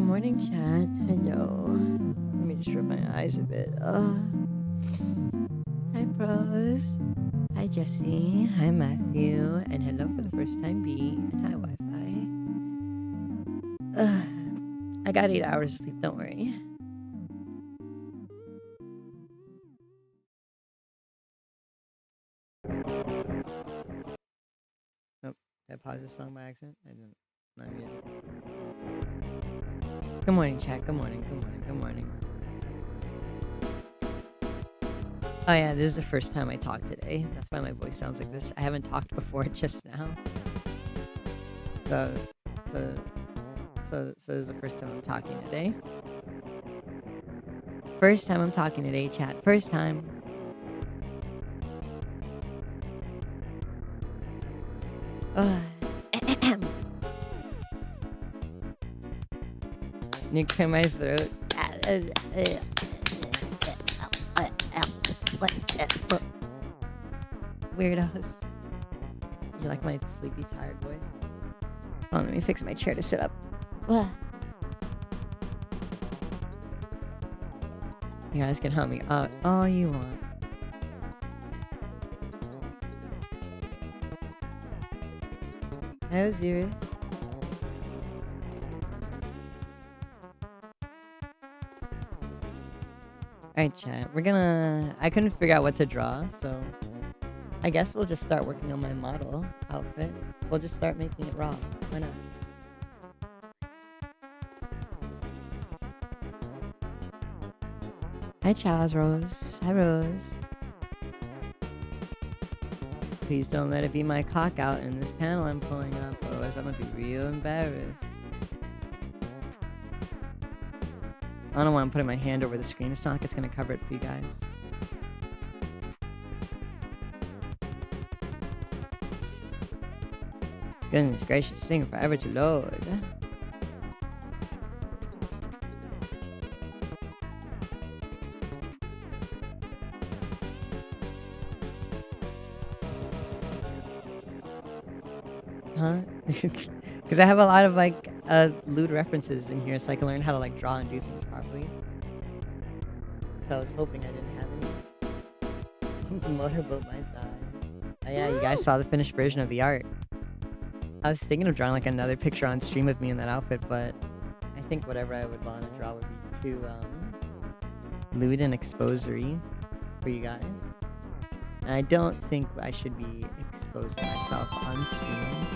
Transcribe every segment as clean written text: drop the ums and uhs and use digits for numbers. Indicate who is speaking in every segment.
Speaker 1: morning, chat. Hello. Let me just rub my eyes a bit. Hi, pros. Hi, Jesse. Hi, Matthew. And hello for the first time, B. And hi, Wi-Fi. I got 8 hours of sleep. Don't worry. Nope. Did I pause this song by accident? I didn't. Not yet. Good morning, chat. Good morning. Good morning. Good morning. Oh yeah, this is the first time I talk today. That's why my voice sounds like this. I haven't talked before just now. So this is the first time I'm talking today. First time I'm talking today, chat. First time. You clear my throat. Weirdos. You like my sleepy, tired voice? Oh, let me fix my chair to sit up. You guys can help me out all you want. Hi, Osiris. Alright, chat. I couldn't figure out what to draw, so I guess we'll just start working on my model outfit. We'll just start making it raw. Why not? Hi, Charles Rose. Hi, Rose. Please don't let it be my cock out in this panel I'm pulling up, otherwise I'm gonna be real embarrassed. I don't want to put my hand over the screen. It's not like it's gonna cover it for you guys. Goodness gracious, thing forever to load. Huh? Because I have a lot of like lewd references in here, so I can learn how to like draw and do things properly. So I was hoping I didn't have any motorboat my thighs. Oh yeah, you guys saw the finished version of the art. I was thinking of drawing like another picture on stream of me in that outfit, but I think whatever I would want to draw would be too lewd and exposory for you guys. And I don't think I should be exposing myself on stream.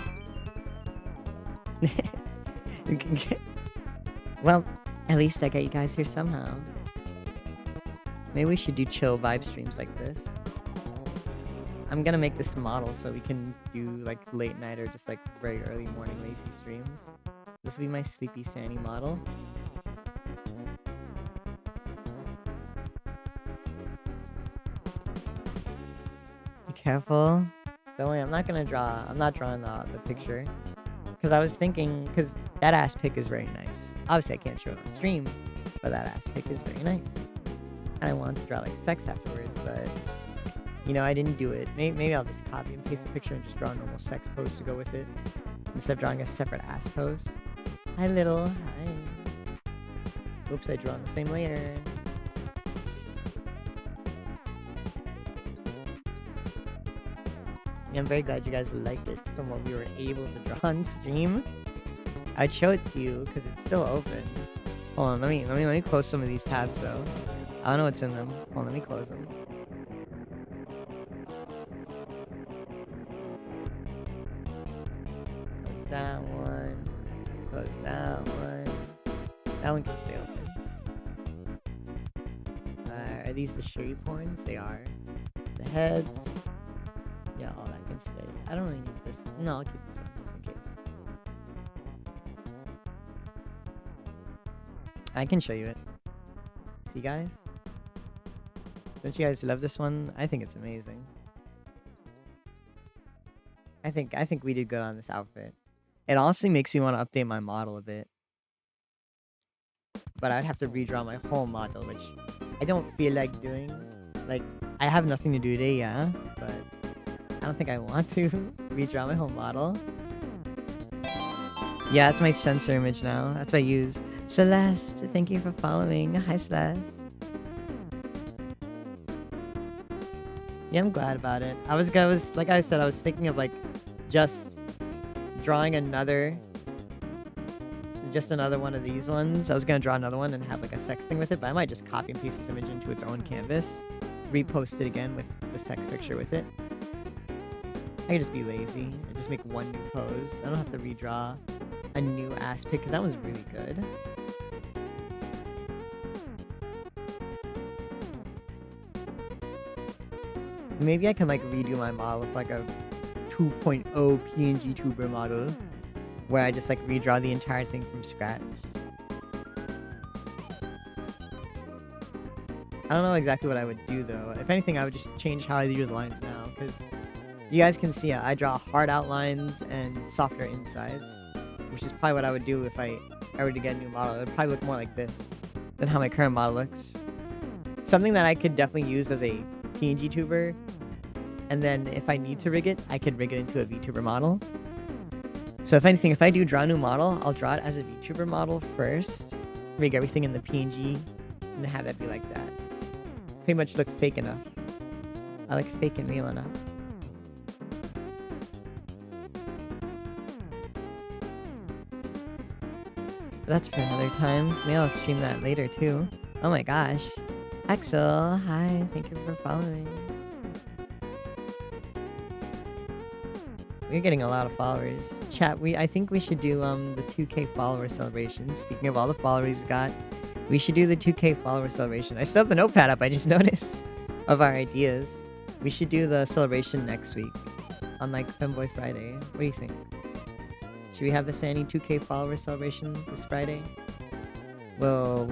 Speaker 1: Well, at least I got you guys here somehow. Maybe we should do chill vibe streams like this. I'm gonna make this model so we can do like late night or just like very early morning lazy streams. This will be my sleepy Sandy model. Be careful. Don't worry, I'm not drawing the picture. Because I was thinking, because that ass pic is very nice. Obviously I can't show it on stream, but that ass pic is very nice. And I wanted to draw like sex afterwards, but you know, I didn't do it. Maybe I'll just copy and paste a picture and just draw a normal sex pose to go with it. Instead of drawing a separate ass pose. Hi, little. Hi. Oops, I drew on the same layer. Yeah, I'm very glad you guys liked it from what we were able to draw on stream. I'd show it to you because it's still open. Hold on, let me close some of these tabs though. I don't know what's in them. Hold on, let me close them. That one. Close that one. That one can stay open. Are these the cherry points? They are. The heads. Yeah, all that can stay. I don't really need this. No, I'll keep this one just in case. I can show you it. See, guys? Don't you guys love this one? I think it's amazing. I think we did good on this outfit. It honestly makes me want to update my model a bit. But I'd have to redraw my whole model, which I don't feel like doing. Like, I have nothing to do today, yeah, but I don't think I want to redraw my whole model. Yeah, it's my sensor image now. That's what I use. Celeste, thank you for following. Hi, Celeste. Yeah, I'm glad about it. I was like I said, I was thinking of like just drawing just another one of these ones. I was gonna draw another one and have like a sex thing with it, but I might just copy and paste this image into its own canvas, repost it again with the sex picture with it. I could just be lazy and just make one new pose. I don't have to redraw a new ass pic because that was really good. Maybe I can like redo my model with like a 2.0 PNG tuber model where I just like redraw the entire thing from scratch. I don't know exactly what I would do though. If anything, I would just change how I do the lines now because you guys can see I draw hard outlines and softer insides, which is probably what I would do if I were to get a new model. It would probably look more like this than how my current model looks. Something that I could definitely use as a PNG tuber, and then if I need to rig it, I could rig it into a VTuber model. So if anything, if I do draw a new model, I'll draw it as a VTuber model first, rig everything in the PNG, and have it be like that. Pretty much look fake enough. I like fake and real enough. But that's for another time. Maybe I'll stream that later too. Oh my gosh. Axel, hi, thank you for following. We're getting a lot of followers. Chat, I think we should do the 2K follower celebration. Speaking of all the followers we got, we should do the 2K follower celebration. I still have the notepad up, I just noticed, of our ideas. We should do the celebration next week on like Femboy Friday. What do you think? Should we have the Sandy 2K follower celebration this Friday? We'll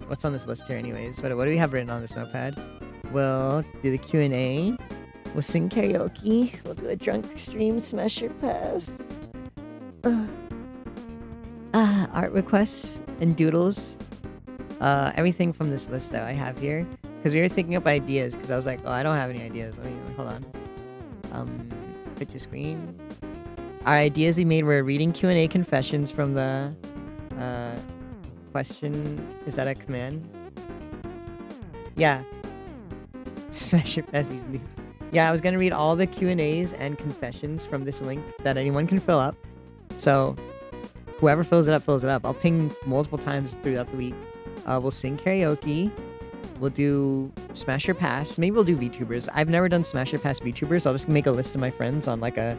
Speaker 1: what's on this list here anyways? What do we have written on this notepad? We'll do the Q&A. We'll sing karaoke. We'll do a drunk stream, smash your pass. Art requests and doodles. Everything from this list that I have here. Because we were thinking up ideas, because I was like, oh, I don't have any ideas. Let me, hold on. Put your screen. Our ideas we made were reading Q&A confessions from the, question. Is that a command? Yeah. Smash your pass. Yeah, I was gonna read all the Q&As and confessions from this link that anyone can fill up. So, whoever fills it up. I'll ping multiple times throughout the week. We'll sing karaoke. We'll do Smash Your Pass. Maybe we'll do VTubers. I've never done Smash Your Pass VTubers. I'll just make a list of my friends on like a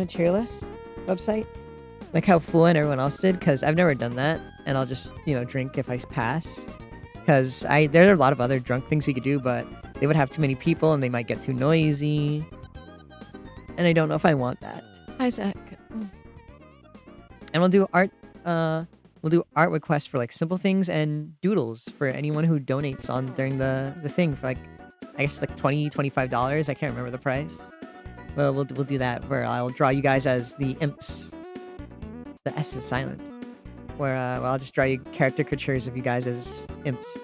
Speaker 1: tier list website. Like how Fool and everyone else did, because I've never done that. And I'll just, drink if I pass. Because there are a lot of other drunk things we could do, but they would have too many people and they might get too noisy. And I don't know if I want that. Hi, Zach. And we'll do art requests for like simple things and doodles for anyone who donates during the thing for like, I guess like $20, $25. I can't remember the price. Well, we'll do that where I'll draw you guys as the imps. The S is silent. Where I'll just draw you caricatures of you guys as imps.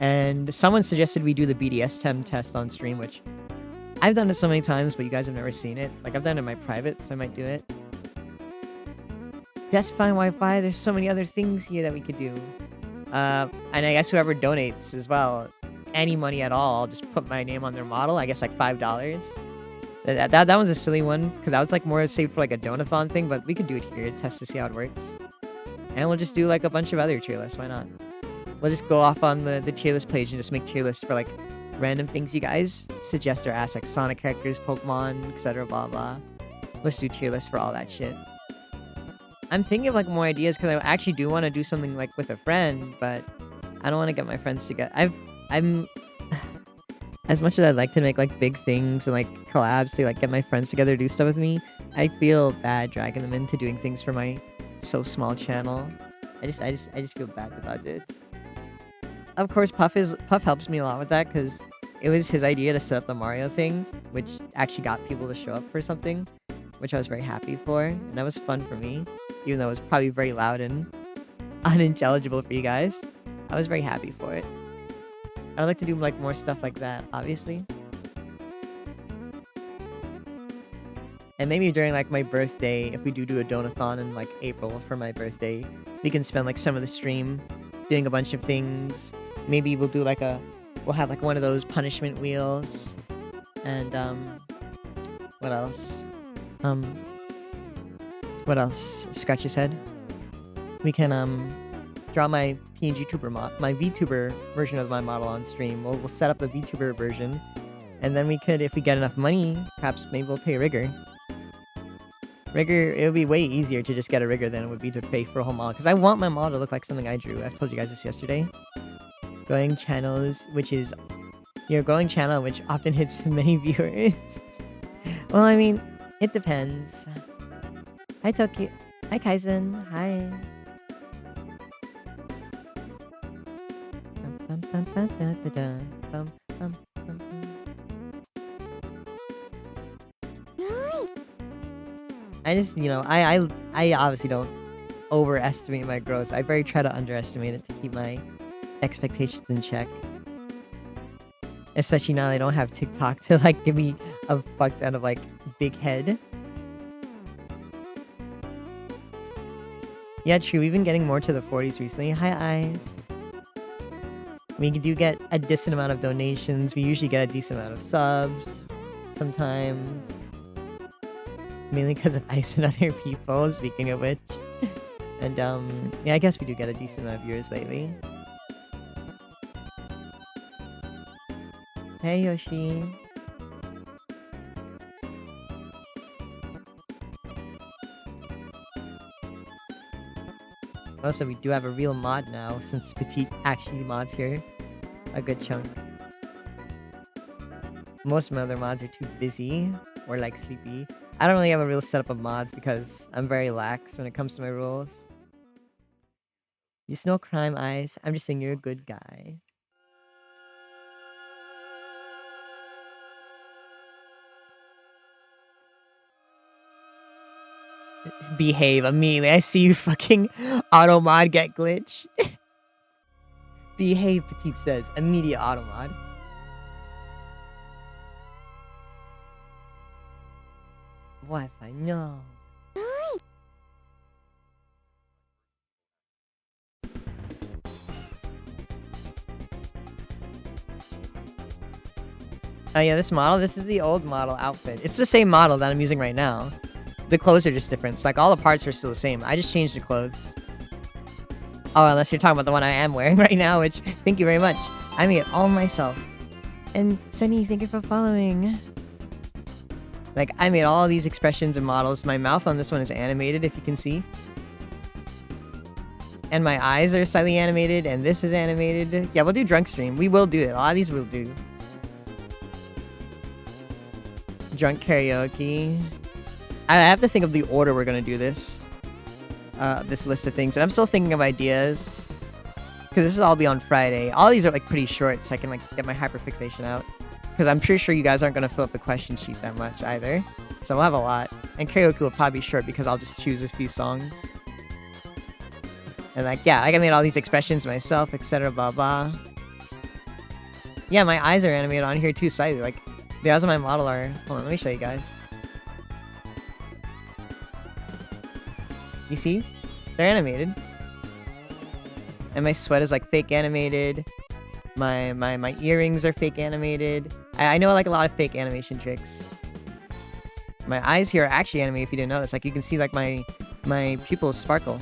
Speaker 1: And someone suggested we do the BDSM test on stream, which I've done it so many times, but you guys have never seen it. Like, I've done it in my private, so I might do it. Desk Fine Wi-Fi, there's so many other things here that we could do. And I guess whoever donates as well, any money at all, I'll just put my name on their model. I guess like $5. That one's a silly one, because that was like more saved for like a donathon thing, but we could do it here, test to see how it works. And we'll just do like a bunch of other tier lists, why not? We'll just go off on the tier list page and just make tier lists for like random things you guys suggest or ask, like Sonic characters, Pokemon, etc. blah blah. Let's do tier lists for all that shit. I'm thinking of like more ideas because I actually do want to do something like with a friend, but I don't want to get my friends together. I'm as much as I'd like to make like big things and like collabs to like get my friends together to do stuff with me, I feel bad dragging them into doing things for my so small channel. I just feel bad about it. Of course, Puff helps me a lot with that because it was his idea to set up the Mario thing, which actually got people to show up for something, which I was very happy for, and that was fun for me, even though it was probably very loud and unintelligible for you guys. I was very happy for it. I'd like to do like more stuff like that, obviously. And maybe during like my birthday, if we do a donathon in like April for my birthday, we can spend like some of the stream doing a bunch of things. Maybe we'll do like we'll have like one of those punishment wheels. And what else? What else? Scratch his head. We can draw my PNG tuber my VTuber version of my model on stream. We'll set up the VTuber version, and then we could, if we get enough money, perhaps maybe we'll pay Rigger. Rigger, it would be way easier to just get a Rigger than it would be to pay for a whole model, because I want my model to look like something I drew. I've told you guys this yesterday. Growing channels, which is your growing channel, which often hits many viewers. Well, I mean, it depends. Hi, Tokyo. Hi, Kaizen. Hi. I just, I obviously don't overestimate my growth. I very try to underestimate it to keep my expectations in check. Especially now that I don't have TikTok to like give me a fuck ton of like big head. Yeah, true. We've been getting more to the 40s recently. Hi, Eyes. We do get a decent amount of donations. We usually get a decent amount of subs. Sometimes. Mainly because of Ice and other people, speaking of which. And, yeah, I guess we do get a decent amount of viewers lately. Hey, Yoshi. Also, we do have a real mod now, since Petite actually mods here. A good chunk. Most of my other mods are too busy, or like sleepy. I don't really have a real setup of mods because I'm very lax when it comes to my rules. You no crime, Ice. I'm just saying you're a good guy. Behave immediately. I see you fucking auto mod get glitch. Behave, Petite says. Immediate auto mod. Wi-Fi, no. Oh yeah, this is the old model outfit. It's the same model that I'm using right now. The clothes are just different. It's like all the parts are still the same. I just changed the clothes. Oh, unless you're talking about the one I am wearing right now, which, thank you very much. I made it all myself. And Sunny, thank you for following. Like, I made all these expressions and models. My mouth on this one is animated, if you can see. And my eyes are slightly animated, and this is animated. Yeah, we'll do drunk stream. We will do it. A lot of these we'll do. Drunk karaoke. I have to think of the order we're gonna do this. This list of things. And I'm still thinking of ideas. Because this will all be on Friday. All these are like pretty short, so I can like get my hyperfixation out. Because I'm pretty sure you guys aren't gonna fill up the question sheet that much either. So we'll have a lot. And karaoke will probably be short because I'll just choose a few songs. And like, yeah, like I made all these expressions myself, etc. blah blah. Yeah, my eyes are animated on here too slightly. Like, the eyes of my model are... Hold on, let me show you guys. You see? They're animated. And my sweat is like fake animated. My earrings are fake animated. I know like a lot of fake animation tricks. My eyes here are actually animated if you didn't notice. Like you can see like my pupils sparkle.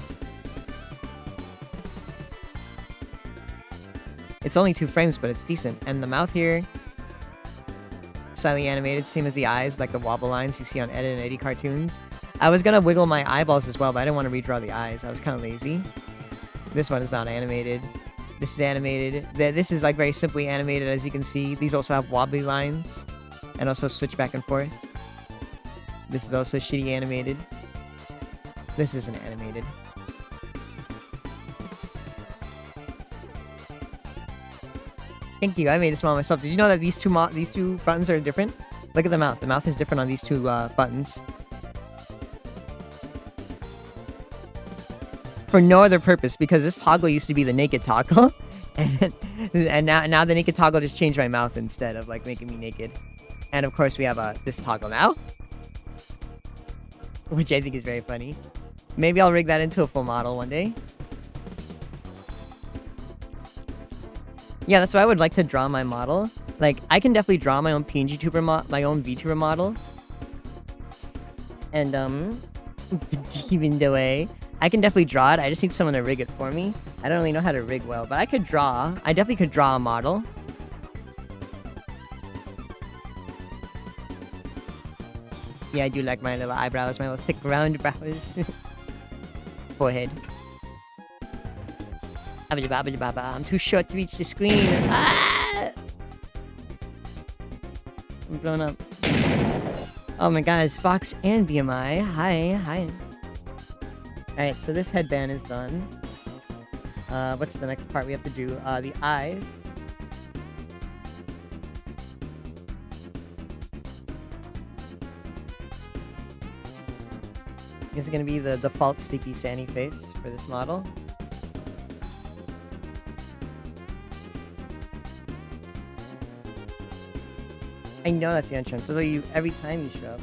Speaker 1: It's only 2 frames, but it's decent. And the mouth here, slightly animated, same as the eyes, like the wobble lines you see on Ed and Eddie cartoons. I was gonna wiggle my eyeballs as well, but I didn't want to redraw the eyes. I was kind of lazy. This one is not animated. This is animated. This is like very simply animated, as you can see. These also have wobbly lines, and also switch back and forth. This is also shitty animated. This isn't animated. Thank you. I made it small myself. Did you know that these two buttons are different? Look at the mouth. The mouth is different on these two buttons. For no other purpose, because this toggle used to be the naked toggle, and now the naked toggle just changed my mouth instead of like making me naked. And of course we have this toggle now. which I think is very funny. Maybe I'll rig that into a full model one day. Yeah, that's why I would like to draw my model. Like, I can definitely draw my own PNG tuber my own VTuber model. And, even the way I can definitely draw it. I just need someone to rig it for me. I don't really know how to rig well, but I could draw. I definitely could draw a model. Yeah, I do like my little eyebrows, my little thick round brows. Forehead. I'm too short to reach the screen. Ah! I'm blown up. Oh my god, it's Fox and BMI. Hi. Alright, so this headband is done. What's the next part we have to do? The eyes. This is gonna be the default Sleepy Sandy face for this model. I know that's the entrance. That's what you every time you show up.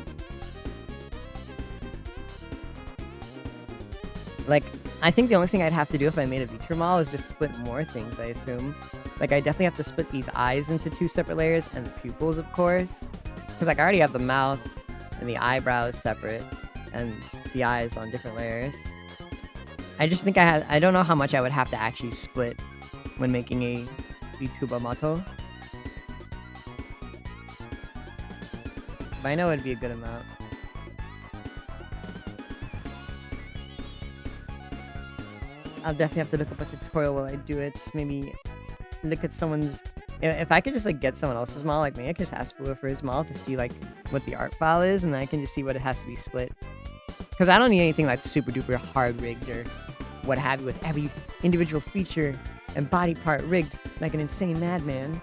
Speaker 1: Like, I think the only thing I'd have to do if I made a VTuber model is just split more things, I assume. Like, I definitely have to split these eyes into 2 separate layers, and the pupils, of course. Because, like, I already have the mouth and the eyebrows separate, and the eyes on different layers. I just think I don't know how much I would have to actually split when making a VTuber model. But I know it'd be a good amount. I'll definitely have to look up a tutorial while I do it. Maybe look at someone's... If I could just, like, get someone else's model, like, maybe I could just ask Fua for his model to see, like, what the art file is, and then I can just see what it has to be split. Because I don't need anything that's super duper hard rigged or what have you, with every individual feature and body part rigged like an insane madman.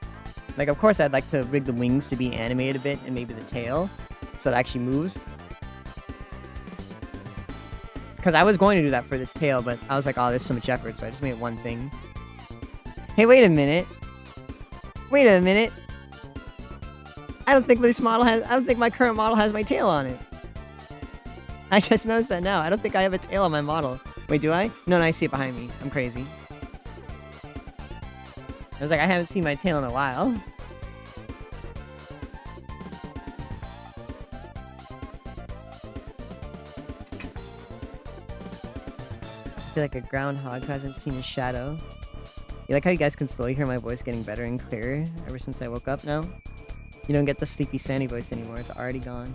Speaker 1: Like, of course, I'd like to rig the wings to be animated a bit, and maybe the tail, so it actually moves. Because I was going to do that for this tail, but I was like, oh, there's so much effort, so I just made one thing. Hey, wait a minute. Wait a minute. I don't think my current model has my tail on it. I just noticed that now. I don't think I have a tail on my model. Wait, do I? No, I see it behind me. I'm crazy. I was like, I haven't seen my tail in a while. I feel like a groundhog who hasn't seen his shadow. You like how you guys can slowly hear my voice getting better and clearer ever since I woke up now? You don't get the sleepy Sandy voice anymore. It's already gone.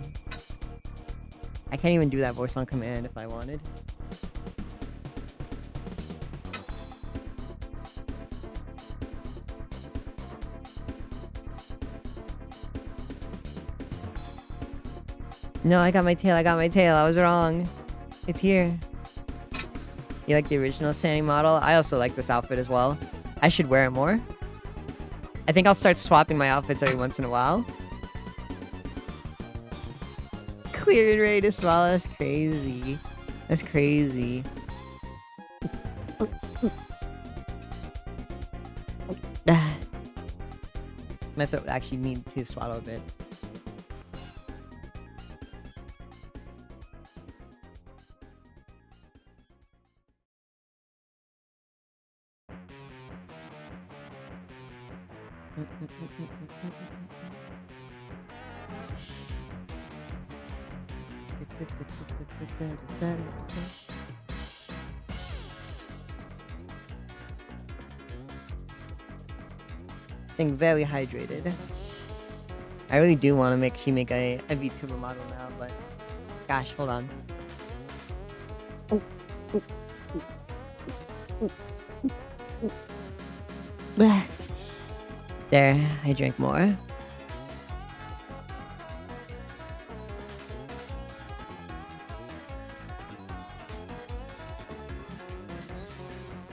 Speaker 1: I can't even do that voice on command if I wanted. No, I got my tail. I was wrong. It's here. You like the original Sandy model? I also like this outfit as well. I should wear it more. I think I'll start swapping my outfits every once in a while. Clear and ready to swallow. That's crazy. That's crazy. My foot would actually need to swallow a bit. Staying very hydrated. I really do want to make a VTuber model now, but gosh, hold on. There, I drank more.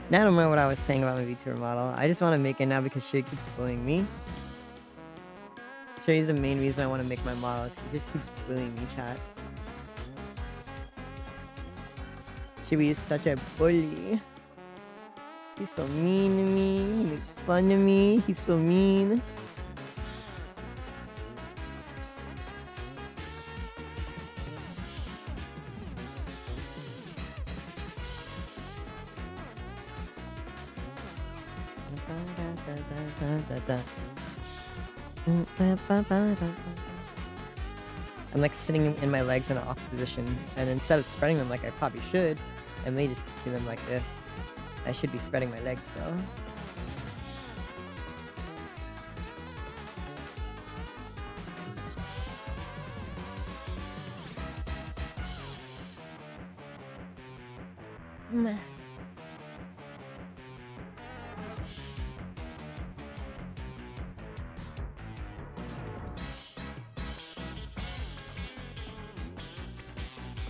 Speaker 1: Now I don't remember what I was saying about my VTuber model. I just want to make it now because Sherry keeps bullying me. Sherry's the main reason I want to make my model, because he just keeps bullying me, chat. Sherry is such a bully. He's so mean to me. He makes fun of me. He's so mean. I'm like sitting in my legs in an off position, and instead of spreading them like I probably should, I may just do them like this. I should be spreading my legs though.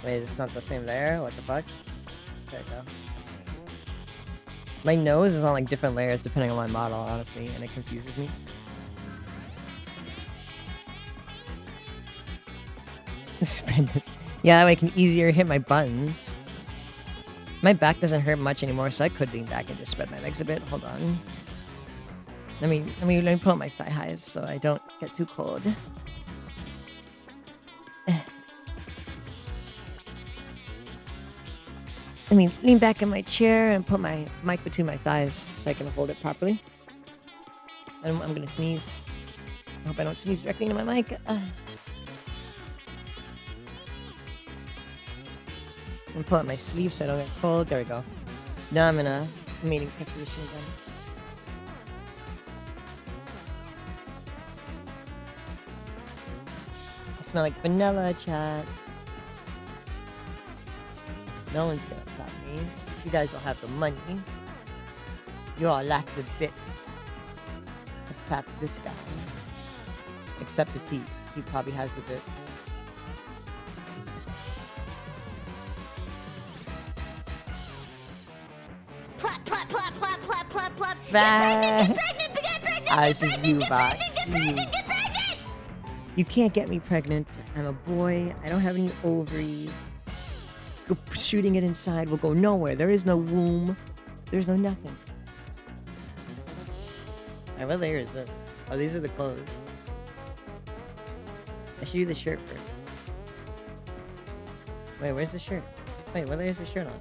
Speaker 1: Wait, it's not the same layer? What the fuck? There we go. My nose is on like different layers depending on my model, honestly, and it confuses me. Spread this. Yeah, that way I can easier hit my buttons. My back doesn't hurt much anymore, so I could lean back and just spread my legs a bit. Hold on. Let me pull up my thigh highs so I don't get too cold. Let me lean back in my chair and put my mic between my thighs so I can hold it properly. I'm gonna sneeze. I hope I don't sneeze directly into my mic. I'm gonna pull up my sleeve so I don't get cold. There we go. Now I'm in a mating press position again. I smell like vanilla, chat. No one's gonna stop me. You guys will have the money. You all lack the bits to tap this guy. Except the T. T probably has the bits.
Speaker 2: Plop, plop, plop, plop, plop, plop, plop.
Speaker 1: Get
Speaker 2: pregnant, get pregnant,
Speaker 1: As you, bots.
Speaker 2: get pregnant!
Speaker 1: You can't get me pregnant. I'm a boy. I don't have any ovaries. Go shooting it inside will go nowhere. There is no womb. There's no nothing. Alright, what layer is this? Oh, these are the clothes. I should do the shirt first. Wait, where's the shirt? Wait, what layer is the shirt on?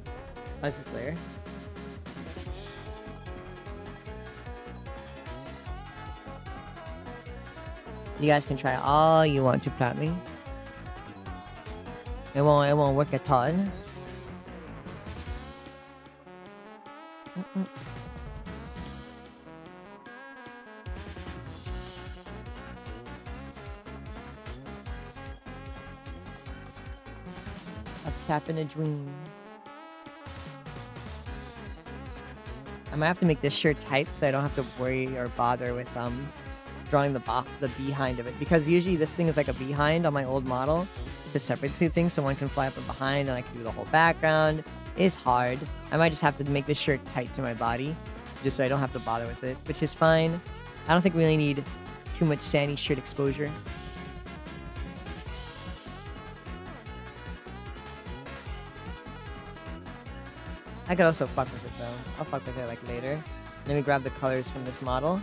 Speaker 1: Oh, it's this layer. You guys can try all you want to plot me. It won't work at all. A tap in a dream. I might have to make this shirt tight so I don't have to worry or bother with drawing the behind of it, because usually this thing is like a behind on my old model to separate two things so one can fly up and behind and I can do the whole background. It's hard. I might just have to make this shirt tight to my body just so I don't have to bother with it, which is fine. I don't think we really need too much sandy shirt exposure. I could also fuck with it though. I'll fuck with it like later. Let me grab the colors from this model.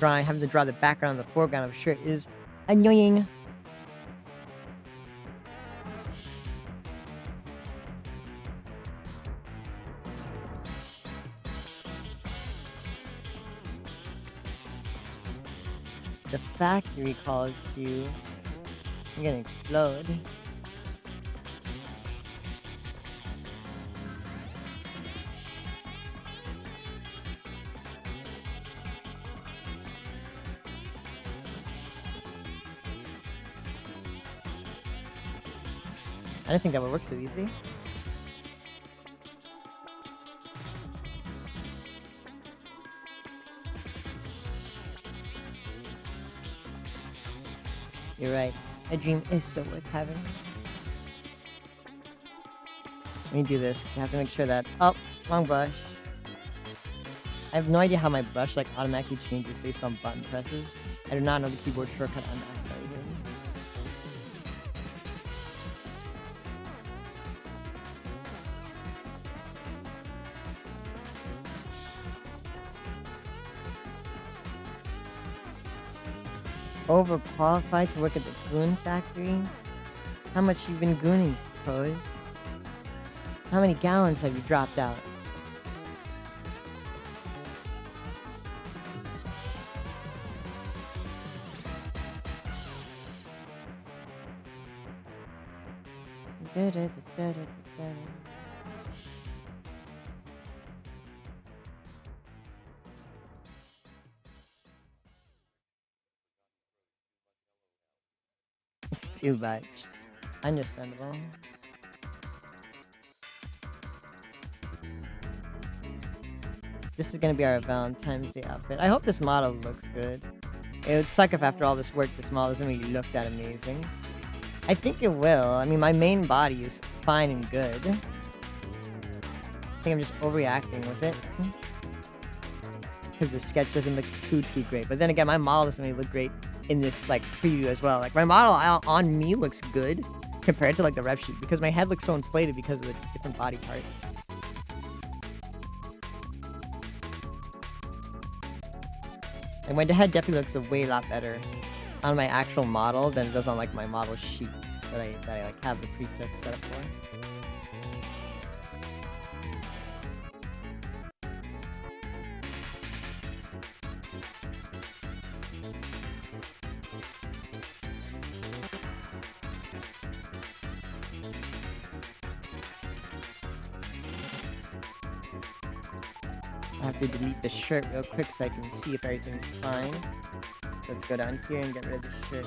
Speaker 1: Having to draw the background and the foreground of a shirt is annoying. The factory calls you. I'm gonna explode. I didn't think that would work so easy. You're right. A dream is still worth having. Let me do this, because I have to make sure that... Oh, wrong brush. I have no idea how my brush like automatically changes based on button presses. I do not know the keyboard shortcut on that side here. Overqualified to work at the goon factory? How much you been gooning, Pose? How many gallons have you dropped out? Too much. Understandable. This is gonna be our Valentine's Day outfit. I hope this model looks good. It would suck if after all this work, this model doesn't really look that amazing. I think it will. I mean, my main body is fine and good. I think I'm just overreacting with it. Because the sketch doesn't look too great. But then again, my model doesn't really look great in this, like, preview as well. Like, my model on me looks good compared to, like, the ref sheet. Because my head looks so inflated because of the different body parts. And my head definitely looks a lot better on my actual model than it does on, like, my model sheet that I like have the presets set up for. I have to delete the shirt real quick so I can see if everything's fine. Let's go down here and get rid of the shirt.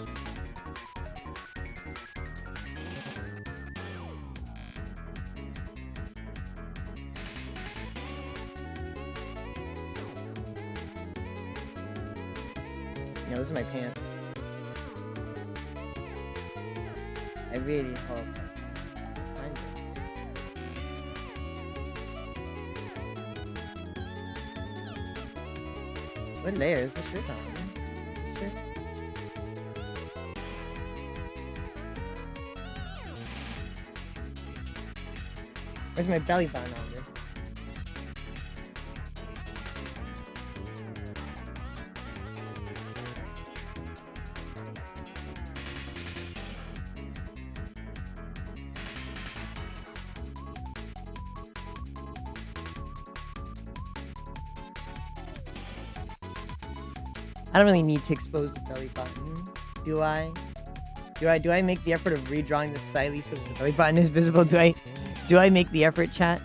Speaker 1: No, those are my pants. I really hope I find it. What layer is this shirt on? Shirt? Where's my belly button on this? I don't really need to expose the belly button, do I? Do I make the effort of redrawing this slightly so the belly button is visible? Do I make the effort, chat?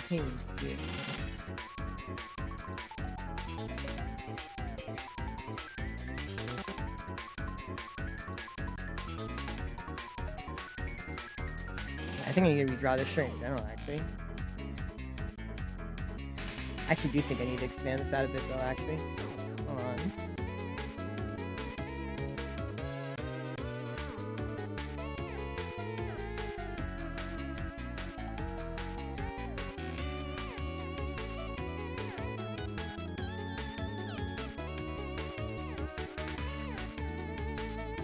Speaker 1: Okay, yeah. I think I need to redraw this shirt in general, actually. I actually do think I need to expand this out a bit, though, actually. Hold on.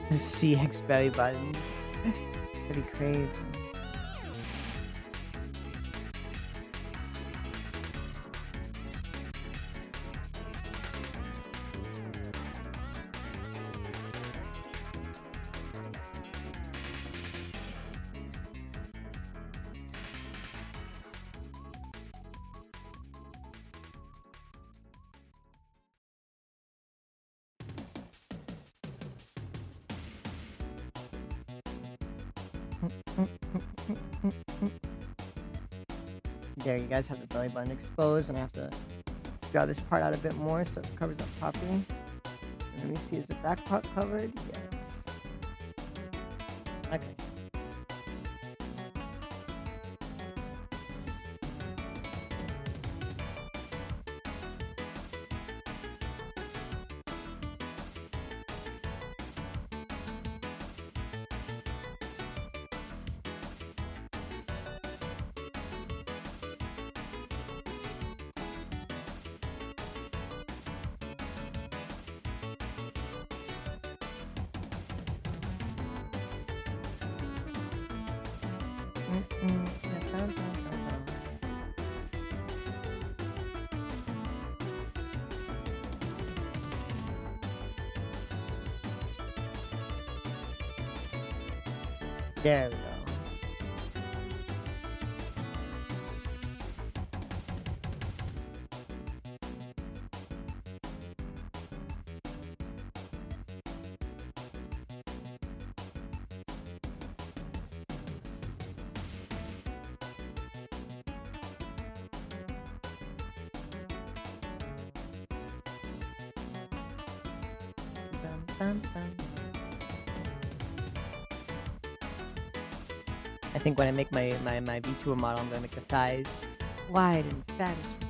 Speaker 1: The CX belly buttons. That'd be crazy. There, you guys have the belly button exposed, and I have to draw this part out a bit more so it covers up properly. Let me see, is the back part covered? Yes. Okay. There we go. I think when I make my VTuber model, I'm gonna make the thighs wide and fat as fuck.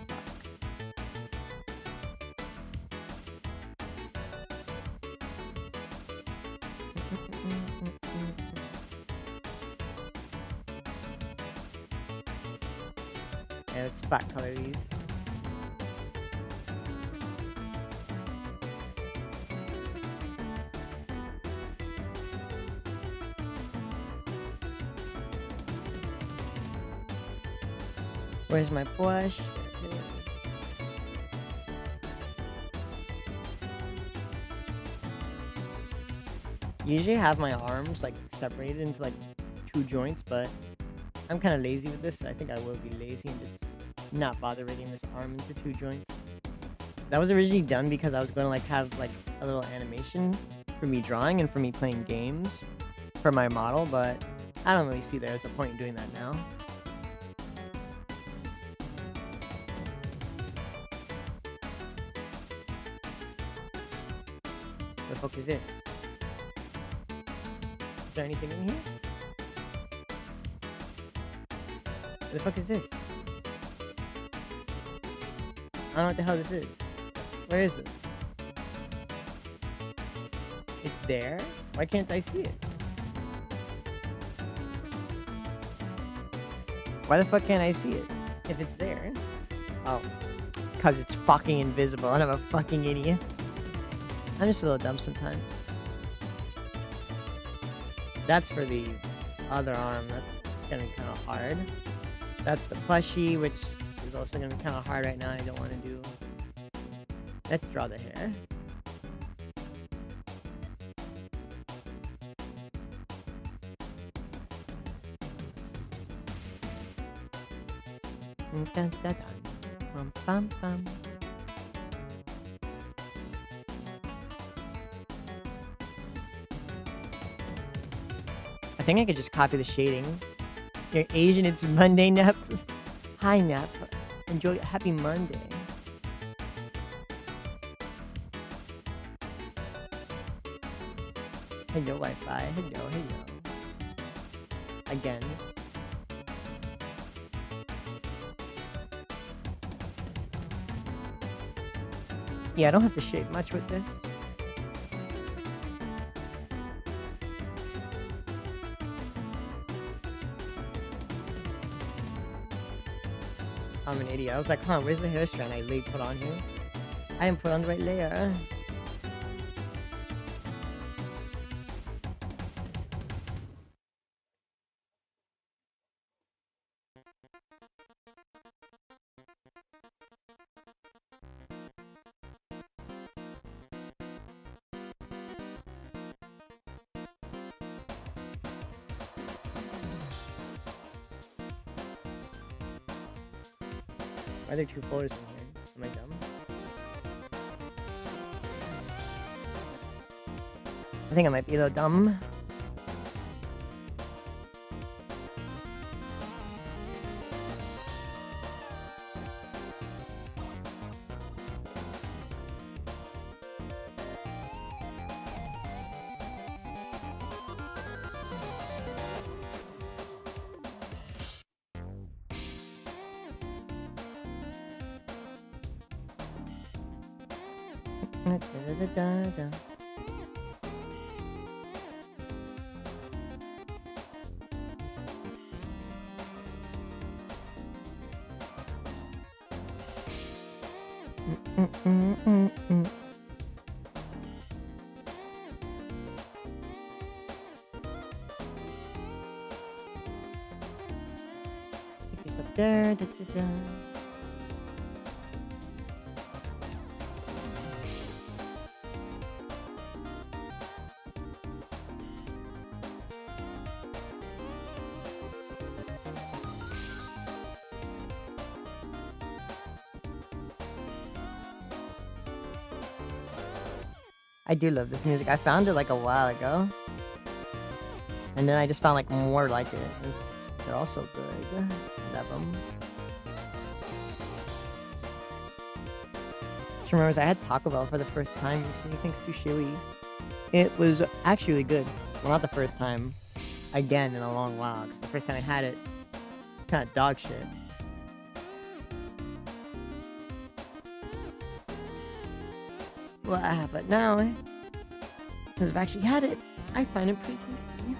Speaker 1: Yeah, let's spot color these. Where's my blush? There it is. Usually have my arms like separated into like 2 joints, but I'm kind of lazy with this, so I think I will be lazy and just not bother rating this arm into 2 joints. That was originally done because I was going to like have like a little animation for me drawing and for me playing games for my model, but I don't really see there's a point in doing that now. What the fuck is this? Is there anything in here? What the fuck is this? I don't know what the hell this is. Where is it? It's there? Why can't I see it? Why the fuck can't I see it? If it's there? Oh. Because it's fucking invisible and I'm a fucking idiot. I'm just a little dumb sometimes. That's for the other arm. That's gonna be kind of hard. That's the plushie, which is also gonna be kind of hard right now. I don't want to do. Let's draw the hair. Dun, dun, dun. Bum, bum, bum. I think I could just copy the shading. You're Asian, it's Monday, Nap. Hi, Nap. Enjoy. Happy Monday. Hello, Wi-Fi. Hello, hello. Again. Yeah, I don't have to shade much with this. I'm an idiot. I was like, huh, where's the hair strand I put on here? I didn't put on the right layer. Why are there 2 folders in here? Am I dumb? I think I might be a little dumb. Da-da-da-da-da. I do love this music. I found it like a while ago. And then I just found like more like it. They're all so good. I love them. Just remembers I had Taco Bell for the first time recently thanks to Shilly. It was actually really good. Well, not the first time. Again, in a long while. 'Cause the first time I had it, kind of dog shit. Well, but now, since I've actually had it, I find it pretty tasty.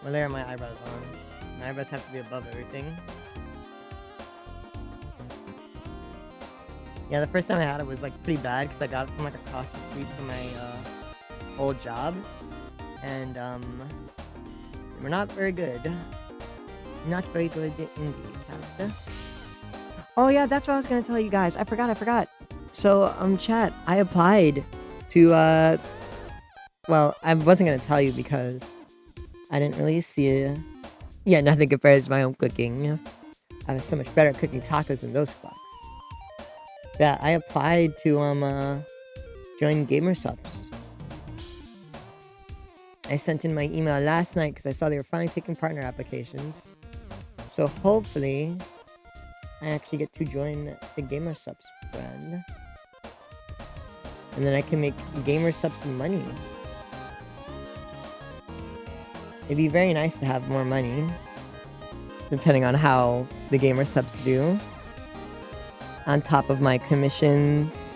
Speaker 1: What layer are my eyebrows on? My eyebrows have to be above everything. Yeah, the first time I had it was like pretty bad because I got it from like across the street from my old job, and they were not very good. Not very good indeed. Oh yeah, that's what I was gonna tell you guys. I forgot. So chat, I applied to well, I wasn't gonna tell you because I didn't really see it. Yeah, nothing compares to my own cooking. I was so much better at cooking tacos than those fucks. Yeah, I applied to join Gamer Subs. I sent in my email last night because I saw they were finally taking partner applications. So hopefully, I actually get to join the Gamer Subs brand. And then I can make Gamer Subs money. It'd be very nice to have more money, depending on how the Gamer Subs do. On top of my commissions.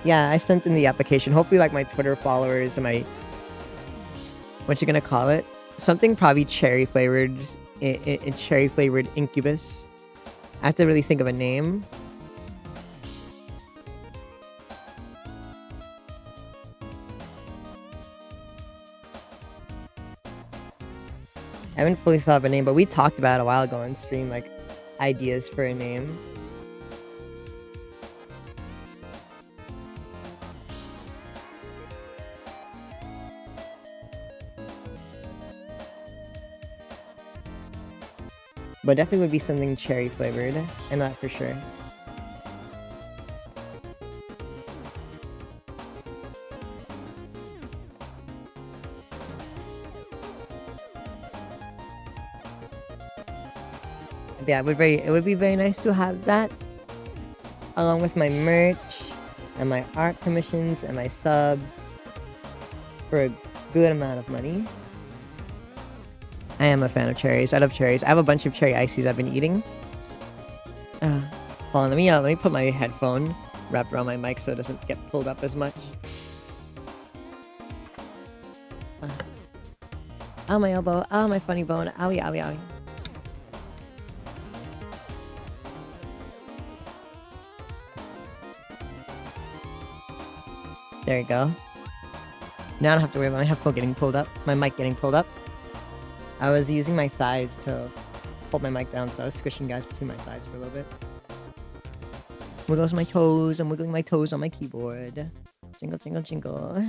Speaker 1: Yeah, I sent in the application. Hopefully, like my Twitter followers and my... What you gonna call it? Something probably cherry flavored. Cherry flavored incubus. I have to really think of a name. I haven't fully thought of a name, but we talked about it a while ago on stream, like ideas for a name. But definitely would be something cherry flavored. I know that for sure. Yeah, it would be very nice to have that along with my merch and my art commissions and my subs for a good amount of money. I am a fan of cherries. I love cherries. I have a bunch of cherry ices I've been eating. Hold on, let me put my headphone wrapped around my mic so it doesn't get pulled up as much. Ow, my elbow. Ow, my funny bone. Owie, owie, owie. There you go. Now I don't have to worry about my headphone getting pulled up. My mic getting pulled up. I was using my thighs to hold my mic down, so I was squishing guys between my thighs for a little bit. Wiggles my toes. I'm wiggling my toes on my keyboard. Jingle, jingle, jingle.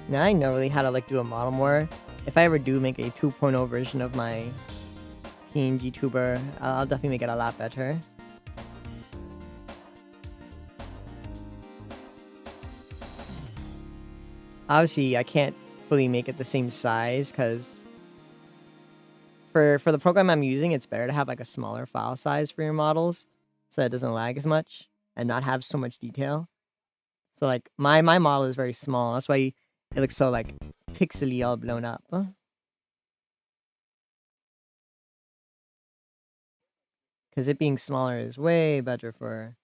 Speaker 1: Now I know really how to like do a model more. If I ever do make a 2.0 version of my PNG tuber, I'll definitely make it a lot better. Obviously, I can't fully make it the same size because for the program I'm using, it's better to have like a smaller file size for your models so that it doesn't lag as much and not have so much detail. So like my model is very small. That's why it looks so like pixely all blown up. Because it being smaller is way better for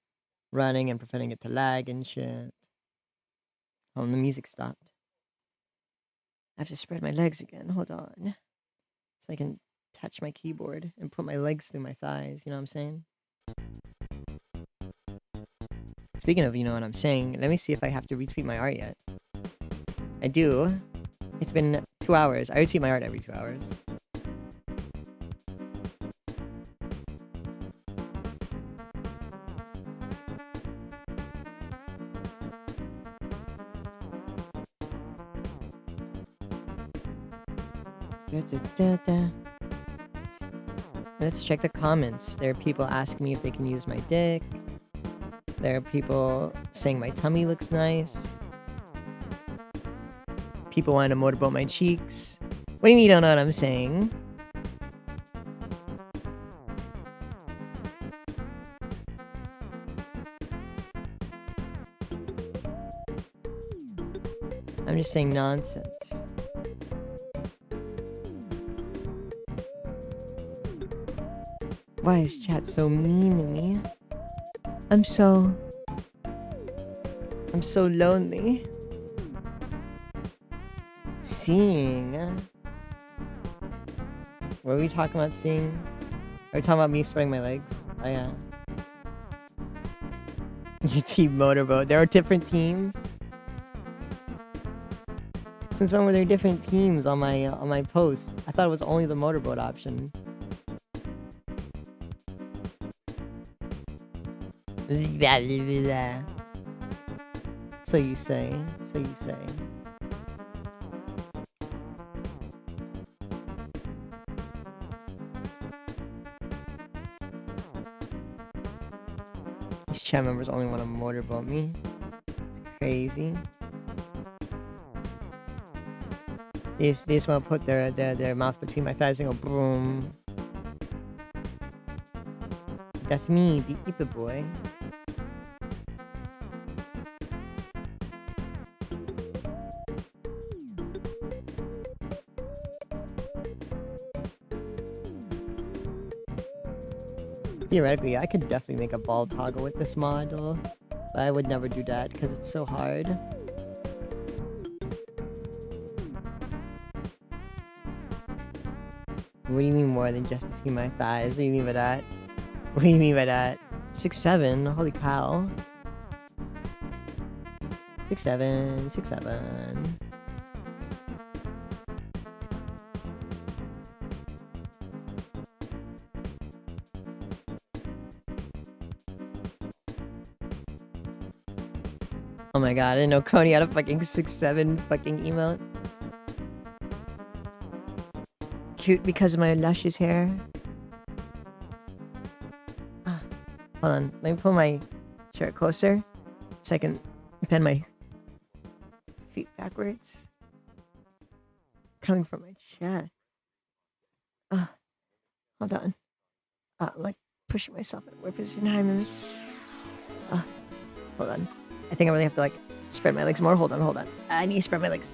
Speaker 1: running and preventing it to lag and shit. Oh, and the music stopped. I have to spread my legs again. Hold on. So I can touch my keyboard and put my legs through my thighs. You know what I'm saying? Speaking of, you know what I'm saying, let me see if I have to retweet my art yet. I do. It's been 2 hours. I retweet my art every 2 hours. Let's check the comments. There are people asking me if they can use my dick. There are people saying my tummy looks nice. People want to motorboat my cheeks. What do you mean you don't know what I'm saying? I'm just saying nonsense. Why is chat so mean to me? I'm so lonely. Seeing. What are we talking about seeing? Are we talking about me spreading my legs? Oh yeah. Your team motorboat. There are different teams. Since when were there different teams on my post? I thought it was only the motorboat option. So you say. So you say. These chat members only want to motorboat me. It's crazy. They just want to put their mouth between my thighs and go boom. That's me, the Ipa boy. Theoretically, I could definitely make a ball toggle with this model, but I would never do that because it's so hard. What do you mean more than just between my thighs? What do you mean by that? What do you mean by that? 6'7", holy cow. 6'7", 6'7". Oh my god, I didn't know Coney had a fucking 6'7" fucking emote. Cute because of my luscious hair. Hold on, let me pull my shirt closer so I can bend my feet backwards. Coming from my chest. Hold on. I'm like pushing myself in a weird position. Hold on. I think I really have to like spread my legs more. Hold on. I need to spread my legs.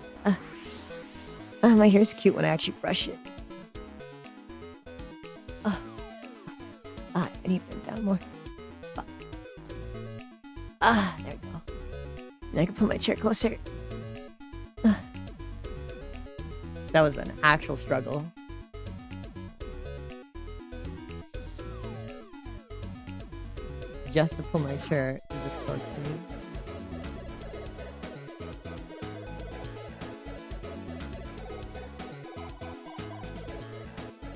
Speaker 1: My hair is cute when I actually brush it. I need to bend down more. Fuck. There we go. And I can put my chair closer. That was an actual struggle. Just to pull my chair this close to me.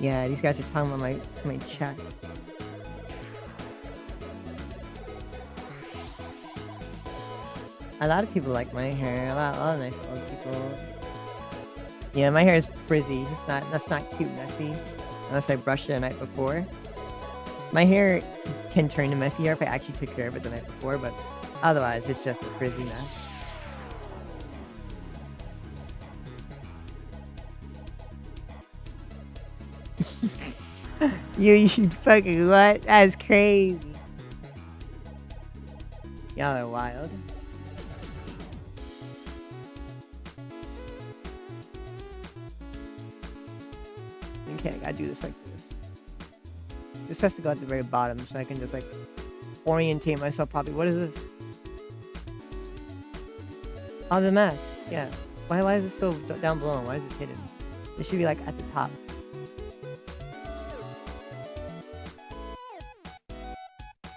Speaker 1: Yeah, these guys are talking about my chest. A lot of people like my hair. A lot of nice old people. Yeah, my hair is frizzy. That's not cute messy. Unless I brushed it the night before. My hair can turn to messy hair if I actually took care of it the night before, but otherwise it's just a frizzy mess. You fucking what? That's crazy. Y'all are wild. Okay, I gotta do this like this.
Speaker 3: This has to go at the very bottom so I can just like orientate myself properly. What is this? Oh, the mask. Yeah. Why is it so down below? Why is it hidden? It should be like at the top.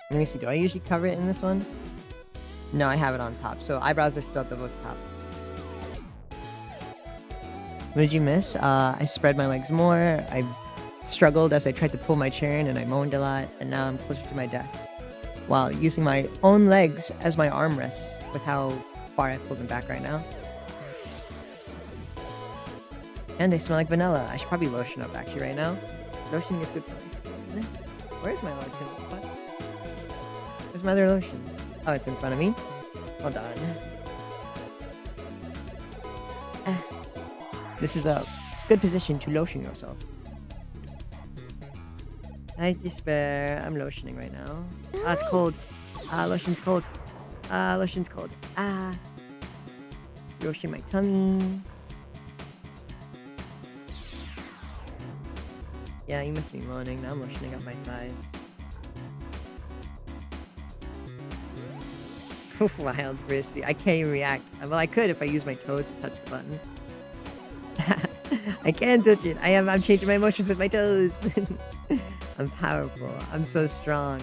Speaker 3: Let me see. Do I usually cover it in this one? No, I have it on top. So eyebrows are still at the most top. What did you miss? I spread my legs more. I struggled as I tried to pull my chair in and I moaned a lot. And now I'm closer to my desk while using my own legs as my armrests with how far I pulled them back right now. And they smell like vanilla. I should probably lotion up actually right now. Lotioning is good for my skin. Where's my lotion? What? Where's my other lotion? Oh, it's in front of me. Hold on. This is a good position to lotion yourself. I despair. I'm lotioning right now. Ah, it's cold. Ah, lotion's cold. Ah, lotion's cold. Ah. Lotion my tummy. Yeah, you must be moaning. Now I'm lotioning up my thighs. Wild frisbee. I can't even react. Well, I could if I use my toes to touch the button. I can't touch it. I'm changing my emotions with my toes. I'm powerful. I'm so strong.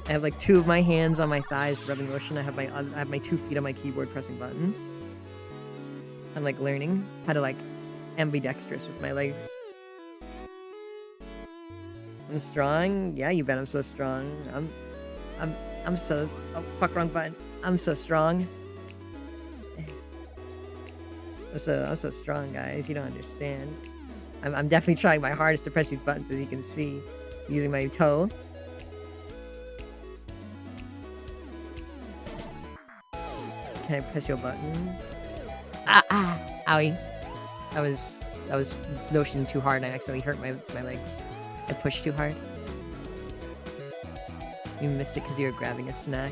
Speaker 3: I have like 2 of my hands on my thighs rubbing lotion. I have my 2 feet on my keyboard pressing buttons. I'm like learning how to like ambidextrous with my legs. I'm strong. Yeah, you bet I'm so strong. I'm so... Oh, fuck, wrong button. I'm so strong. I'm so strong, guys. You don't understand. I'm definitely trying my hardest to press these buttons, as you can see. Using my toe. Can I press your buttons? Ah! Owie. I was lotioning too hard and I accidentally hurt my legs. I pushed too hard. You missed it because you were grabbing a snack.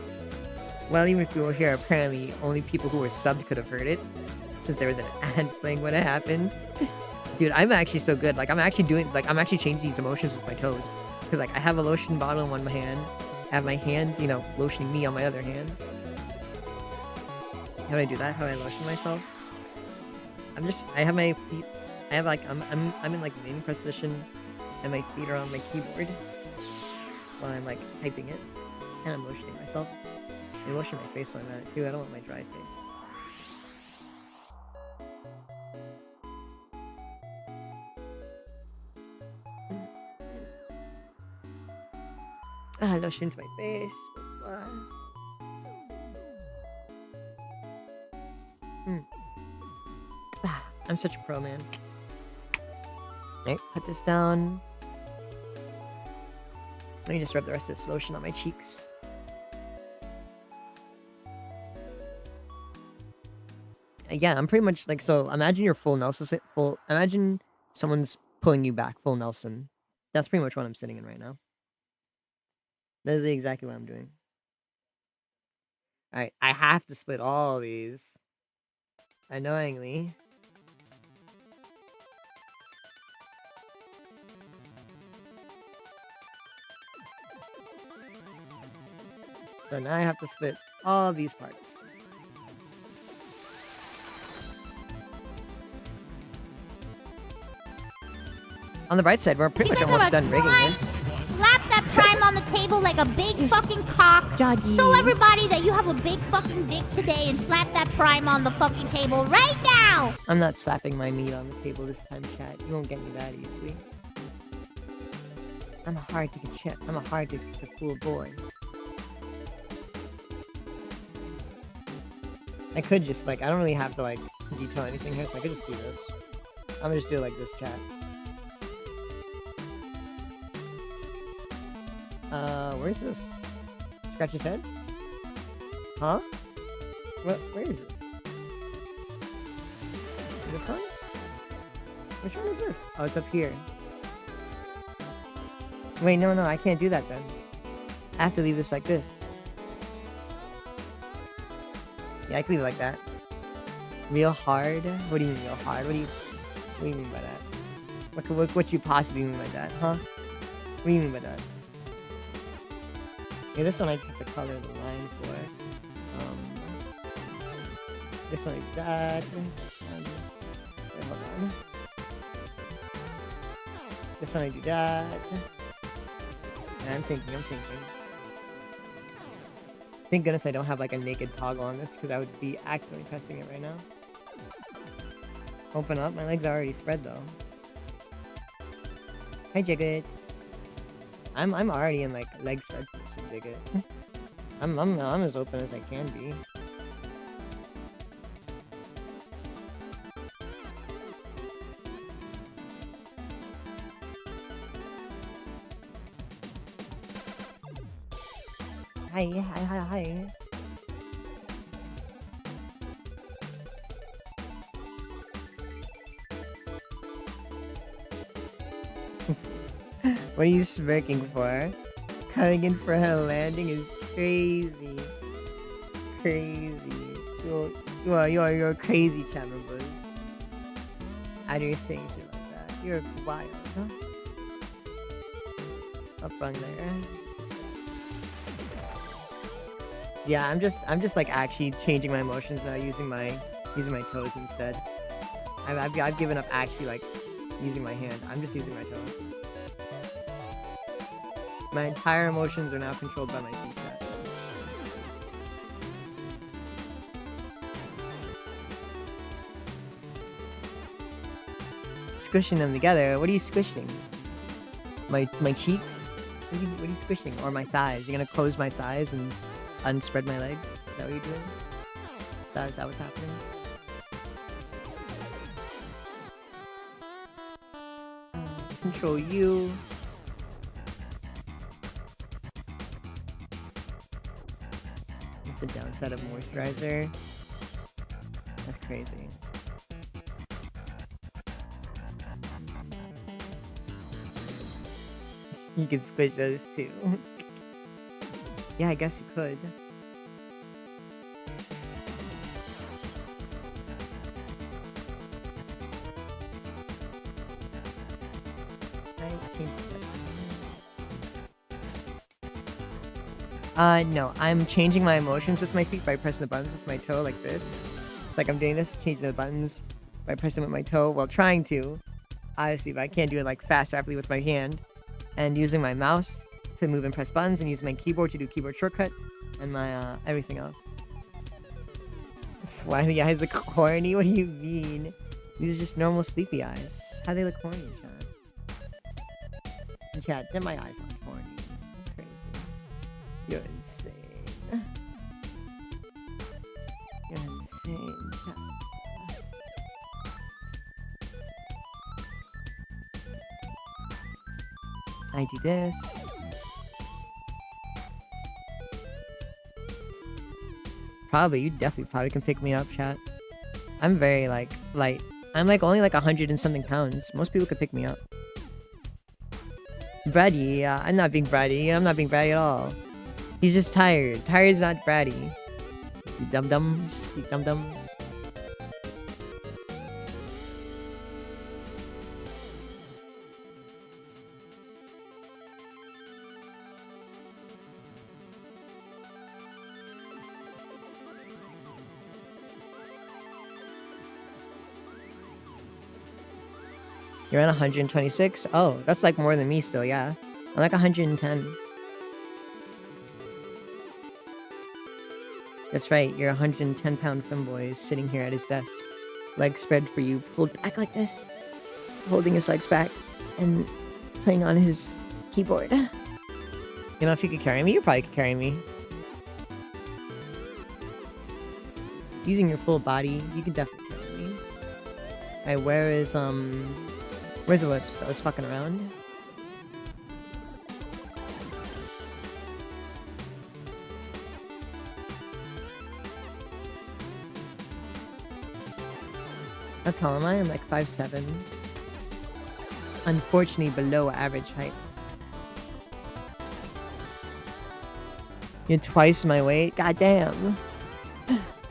Speaker 3: Well, even if you were here, apparently only people who were subbed could have heard it. Since there was an ad playing when it happened. Dude, I'm actually so good. Like, I'm actually changing these emotions with my toes. Because, like, I have a lotion bottle in one hand. I have my hand, you know, lotioning me on my other hand. How do I do that? How do I lotion myself? I have my feet, I'm in, like, main press position. And my feet are on my keyboard. While I'm, like, typing it. And I'm lotioning myself. I lotion my face while I'm at it, too. I don't want my dry face. Ah, lotion to my face. I'm such a pro, man. Alright, put this down. Let me just rub the rest of this lotion on my cheeks. Yeah, I'm pretty much like, so imagine you're full Nelson, imagine someone's pulling you back, full Nelson. That's pretty much what I'm sitting in right now. That is exactly what I'm doing. Alright, I have to split all these. Annoyingly. So now I have to split all these parts. On the bright side, we're pretty much almost done rigging this.
Speaker 2: Slap that prime on the table like a big fucking cock.
Speaker 1: Doggy.
Speaker 2: Show everybody that you have a big fucking dick today and slap that prime on the fucking table right now.
Speaker 1: I'm not slapping my meat on the table this time, chat. You won't get me that easily. I'm a hard to fool boy. I could just, like, I don't really have to, like, detail anything here, so I could just do this. I'm gonna just do it like this, chat. Where is this? Scratch his head? Huh? Where is this? This one? Which one is this? Oh, it's up here. Wait, no, I can't do that then. I have to leave this like this. Yeah, I can leave it like that. Real hard? What do you mean real hard? What do you mean by that? What could you possibly mean by that, huh?
Speaker 3: What do you mean by that? Okay, this one I just have to color the line for. This one like that. Wait, hold on. This one I do that. And I'm thinking. Thank goodness I don't have like a naked toggle on this because I would be accidentally pressing it right now. Open up. My legs are already spread though. Hi, Jigget. I'm already in like leg spread position, Jigget. I'm as open as I can be. Hi. What are you smirking for? Coming in for her landing is crazy. You're crazy, Channel Buzz. How do you say shit like that? You're wild, huh? Up on there. Yeah, I'm just like actually changing my motions now, using my toes instead. I've given up actually like using my hand. I'm just using my toes. My entire emotions are now controlled by my feet. Squishing them together. What are you squishing? My cheeks? What are you squishing? Or my thighs? You're gonna close my thighs and unspread my legs? Is that what you're doing? Is that what's happening? Control you. That's the downside of moisturizer. That's crazy. You can squish those too. Yeah, I guess you could. No, I'm changing my emotions with my feet by pressing the buttons with my toe like this. It's like I'm doing this, changing the buttons by pressing with my toe while trying to. Obviously, but I can't do it like fast, rapidly with my hand. And using my mouse to move and press buttons, and using my keyboard to do keyboard shortcut, and my everything else. Why the eyes look corny? What do you mean? These are just normal sleepy eyes. How they look corny, chat? Chat, then my eyes aren't corny. Crazy. You're insane. You're insane, chat. I do this. You definitely probably can pick me up, chat. I'm very, like, light. I'm, like, only, like, 100 and something pounds. Most people could pick me up. Bratty, I'm not being bratty. I'm not being bratty at all. He's just tired. Tired's not bratty. You dum-dums. You dum-dums. You're at 126? Oh, that's like more than me still, yeah. I'm like 110. That's right, you're 110-pound femboy sitting here at his desk. Legs spread for you, pulled back like this. Holding his legs back and playing on his keyboard. You know, if you could carry me, you probably could carry me. Using your full body, you could definitely carry me. Alright, where's the lips? I was fucking around. How tall am I? I'm like 5'7". Unfortunately below average height. You're twice my weight? Goddamn.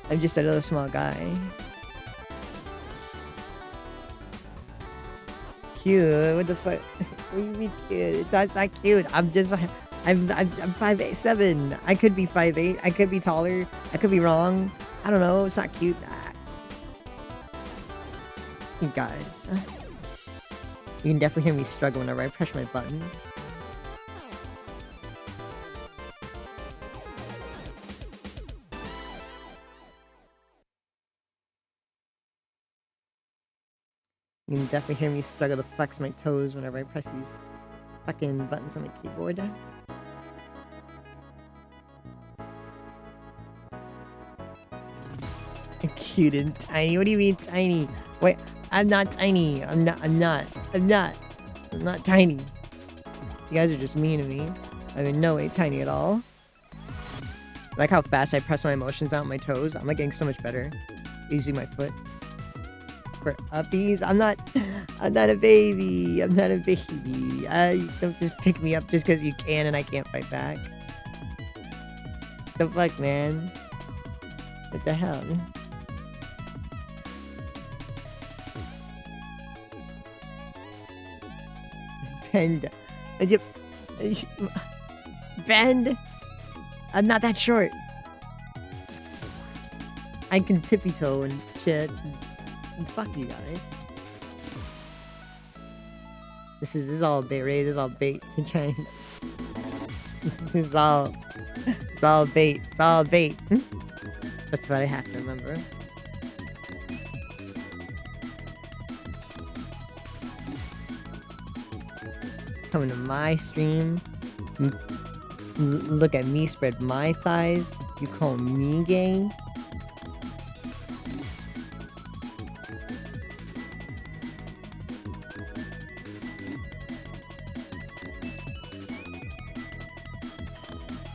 Speaker 3: I'm just a little small guy.
Speaker 1: cute. What the fuck? What do you mean cute? That's not cute. I'm 5'7". I could be 5'8". I could be taller. I could be wrong. I don't know. It's not cute. You guys. You can definitely hear me struggle whenever I press my buttons. You can definitely hear me struggle to flex my toes whenever I press these fucking buttons on my keyboard. Cute and tiny. What do you mean tiny? Wait, I'm not tiny. I'm not tiny. You guys are just mean to me. I'm in no way tiny at all. I like how fast I press my emotions out on my toes. I'm like getting so much better using my foot. For uppies, I'm not a baby. I'm not a baby. Don't just pick me up just because you can and I can't fight back. The fuck, man? What the hell? Bend. Bend. I'm not that short. I can tippy toe and shit. Fuck you guys. This is all bait, Ray. This is all bait to try. This is all. It's all bait. It's all bait. That's what I have to remember. Coming to my stream. Look at me spread my thighs. You call me gay?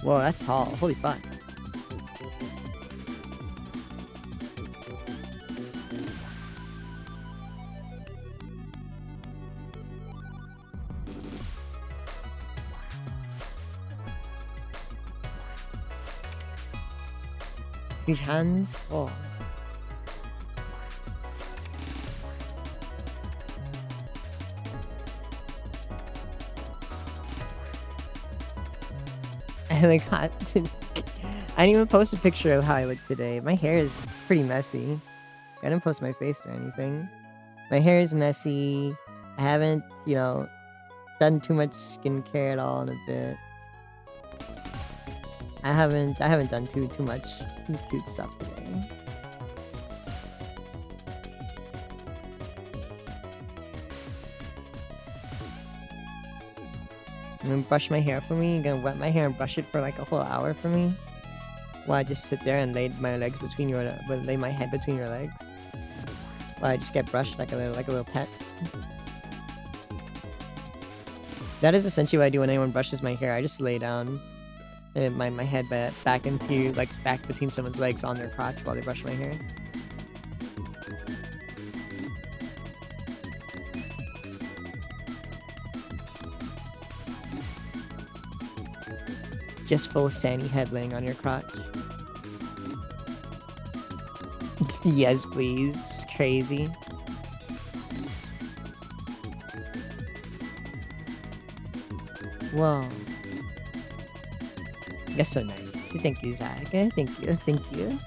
Speaker 1: Whoa, that's tall. Holy fuck. Huge hands? Oh. I didn't even post a picture of how I look today. My hair is pretty messy. I didn't post my face or anything. My hair is messy. I haven't, done too much skincare at all in a bit. I haven't done too much cute stuff today. I'm gonna brush my hair for me. You're gonna wet my hair and brush it for like a whole hour for me. While I just sit there and lay my head between your legs. While I just get brushed like a little pet. That is essentially what I do when anyone brushes my hair. I just lay down my head back between someone's legs on their crotch while they brush my hair. Just full sandy head laying on your crotch. Yes, please. Crazy. Whoa. You're so nice. Thank you, Zach. Thank you.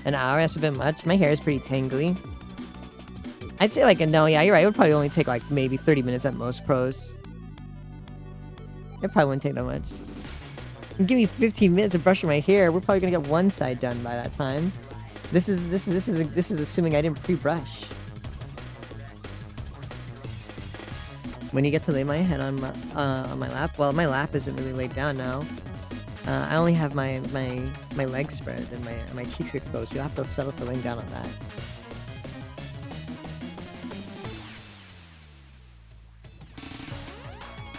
Speaker 1: An hour, that's a bit much. My hair is pretty tangly. I'd say no, yeah, you're right. It would probably only take maybe 30 minutes at most, pros. It probably wouldn't take that much. Give me 15 minutes of brushing my hair. We're probably gonna get one side done by that time. This is assuming I didn't pre-brush. When you get to lay my head on my lap, well, my lap isn't really laid down now. I only have my legs spread and my cheeks exposed. So you'll have to settle for laying down on that.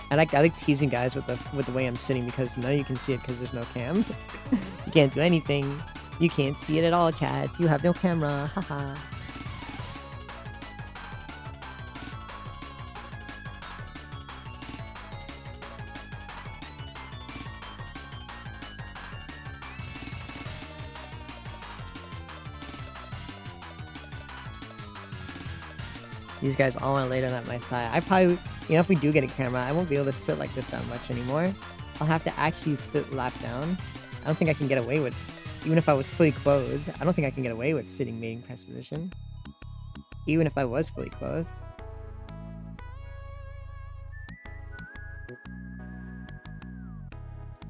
Speaker 1: I like teasing guys with the way I'm sitting because none of you can see it because there's no cam. You can't do anything. You can't see it at all, chat. You have no camera. Haha.
Speaker 3: These guys all want to lay down at my thigh. I probably, if we do get a camera, I won't be able to sit like this that much anymore. I'll have to actually sit lap down. I don't think I can get away with, even if I was fully clothed, I don't think I can get away with sitting mating press position. Even if I was fully clothed.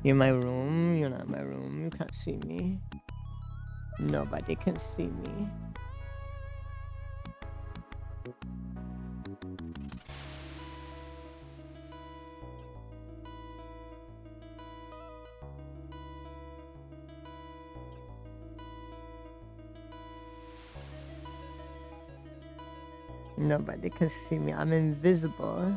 Speaker 3: You're in my room, you're not in my room, you can't see me. Nobody can see me. Nobody can see me, I'm invisible.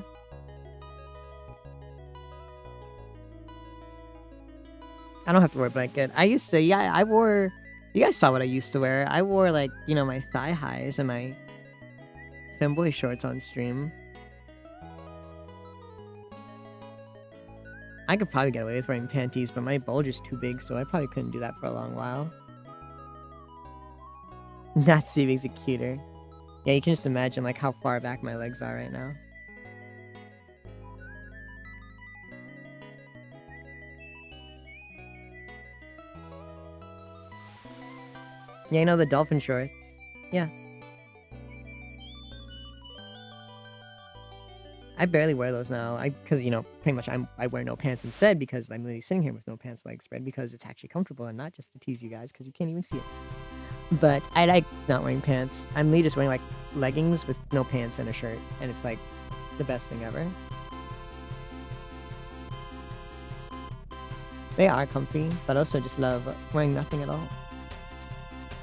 Speaker 3: I don't have to wear a blanket. I used to, yeah, I wore, you guys saw what I used to wear. I wore like, my thigh highs and my femboy shorts on stream. I could probably get away with wearing panties, but my bulge is too big, so I probably couldn't do that for a long while. That C makes it cuter. Yeah, you can just imagine like how far back my legs are right now. Yeah, the dolphin shorts. Yeah. I barely wear those now. Because, pretty much I wear no pants instead because I'm literally sitting here with no pants, legs spread, because it's actually comfortable and not just to tease you guys because you can't even see it. But I like not wearing pants. I'm literally just wearing like leggings with no pants and a shirt, and it's like the best thing ever. They are comfy, but also just love wearing nothing at all.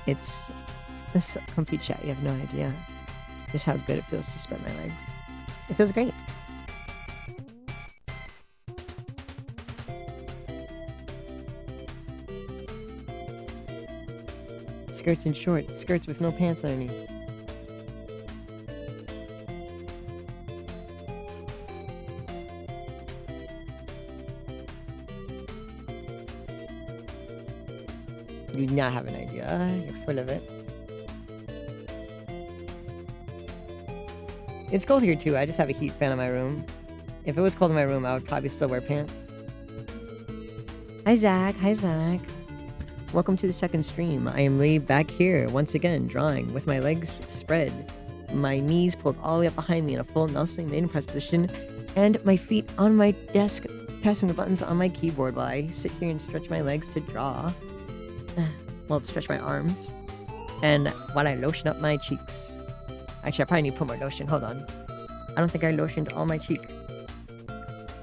Speaker 3: It's so comfy, chat. You have no idea just how good it feels to spread my legs. It feels great. Skirts and shorts, skirts with no pants underneath. You do not have an idea. You're full of it. It's cold here too. I just have a heat fan in my room. If it was cold in my room, I would probably still wear pants. Hi Zach. Hi Zach. Welcome to the second stream. I am Lee back here once again drawing with my legs spread, my knees pulled all the way up behind me in a full Nelson maiden press position, and my feet on my desk pressing the buttons on my keyboard while I sit here and stretch my legs to draw. Well, stretch my arms. And while I lotion up my cheeks. Actually, I probably need to put more lotion. Hold on. I don't think I lotioned all my cheek.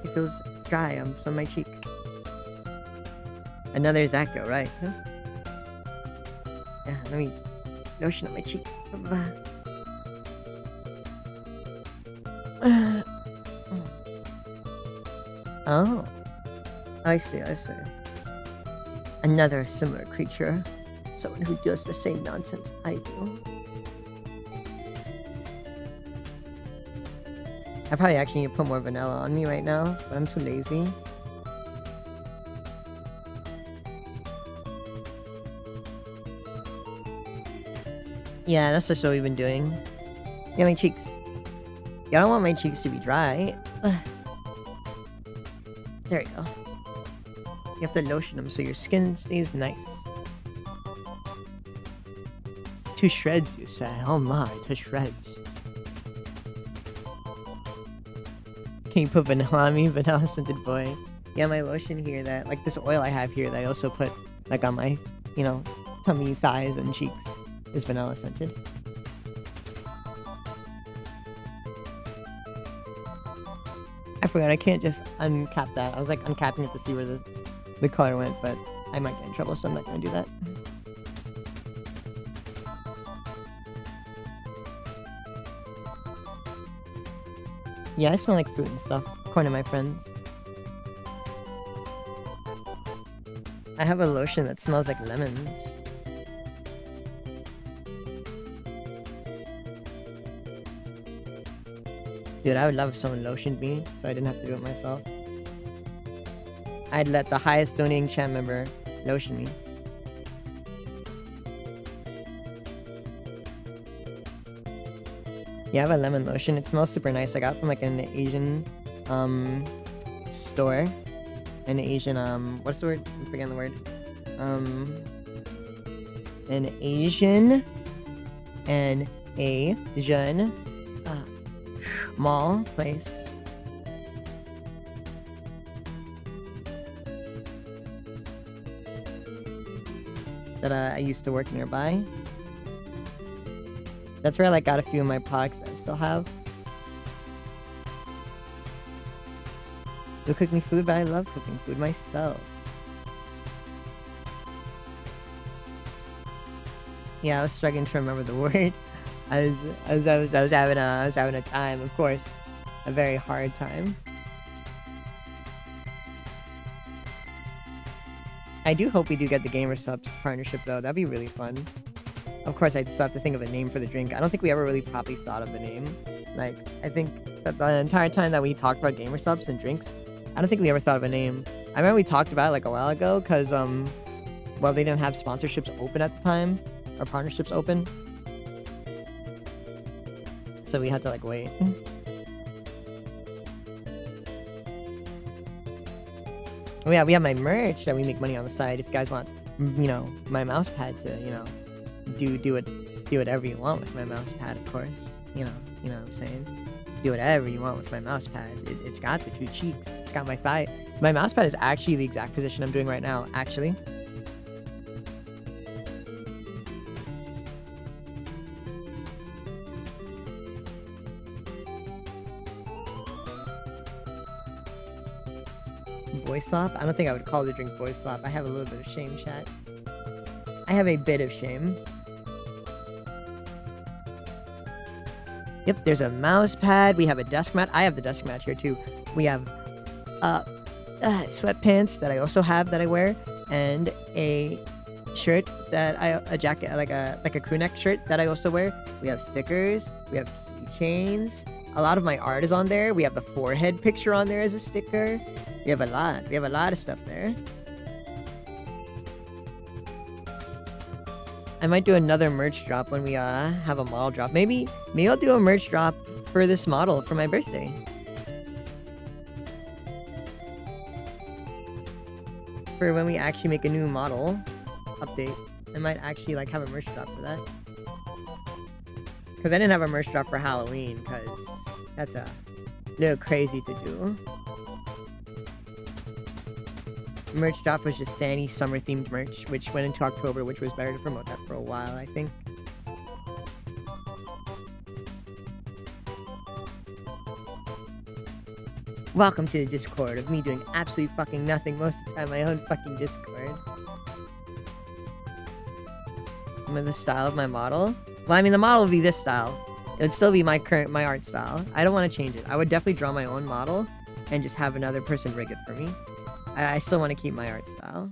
Speaker 3: It feels dry on some of my cheek. Another Zacko, right? Huh? Yeah, let me lotion up my cheek. Oh. I see. Another similar creature. Someone who does the same nonsense I do. I probably actually need to put more vanilla on me right now, but I'm too lazy. Yeah, that's just what we've been doing. Yeah, my cheeks. Yeah, I don't want my cheeks to be dry. There you go. You have to lotion them so your skin stays nice. To shreds, you say? Oh my, to shreds. Can you put vanilla on me? Vanilla scented boy. Yeah, my lotion here that, like this oil I have here that I also put, like on my, tummy, thighs, and cheeks is vanilla scented. I forgot, I can't just uncap that. I was like uncapping it to see where the color went, but I might get in trouble, so I'm not gonna do that. Yeah, I smell like fruit and stuff, according to my friends. I have a lotion that smells like lemons. Dude, I would love if someone lotioned me, so I didn't have to do it myself. I'd let the highest donating chat member lotion me. Yeah, I have a lemon lotion. It smells super nice. I got it from like an Asian store. An Asian what's the word? I'm forgetting the word. An Asian mall place. That I used to work nearby. That's where I like got a few of my products that I still have. You'll cook me food, but I love cooking food myself. Yeah, I was struggling to remember the word. I was having a time, of course, a very hard time. I do hope we do get the GamerSubs partnership though. That'd be really fun. Of course, I'd still have to think of a name for the drink. I don't think we ever really properly thought of the name. Like, I think that the entire time that we talked about GamerSubs and drinks, I don't think we ever thought of a name. I remember we talked about it like a while ago because, well, they didn't have sponsorships open at the time, or partnerships open. So we had to like wait. Oh yeah, we have my merch that we make money on the side. If you guys want, you know, my mouse pad to, you know, do whatever you want with my mouse pad, of course. You know what I'm saying? Do whatever you want with my mouse pad. It's got the two cheeks. It's got my thigh. My mouse pad is actually the exact position I'm doing right now, actually. BOYSLOP? I don't think I would call the drink BOYSLOP. I have a little bit of shame, chat. I have a bit of shame. Yep, there's a mouse pad. We have a desk mat. I have the desk mat here too. We have sweatpants that I also have that I wear, and a shirt that a jacket, like a crew neck shirt that I also wear. We have stickers. We have keychains. A lot of my art is on there. We have the forehead picture on there as a sticker. We have a lot. We have a lot of stuff there. I might do another merch drop when we have a model drop. Maybe I'll do a merch drop for this model for my birthday. For when we actually make a new model update. I might actually like have a merch drop for that. Because I didn't have a merch drop for Halloween, because that's a little crazy to do. Merch drop was just Sandy summer themed merch, which went into October, which was better to promote that for a while, I think. Welcome to the Discord of me doing absolutely fucking nothing most of the time, my own fucking Discord. Remember the style of my model? Well, I mean, the model would be this style. It would still be my art style. I don't want to change it. I would definitely draw my own model and just have another person rig it for me. I still want to keep my art style.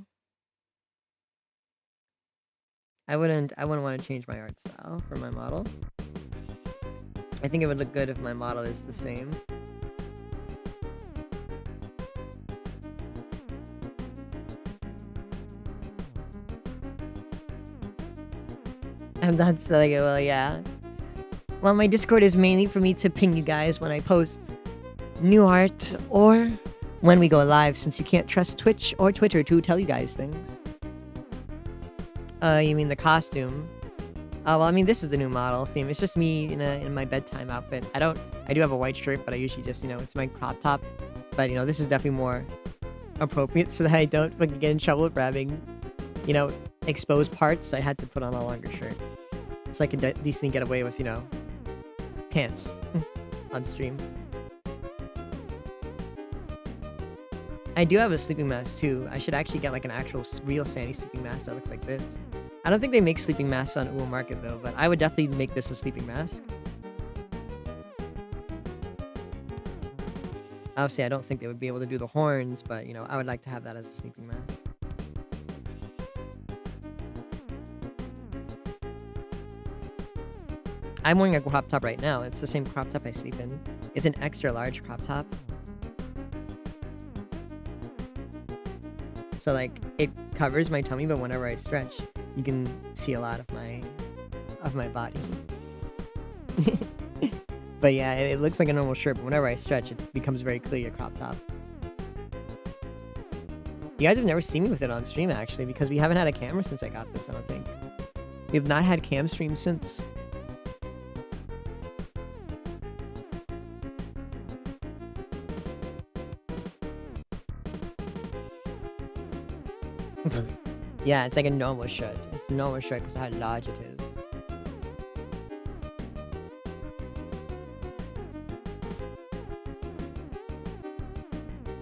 Speaker 3: I wouldn't want to change my art style for my model. I think it would look good if my model is the same. And that's like, well, yeah. Well, my Discord is mainly for me to ping you guys when I post new art or when we go live, since you can't trust Twitch or Twitter to tell you guys things. You mean the costume? Well, I mean, this is the new model theme. It's just me in my bedtime outfit. I do have a white shirt, but I usually just, it's my crop top. But, this is definitely more appropriate so that I don't fucking get in trouble for having, exposed parts. So I had to put on a longer shirt. So I could decently get away with, pants on stream. I do have a sleeping mask too. I should actually get like an actual real Sandy sleeping mask that looks like this. I don't think they make sleeping masks on Uwo Market though, but I would definitely make this a sleeping mask. Obviously, I don't think they would be able to do the horns, but I would like to have that as a sleeping mask. I'm wearing a crop top right now. It's the same crop top I sleep in. It's an extra large crop top. So like it covers my tummy, but whenever I stretch, you can see a lot of my body.
Speaker 1: But yeah, it looks like a normal shirt, but whenever I stretch, it becomes very clear your crop top. You guys have never seen me with it on stream, actually, because we haven't had a camera since I got this, I don't think. We've not had cam streams since. Yeah, it's like a normal shirt. It's a normal shirt because of how large it is.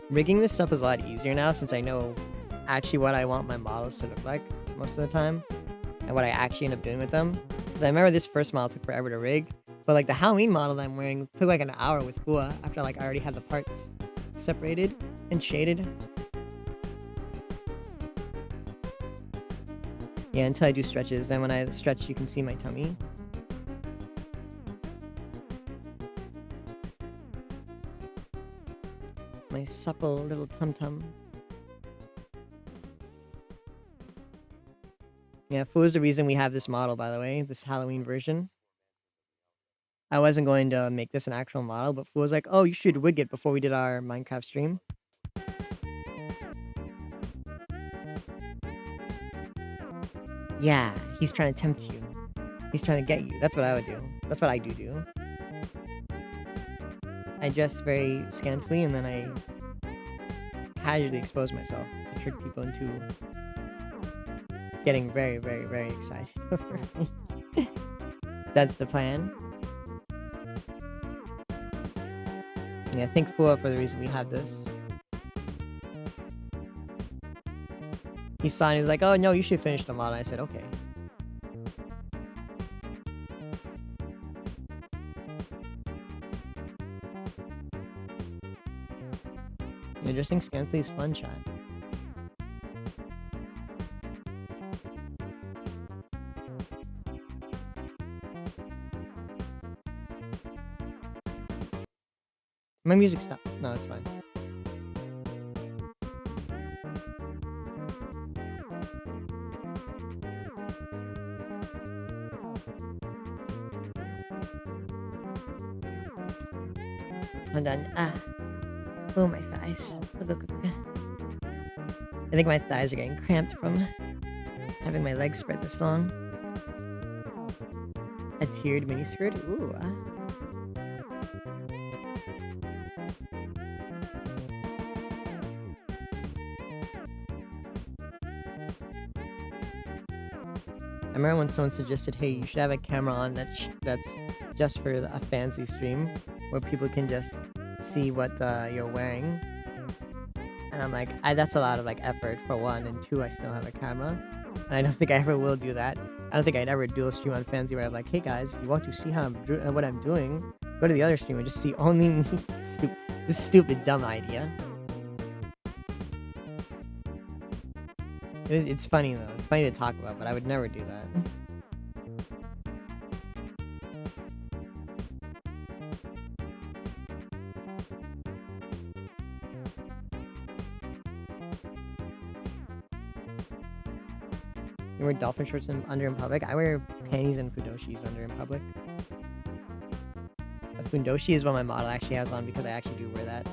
Speaker 1: Rigging this stuff is a lot easier now since I know actually what I want my models to look like most of the time and what I actually end up doing with them. Because I remember this first model took forever to rig, but like the Halloween model that I'm wearing took like an hour with Fua after like I already had the parts separated and shaded. Yeah, until I do stretches. Then when I stretch, you can see my tummy. My supple little tum-tum. Yeah, Fu is the reason we have this model, by the way, this Halloween version. I wasn't going to make this an actual model, but Fu was like, oh, you should wig it before we did our Minecraft stream. Yeah, he's trying to tempt you. He's trying to get you. That's what I would do. That's what I do. I dress very scantily and then I casually expose myself to trick people into getting very, very, very excited over me. That's the plan. Yeah, thank Fua for the reason we have this. He saw and he was like, oh no, you should finish the model. I said, okay. Yeah, dressing scantily is fun, chat. My music stopped. No, it's fine. Hold on. Oh, my thighs. I think my thighs are getting cramped from having my legs spread this long. A tiered miniskirt? Ooh. I remember when someone suggested, hey, you should have a camera on that's just for a fancy stream where people can just see what you're wearing. And I'm like, that's a lot of like effort for one, and two, I still have a camera. And I don't think I ever will do that. I don't think I'd ever do a stream on fancy where I'm like, hey guys, if you want to see how what I'm doing, go to the other stream and just see only me. This stupid, dumb idea. It's funny though. It's funny to talk about, but I would never do that. You wear dolphin shorts under in public? I wear panties and fudoshis under in public. A fundoshi is what my model actually has on because I actually do wear that.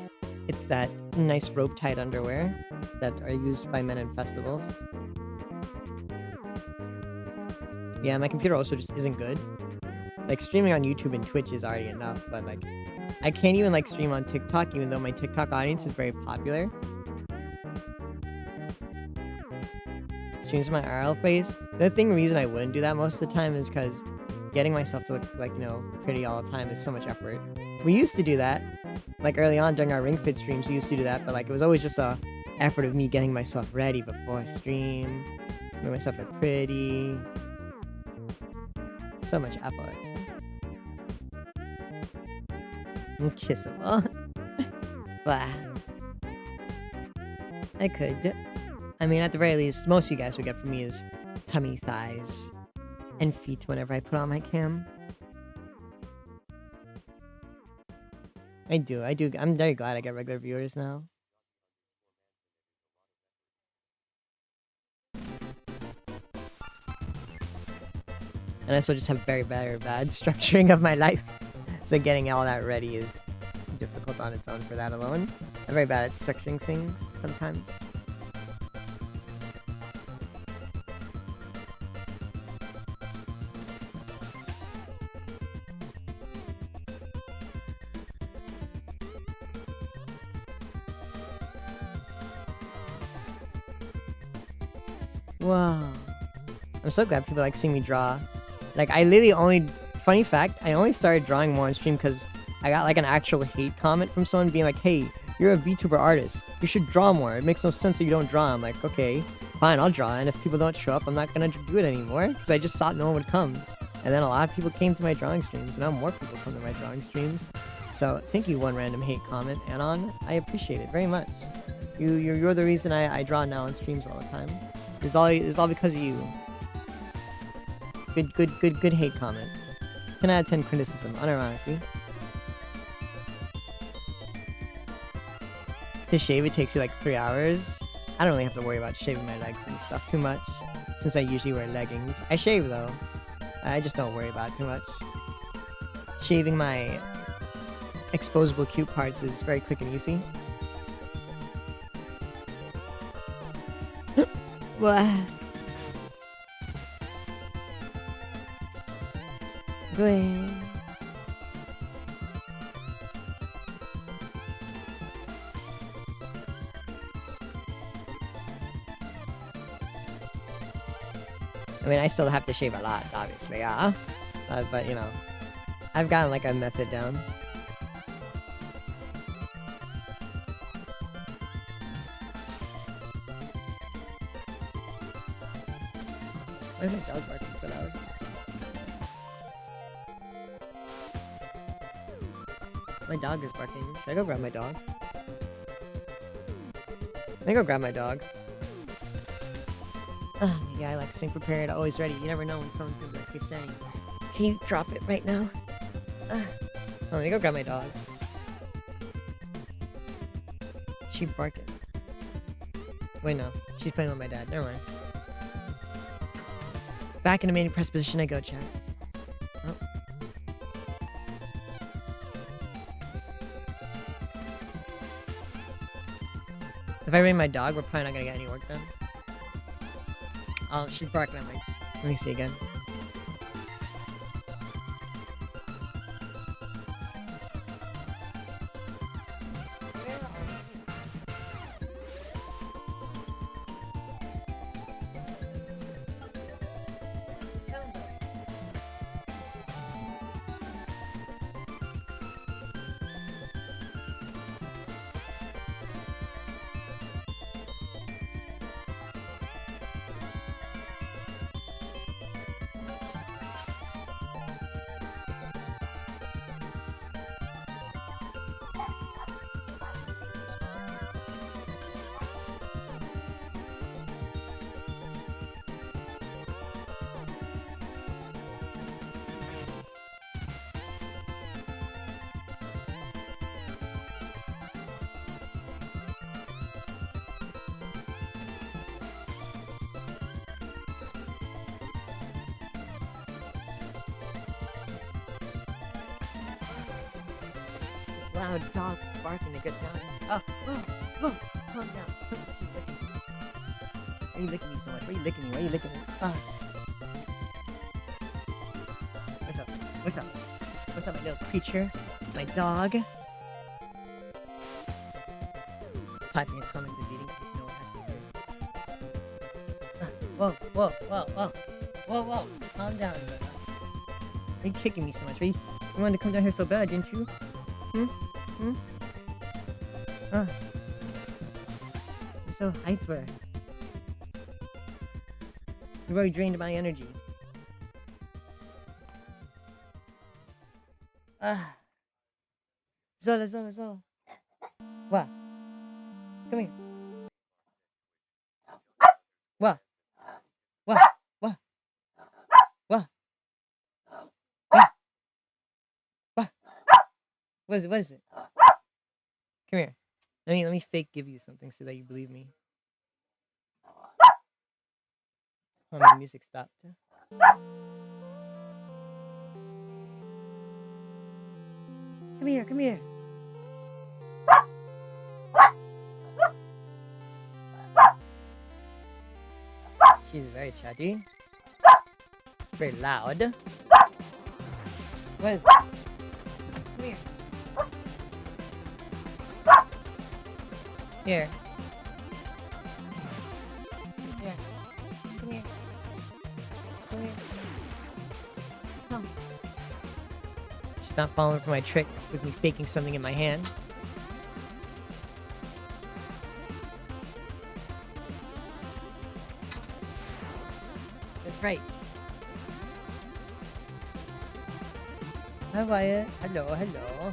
Speaker 1: It's that nice rope-tied underwear that are used by men in festivals. Yeah, my computer also just isn't good. Like, streaming on YouTube and Twitch is already enough, but like, I can't even like stream on TikTok even though my TikTok audience is very popular. Streams my RL face. The reason I wouldn't do that most of the time is because getting myself to look like, you know, pretty all the time is so much effort. We used to do that. Like early on during our Ring Fit streams, we used to do that, but like it was always just a effort of me getting myself ready before a stream. Make myself look pretty. So much effort. Kissable. Blah. I could. I mean, at the very least, most of you guys would get from me is tummy, thighs, and feet whenever I put on my cam. I do. I'm very glad I get regular viewers now. And I also just have very, very bad structuring of my life. So getting all that ready is difficult on its own for that alone. I'm very bad at structuring things sometimes. Wow. I'm so glad people like see me draw. Like, I literally only... Funny fact, I only started drawing more on stream because I got like an actual hate comment from someone being like, hey, you're a VTuber artist. You should draw more. It makes no sense that you don't draw. I'm like, okay, fine, I'll draw. And if people don't show up, I'm not going to do it anymore because I just thought no one would come. And then a lot of people came to my drawing streams. And now more people come to my drawing streams. So thank you, one random hate comment, Anon. I appreciate it very much. You're the reason I draw now on streams all the time. It's all because of you. Good hate comment. 10 out of 10 criticism, unironically. To shave, it takes you like 3 hours. I don't really have to worry about shaving my legs and stuff too much, since I usually wear leggings. I shave though. I just don't worry about it too much. Shaving my exposable cute parts is very quick and easy. Blah. Go ahead. I mean, I still have to shave a lot, obviously, yeah. But, you know, I've gotten, like, a method down. Why is my dog barking so loud? My dog is barking. Should I go grab my dog? Let me go grab my dog. Yeah, I like staying prepared, always ready. You never know when someone's gonna be like, hey, saying, can you drop it right now? Oh, let me go grab my dog. She barking. Wait, no. She's playing with my dad. Never mind. Back in the main press position I go, chat. Oh. If I rain my dog, we're probably not gonna get any work done. Oh, she's barking at me. Let me see again. Loud dog barking to get down. Oh, calm down. Why are you licking me so much? Why are you licking me? Why are you licking me? What's up? What's up? What's up, my little creature? My dog? Typing a comment deleting because no one has to hear. Whoa. Calm down, brother. Why are you kicking me so much? You wanted to come down here so bad, didn't you? I'm so hyper. You've already drained my energy. Zola. What? Come here. What? What is it? Come here. Let me fake give you something so that you believe me. Oh, my music stopped.
Speaker 3: Come here, come here. She's very chatty. Very loud. What is Come here. Here. Here. Come here. Come here. Come. She's not falling for my trick with me faking something in my hand. That's right. Hi, Wyatt. Hello, hello.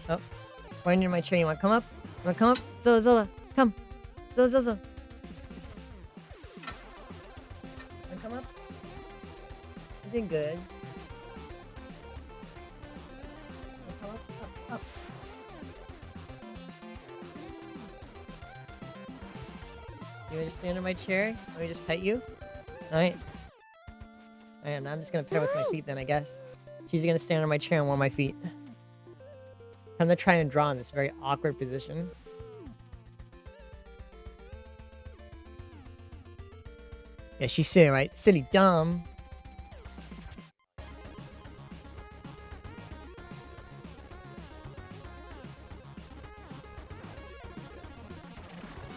Speaker 3: Oh, right near my chair. You want to come up? You want to come up? Zola, Zola, come. Zola, Zola, Zola. Want to come up? You're doing good. Come up, up, up. You want to just stand on my chair? Let me just pet you? Alright. Alright, now I'm just gonna pet her with my feet then, I guess. She's gonna stand on my chair and warm my feet. I'm gonna try and draw in this very awkward position. Yeah, she's sitting right. Sitting dumb.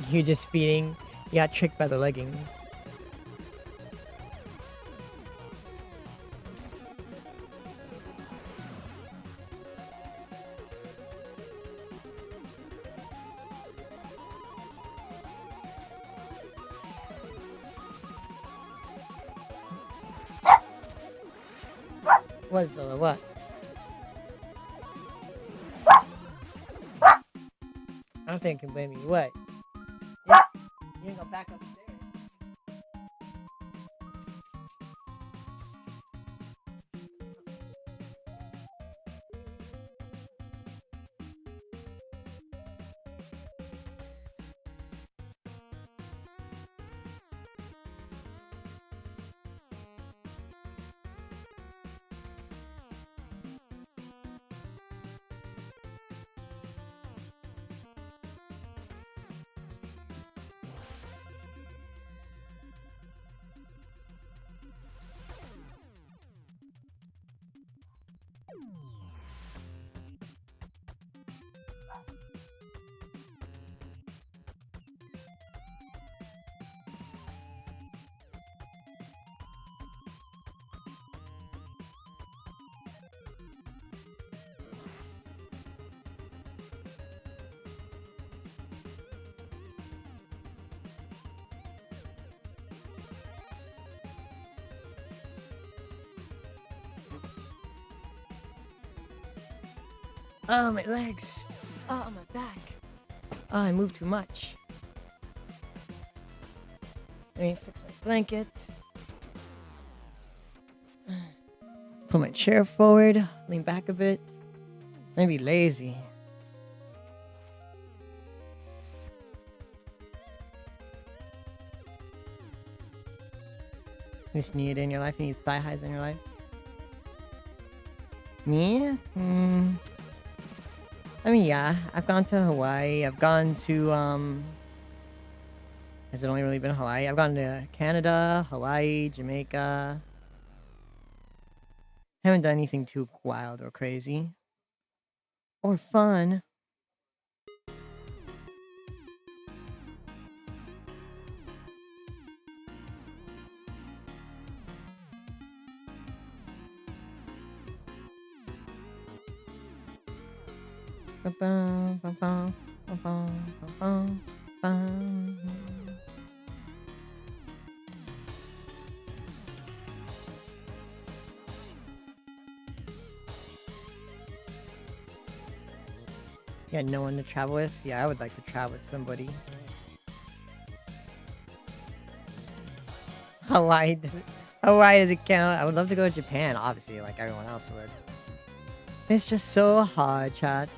Speaker 3: You're just feeding. You got tricked by the leggings. What, Zola? What? I don't think I can blame you. What? Yeah. You can go back upstairs. Oh, my legs. Oh, my back. Oh, I moved too much. Let me fix my blanket. Put my chair forward. Lean back a bit. Let me be lazy. You just need it in your life? You need thigh highs in your life? Me? I mean, yeah, I've gone to Hawaii. I've gone to, has it only really been Hawaii? I've gone to Canada, Hawaii, Jamaica. Haven't done anything too wild or crazy. Or fun. You got no one to travel with? Yeah, I would like to travel with somebody. Hawaii does it count? I would love to go to Japan, obviously, like everyone else would. It's just so hard, chat.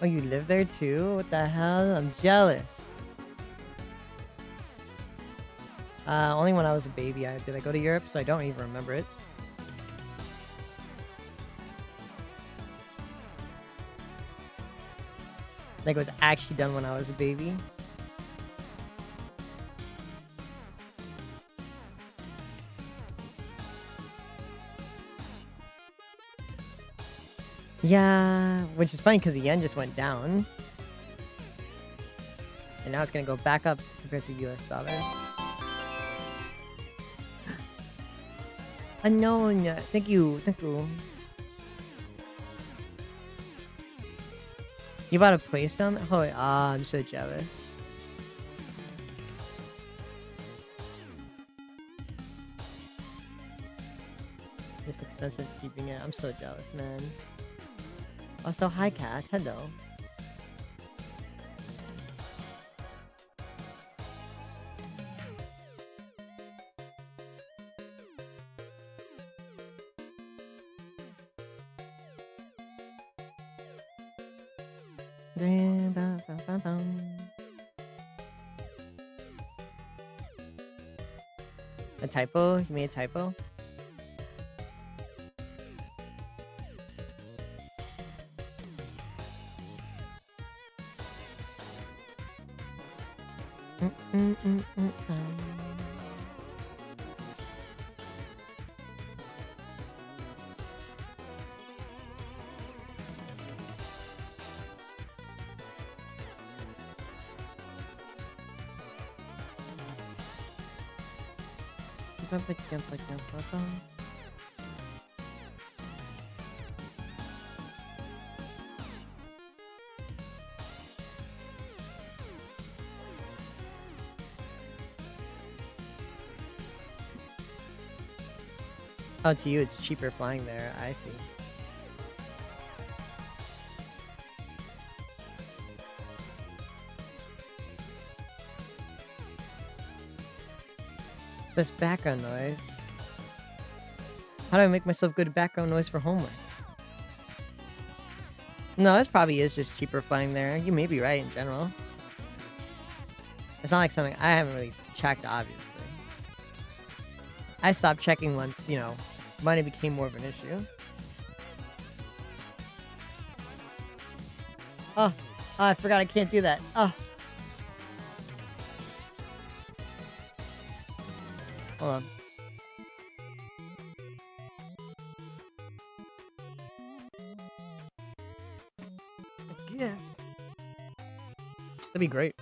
Speaker 1: Oh, you live there too? What the hell? I'm jealous. Only when I was a baby did I go to Europe, so I don't even remember it. Like, it was actually done when I was a baby. Yeah, which is funny because the yen just went down. And now it's gonna go back up compared to US dollar. Unknown. Thank you. Thank you. You bought a place down there? Holy, I'm so jealous. It's expensive keeping it. I'm so jealous, man. Also, hi, cat. Hello. A typo? You made a typo? Oh, to you, it's cheaper flying there. I see. Best background noise. How do I make myself good background noise for homework? No, this probably is just cheaper flying there. You may be right in general. It's not like something I haven't really checked, obviously. I stopped checking once, you know, money became more of an issue. Oh, I forgot I can't do that. Oh. Hold on. A gift. That'd be great.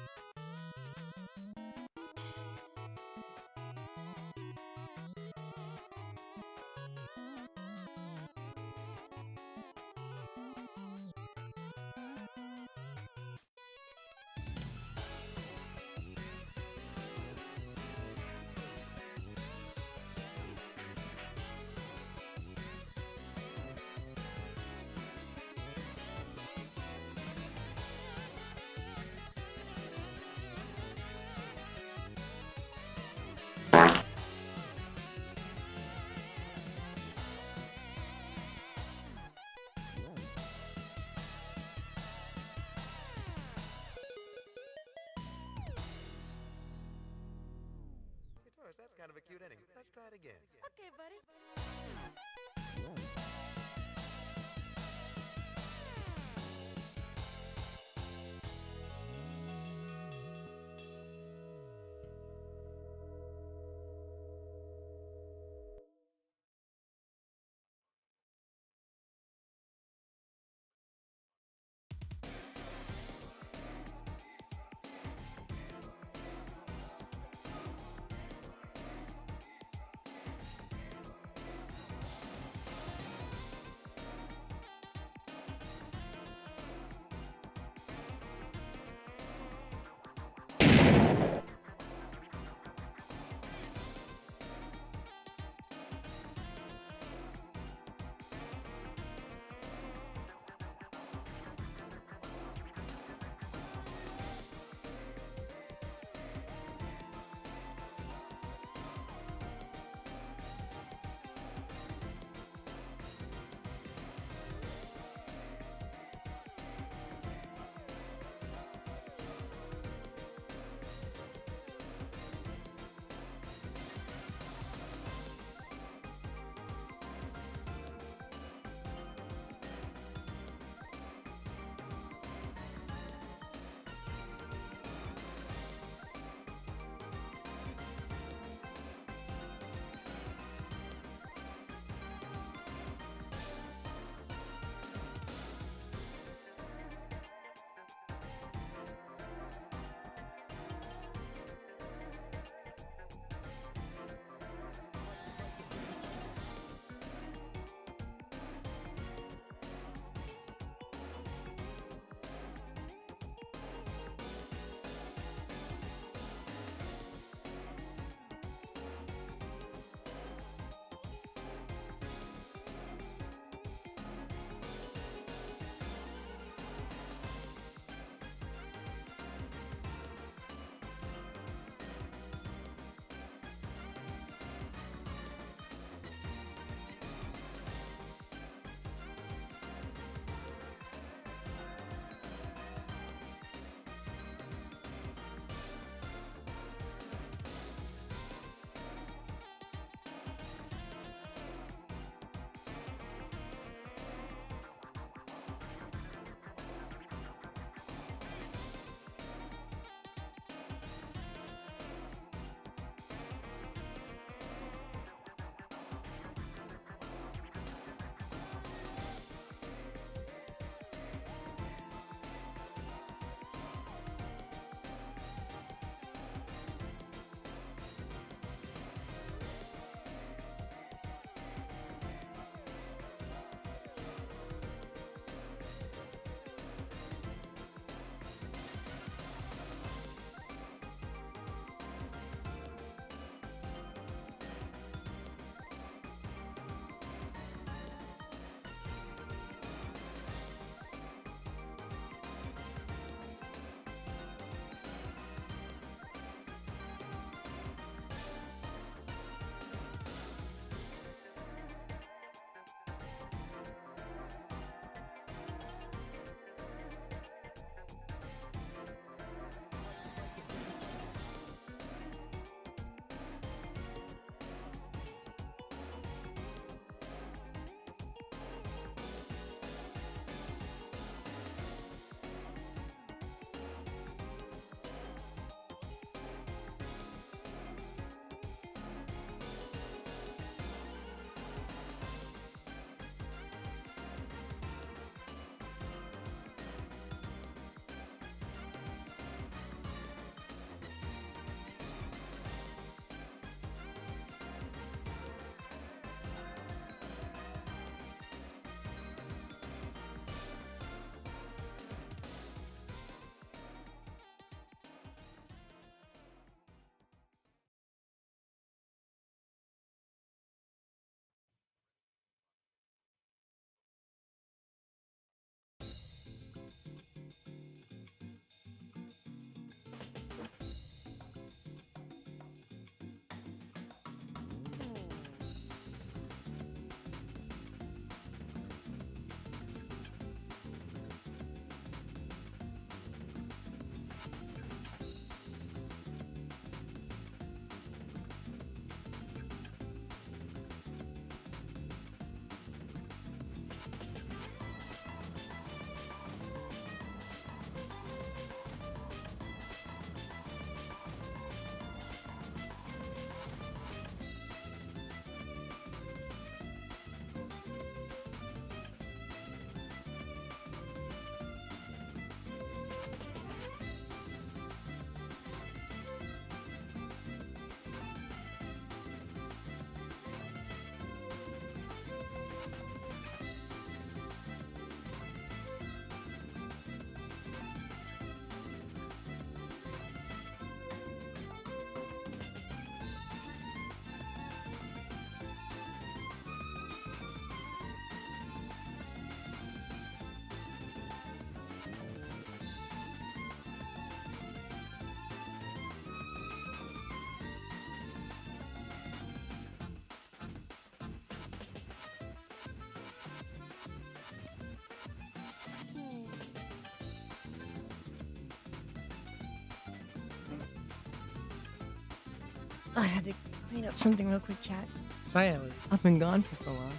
Speaker 1: I had to clean up something real quick, chat. Sorry I was up and gone for so long.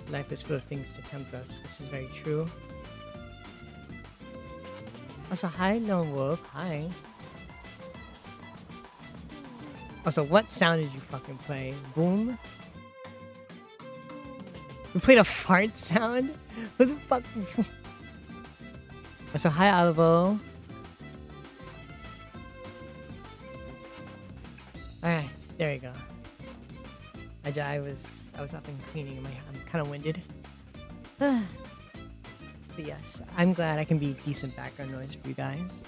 Speaker 1: Life is full of things to tempt us. This is very true. Also, hi, Lone Wolf. Hi. Also, what sound did you fucking play? Boom? We played a fart sound? What the fuck? Also, hi, Alvo. Alright, there we go. I was up and cleaning. I'm kind of winded. But yes, I'm glad I can be decent background noise for you guys.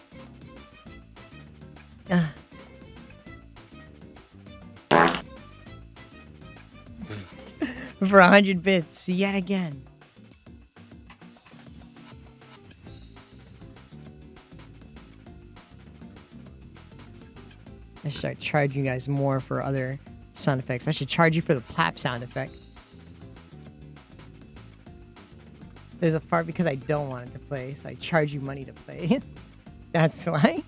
Speaker 1: For 100 bits, yet again. I should start charging you guys more for other sound effects. I should charge you for the plap sound effect. There's a fart because I don't want it to play, so I charge you money to play it. That's why.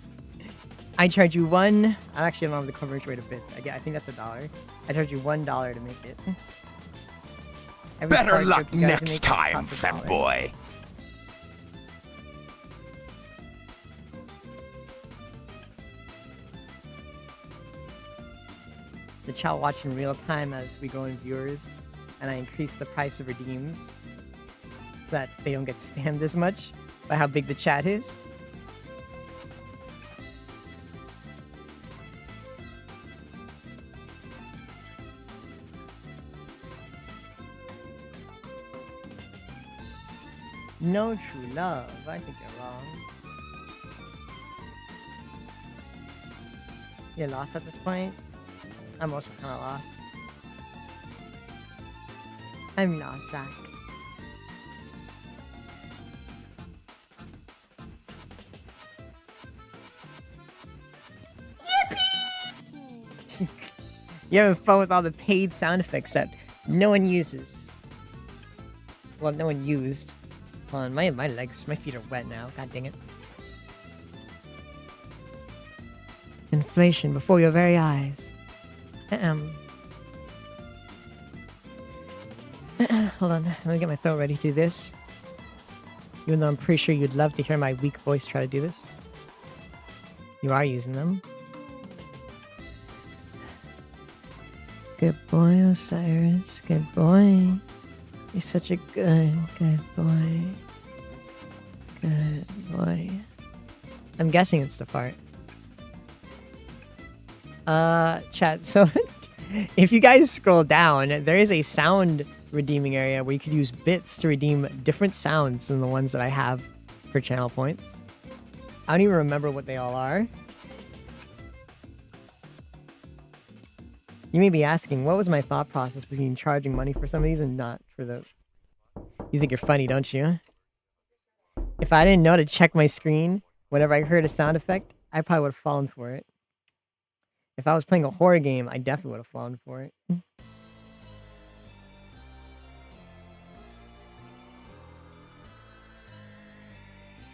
Speaker 1: I charge you one. I actually don't have the conversion rate of bits. I think that's $1. I charge you $1 to make it. Every
Speaker 4: Better
Speaker 1: fart
Speaker 4: luck
Speaker 1: joke you guys
Speaker 4: next
Speaker 1: make
Speaker 4: time,
Speaker 1: costs
Speaker 4: fat
Speaker 1: $1.
Speaker 4: boy.
Speaker 1: The chat watch in real time as we grow in viewers, and I increase the price of redeems so that they don't get spammed as much by how big the chat is. No true love. I think you're wrong. You're lost at this point? I'm also kind of lost. I'm lost, Zach. Yippee! You're having fun with all the paid sound effects that no one uses. Well, no one used. Hold on, my legs, my feet are wet now. God dang it. Inflation before your very eyes. Hold on, let me get my throat ready to do this. Even though I'm pretty sure you'd love to hear my weak voice try to do this. You are using them. Good boy, Osiris. Good boy. You're such a good boy. Good boy. I'm guessing it's the fart. Chat, so if you guys scroll down, there is a sound redeeming area where you could use bits to redeem different sounds than the ones that I have for channel points. I don't even remember what they all are. You may be asking, what was my thought process between charging money for some of these and not for the... You think you're funny, don't you? If I didn't know to check my screen whenever I heard a sound effect, I probably would have fallen for it. If I was playing a horror game, I definitely would have fallen for it.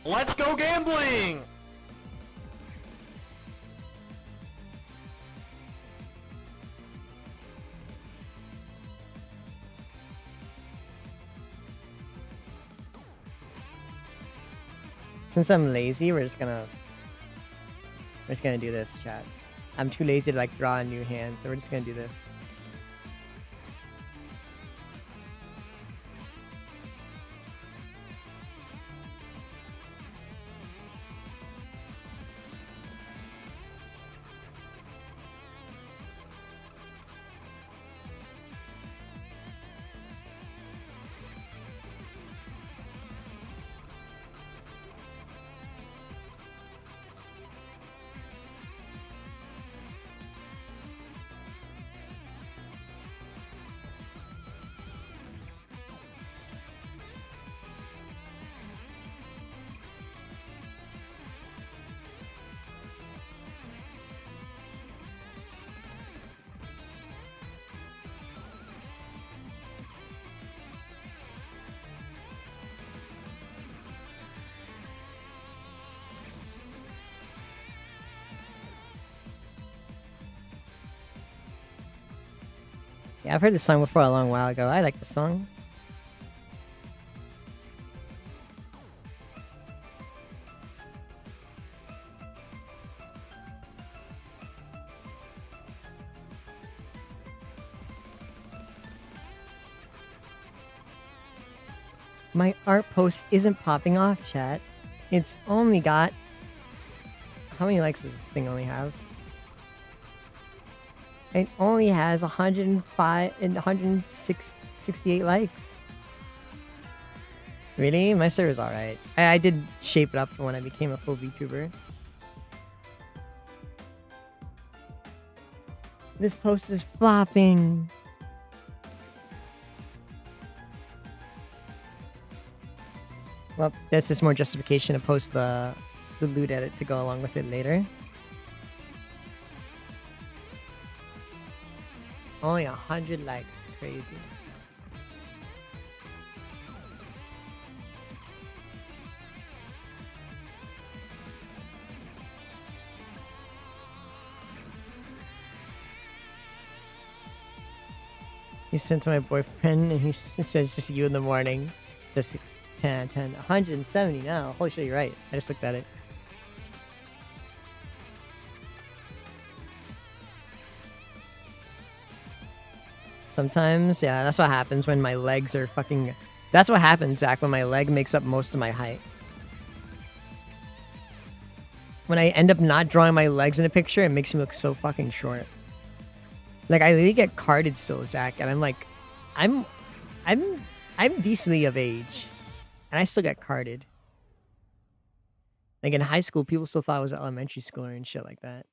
Speaker 5: Let's go gambling!
Speaker 1: Since I'm lazy, we're just gonna do this, chat. I'm too lazy to like draw a new hand, so we're just gonna do this. Yeah, I've heard this song before a long while ago. I like the song. My art post isn't popping off, chat. It's only got... How many likes does this thing only have? It only has 105 and 168 likes. Really? My server's alright. I did shape it up for when I became a full VTuber. This post is flopping. Well, that's just more justification to post the loot edit to go along with it later. Only 100 likes. Crazy. He sent to my boyfriend and he says just you in the morning. Just 10, 170 now. Holy shit, you're right. I just looked at it. Sometimes, yeah, that's what happens when my legs are fucking... That's what happens, Zach, when my leg makes up most of my height. When I end up not drawing my legs in a picture, it makes me look so fucking short. Like, I literally get carded still, Zach, and I'm like... I'm decently of age. And I still get carded. Like, in high school, people still thought I was an elementary schooler and shit like that.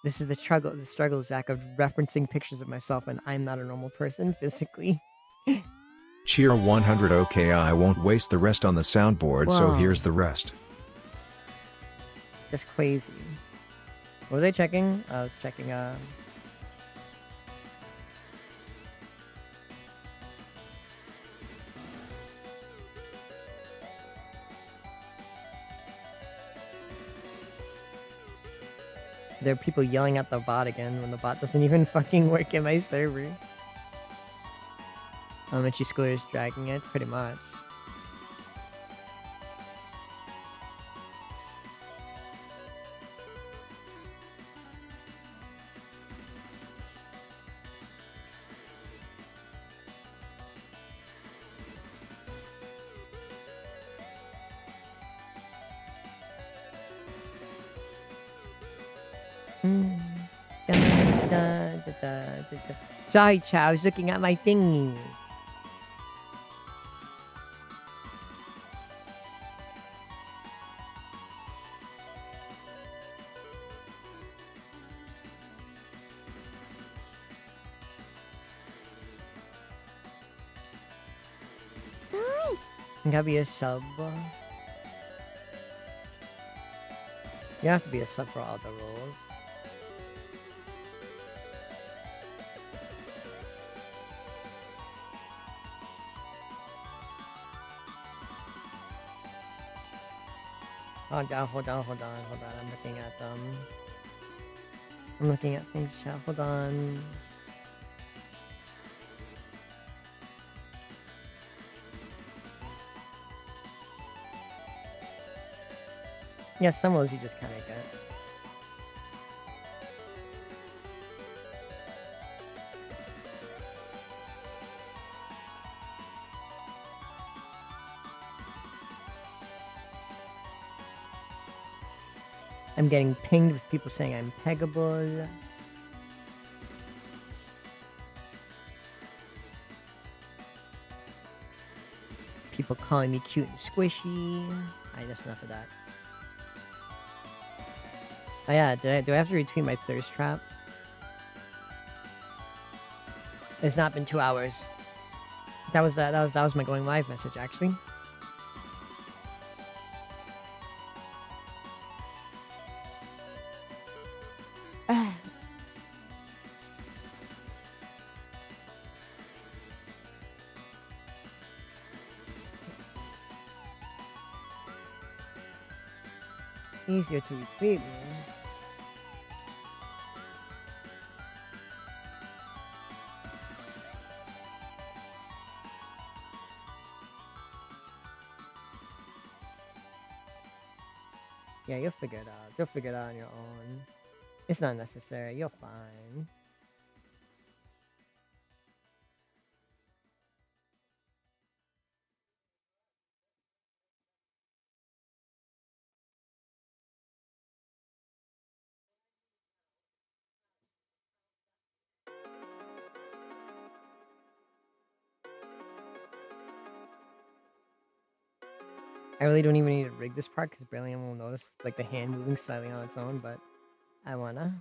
Speaker 1: This is the struggle, Zach, of referencing pictures of myself, and I'm not a normal person physically.
Speaker 4: Cheer 100. Okay, I won't waste the rest on the soundboard, so
Speaker 1: Whoa.
Speaker 4: here's the rest.
Speaker 1: Just crazy. What was I checking? I was checking, There are people yelling at the bot again when the bot doesn't even fucking work in my server. Elementary schoolers dragging it, pretty much. Sorry, chat, I was looking at my thingies. You gotta be a sub. You have to be a sub for all the roles. Hold on. I'm looking at them. I'm looking at things, chat. Hold on. Yeah, some roles you just kind of get. I'm getting pinged with people saying I'm peggable. People calling me cute and squishy. Alright, that's enough of that. Oh yeah, do I have to retweet my thirst trap? It's not been 2 hours. That was my going live message actually. Easier to retweet, man.
Speaker 3: Yeah, you'll figure it out. You'll figure it out on your own. It's not necessary. You're fine. I really don't even need to rig this part because barely anyone will notice like the hand moving slightly on its own, but I wanna.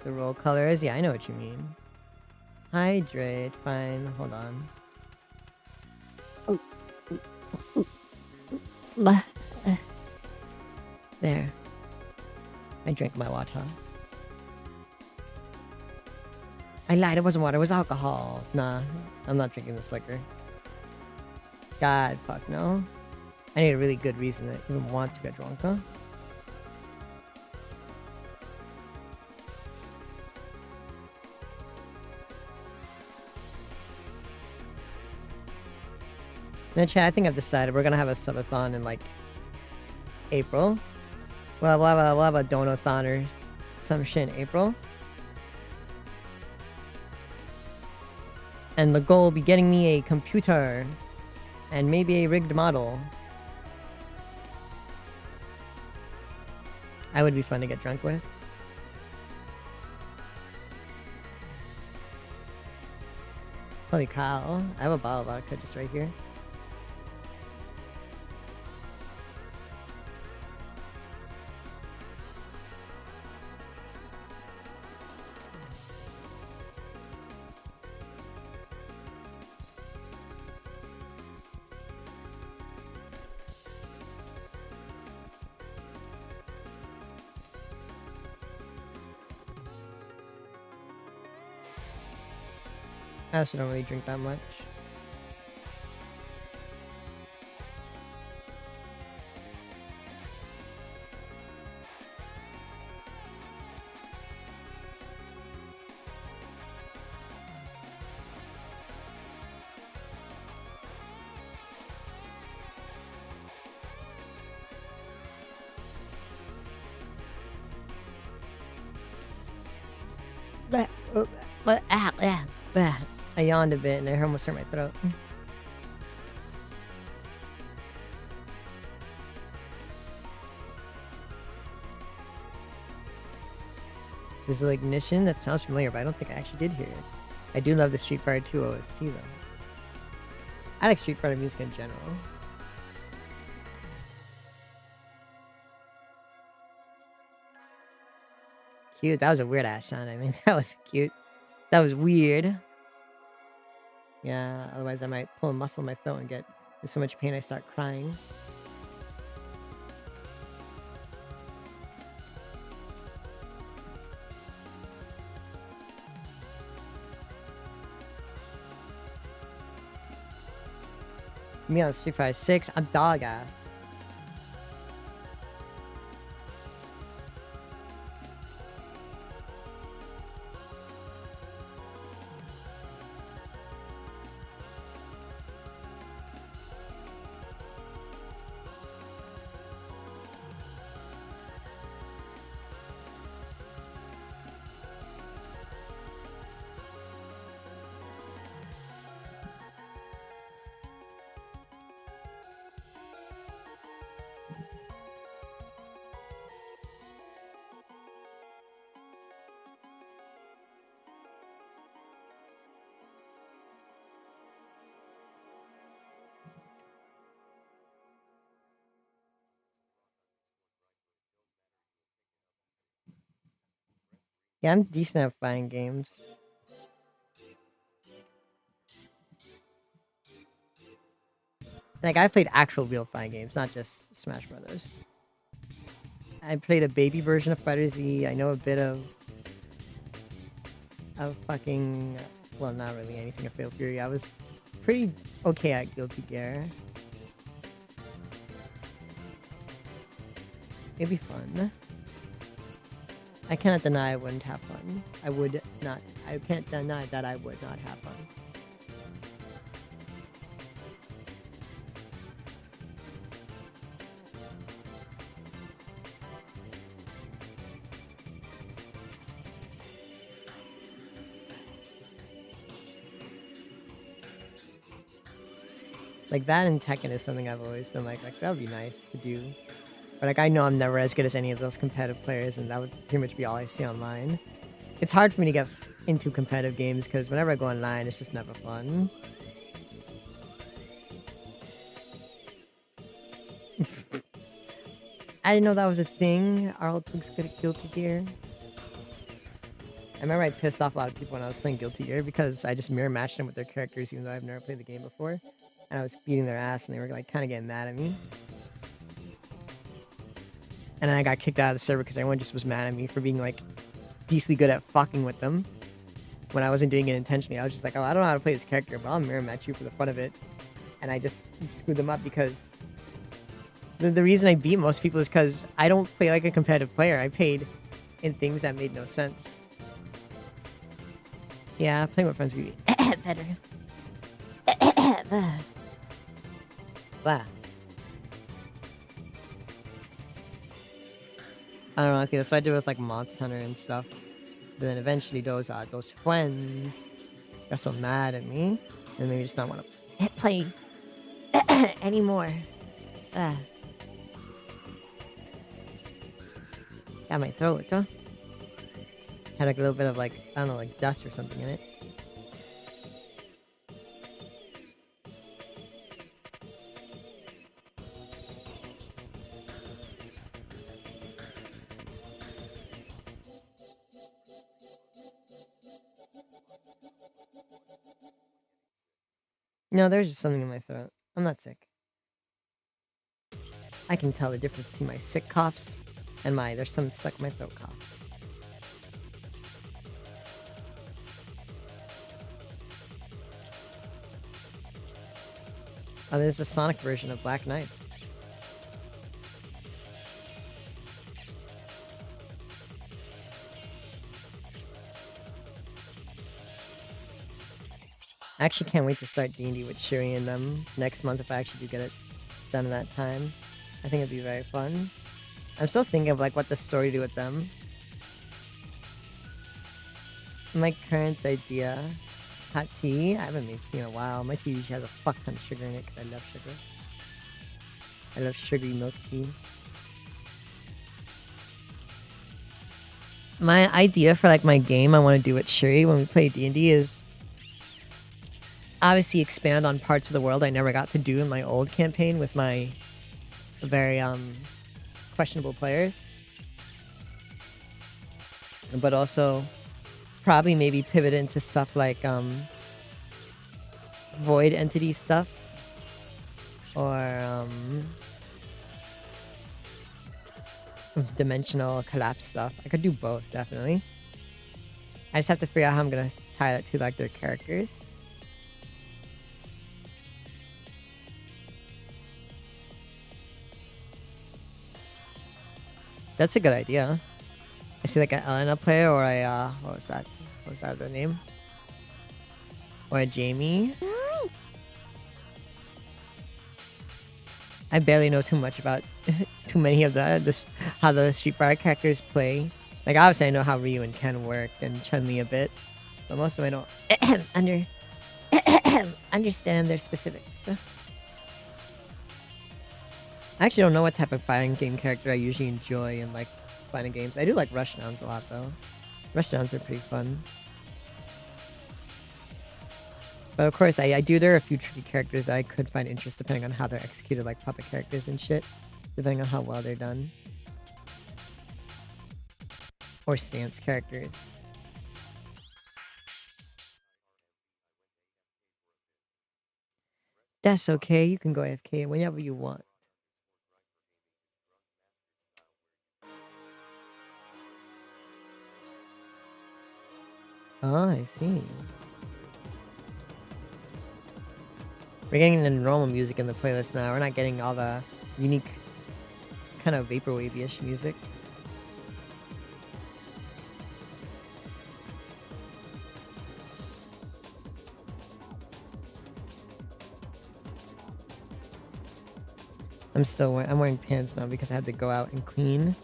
Speaker 3: The roll colors, yeah, I know what you mean. Hydrate, fine, hold on. There. I drank my water. I lied, it wasn't water, it was alcohol. Nah, I'm not drinking this liquor. God, fuck no. I need a really good reason to even want to get drunk, huh? Then chat, I think I've decided we're gonna have a subathon in like April. We'll have a donathon or some shit in April. And the goal will be getting me a computer and maybe a rigged model. I would be fun to get drunk with. Holy cow, I have a bottle of vodka just right here. I also don't really drink that much. I yawned a bit and I almost hurt my throat. This is Ignition? That sounds familiar, but I don't think I actually did hear it. I do love the Street Fighter 2 OST though. I like Street Fighter music in general. Cute. That was a weird ass sound. I mean, that was cute. That was weird. Yeah, otherwise I might pull a muscle in my throat and get in so much pain I start crying. Me on Street Fighter 6, I'm dog ass. Yeah, I'm decent at fighting games. Like, I've played actual real fighting games, not just Smash Brothers. I played a baby version of Fighter Z. I know a bit of fucking... Well, not really anything of Fatal Fury. I was pretty okay at Guilty Gear. It'd be fun. I cannot deny I wouldn't have fun. I can't deny that I would not have fun.
Speaker 1: Like that and Tekken is something I've always been like that would be nice to do. But like I know I'm never as good as any of those competitive players, and that would pretty much be all I see online. It's hard for me to get into competitive games because whenever I go online, it's just never fun. I didn't know that was a thing. Arl Twig's good at Guilty Gear. I remember I pissed off a lot of people when I was playing Guilty Gear because I just mirror matched them with their characters even though I've never played the game before. And I was beating their ass and they were like kind of getting mad at me. And then I got kicked out of the server because everyone just was mad at me for being like decently good at fucking with them. When I wasn't doing it intentionally, I was just like, oh, I don't know how to play this character, but I'll mirror match you for the fun of it. And I just screwed them up because the reason I beat most people is because I don't play like a competitive player. I paid in things that made no sense. Yeah, playing with friends would be better. Blah. I don't know, okay, that's what I did with like Monster Hunter and stuff. But then eventually those friends got so mad at me and they just not want to play anymore. Got my throat, huh? Had like a little bit of like, I don't know, like dust or something in it. No, there's just something in my throat. I'm not sick. I can tell the difference between my sick coughs and there's something stuck in my throat coughs. Oh, there's a Sonic version of Black Knight. I actually can't wait to start D&D with Shiri and them next month if I actually do get it done in that time. I think it'd be very fun. I'm still thinking of like what the story to do with them. My current idea, hot tea. I haven't made tea in a while. My tea usually has a fuck ton of sugar in it because I love sugar. I love sugary milk tea. My idea for like my game I want to do with Shiri when we play D&D is obviously expand on parts of the world I never got to do in my old campaign with my very questionable players. But also probably maybe pivot into stuff like void entity stuffs or dimensional collapse stuff. I could do both, definitely. I just have to figure out how I'm gonna tie that to like their characters. That's a good idea. I see like an Elena player or a what was that? What was that the name? Or a Jamie. I barely know too much about too many of how the Street Fighter characters play. Like obviously I know how Ryu and Ken work and Chun-Li a bit, but most of them I don't understand their specifics. I actually don't know what type of fighting game character I usually enjoy in like fighting games. I do like rushdowns a lot though. Rushdowns are pretty fun. But of course, there are a few tricky characters I could find interest depending on how they're executed, like puppet characters and shit, depending on how well they're done. Or stance characters. That's okay, you can go AFK whenever you want. Oh, I see. We're getting the normal music in the playlist now. We're not getting all the unique kind of vaporwave-ish music. I'm wearing pants now because I had to go out and clean.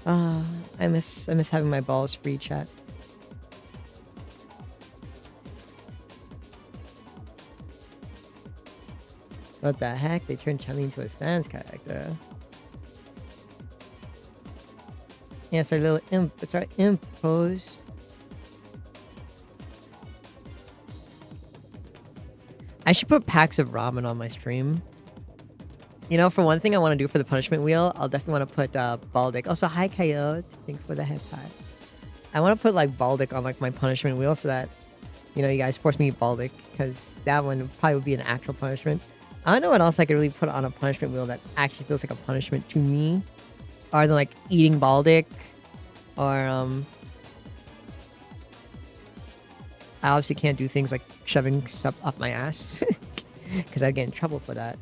Speaker 1: I miss having my balls free, chat.
Speaker 3: What the heck? They turned Chun-Li into a stance character. Yeah, it's our little imp. It's our imp pose. I should put packs of ramen on my stream. You know, for one thing I want to do for the punishment wheel, I'll definitely want to put Baldic. Also, hi Coyote. Thanks for the head pat. I want to put like Baldic on like my punishment wheel so that, you know, you guys force me to eat Baldic, because that one probably would be an actual punishment. I don't know what else I could really put on a punishment wheel that actually feels like a punishment to me, other than like eating Baldic, or I obviously can't do things like shoving stuff up my ass, because I'd get in trouble for that.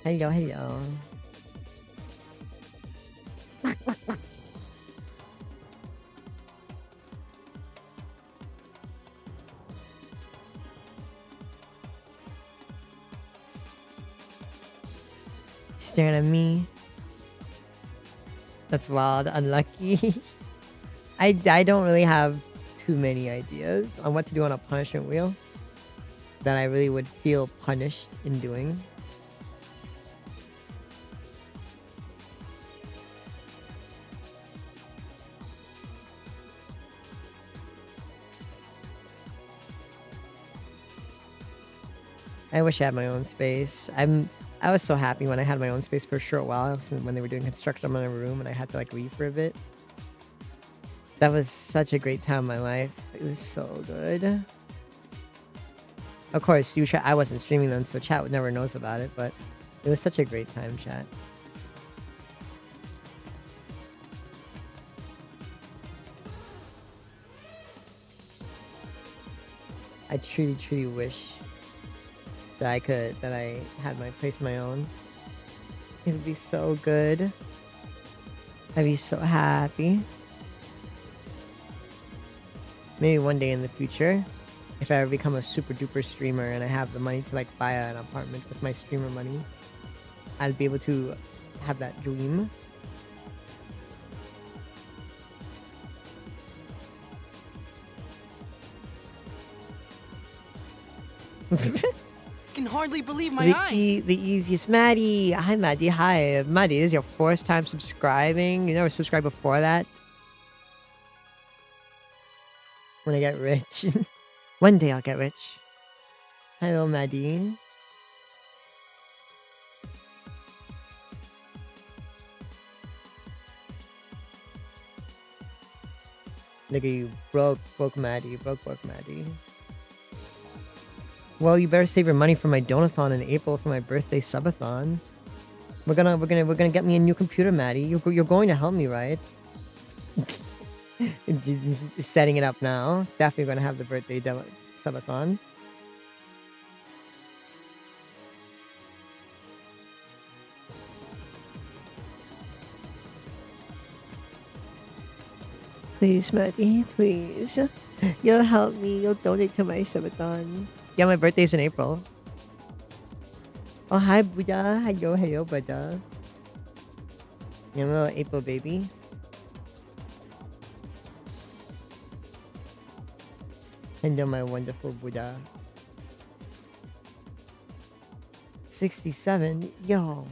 Speaker 3: Hello, hello. Staring at me. That's wild. Unlucky. I don't really have too many ideas on what to do on a punishment wheel that I really would feel punished in doing. I wish I had my own space. I was so happy when I had my own space for a short while, when they were doing construction on my room and I had to like leave for a bit. That was such a great time in my life. It was so good. Of course, I wasn't streaming then, so chat never knows about it, but it was such a great time, chat. I truly, truly wish that I had my place of my own. It would be so good. I'd be so happy. Maybe one day in the future, if I ever become a super duper streamer and I have the money to like buy an apartment with my streamer money, I'd be able to have that dream.
Speaker 6: Can hardly believe my eyes.
Speaker 3: The easiest. Maddie. Hi, Maddie. Hi. Maddie, this is your first time subscribing. You never subscribed before that? When I get rich. One day I'll get rich. Hello, Maddie. Look at you. Broke Maddie. Broke Maddie. Well, you better save your money for my donathon in April for my birthday subathon. We're gonna get me a new computer, Maddie. You're going to help me, right? Setting it up now. Definitely gonna have the birthday subathon. Please, Maddie, please. You'll help me. You'll donate to my subathon. Yeah, my birthday's in April. Oh, hi, Buddha. Hello, Buddha. Yeah, I'm a little April baby. Hello, my wonderful Buddha. 67? Yo.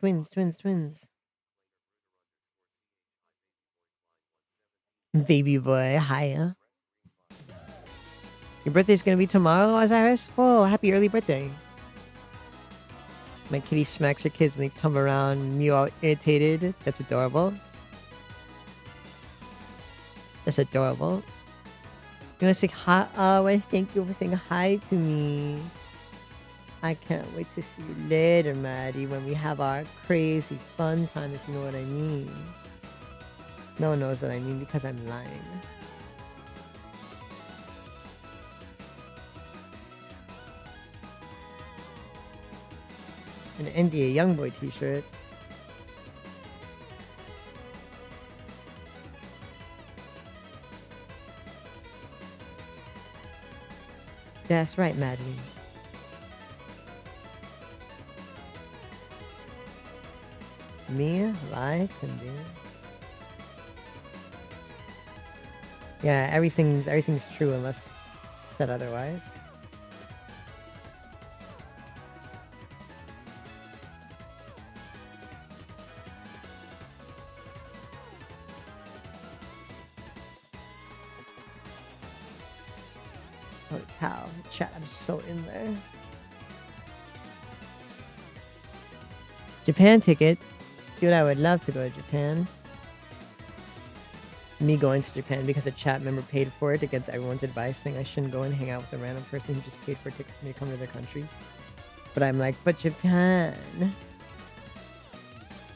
Speaker 3: Twins. Baby boy, hiya. Your birthday's gonna be tomorrow, Osiris? Oh, happy early birthday. My kitty smacks her kids and they tumble around, me all irritated. That's adorable. That's adorable. You wanna say hi? Oh, well, thank you for saying hi to me. I can't wait to see you later, Maddie, when we have our crazy fun time, if you know what I mean. No one knows what I mean because I'm lying. An NBA Youngboy t-shirt. That's right, Madeline. Me, lie, can be. Yeah, everything's true unless said otherwise. Holy cow, chat, I'm so in there. Japan ticket. Dude, I would love to go to Japan. Me going to Japan because a chat member paid for it against everyone's advice saying I shouldn't go and hang out with a random person who just paid for a ticket for me to come to their country. But I'm like, but Japan.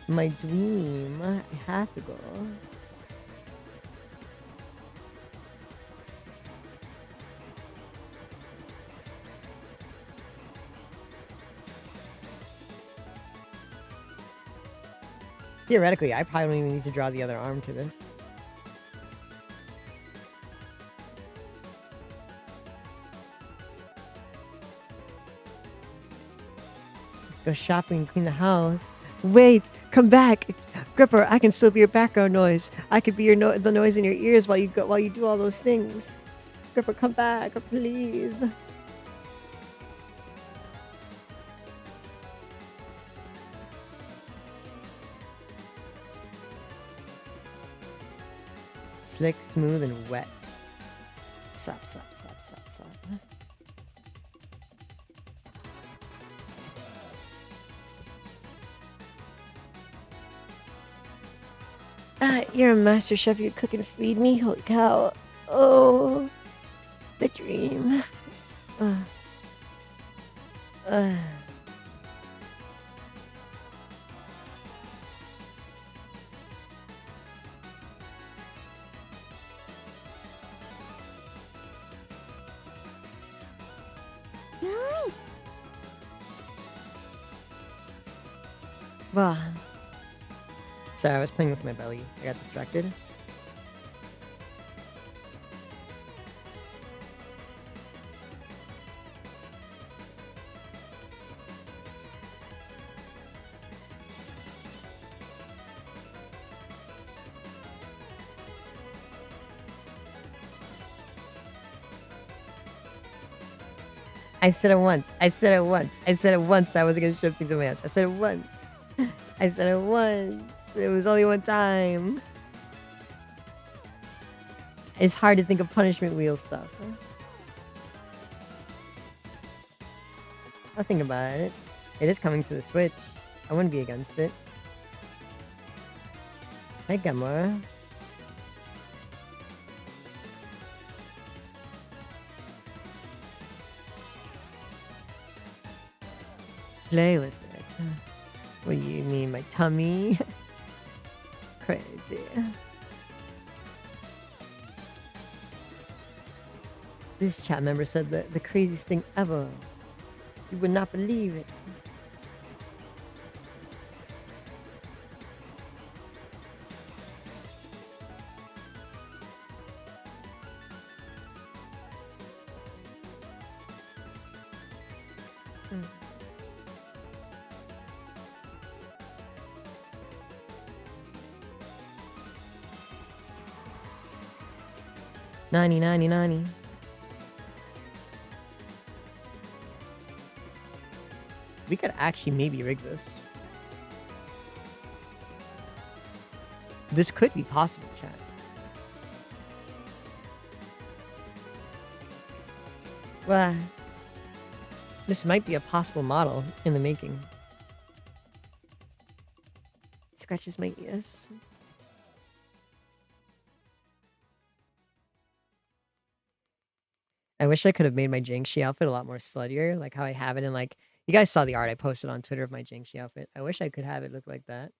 Speaker 3: My dream. I have to go. Theoretically, I probably don't even need to draw the other arm to this. Go shopping, clean the house. Wait, come back, Gripper. I can still be your background noise. I could be your the noise in your ears while you do all those things. Gripper, come back, please. Slick, smooth, and wet. Slap, slap, slap, slap, slap. You're a master chef. You cook and feed me. Holy cow. Oh, the dream. Wow. Sorry, I was playing with my belly. I got distracted. I said it once. I said it once. I said it once. I wasn't gonna shove things in my ass. I said it once. I said it once. It was only one time. It's hard to think of punishment wheel stuff. I'll think about it. It is coming to the Switch. I wouldn't be against it. Hi, Gamora. Play with it. What do you mean, my tummy? Crazy. This chat member said the craziest thing ever. You would not believe it. Mm. $90. We could actually maybe rig this. This could be possible, chat. Well, this might be a possible model in the making. Scratches my ears. I wish I could have made my Jiangxi outfit a lot more sluttier, like how I have it in, like, you guys saw the art I posted on Twitter of my Jiangxi outfit. I wish I could have it look like that.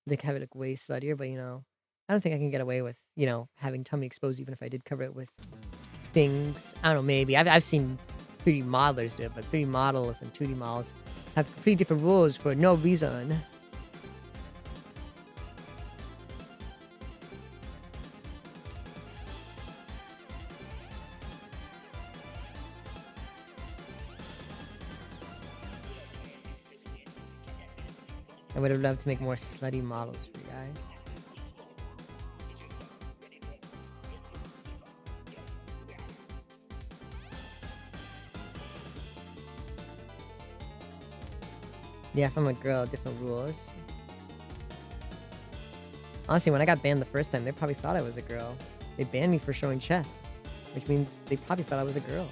Speaker 3: Like, have it look way sluttier, but, you know, I don't think I can get away with, you know, having tummy exposed even if I did cover it with things. I don't know, maybe. I've seen 3D modelers do it, but 3D models and 2D models have completely different rules for no reason. I would have loved to make more slutty models for you guys. Yeah, if I'm a girl, different rules. Honestly, when I got banned the first time, they probably thought I was a girl. They banned me for showing chest, which means they probably thought I was a girl.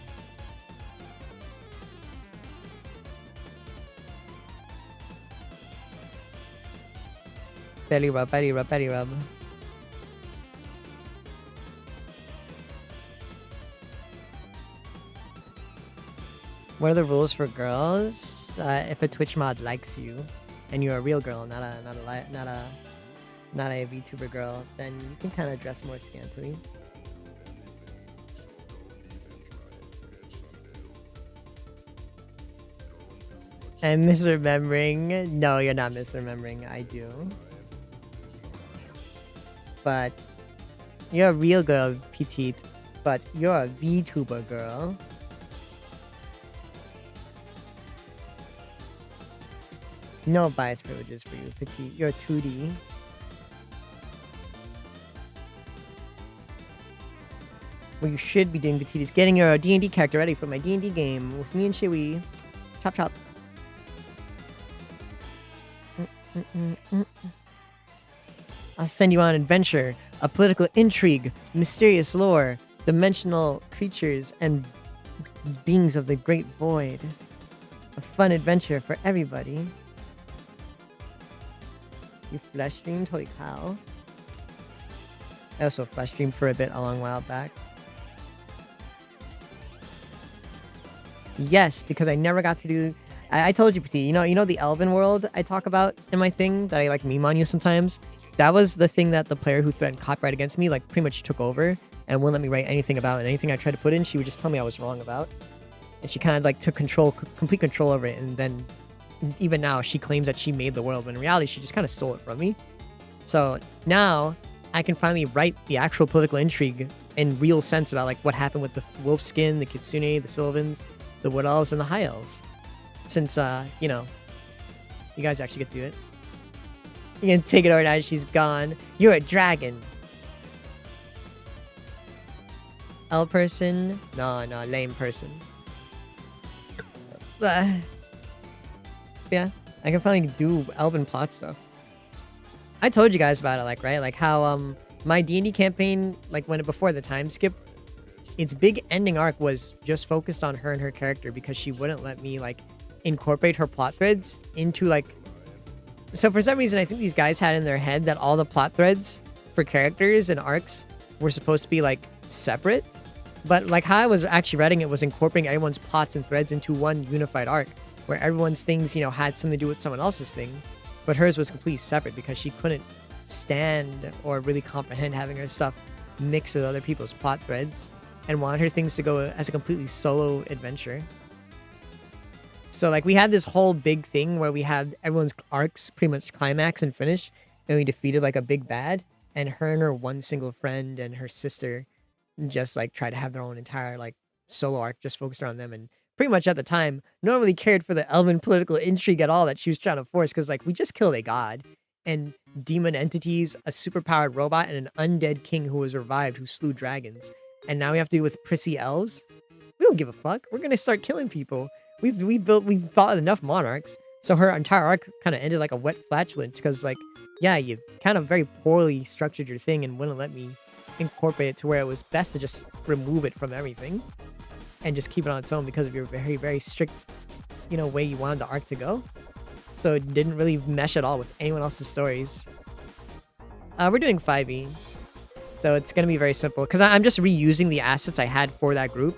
Speaker 3: Belly rub, belly rub, belly rub. What are the rules for girls? If a Twitch mod likes you, and you're a real girl, not a VTuber girl, then you can kind of dress more scantily. I'm misremembering. No, you're not misremembering. I do. But you're a real girl, petite. But you're a VTuber girl. No bias privileges for you, petite. You're 2D. What you should be doing, petite, is getting your D&D character ready for my D&D game with me and Shiwi. Chop chop. I'll send you on an adventure, a political intrigue, mysterious lore, dimensional creatures, and beings of the great void. A fun adventure for everybody. You flash streamed? Holy cow. I also flash streamed for a bit a long while back. Yes, because I never got to do... I told you, Petit, you know the Elven world I talk about in my thing that I like meme on you sometimes? That was the thing that the player who threatened copyright against me like pretty much took over and wouldn't let me write anything about, and anything I tried to put in, she would just tell me I was wrong about. And she kind of like took complete control over it, and then even now she claims that she made the world, when in reality she just kind of stole it from me. So now I can finally write the actual political intrigue in real sense about like what happened with the wolf skin, the kitsune, the sylvans, the wood elves, and the high elves. Since you know, you guys actually get to do it. You can take it over now. She's gone. You're a dragon. L person? No, lame person. Yeah, I can finally do Elven plot stuff. I told you guys about it, like, right? Like how my D&D campaign, like before the time skip, its big ending arc was just focused on her and her character because she wouldn't let me like incorporate her plot threads into like... So for some reason, I think these guys had in their head that all the plot threads for characters and arcs were supposed to be like separate. But like how I was actually writing it was incorporating everyone's plots and threads into one unified arc, where everyone's things, you know, had something to do with someone else's thing. But hers was completely separate because she couldn't stand or really comprehend having her stuff mixed with other people's plot threads, and wanted her things to go as a completely solo adventure. So like we had this whole big thing where we had everyone's arcs pretty much climax and finish, and we defeated like a big bad, and her and her one single friend and her sister just like tried to have their own entire like solo arc just focused around them, and pretty much at the time no one really cared for the Elven political intrigue at all that she was trying to force, because like we just killed a god and demon entities, a superpowered robot, and an undead king who was revived who slew dragons, and now we have to deal with prissy elves. We don't give a fuck. We're gonna start killing people. We've fought enough monarchs, so her entire arc kind of ended like a wet flatulence, because like, yeah, you kind of very poorly structured your thing and wouldn't let me incorporate it to where it was best to just remove it from everything and just keep it on its own because of your very, very strict, you know, way you wanted the arc to go. So it didn't really mesh at all with anyone else's stories. We're doing 5e, so it's gonna be very simple because I'm just reusing the assets I had for that group.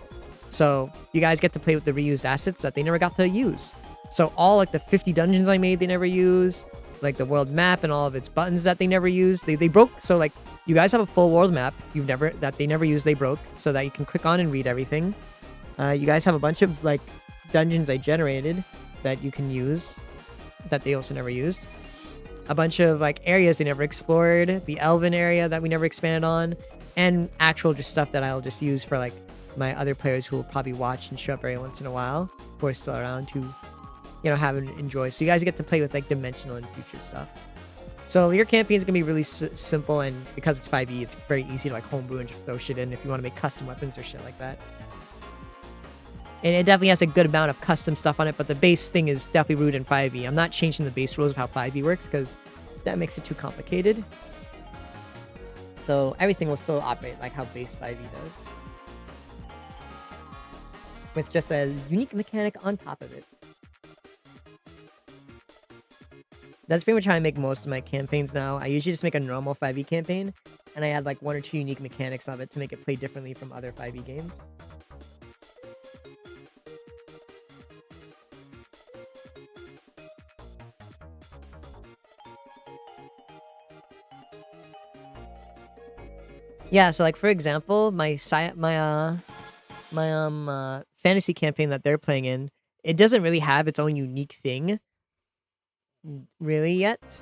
Speaker 3: So you guys get to play with the reused assets that they never got to use. So all like the 50 dungeons I made, they never use. Like the world map and all of its buttons that they never used. They broke. So like you guys have a full world map that they never used, they broke, so that you can click on and read everything. You guys have a bunch of like dungeons I generated that you can use that they also never used. A bunch of like areas they never explored. The Elven area that we never expanded on. And actual just stuff that I'll just use for like my other players who will probably watch and show up every once in a while, who are still around to have and enjoy. So you guys get to play with like dimensional and future stuff. So your campaign's gonna be really simple, and because it's 5e, it's very easy to like homebrew and just throw shit in if you want to make custom weapons or shit like that. And it definitely has a good amount of custom stuff on it, but the base thing is definitely rooted in 5e. I'm not changing the base rules of how 5e works because that makes it too complicated. So everything will still operate like how base 5e does, with just a unique mechanic on top of it. That's pretty much how I make most of my campaigns now. I usually just make a normal 5e campaign, and I add like 1 or 2 unique mechanics of it to make it play differently from other 5e games. Yeah, so like for example, my fantasy campaign that they're playing in, it doesn't really have its own unique thing really yet.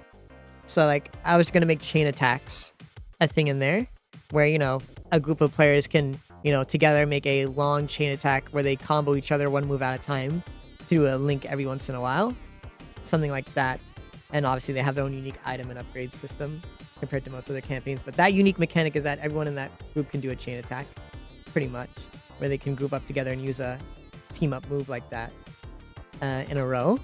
Speaker 3: So like I was gonna make chain attacks a thing in there where a group of players can together make a long chain attack where they combo each other one move at a time to do a link every once in a while, something like that. And obviously they have their own unique item and upgrade system compared to most other campaigns, but that unique mechanic is that everyone in that group can do a chain attack pretty much, where they can group up together and use a team up move like that in a row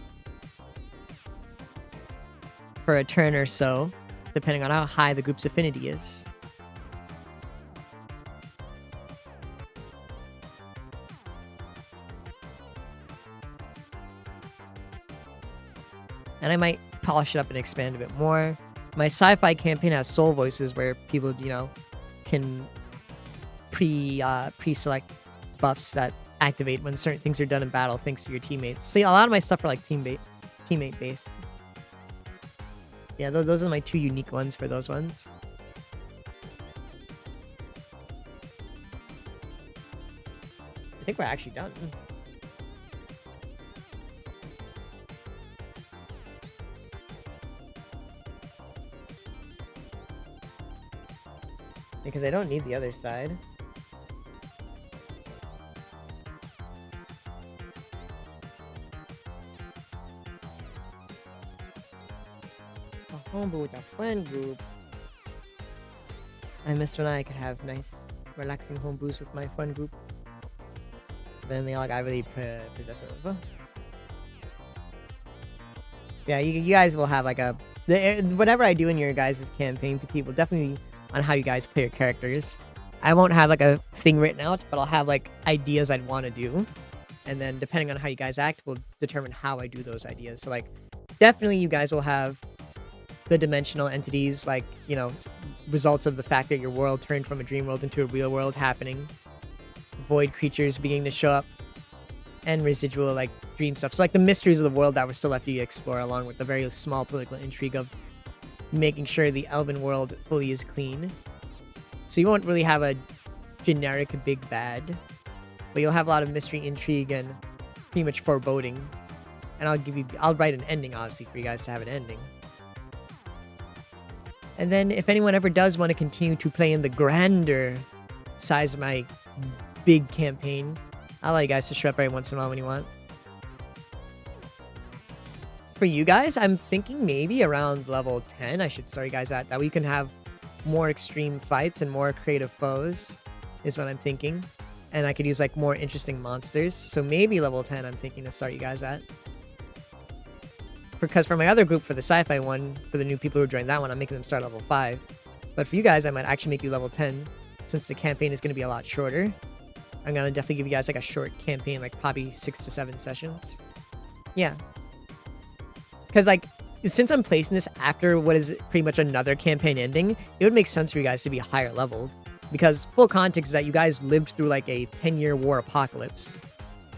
Speaker 3: for a turn or so, depending on how high the group's affinity is. And I might polish it up and expand a bit more. My sci-fi campaign has soul voices where people, can pre-select buffs that activate when certain things are done in battle thanks to your teammates. See, a lot of my stuff are like teammate based. Yeah, those are my 2 unique ones for those ones. I think we're actually done. Because I don't need the other side. A homebrew with a friend group. I miss when I could have nice, relaxing homebrews with my fun group. Then they all got really possessive. Yeah, you guys will have like whatever I do in your guys' campaign, PT, will definitely on how you guys play your characters. I won't have like a thing written out, but I'll have like ideas I'd want to do, and then depending on how you guys act will determine how I do those ideas. So like definitely you guys will have the dimensional entities, like results of the fact that your world turned from a dream world into a real world happening, void creatures beginning to show up, and residual like dream stuff. So like the mysteries of the world that were still left to explore, along with the very small political intrigue of making sure the elven world fully is clean. So you won't really have a generic big bad, but you'll have a lot of mystery, intrigue, and pretty much foreboding. And I'll write an ending, obviously, for you guys to have an ending. And then if anyone ever does want to continue to play in the grander size of my big campaign, I'll allow you guys to show up every once in a while when you want. For you guys, I'm thinking maybe around level 10 I should start you guys at. That way you can have more extreme fights and more creative foes, is what I'm thinking. And I could use like more interesting monsters. So maybe level 10 I'm thinking to start you guys at. Because for my other group, for the sci-fi one, for the new people who joined that one, I'm making them start level 5. But for you guys, I might actually make you level 10, since the campaign is going to be a lot shorter. I'm going to definitely give you guys like a short campaign, like probably 6 to 7 sessions. Yeah. Because, like, since I'm placing this after what is pretty much another campaign ending, it would make sense for you guys to be higher leveled. Because full context is that you guys lived through, like, a 10-year war apocalypse.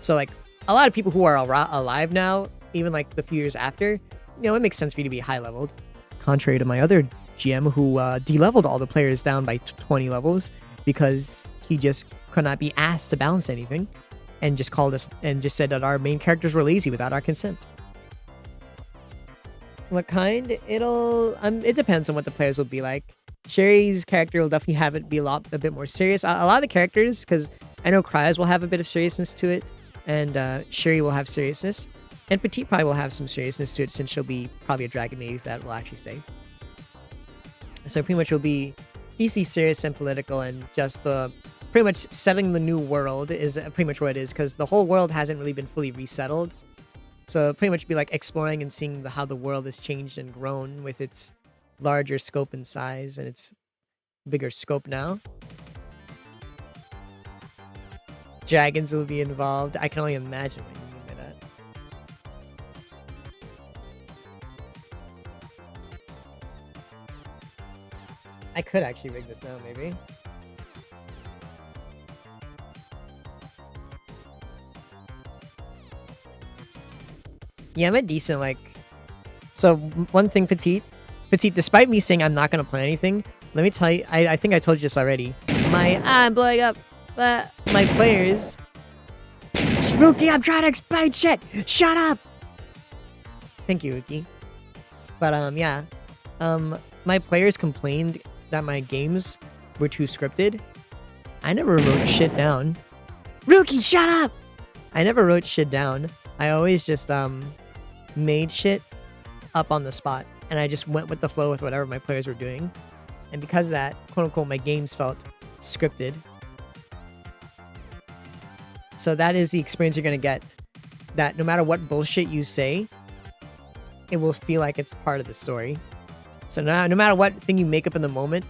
Speaker 3: So, like, a lot of people who are alive now, even, like, the few years after, it makes sense for you to be high leveled. Contrary to my other GM who de-leveled all the players down by 20 levels because he just could not be asked to balance anything and just called us and just said that our main characters were lazy without our consent. What kind? It depends on what the players will be like. Sherry's character will definitely have it be a bit more serious. A lot of the characters, because I know Kryos will have a bit of seriousness to it, and Sherry will have seriousness. And Petite probably will have some seriousness to it since she'll be probably a dragon maid that will actually stay. So pretty much will be DC serious and political, and just the pretty much setting the new world is pretty much what it is, because the whole world hasn't really been fully resettled. So pretty much be like exploring and seeing how the world has changed and grown with its larger scope and size and its bigger scope now. Dragons will be involved. I can only imagine what you mean by that. I could actually rig this now, maybe. Yeah, I'm a decent, like... So, one thing, Petite, despite me saying I'm not going to plan anything, let me tell you, I think I told you this already. I'm blowing up. My players... Rookie, I'm trying to explain shit! Shut up! Thank you, Rookie. But, yeah. My players complained that my games were too scripted. I never wrote shit down. Rookie, shut up! I never wrote shit down. I always just, made shit up on the spot. And I just went with the flow with whatever my players were doing. And because of that, quote-unquote, my games felt scripted. So that is the experience you're gonna get. That no matter what bullshit you say, it will feel like it's part of the story. So no matter what thing you make up in the moment,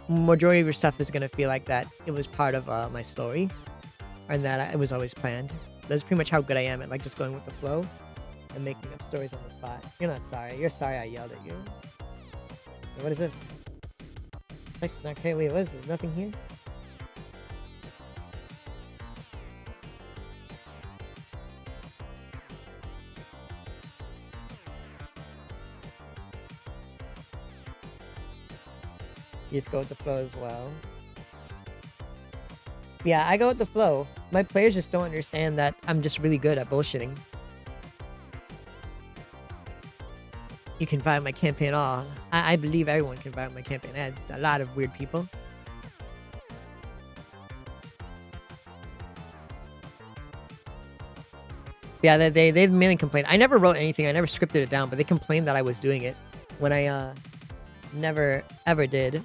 Speaker 3: majority of your stuff is gonna feel like that it was part of my story. And that it was always planned. That's pretty much how good I am at like just going with the flow and making up stories on the spot. You're not sorry. You're sorry I yelled at you. Wait, what is this? Okay, wait, what is this? Nothing here? You just go with the flow as well. Yeah, I go with the flow. My players just don't understand that I'm just really good at bullshitting. You can vibe my campaign all. I believe everyone can vibe my campaign. I had a lot of weird people. Yeah, they've mainly complained. I never wrote anything. I never scripted it down, but they complained that I was doing it when I never ever did.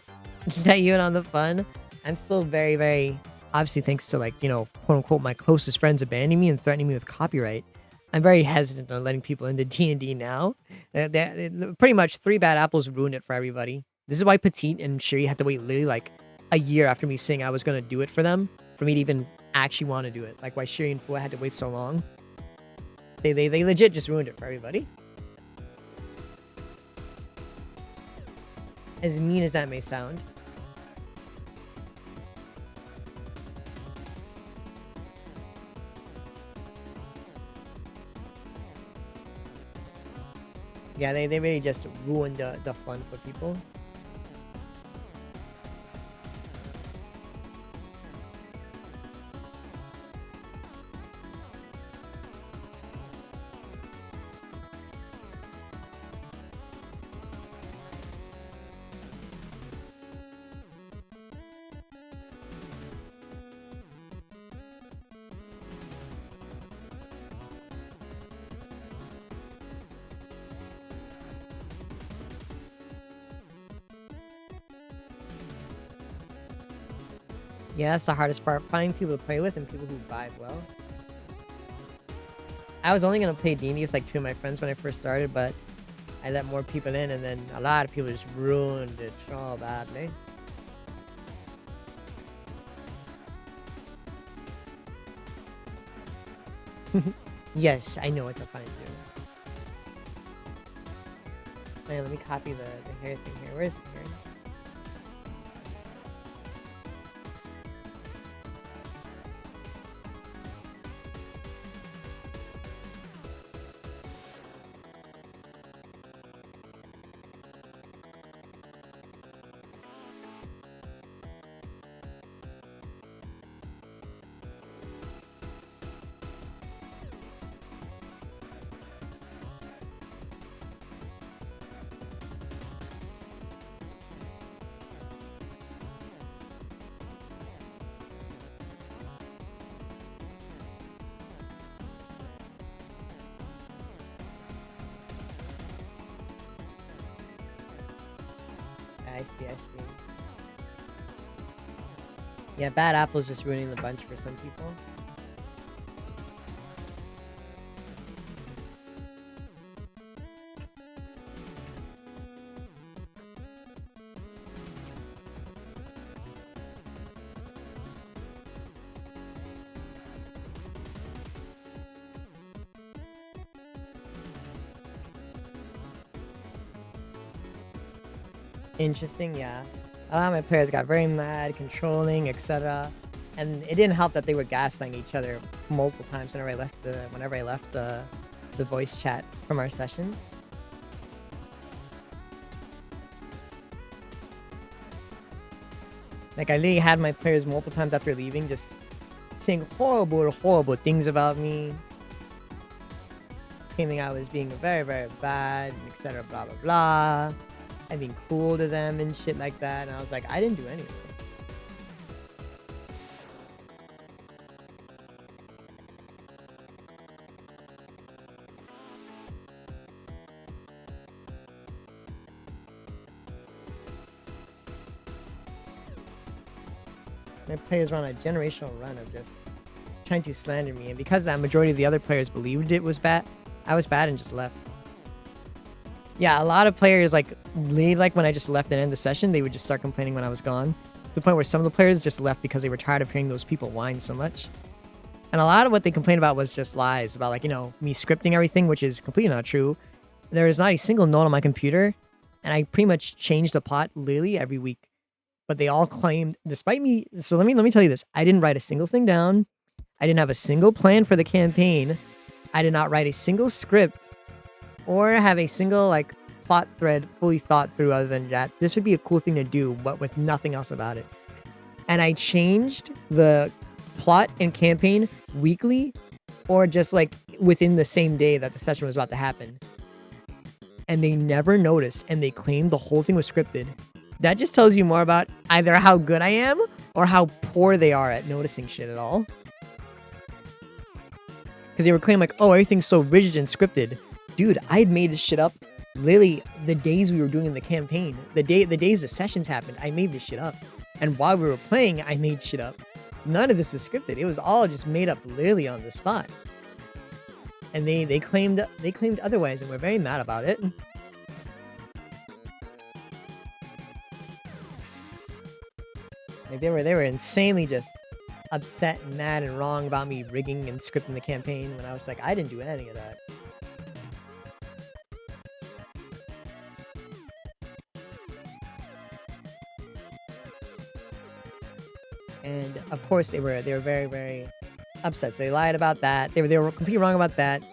Speaker 3: That you and on the fun. I'm still very, very, obviously thanks to like, you know, quote unquote, my closest friends abandoning me and threatening me with copyright. I'm very hesitant on letting people into D&D now. Pretty much 3 bad apples ruined it for everybody. This is why Petite and Shiri had to wait literally like a year after me saying I was going to do it for them, for me to even actually want to do it. Like why Shiri and Fua had to wait so long. They legit just ruined it for everybody. As mean as that may sound. Yeah, they really just ruined the fun for people. Yeah, that's the hardest part. Finding people to play with and people who vibe well. I was only going to play D&D with like 2 of my friends when I first started, but I let more people in and then a lot of people just ruined it so badly. Yes, I know what to find you. Wait, let me copy the hair thing here. Where's the hair?
Speaker 1: I see, I see. Yeah, bad apple's just ruining the bunch for some people. Interesting, yeah. A lot of my players got very mad, controlling, etc. And it didn't help that they were gaslighting each other multiple times whenever I left the voice chat from our sessions. Like, I literally had my players multiple times after leaving just saying horrible things about me. Claiming I was being very, very bad, etc. blah blah blah. And being cool to them and shit like that. And I was like, I didn't do any of this. My players were on a generational run of just trying to slander me. And because that majority of the other players believed it was bad, I was bad and just left. Yeah, a lot of players, like when I just left and end the session, they would just start complaining when I was gone. To the point where some of the players just left because they were tired of hearing those people whine so much. And a lot of what they complained about was just lies about, like, you know, me scripting everything, which is completely not true. There is not a single note on my computer, and I pretty much changed the plot literally every week. But they all claimed, despite me, so let me tell you this. I didn't write a single thing down. I didn't have a single plan for the campaign. I did not write a single script or have a single, like, plot thread fully thought through other than that. This would be a cool thing to do, but with nothing else about it. And I changed the plot and campaign weekly or just, like, within the same day that the session was about to happen. And they never noticed, and they claimed the whole thing was scripted. That just tells you more about either how good I am or how poor they are at noticing shit at all. Because they were claiming, like, oh, everything's so rigid and scripted. Dude, I had made this shit up literally the days we were doing the campaign. The days the sessions happened, I made this shit up. And while we were playing, I made shit up. None of this was scripted. It was all just made up literally on the spot. And they claimed otherwise, and we're very mad about it. Like, they were insanely just upset and mad and wrong about me rigging and scripting the campaign when I was like, I didn't do any of that. And of course they were very, very upset. So they lied about that. They were completely wrong about that.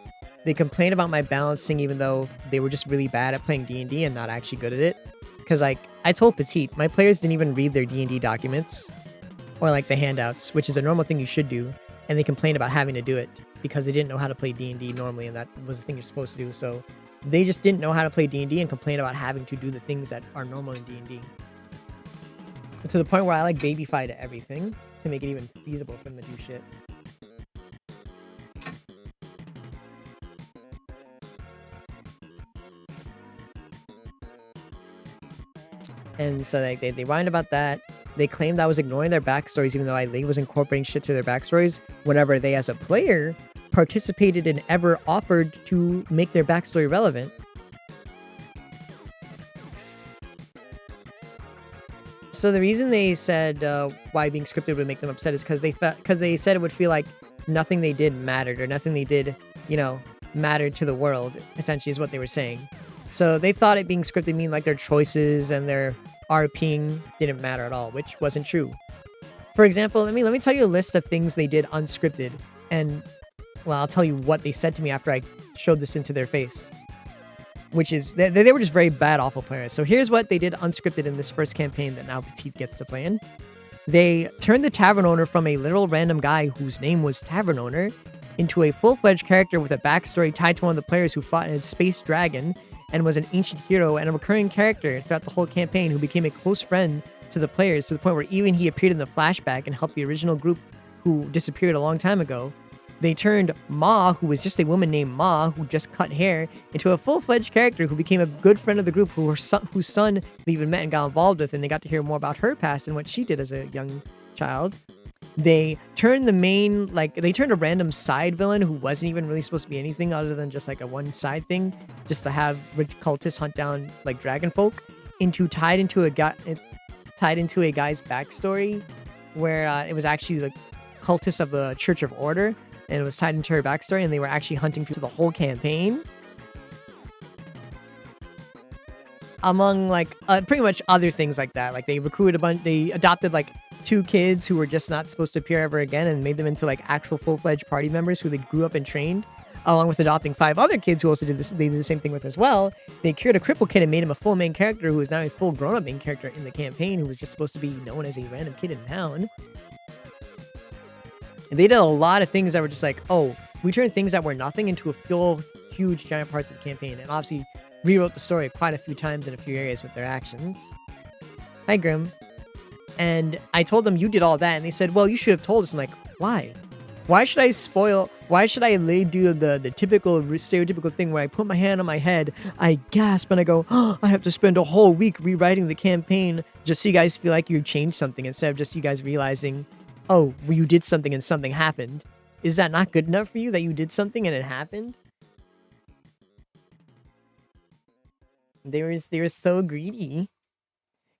Speaker 1: They complained about my balancing, even though they were just really bad at playing D&D and not actually good at it. Because, like, I told Petite, my players didn't even read their D&D documents or, like, the handouts, which is a normal thing you should do. And they complained about having to do it because they didn't know how to play D&D normally, and that was the thing you're supposed to do. So they just didn't know how to play D&D and complained about having to do the things that are normal in D&D. To the point where I, like, babyfied everything to make it even feasible for them to do shit. And so they whined about that. They claimed I was ignoring their backstories, even though I was incorporating shit to their backstories whenever they, as a player, participated and ever offered to make their backstory relevant. So the reason they said why being scripted would make them upset is because they said it would feel like nothing they did mattered, or nothing they did, you know, mattered to the world, essentially is what they were saying. So they thought it being scripted mean like their choices and their RPing didn't matter at all, which wasn't true. For example, let me tell you a list of things they did unscripted, and, well, I'll tell you what they said to me after I showed this into their face. Which is, they were just very bad, awful players. So here's what they did unscripted in this first campaign that now Petite gets to play in. They turned the tavern owner from a literal random guy whose name was Tavern Owner into a full-fledged character with a backstory tied to one of the players who fought in a space dragon and was an ancient hero and a recurring character throughout the whole campaign who became a close friend to the players to the point where even he appeared in the flashback and helped the original group who disappeared a long time ago.
Speaker 3: they turned Ma, who was just a woman named Ma, who just cut hair, into a full-fledged character who became a good friend of the group, whose son they even met and got involved with, and they got to hear more about her past and what she did as a young child. They turned they turned a random side villain who wasn't even really supposed to be anything other than just like a one side thing, just to have rich cultists hunt down like dragon folk, tied into a guy's backstory, where it was actually the cultists of the Church of Order, and it was tied into her backstory, and they were actually hunting people the whole campaign. Among like pretty much other things like that, like they adopted like 2 kids who were just not supposed to appear ever again and made them into like actual full-fledged party members who they grew up and trained, along with adopting 5 other kids who also did the same thing with as well. They cured a crippled kid and made him a full main character who is now a full grown-up main character in the campaign, who was just supposed to be known as a random kid in town. And they did a lot of things that were just like, oh, we turned things that were nothing into a full, huge, giant parts of the campaign, and obviously rewrote the story quite a few times in a few areas with their actions. Hi, Grim. And I told them, you did all that, and they said, well, you should have told us. I'm like, why? Why should I do the typical stereotypical thing where I put my hand on my head, I gasp, and I go, oh, I have to spend a whole week rewriting the campaign just so you guys feel like you changed something, instead of just you guys realizing, oh, well, you did something and something happened. Is that not good enough for you that you did something and it happened? They were so greedy.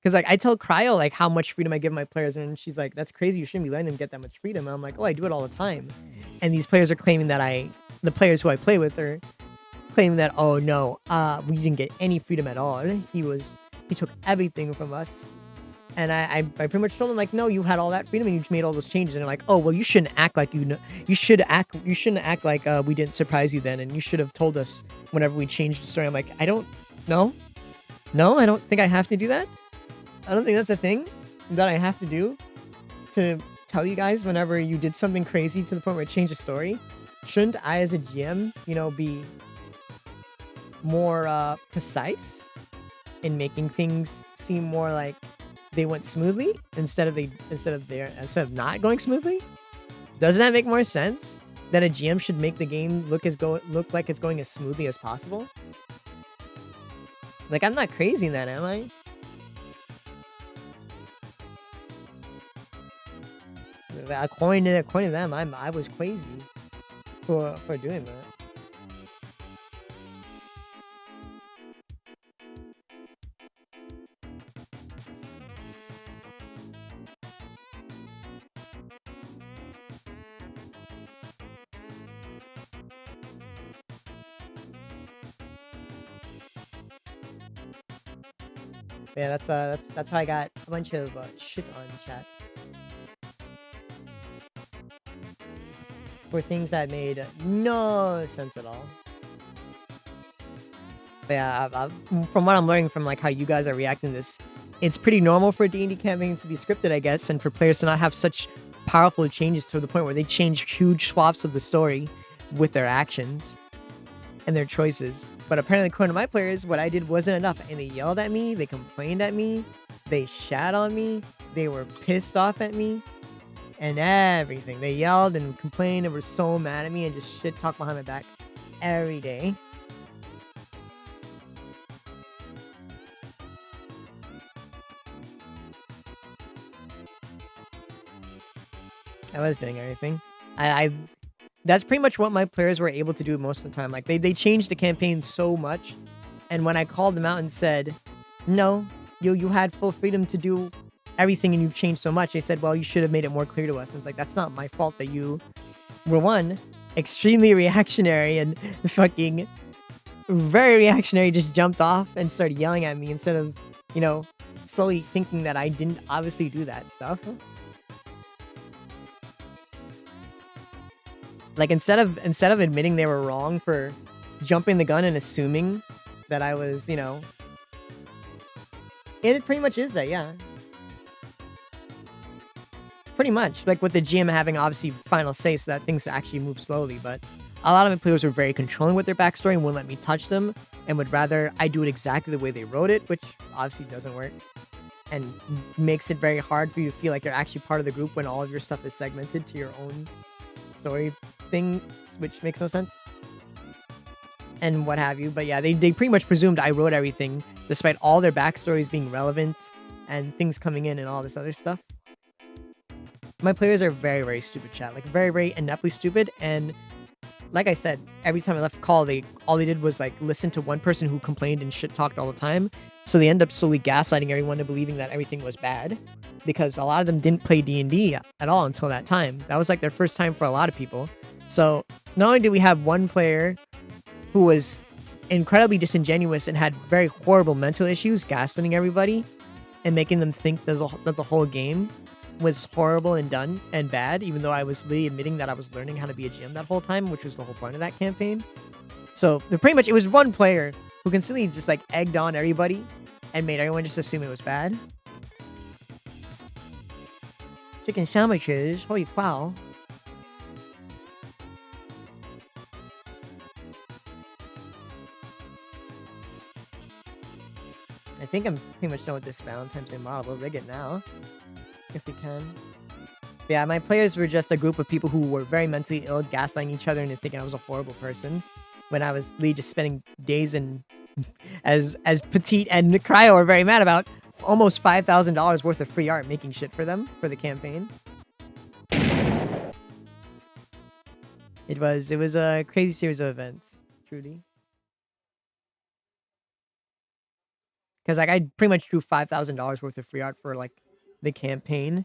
Speaker 3: Because, like, I tell Cryo, like, how much freedom I give my players, and she's like, that's crazy, you shouldn't be letting them get that much freedom. And I'm like, oh, I do it all the time. And these players are claiming that the players who I play with are claiming that, oh, no, we didn't get any freedom at all. He took everything from us. And I pretty much told them, like, no, you had all that freedom and you just made all those changes. And they're like, oh, well, you shouldn't act like you shouldn't act like we didn't surprise you then, and you should have told us whenever we changed the story. I'm like, I don't know. No, I don't think I have to do that. I don't think that's a thing that I have to do to tell you guys whenever you did something crazy to the point where it changed the story. Shouldn't I, as a GM, be more precise in making things seem more like they went smoothly instead of not going smoothly? Doesn't that make more sense? That a GM should make the game look like it's going as smoothly as possible? Like, I'm not crazy in that, am I? According to them, I was crazy for doing that. Yeah, that's how I got a bunch of shit on chat for things that made no sense at all. But yeah, from what I'm learning from like how you guys are reacting to this, it's pretty normal for D&D campaigns to be scripted, I guess, and for players to not have such powerful changes to the point where they change huge swaths of the story with their actions and their choices. But apparently, according to my players, what I did wasn't enough, and they yelled at me, they complained at me, they shat on me, they were pissed off at me, and everything. They yelled and complained and were so mad at me and just shit talk behind my back every day. I was doing everything. That's pretty much what my players were able to do most of the time. Like, they changed the campaign so much, and when I called them out and said, no, you had full freedom to do everything and you've changed so much, they said, well, you should have made it more clear to us. And it's like, that's not my fault that you were, one, extremely reactionary and fucking very reactionary, just jumped off and started yelling at me instead of, slowly thinking that I didn't obviously do that stuff. Like, instead of admitting they were wrong for jumping the gun and assuming that I was, it pretty much is that, yeah. Pretty much. Like, with the GM having, obviously, final say so that things actually move slowly, but a lot of my players were very controlling with their backstory and wouldn't let me touch them, and would rather I do it exactly the way they wrote it, which obviously doesn't work, and makes it very hard for you to feel like you're actually part of the group when all of your stuff is segmented to your own backstory thing, which makes no sense. And what have you. But yeah, they pretty much presumed I wrote everything, despite all their backstories being relevant and things coming in and all this other stuff. My players are very, very stupid, chat. Like, very, very ineptly stupid. And like I said, every time I left call, all they did was, like, listen to one person who complained and shit-talked all the time. So they end up slowly gaslighting everyone into believing that everything was bad. Because a lot of them didn't play D&D at all until that time. That was, like, their first time for a lot of people. So not only did we have one player who was incredibly disingenuous and had very horrible mental issues, gaslighting everybody and making them think that the whole game was horrible and done and bad, even though I was literally admitting that I was learning how to be a GM that whole time, which was the whole point of that campaign. So pretty much it was one player who constantly just like egged on everybody and made everyone just assume it was bad. Chicken sandwiches, holy wow. I think I'm pretty much done with this Valentine's Day model. We'll rig it now, if we can. But yeah, my players were just a group of people who were very mentally ill, gaslighting each other and thinking I was a horrible person. When I was literally just spending days in, as Petite and Cryo were very mad about, almost $5,000 worth of free art making shit for them for the campaign. It was a crazy series of events, truly. Because like I pretty much drew $5,000 worth of free art for like the campaign,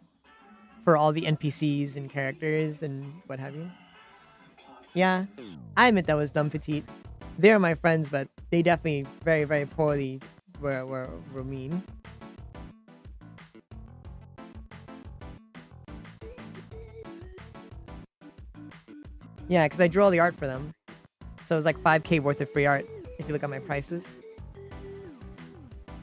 Speaker 3: for all the NPCs and characters and what have you. Yeah, I admit that was dumb, Petite. They're my friends, but they definitely very, very poorly were mean. Yeah, because I drew all the art for them. So it was like 5K worth of free art, if you look at my prices.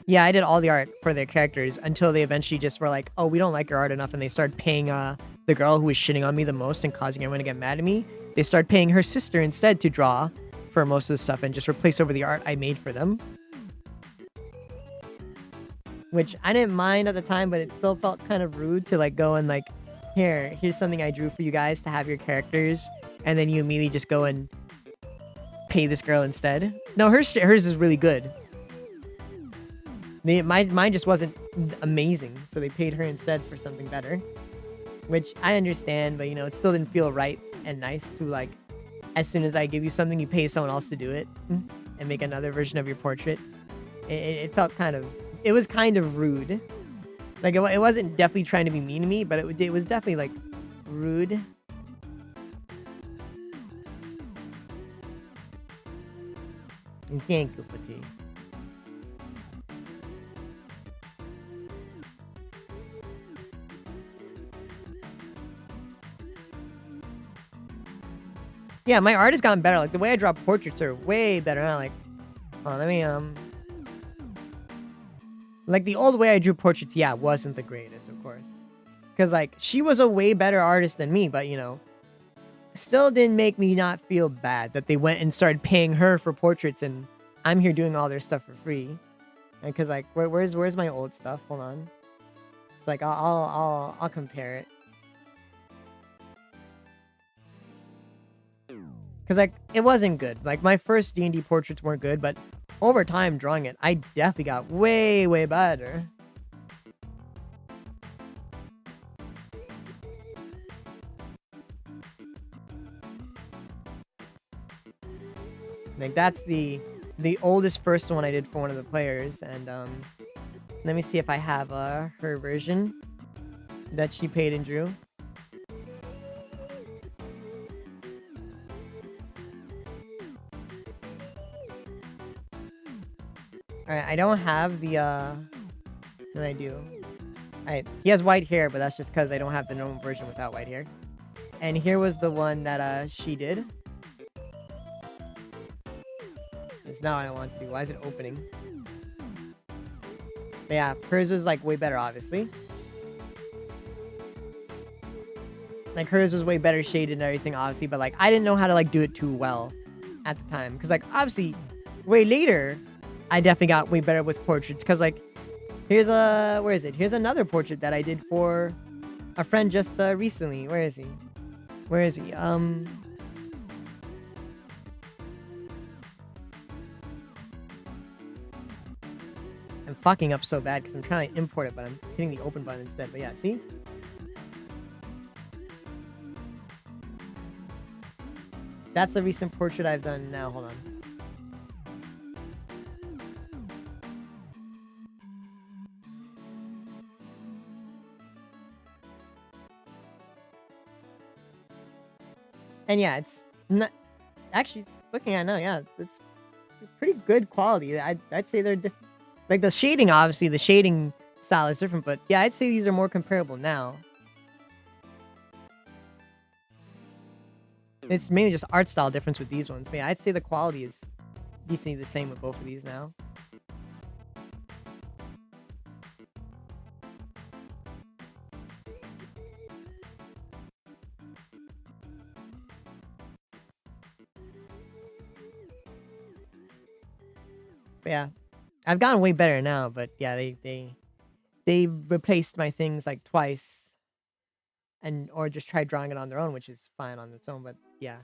Speaker 3: Yeah, I did all the art for their characters until they eventually just were like, oh, we don't like your art enough, and they started paying the girl who was shitting on me the most and causing everyone to get mad at me. They started paying her sister instead to draw for most of the stuff and just replace over the art I made for them. Which I didn't mind at the time, but it still felt kind of rude to like go and like, here's something I drew for you guys to have your characters, and then you immediately just go and pay this girl instead. No, hers is really good. Mine just wasn't amazing, so they paid her instead for something better. Which I understand, but you know, it still didn't feel right and nice to like, as soon as I give you something, you pay someone else to do it and make another version of your portrait. It felt kind of, it was kind of rude. Like it wasn't definitely trying to be mean to me, but it was definitely like rude. Thank you, Petit. Yeah, my art has gotten better. Like, the way I draw portraits are way better now. Like, oh, let me, like, the old way I drew portraits, yeah, wasn't the greatest, of course. Because, like, she was a way better artist than me, but, you know, still didn't make me not feel bad that they went and started paying her for portraits and I'm here doing all their stuff for free. And because, like, where's my old stuff? Hold on. It's like, I'll compare it. Because, like, it wasn't good. Like, my first D&D portraits weren't good, but over time drawing it, I definitely got way, way better. Like, that's the oldest first one I did for one of the players, and, let me see if I have, her version that she paid and drew. Alright, I don't have the, what I do. Alright, he has white hair, but that's just because I don't have the normal version without white hair. And here was the one that, she did. It's not what I want to do. Why is it opening? But yeah, hers was, like, way better, obviously. Like, hers was way better shaded and everything, obviously, but, like, I didn't know how to, like, do it too well at the time. Because, like, obviously, way later, I definitely got way better with portraits. Because, like, here's a... Where is it? Here's another portrait that I did for a friend just recently. Where is he? Where is he? I'm fucking up so bad because I'm trying to import it, but I'm hitting the open button instead. But yeah, see? That's a recent portrait I've done now. Hold on. And yeah, it's not actually looking at it now. Yeah, it's pretty good quality. I'd say they're different. Like the shading, obviously, the shading style is different, but yeah, I'd say these are more comparable now. It's mainly just art style difference with these ones. But yeah, I'd say the quality is decently the same with both of these now. But yeah, I've gotten way better now, but yeah, they replaced my things like twice, and or just tried drawing it on their own, which is fine on its own. But yeah,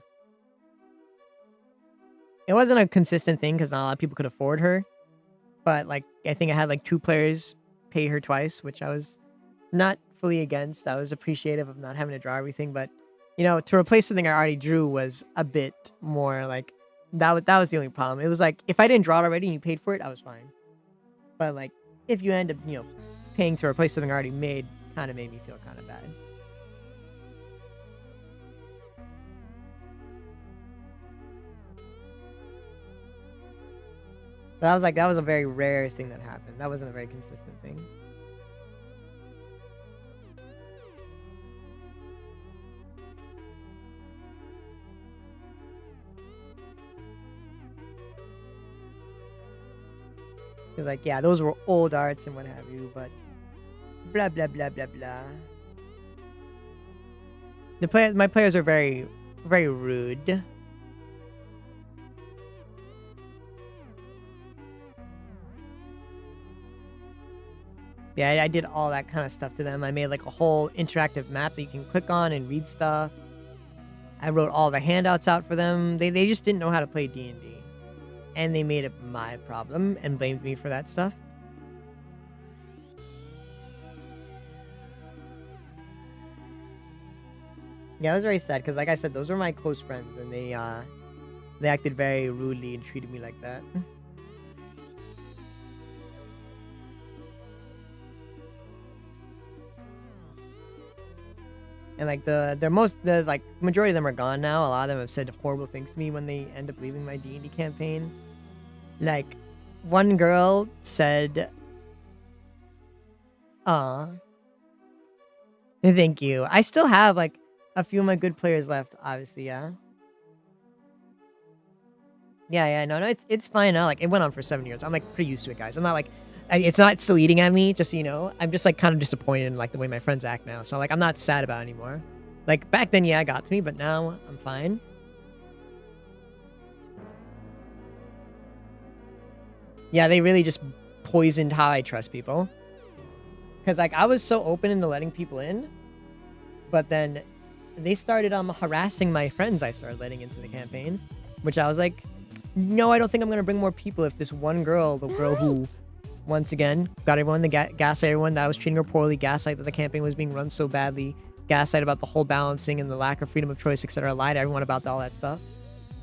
Speaker 3: it wasn't a consistent thing because not a lot of people could afford her. But like, I think I had like 2 players pay her twice, which I was not fully against. I was appreciative of not having to draw everything, but you know, to replace something I already drew was a bit more like that was the only problem. It was like if I didn't draw it already and you paid for it, I was fine. But like if you end up, you know, paying to replace something I already made, kind of made me feel kind of bad. But that was a very rare thing that happened. That wasn't a very consistent thing. Because like, yeah, those were old arts and what have you, but blah blah blah blah blah. My players are very, very rude. Yeah, I did all that kind of stuff to them. I made like a whole interactive map that you can click on and read stuff. I wrote all the handouts out for them. They just didn't know how to play D&D. And they made it my problem and blamed me for that stuff. Yeah, I was very sad because, like I said, those were my close friends, and they acted very rudely and treated me like that. And like the majority of them are gone now. A lot of them have said horrible things to me when they end up leaving my D&D campaign. Like, one girl said, "Aw, thank you." I still have like a few of my good players left, obviously. Yeah, no, it's fine now. Like, it went on for 7 years. I'm like pretty used to it, guys. I'm not like, it's not still eating at me, just so you know. I'm just like kind of disappointed in like the way my friends act now. So like, I'm not sad about it anymore. Like back then, yeah, it got to me, but now I'm fine. Yeah, they really just poisoned how I trust people. Because like, I was so open into letting people in, but then they started harassing my friends I started letting into the campaign, which I was like, no, I don't think I'm gonna bring more people if this one girl, the girl who once again got everyone, gaslight everyone that I was treating her poorly, gaslight that the campaign was being run so badly, gaslight about the whole balancing and the lack of freedom of choice, etc. Lie to everyone about all that stuff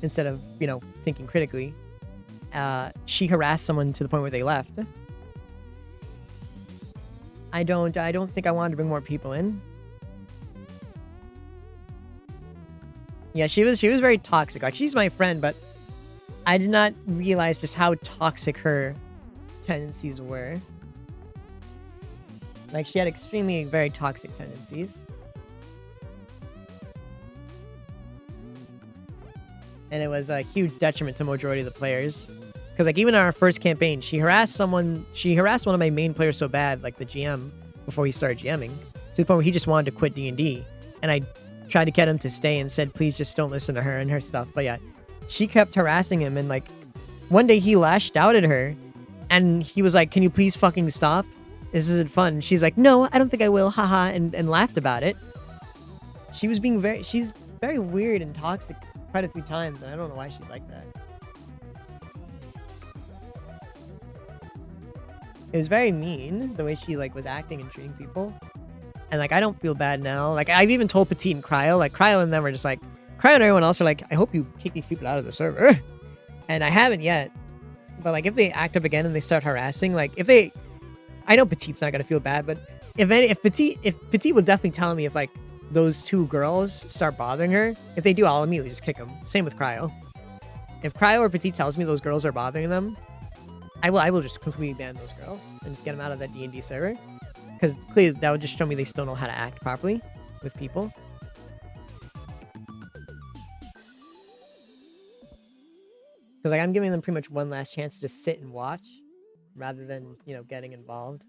Speaker 3: instead of, you know, thinking critically. She harassed someone to the point where they left. I don't think I wanted to bring more people in. Yeah, she was very toxic. Like, she's my friend, but I did not realize just how toxic her tendencies were. Like, she had extremely very toxic tendencies. And it was a huge detriment to the majority of the players. Because, like, even in our first campaign, she harassed one of my main players so bad, like the GM, before he started GMing, to the point where he just wanted to quit D&D. And I tried to get him to stay and said, please just don't listen to her and her stuff. But yeah, she kept harassing him, and like, one day he lashed out at her, and he was like, can you please fucking stop? This isn't fun. And she's like, no, I don't think I will, haha, and laughed about it. She's
Speaker 1: very weird and toxic quite a few times, and I don't know why she's like that. It was very mean, the way she, like, was acting and treating people. And, like, I don't feel bad now. Like, I've even told Petite and Cryo, like, Cryo and them are just like, Cryo and everyone else are like, I hope you kick these people out of the server. And I haven't yet. But, like, if they act up again and they start harassing, like, if they... I know Petite's not gonna feel bad, but if Petite will definitely tell me if, like, those two girls start bothering her. If they do, I'll immediately just kick them. Same with Cryo. If Cryo or Petite tells me those girls are bothering them, I will just completely ban those girls and just get them out of that D&D server. Because clearly that would just show me they still know how to act properly with people. Because, like, I'm giving them pretty much one last chance to just sit and watch rather than, you know, getting involved.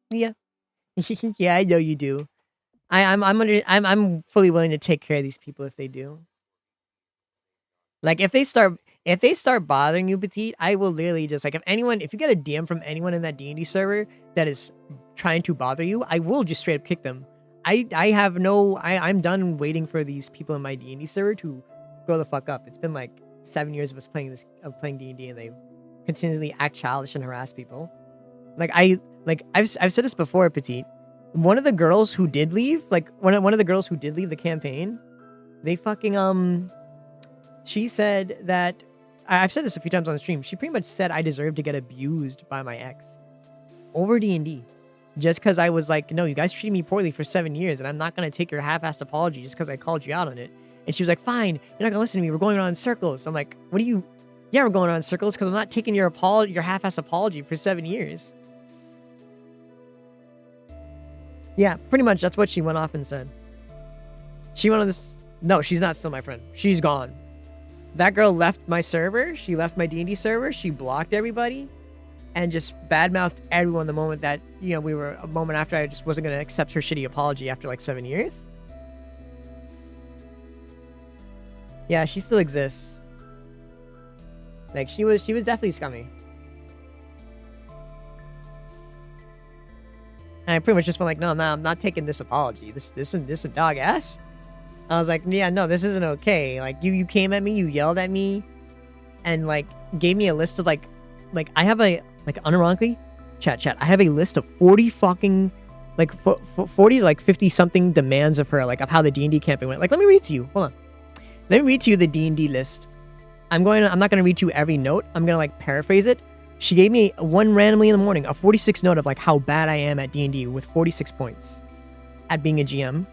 Speaker 1: Yeah. Yeah, I know you do. I'm fully willing to take care of these people if they do. Like, if they start bothering you, Petite, I will literally just, like, if you get a DM from anyone in that D&D server that is trying to bother you, I will just straight up kick them. I'm done waiting for these people in my D&D server to grow the fuck up. It's been like 7 years of us playing D&D, and they continually act childish and harass people. I've said this before, Petite. One of the girls who did leave, one of the girls who did leave the campaign, they fucking she said that I've said this a few times on the stream. She pretty much said I deserve to get abused by my ex over D&D, just because I was like, no, you guys treated me poorly for 7 years, and I'm not gonna take your half-assed apology just because I called you out on it. And she was like, fine, you're not gonna listen to me. We're going around in circles. I'm like, what do you? Yeah, we're going around in circles because I'm not taking your half-assed apology for 7 years. Yeah, pretty much that's what she went off and said. She went on this. No, she's not still my friend. She's gone. That girl left my server. She left my D&D server. She blocked everybody and just badmouthed everyone the moment that, you know, a moment after I just wasn't going to accept her shitty apology after like 7 years. Yeah, she still exists. Like, she was definitely scummy. And I pretty much just went like, no, I'm not taking this apology. This some dog ass. I was like, yeah, no, this isn't okay. Like, you came at me, you yelled at me, and like gave me a list of like I have a, like, unironically, chat, I have a list of 40 fucking, like 40 to like 50 something demands of her, like, of how the D&D campaign went. Like, let me read to you. Hold on. Let me read to you the D&D list. I'm not gonna read to you every note. I'm gonna like paraphrase it. She gave me one randomly in the morning, a 46 note of like how bad I am at D&D with 46 points at being a GM.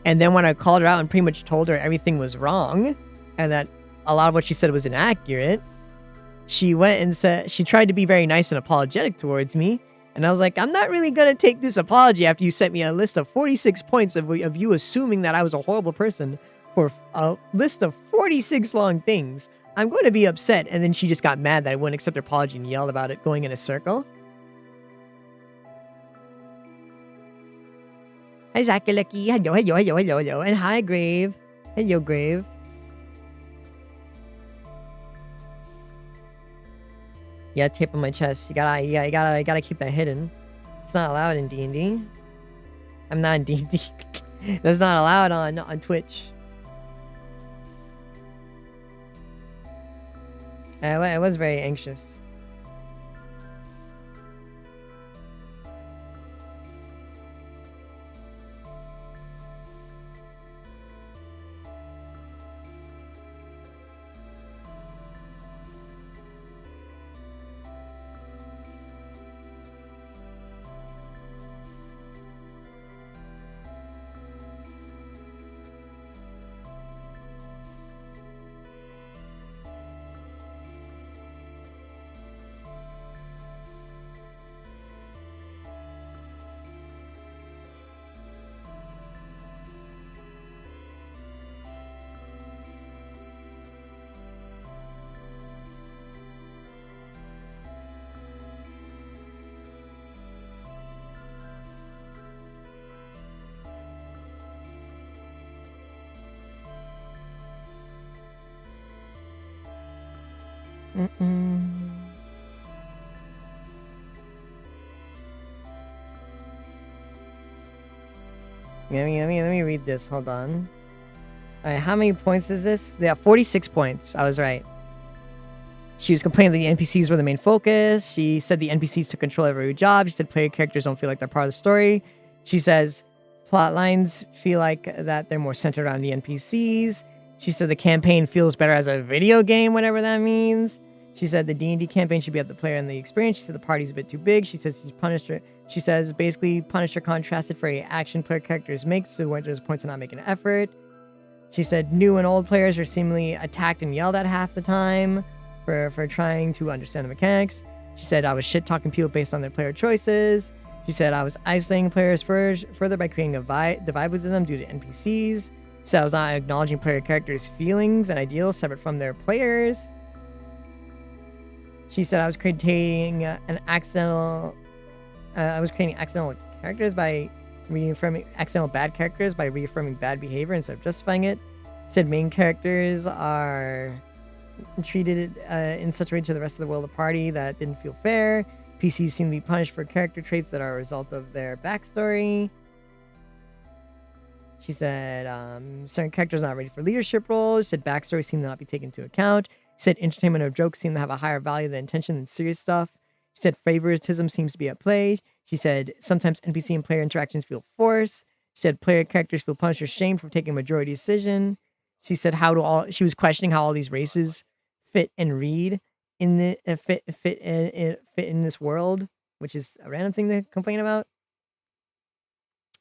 Speaker 1: And then when I called her out and pretty much told her everything was wrong and that a lot of what she said was inaccurate, she went and said, she tried to be very nice and apologetic towards me. And I was like, I'm not really going to take this apology after you sent me a list of 46 points of you assuming that I was a horrible person for a list of 46 long things. I'm going to be upset. And then she just got mad that I wouldn't accept her apology and yelled about it going in a circle. Hi, Zakalaki. Hello. And hi, Grave. Hello, Grave. Yeah, tape on my chest. You gotta keep that hidden. It's not allowed in D&D. I'm not in D&D. That's not allowed on Twitch. I was very anxious.
Speaker 3: Let me read this. Hold on. All right, how many points is this? Yeah, 46 points. I was right. She was complaining that the NPCs were the main focus. She said the NPCs took control of every job. She said player characters don't feel like they're part of the story. She says plot lines feel like that they're more centered around the NPCs. She said the campaign feels better as a video game, whatever that means. She said the D&D campaign should be at the player and the experience. She said the party's a bit too big. She says Punisher. She says basically Punisher contrasted for a action player characters make, so there's points to not making an effort. She said new and old players are seemingly attacked and yelled at half the time for trying to understand the mechanics. She said I was shit-talking people based on their player choices. She said I was isolating players further by creating a divide with them due to NPCs. She said I was not acknowledging player characters' feelings and ideals separate from their players. She said I was creating accidental characters by reaffirming accidental bad characters by reaffirming bad behavior instead of justifying it. She said main characters are treated in such a way to the rest of the world of the party that didn't feel fair. PCs seem to be punished for character traits that are a result of their backstory. She said certain characters are not ready for leadership roles. She said backstory seem to not be taken into account. She said entertainment or jokes seem to have a higher value than intention than serious stuff. She said favoritism seems to be at play. She said sometimes NPC and player interactions feel forced. She said player characters feel punished or shamed for taking a majority decision. She said she was questioning how all these races fit and read in the fit in this world, which is a random thing to complain about.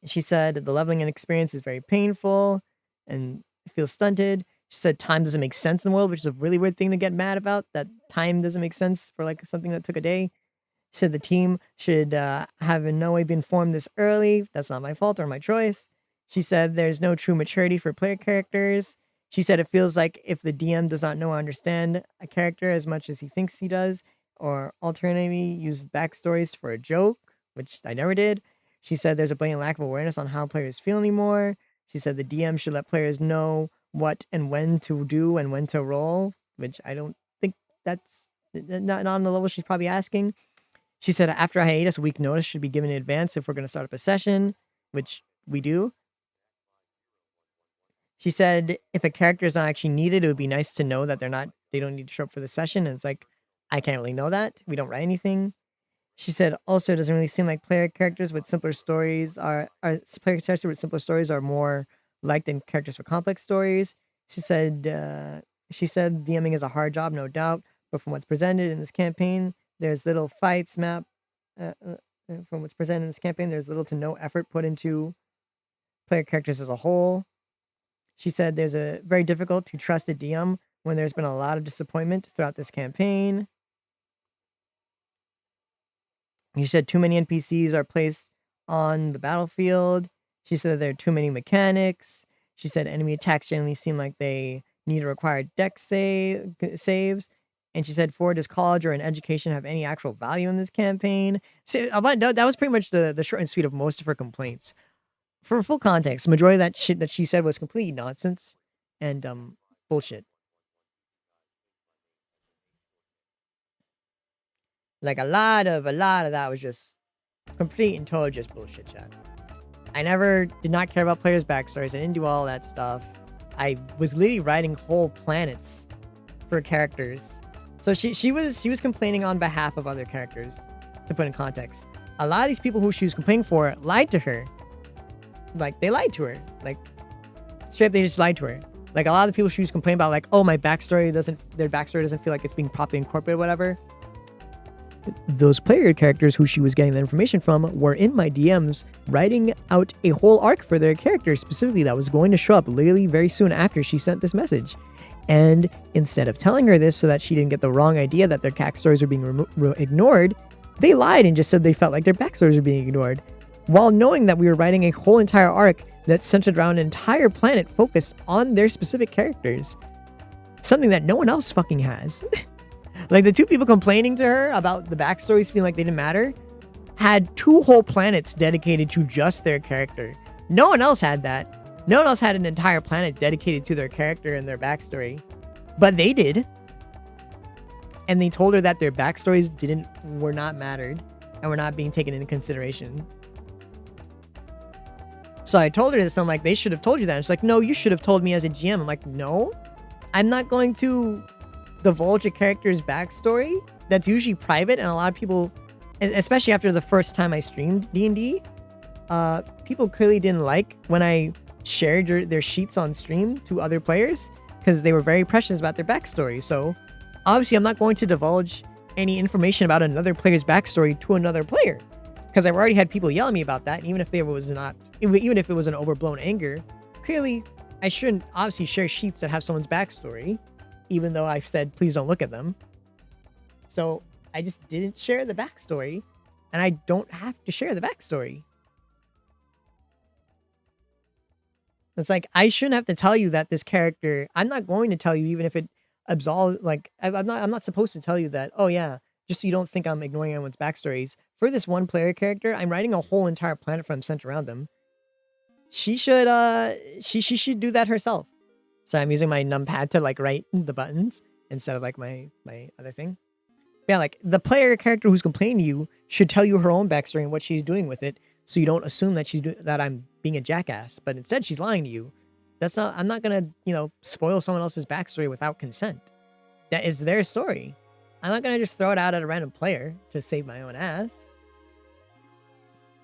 Speaker 3: She said the leveling and experience is very painful and feels stunted. She said time doesn't make sense in the world, which is a really weird thing to get mad about, that time doesn't make sense for like something that took a day. She said the team should have in no way been formed this early. That's not my fault or my choice. She said there's no true maturity for player characters. She said it feels like if the DM does not know or understand a character as much as he thinks he does, or alternatively use backstories for a joke, which I never did. She said there's a blatant lack of awareness on how players feel anymore. She said the DM should let players know what and when to do and when to roll, which I don't think that's not on the level she's probably asking. She said after a hiatus, a week notice should be given in advance if we're going to start up a session, which we do. She said if a character is not actually needed, it would be nice to know that they don't need to show up for the session. And it's like, I can't really know that. We don't write anything. She said also it doesn't really seem like player characters with simpler stories are more liked than characters with complex stories. She said DMing is a hard job, no doubt, but from what's presented in this campaign, there's little fights map. From what's presented in this campaign, there's little to no effort put into player characters as a whole. She said there's a very difficult to trust a DM when there's been a lot of disappointment throughout this campaign. She said too many NPCs are placed on the battlefield. She said there are too many mechanics. She said enemy attacks generally seem like they need to require dex saves. And she said, does college or an education have any actual value in this campaign? So that was pretty much the short and sweet of most of her complaints. For full context, the majority of that shit that she said was complete nonsense and bullshit. Like a lot of that was just complete and total just bullshit, chat. I did not care about players' backstories. I didn't do all that stuff. I was literally writing whole planets for characters. So she was complaining on behalf of other characters, to put in context. A lot of these people who she was complaining for lied to her. Like, they lied to her. Like, straight up, they just lied to her. Like, a lot of the people she was complaining about, like, oh, their backstory doesn't feel like it's being properly incorporated, whatever. Those player characters who she was getting the information from were in my DMs writing out a whole arc for their character specifically that was going to show up literally very soon after she sent this message. And instead of telling her this so that she didn't get the wrong idea that their backstories were being ignored, they lied and just said they felt like their backstories were being ignored, while knowing that we were writing a whole entire arc that centered around an entire planet focused on their specific characters. Something that no one else fucking has. Like, the two people complaining to her about the backstories feeling like they didn't matter had 2 whole planets dedicated to just their character. No one else had that. No one else had an entire planet dedicated to their character and their backstory. But they did. And they told her that their backstories were not mattered and were not being taken into consideration. So I told her this. I'm like, they should have told you that. And she's like, no, you should have told me as a GM. I'm like, no, I'm not going to divulge a character's backstory. That's usually private, and a lot of people, especially after the first time I streamed D&D, people clearly didn't like when I shared their sheets on stream to other players because they were very precious about their backstory. So obviously I'm not going to divulge any information about another player's backstory to another player because I've already had people yell at me about that. And even if it was an overblown anger, clearly I shouldn't obviously share sheets that have someone's backstory, even though I've said please don't look at them. So I just didn't share the backstory, and I don't have to share the backstory. It's like, I shouldn't have to tell you that this character, I'm not going to tell you even if it absolves, like, I'm not supposed to tell you that, oh yeah, just so you don't think I'm ignoring anyone's backstories. For this one player character, I'm writing a whole entire planet for them centered around them. She should do that herself. So I'm using my numpad to like write the buttons instead of like my other thing. Yeah, like the player character who's complaining to you should tell you her own backstory and what she's doing with it, so you don't assume that that I'm being a jackass. But instead, she's lying to you. I'm not gonna, spoil someone else's backstory without consent. That is their story. I'm not gonna just throw it out at a random player to save my own ass.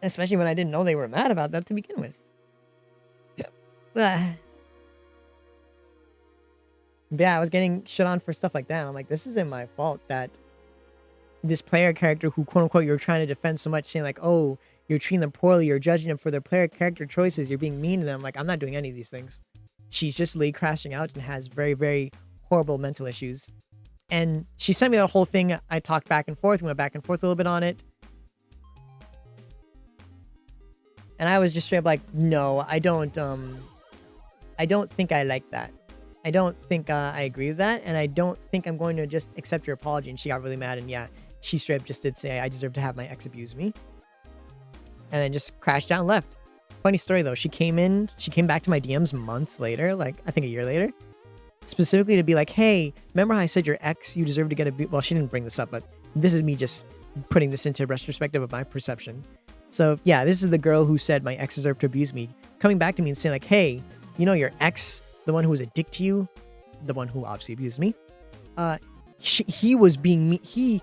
Speaker 3: Especially when I didn't know they were mad about that to begin with. Yeah. Yeah, I was getting shit on for stuff like that. I'm like, this isn't my fault that this player character who, quote unquote, you're trying to defend so much, saying like, oh, you're treating them poorly, you're judging them for their player character choices, you're being mean to them. Like, I'm not doing any of these things. She's just literally crashing out and has very, very horrible mental issues. And she sent me that whole thing. I talked back and forth, went back and forth a little bit on it. And I was just straight up like, no, I don't think I like that. I don't think I agree with that. And I don't think I'm going to just accept your apology. And she got really mad. And yeah, she straight up just did say, I deserve to have my ex abuse me. And then just crashed out and left. Funny story though. She came back to my DMs months later, like I think a year later, specifically to be like, hey, remember how I said your ex, you deserve to get abused? Well, she didn't bring this up, but this is me just putting this into retrospective of my perception. So yeah, this is the girl who said my ex deserved to abuse me, coming back to me and saying like, hey, your ex, the one who was a dick to you, the one who obviously abused me, he was being mean. He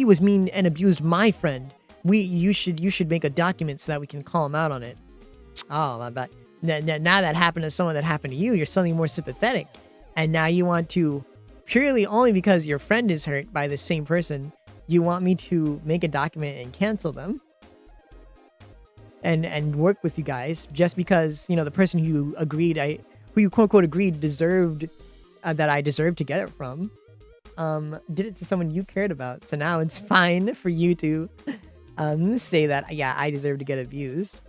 Speaker 3: was mean and abused my friend. You should make a document so that we can call him out on it. Oh, my bad. Now that happened to someone that happened to you, you're suddenly more sympathetic, and now you want to, purely only because your friend is hurt by the same person, you want me to make a document and cancel them, and work with you guys just because the person who you quote unquote agreed deserved that I deserved to get it from, did it to someone you cared about. So now it's fine for you to say that, yeah, I deserve to get abused.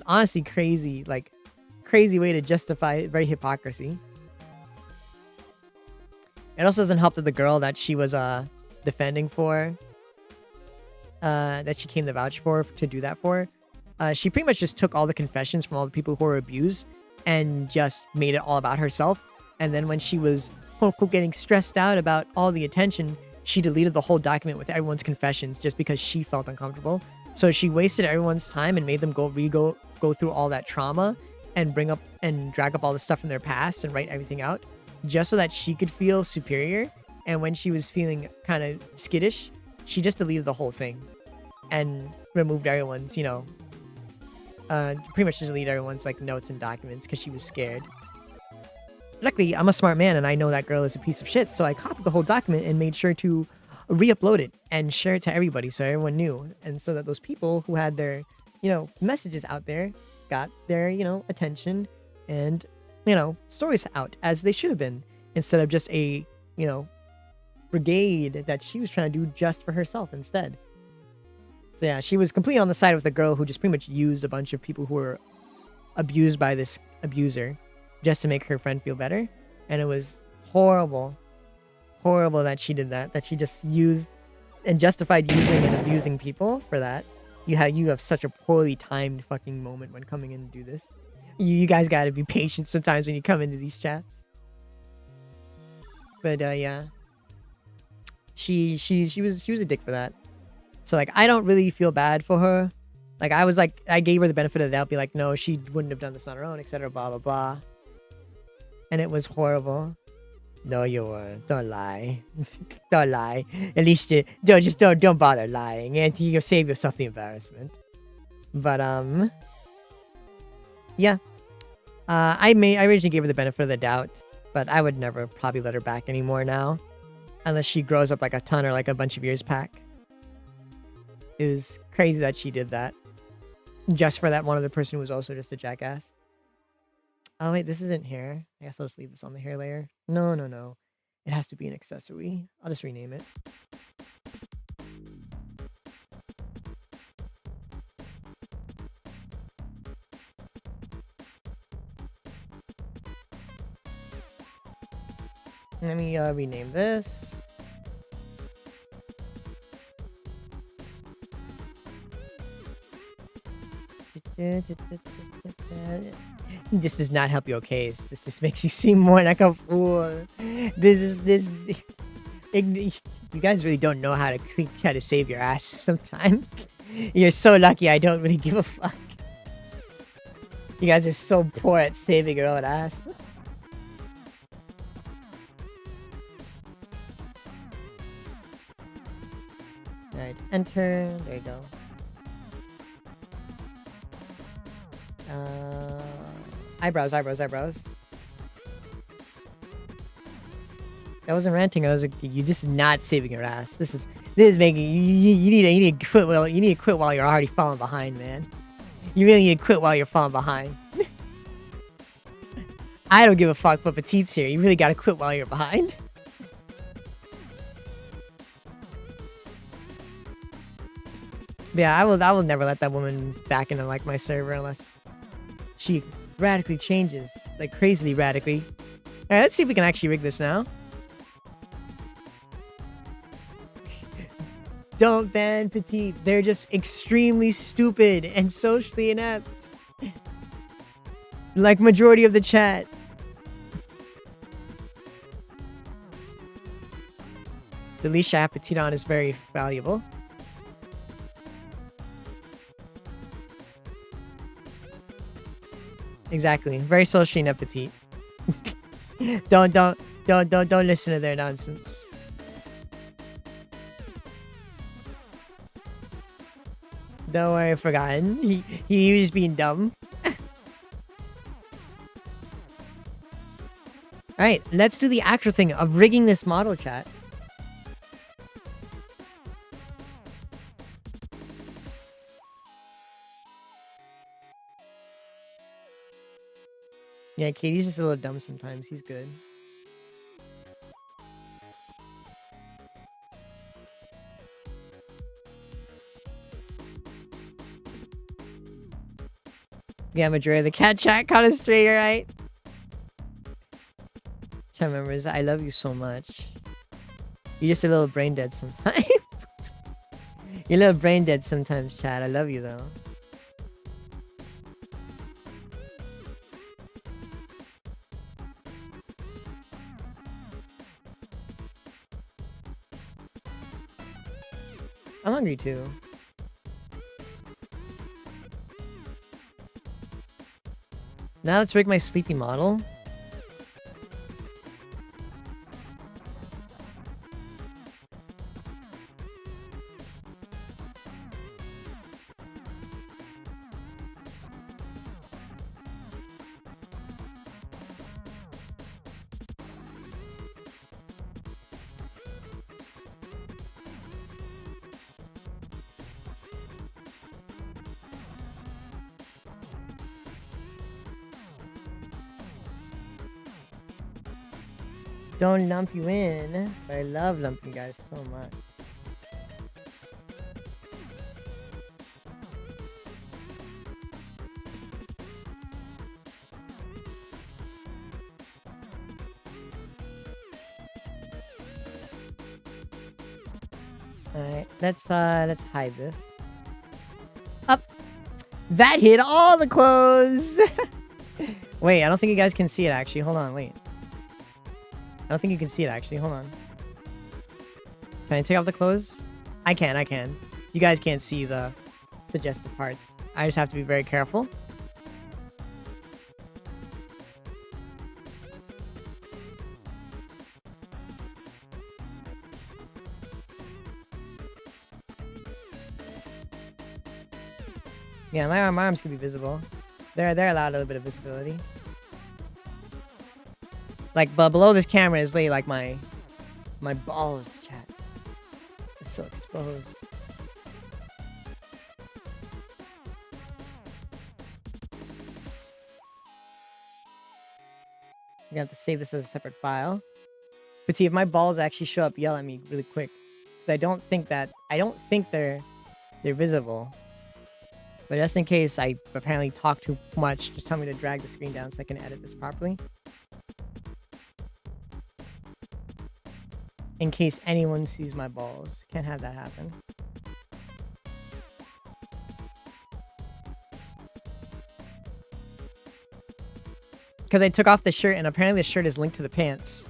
Speaker 3: Honestly, crazy way to justify very hypocrisy. It also doesn't help that the girl that she was defending for, that she came to vouch for to do that for, she pretty much just took all the confessions from all the people who were abused and just made it all about herself. And then when she was quote unquote getting stressed out about all the attention, she deleted the whole document with everyone's confessions just because she felt uncomfortable. So she wasted everyone's time and made them go through all that trauma and bring up and drag up all the stuff from their past and write everything out just so that she could feel superior. And when she was feeling kind of skittish, she just deleted the whole thing and removed everyone's, pretty much just deleted everyone's notes and documents because she was scared. Luckily, I'm a smart man and I know that girl is a piece of shit, so I copied the whole document and made sure to re-upload it and share it to everybody so everyone knew, and so that those people who had their messages out there got their attention and stories out as they should have been, instead of just a brigade that she was trying to do just for herself instead. So yeah, she was completely on the side with a girl who just pretty much used a bunch of people who were abused by this abuser just to make her friend feel better. And it was horrible that she did that she just used and justified using and abusing people for that. You have such a poorly timed fucking moment when coming in to do this. You guys gotta be patient sometimes when you come into these chats. But yeah, she was a dick for that. So I don't really feel bad for her. Like, I was like, I gave her the benefit of the doubt, be like, no, she wouldn't have done this on her own, etc. Blah blah blah. And it was horrible. No, you weren't. Don't lie. Don't lie. At least you don't bother lying, and you'll save yourself the embarrassment. But yeah. I originally gave her the benefit of the doubt, but I would never probably let her back anymore now, unless she grows up like a ton or like a bunch of years back. It was crazy that she did that, just for that one other person who was also just a jackass. Oh wait, this isn't hair. I guess I'll just leave this on the hair layer. No. It has to be an accessory. I'll just rename it. Let me rename this. This does not help your case. This just makes you seem more like a fool. You guys really don't know how to save your ass sometimes. You're so lucky I don't really give a fuck. You guys are so poor at saving your own ass. Alright, enter. There you go. Eyebrows. I wasn't ranting. I was like, this is not saving your ass. This is making you need to quit. Well, you need to quit while you're already falling behind, man. You really need to quit while you're falling behind. I don't give a fuck, but Petite's here. You really gotta quit while you're behind. But yeah, I will never let that woman back into like my server unless she radically changes, like crazily radically. All right, let's see if we can actually rig this now. Don't ban Petite. They're just extremely stupid and socially inept. Like majority of the chat. The leash I have Petite on is very valuable. Exactly. Very socially inept Petite. Don't listen to their nonsense. Don't worry, forgotten. He was being dumb. Alright, let's do the actual thing of rigging this model, chat. Yeah, Katie's just a little dumb sometimes. He's good. Yeah, majority of the cat chat caught us straight, right? Chat members, I love you so much. You're just a little brain dead sometimes. You're a little brain dead sometimes, chat. I love you though. I'm hungry too. Now let's rig my sleepy model. Don't lump you in, but I love lumping you guys so much. Alright, let's hide this. Up. That hit all the clothes. Wait, I don't think you guys can see it actually. Hold on, wait. I don't think you can see it actually. Hold on. Can I take off the clothes? I can. You guys can't see the
Speaker 1: suggested parts. I just have to be very careful. Yeah, my arms can be visible. They're allowed a little bit of visibility. Like, but below this camera is laid like my balls, chat. It's so exposed. You're gonna have to save this as a separate file. But see, if my balls actually show up, yell at me really quick. 'Cause I don't think they're visible. But just in case I apparently talk too much, just tell me to drag the screen down so I can edit this properly. In case anyone sees my balls. Can't have that happen. Because I took off the shirt and apparently the shirt is linked to the pants.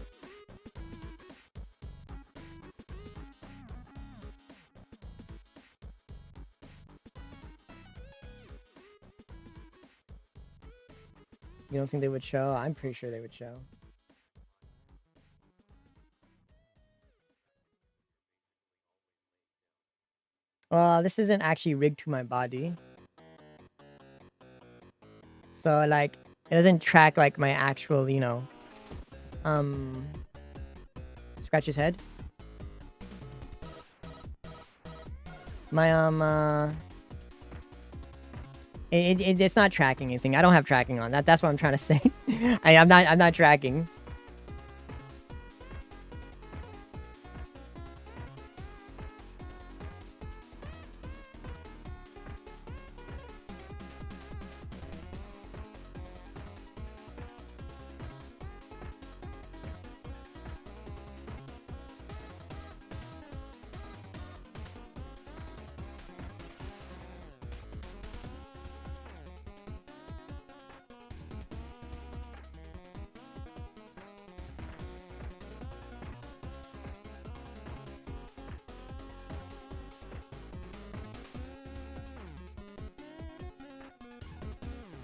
Speaker 1: You don't think they would show? I'm pretty sure they would show. Well, this isn't actually rigged to my body. So, like, it doesn't track, like, my actual, you know, scratch his head. My, it's not tracking anything. I don't have tracking on. That's what I'm trying to say. I'm not tracking.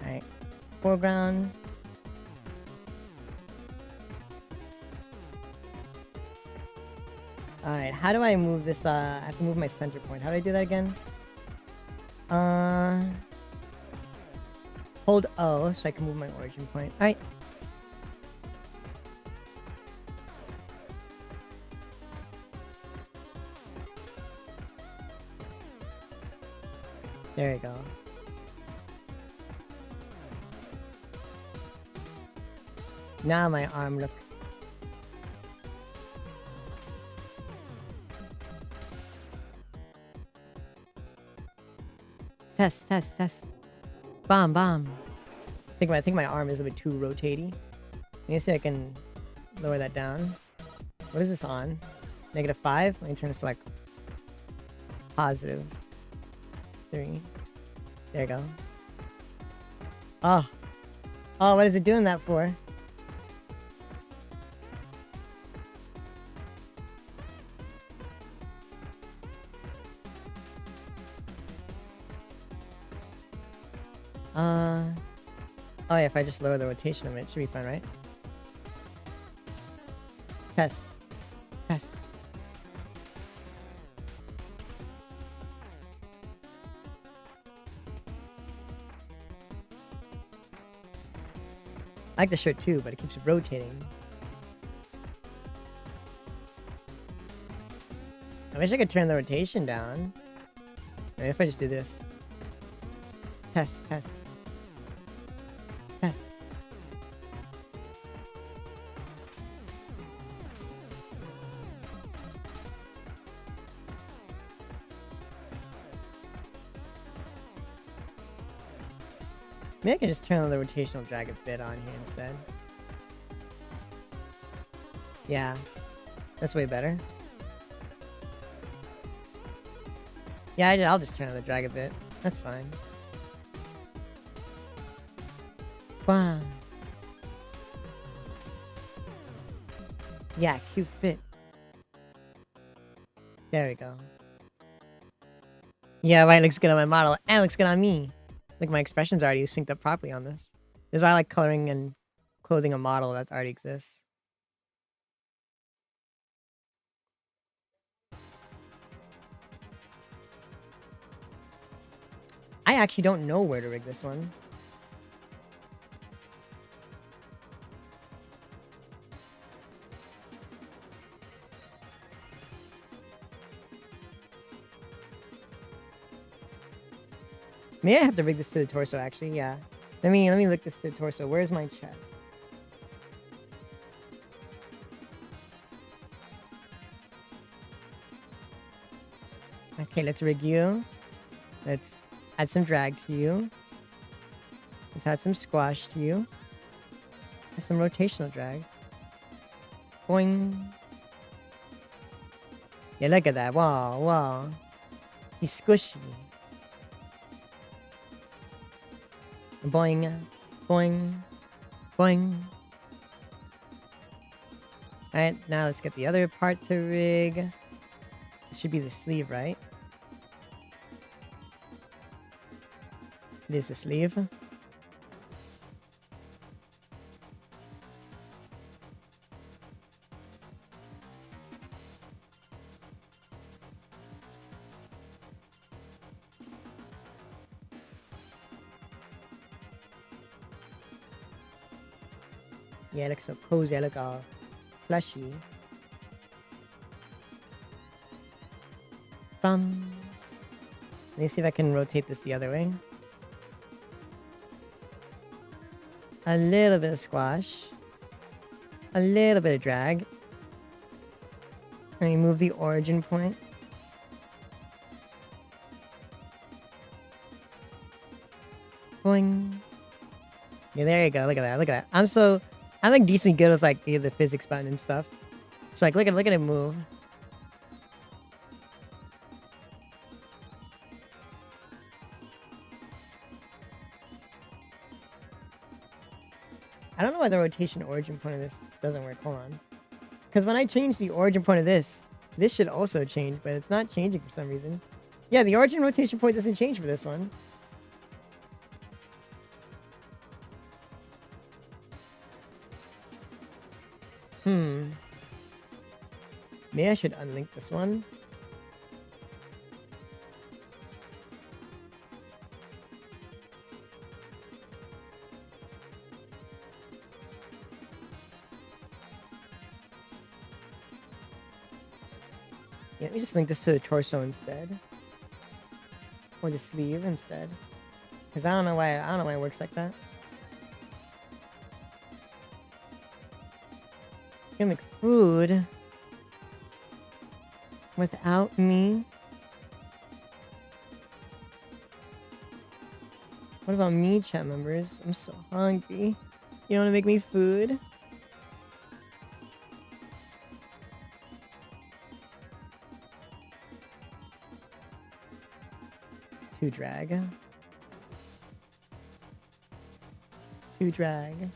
Speaker 1: Alright. Foreground. Alright, how do I move this? I have to move my center point. How do I do that again? Hold O so I can move my origin point. Alright. There you go. Now my arm look. Test. Bomb. I think my arm is a bit too rotatey. Let me see if I can lower that down. What is this on? -5? Let me turn this to like +3. There you go. Oh, what is it doing that for? Oh yeah, if I just lower the rotation of it, it should be fine, right? Test. I like the shirt too, but it keeps rotating. I wish I could turn the rotation down. Maybe if I just do this. Test. Maybe I can just turn on the rotational drag a bit on here instead. Yeah, that's way better. Yeah, I'll just turn on the drag a bit. That's fine. Wow. Yeah, cute fit. There we go. Yeah, right, looks good on my model, and it looks good on me. Like, my expression's already synced up properly on this. This is why I like coloring and clothing a model that already exists. I actually don't know where to rig this one. Maybe I have to rig this to the torso, actually, yeah. Let me look this to the torso. Where's my chest? Okay, let's rig you. Let's add some drag to you. Let's add some squash to you. Add some rotational drag. Boing. Yeah, look at that. Wow, wow. He's squishy. Boing. Boing. Boing. Alright, now let's get the other part to rig. It should be the sleeve, right? It is the sleeve. Yeah, it looks so cozy. I look all fleshy. Bum. Let me see if I can rotate this the other way. A little bit of squash. A little bit of drag. Let me move the origin point. Boing. Yeah, there you go. Look at that. Look at that. I'm like decently good with like the physics button and stuff. So like look at it move. I don't know why the rotation origin point of this doesn't work. Hold on. Because when I change the origin point of this should also change, but it's not changing for some reason. Yeah, the origin rotation point doesn't change for this one. Maybe I should unlink this one. Yeah, let me just link this to the torso instead. Or the sleeve instead. Because I don't know why it works like that. Gonna make food without me. What about me, chat members? I'm so hungry. You wanna make me food? Two drag. Two drag.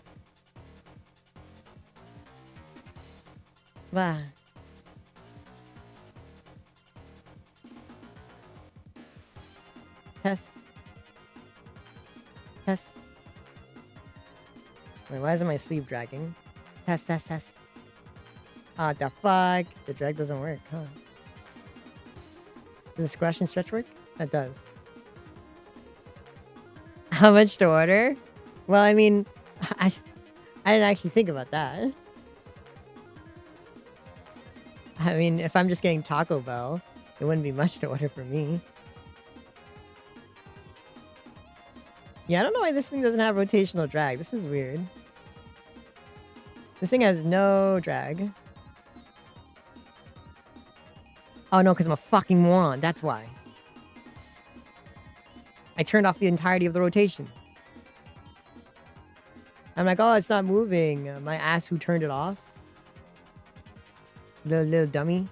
Speaker 1: Bah. Test. Test. Wait, why isn't my sleeve dragging? Test, test, test. Ah, the fuck? The drag doesn't work, huh? Does the squash and stretch work? That does. How much to order? Well, I mean, I didn't actually think about that. I mean, if I'm just getting Taco Bell, it wouldn't be much to order for me. Yeah, I don't know why this thing doesn't have rotational drag. This is weird. This thing has no drag. Oh no, because I'm a fucking moron. That's why. I turned off the entirety of the rotation. I'm like, oh, it's not moving. My ass who turned it off. Little dummy.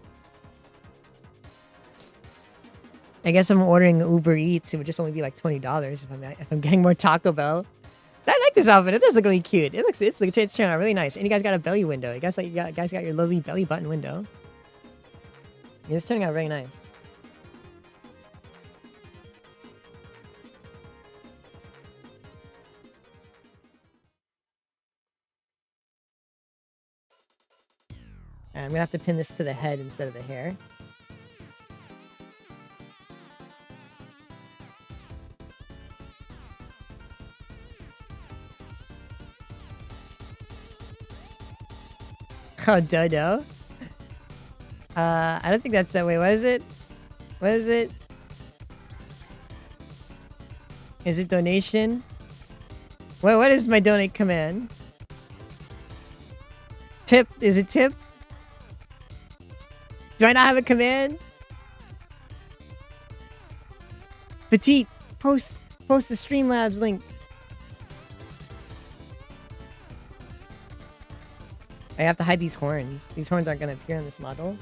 Speaker 1: I guess I'm ordering Uber Eats. It would just only be like $20 if I'm getting more Taco Bell. I like this outfit. It does look really cute. It's turning out really nice. And you guys got a belly window. You guys got your lovely belly button window. Yeah, it's turning out very nice. And I'm gonna have to pin this to the head instead of the hair. Oh, dodo. I don't think that's that way. What is it? What is it? Is it donation? What is my donate command? Tip? Is it tip? Do I not have a command? Petite, post the Streamlabs link. I have to hide these horns. These horns aren't gonna appear in this model.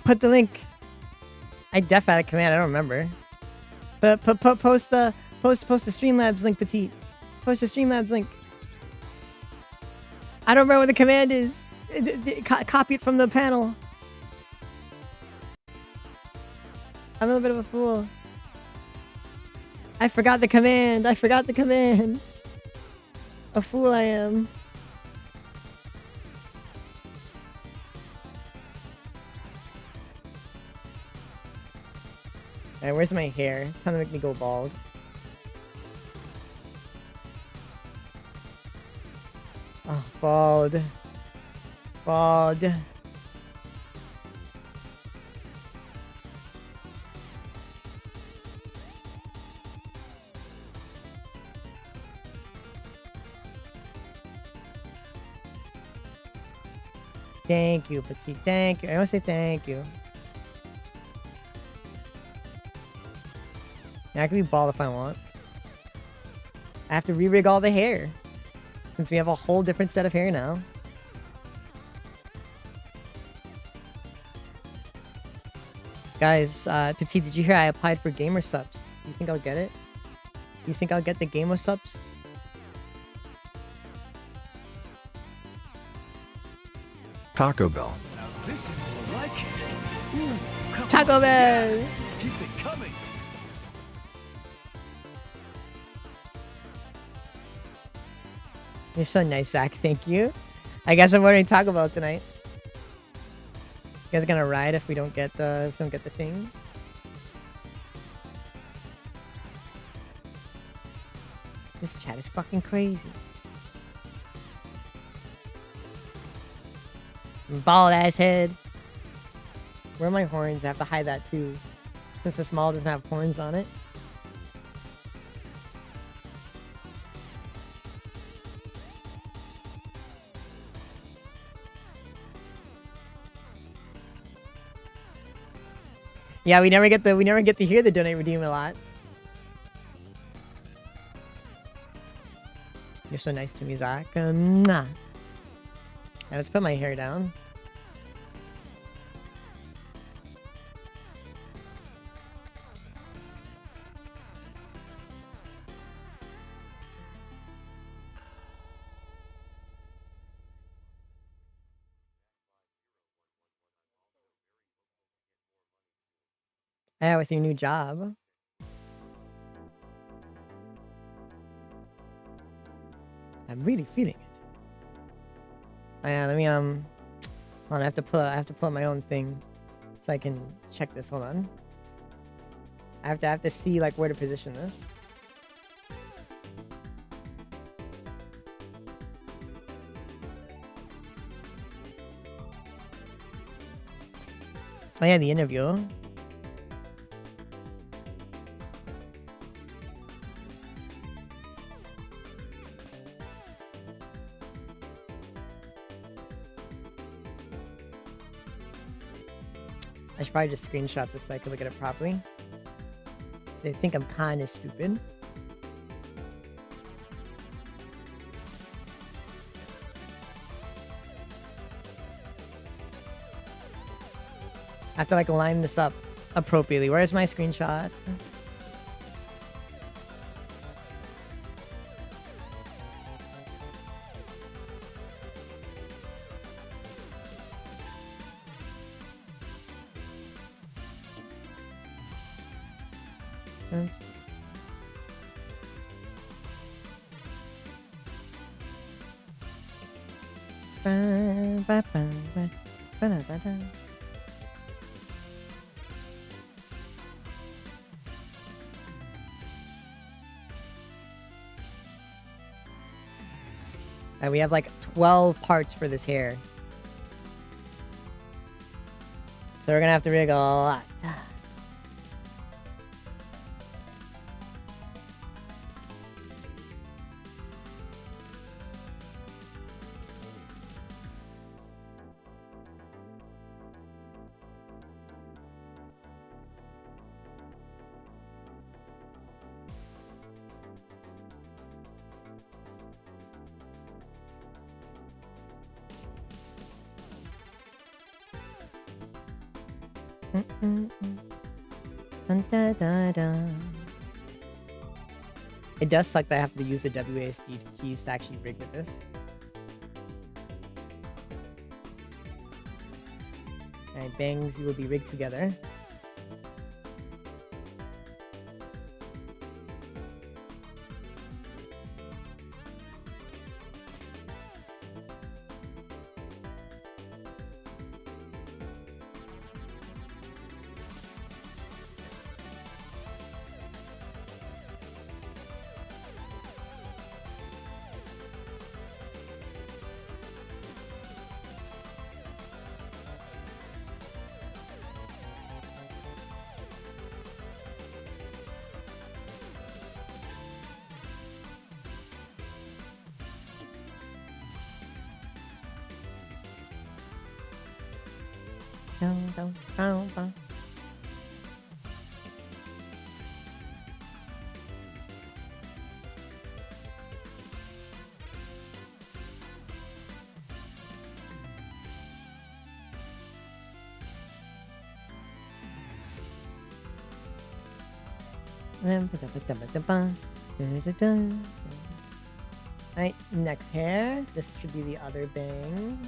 Speaker 1: Put the link. I def out a command. I don't remember. But post the Streamlabs link, Petite. Post the Streamlabs link. I don't remember what the command is. Copy it from the panel. I'm a bit of a fool. I forgot the command. I forgot the command. A fool I am. Alright, where's my hair? Trying to make me go bald. Oh, bald. Bald. Thank you, Petite. Thank you. I want to say thank you. Yeah, I can be bald if I want. I have to re-rig all the hair. Since we have a whole different set of hair now. Guys, Petite, did you hear I applied for gamer subs? You think I'll get it? You think I'll get the gamer subs?
Speaker 4: Taco Bell.
Speaker 7: This is more like it. Ooh, come
Speaker 1: Taco
Speaker 7: on,
Speaker 1: Bell!
Speaker 7: yeah. Keep it coming.
Speaker 1: You're so nice, Zach. Thank you. I guess I'm ordering Taco Bell tonight. You guys gonna ride if we don't get the thing? This chat is fucking crazy. Bald ass head. Where are my horns? I have to hide that too. Since the small doesn't have horns on it. Yeah, we never get to hear the donate redeem a lot. You're so nice to me, Zach. Nah. Yeah, let's put my hair down. Yeah, with your new job. I'm really feeling it. Oh yeah, let me hold on, I have to pull up my own thing so I can check this. Hold on. I have to see like where to position this. Oh yeah, the interview. I should probably just screenshot this so I can look at it properly. They think I'm kind of stupid. I have to like line this up appropriately. Where's my screenshot? And we have like 12 parts for this hair. So we're gonna have to rig a lot. Dun, dun, dun, dun. It does suck that I have to use the WASD keys to actually rig with this. Alright, bangs, you will be rigged together. Dun, dun, dun, dun. Alright, next hair. This should be the other bang.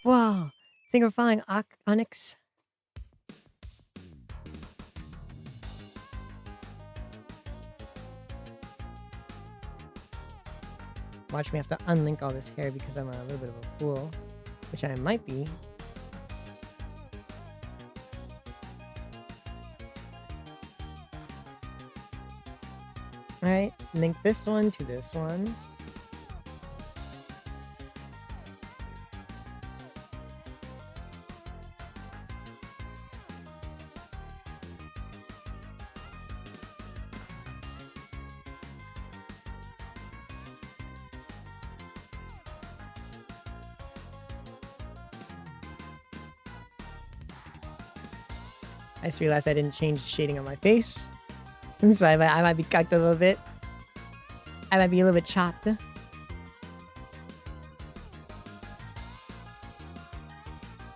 Speaker 1: Wow, think we're fine, Onyx. Watch me have to unlink all this hair because I'm a little bit of a fool, which I might be. Alright, link this one to this one. I just realized I didn't change the shading on my face. So I might be cucked a little bit. I might be a little bit chopped. I'll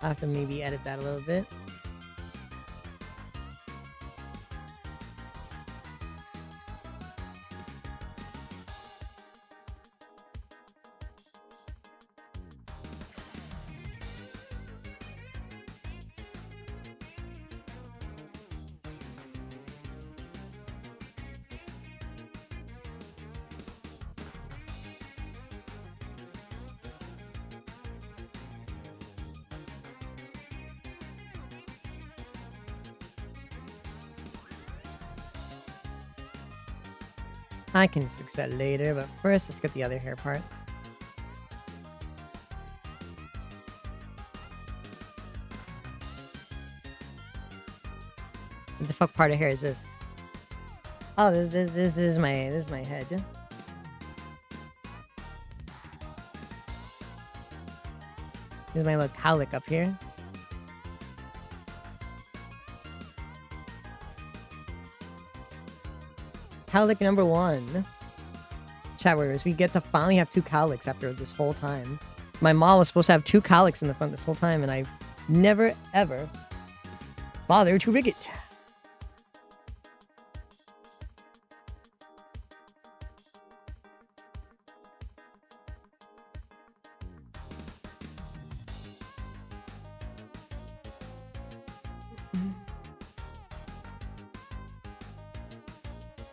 Speaker 1: have to maybe edit that a little bit. I can fix that later, but first let's get the other hair parts. What the fuck part of hair is this? Oh, this is my head. This is my little cowlick up here. Cowlick number 1. Chat warriors, we get to finally have 2 cowlicks after this whole time. My mom was supposed to have 2 cowlicks in the front this whole time, and I've never, ever bothered to rig it.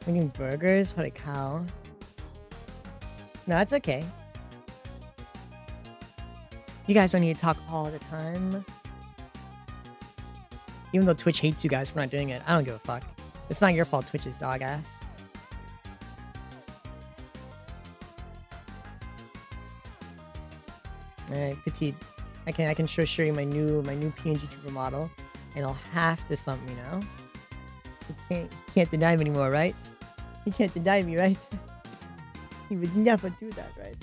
Speaker 1: Making burgers? Holy cow. No, that's okay. You guys don't need to talk all the time. Even though Twitch hates you guys for not doing it, I don't give a fuck. It's not your fault Twitch is dog ass. Alright, Petite. I can show you my new PNG Trooper model. And I'll have to slump me now. You can't deny me anymore, right? You can't deny me, right? You would never do that, right?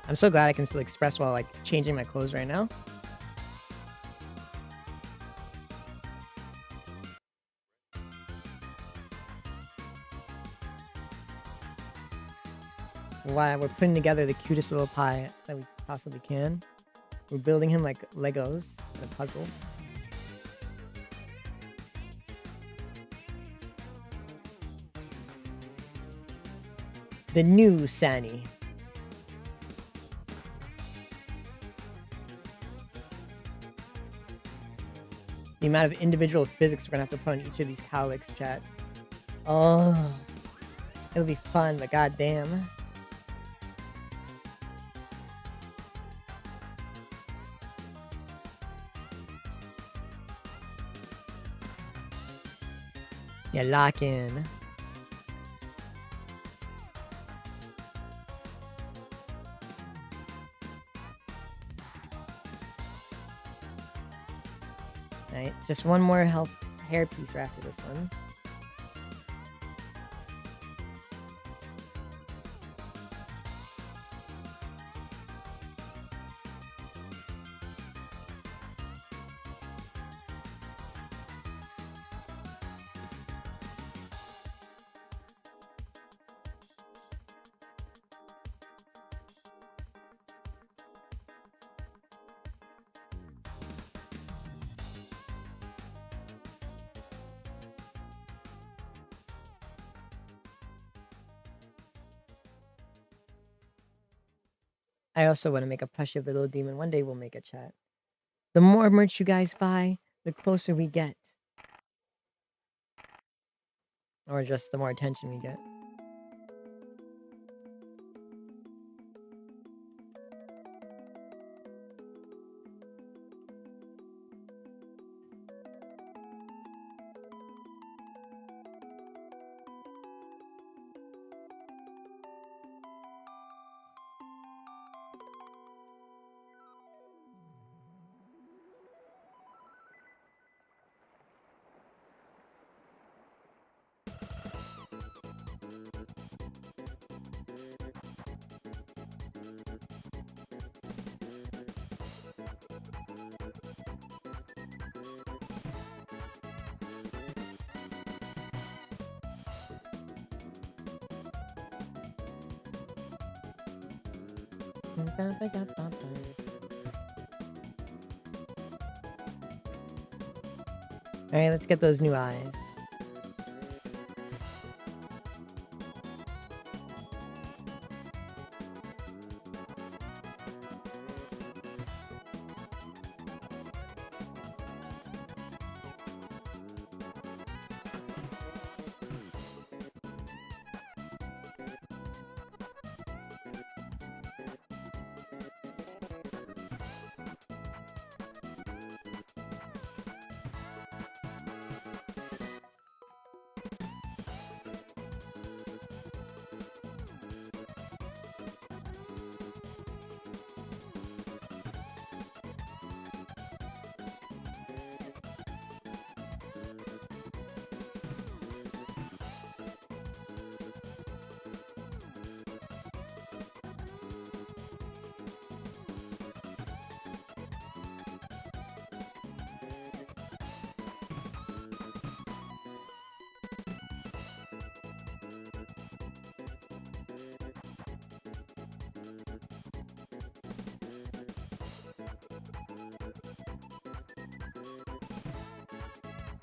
Speaker 1: I'm so glad I can still express while like changing my clothes right now. Wow, we're putting together the cutest little pie that we possibly can. We're building him like Legos in a puzzle. The new Sani. The amount of individual physics we're gonna have to put on each of these cowlicks, chat. Oh, it'll be fun, but goddamn. Yeah, lock in. Alright, just one more hair piece after this one. I also want to make a plushie of the little demon. One day we'll make a chat. The more merch you guys buy, the closer we get. Or just the more attention we get. Alright, let's get those new eyes.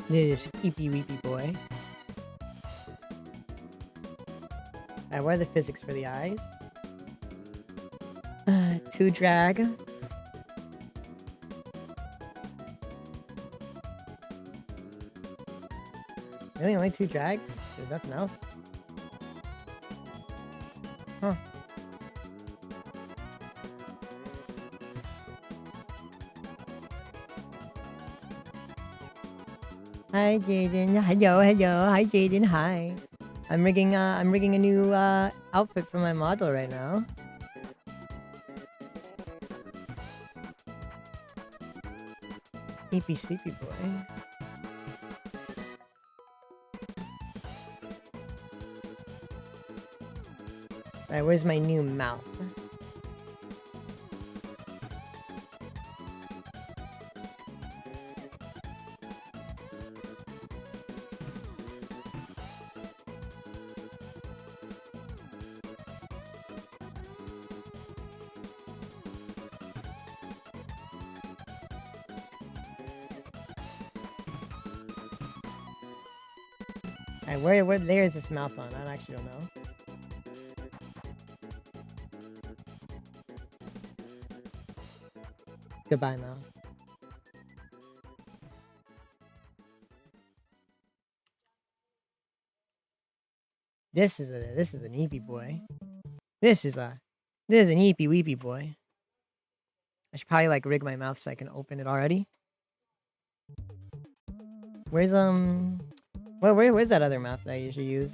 Speaker 1: This eepy weepy boy. Alright, what are the physics for the eyes? 2 drag. Really, only 2 drag? There's nothing else? Huh. Hi Jaden. Hello, hello. Hi Jaden. Hi. I'm rigging a new outfit for my model right now. Sleepy, sleepy boy. Alright, where's my new mouth? Alright, where there is this mouth on? I actually don't know. Goodbye, mouth. This is an eepy boy. This is an eepy weepy boy. I should probably like rig my mouth so I can open it already. Where's where's that other mouth that I usually use?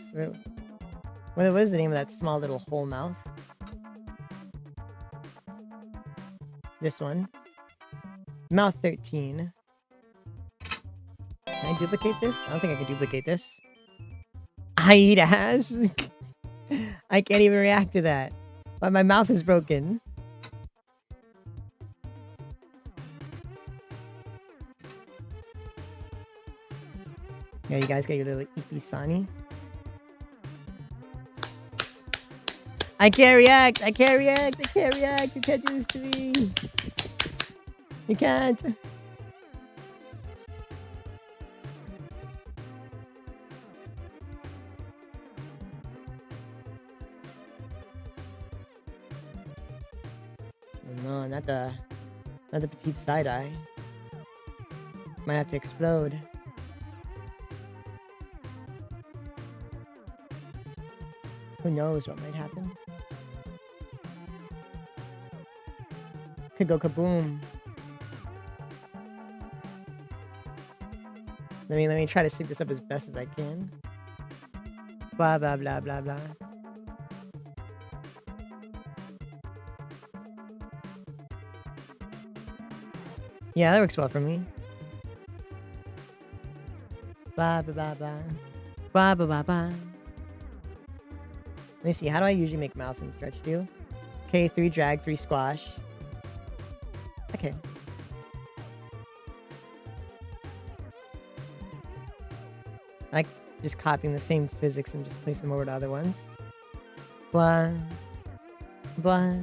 Speaker 1: What is the name of that small little hole mouth? This one. Mouth 13. Can I duplicate this? I don't think I can duplicate this. I eat ass? I can't even react to that. But my mouth is broken. Yeah, you guys got your little eepy Sani. I can't react! I can't react! I can't react! You can't do this to me! You can't! No, not the petite side eye. Might have to explode. Who knows what might happen? Could go kaboom. Let me try to sync this up as best as I can. Blah blah blah blah blah. Yeah, that works well for me. Blah blah blah blah. Blah blah blah blah. Let me see, how do I usually make mouth and stretch do? Okay, 3 drag, 3 squash. Okay. I like just copying the same physics and just place them over to other ones. Blah. Blah.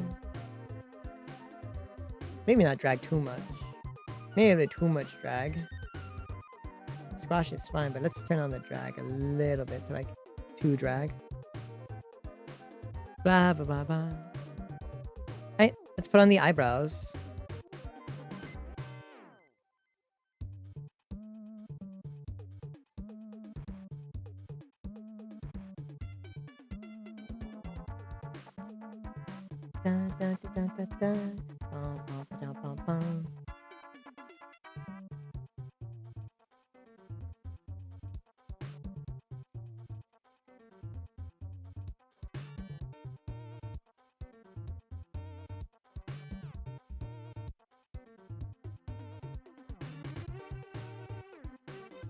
Speaker 1: Maybe not drag too much. Maybe a bit too much drag. Squash is fine, but let's turn on the drag a little bit to like 2 drag. Blah blah blah blah. Alright, let's put on the eyebrows. Dun, dun, dun, dun, dun. Bum, bum, ba-dum, bum, bum.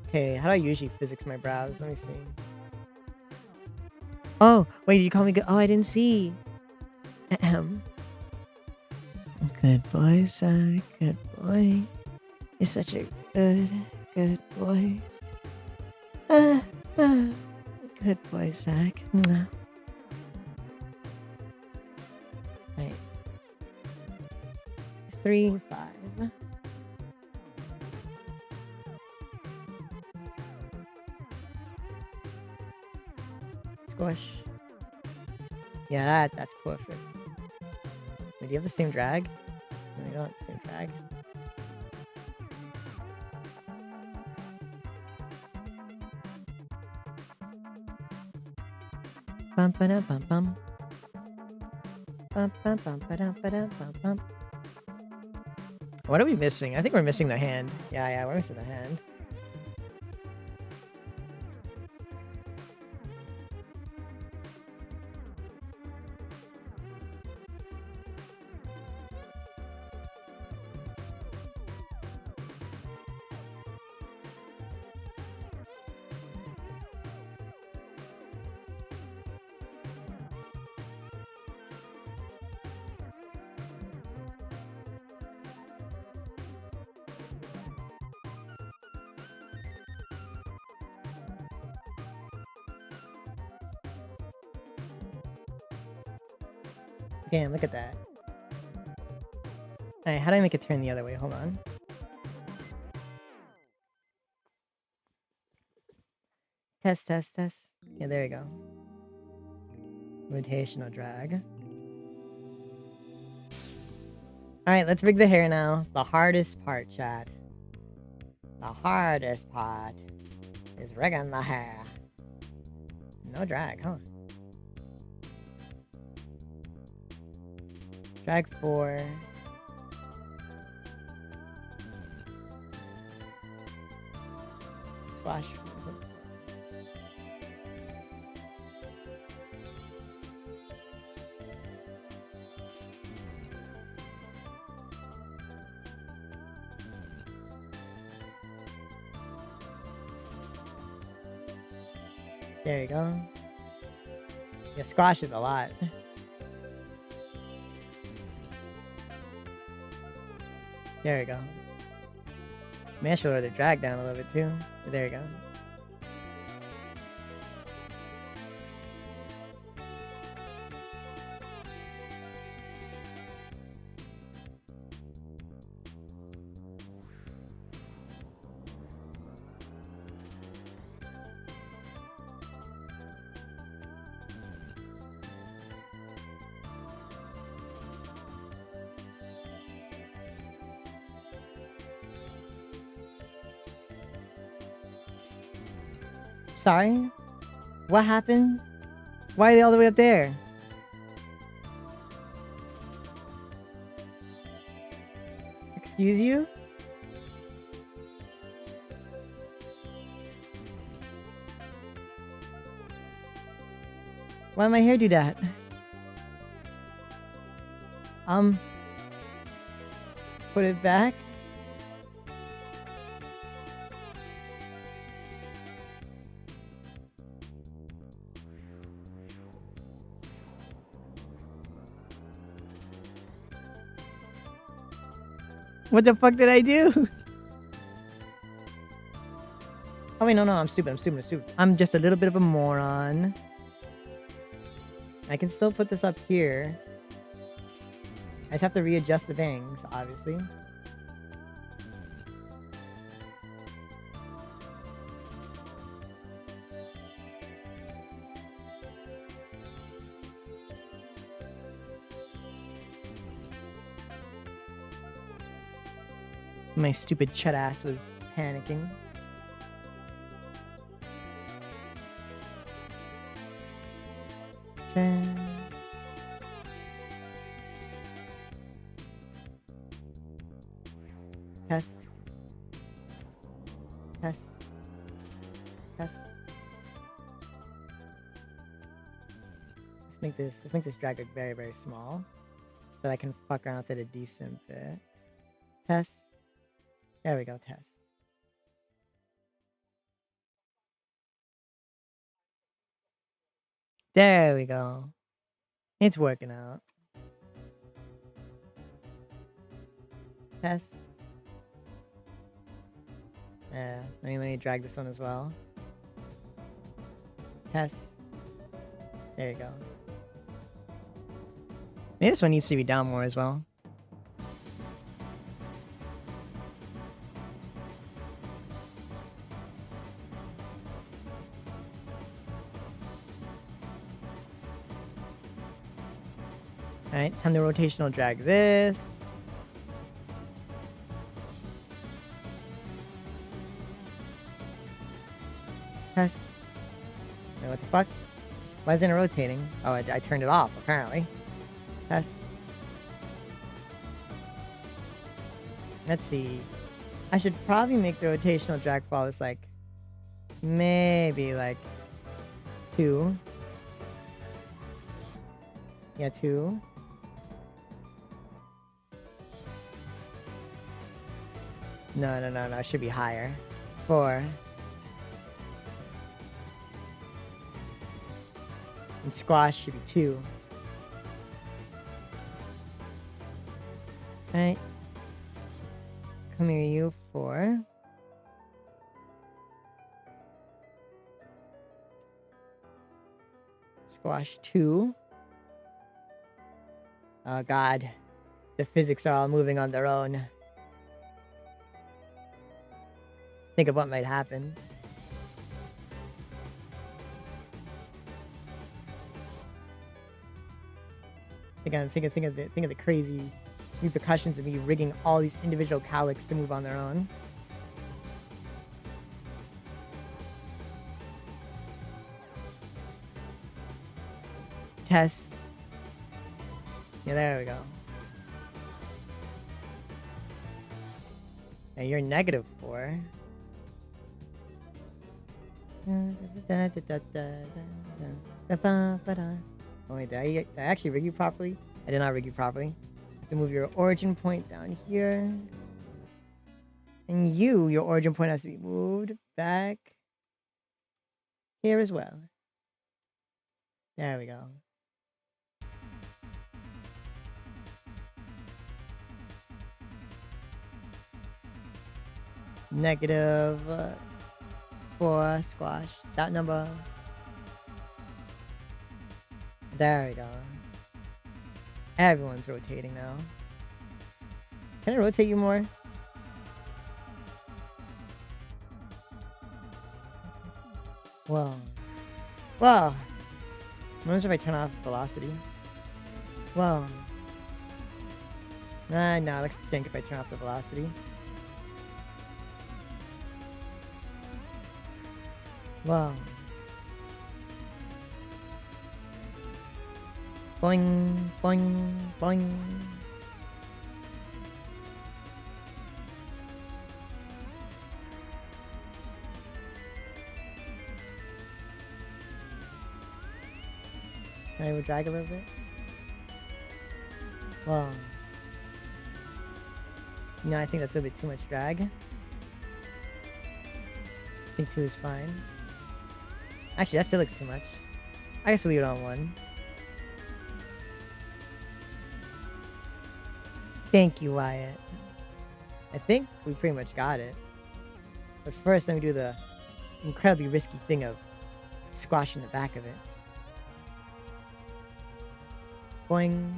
Speaker 1: Okay, how do I usually physics my brows? Let me see. Oh, wait, you call me good? Oh, I didn't see. Ahem. Good boy, Zach. Good boy. You're such a good boy. Good boy, Zach. Mwah. Right. 3, 5. Squash. Yeah, that's perfect. We do you have the same drag? No, you don't have the same drag. Bum ba dum bum bum. Bum bum bum ba dum ba dum bum bum. What are we missing? I think we're missing the hand. Yeah, we're missing the hand. Damn, look at that. Alright, how do I make it turn the other way? Hold on. Test, test, test. Yeah, there you go. Rotational drag. Alright, let's rig the hair now. The hardest part, chat. The hardest part is rigging the hair. No drag, huh? Drag 4. Squash. There you go. Yeah, squash is a lot. There we go. Maybe I should lower the drag down a little bit too. There you go. Sorry? What happened? Why are they all the way up there? Excuse you? Why did my hair do that? Put it back? What the fuck did I do? Oh wait, no, I'm stupid. I'm just a little bit of a moron. I can still put this up here. I just have to readjust the bangs, obviously. My stupid chat ass was panicking. Test. Test. Test. Let's make this drag look very, very small, so that I can fuck around with it a decent bit. Test. There we go, test. There we go. It's working out. Test. Yeah, let me drag this one as well. Test. There you go. Maybe this one needs to be down more as well. Alright, time to rotational drag this. Test. Wait, what the fuck? Why isn't it rotating? Oh, I turned it off, apparently. Test. Let's see. I should probably make the rotational drag flawless like maybe like 2. Yeah, 2. No. It should be higher. 4. And squash should be 2. Alright. Come here, you 4. Squash 2. Oh god. The physics are all moving on their own. Think of what might happen. Think of the crazy repercussions of me rigging all these individual cowlicks to move on their own. Test. Yeah, there we go. And you're -4. Oh wait, did I actually rig you properly? I did not rig you properly. You have to move your origin point down here. And your origin point has to be moved back here as well. There we go. -4 squash. That number. There we go. Everyone's rotating now. Can I rotate you more? Whoa. Whoa. What if I turn off velocity? Whoa. No, it looks jank if I turn off the velocity. Whoa. Boing, boing, boing. Can I drag a little bit? Whoa. No, I think that's a little bit too much drag. I think 2 is fine. Actually, that still looks too much. I guess we'll leave it on 1. Thank you, Wyatt. I think we pretty much got it. But first, let me do the incredibly risky thing of squashing the back of it. Boing.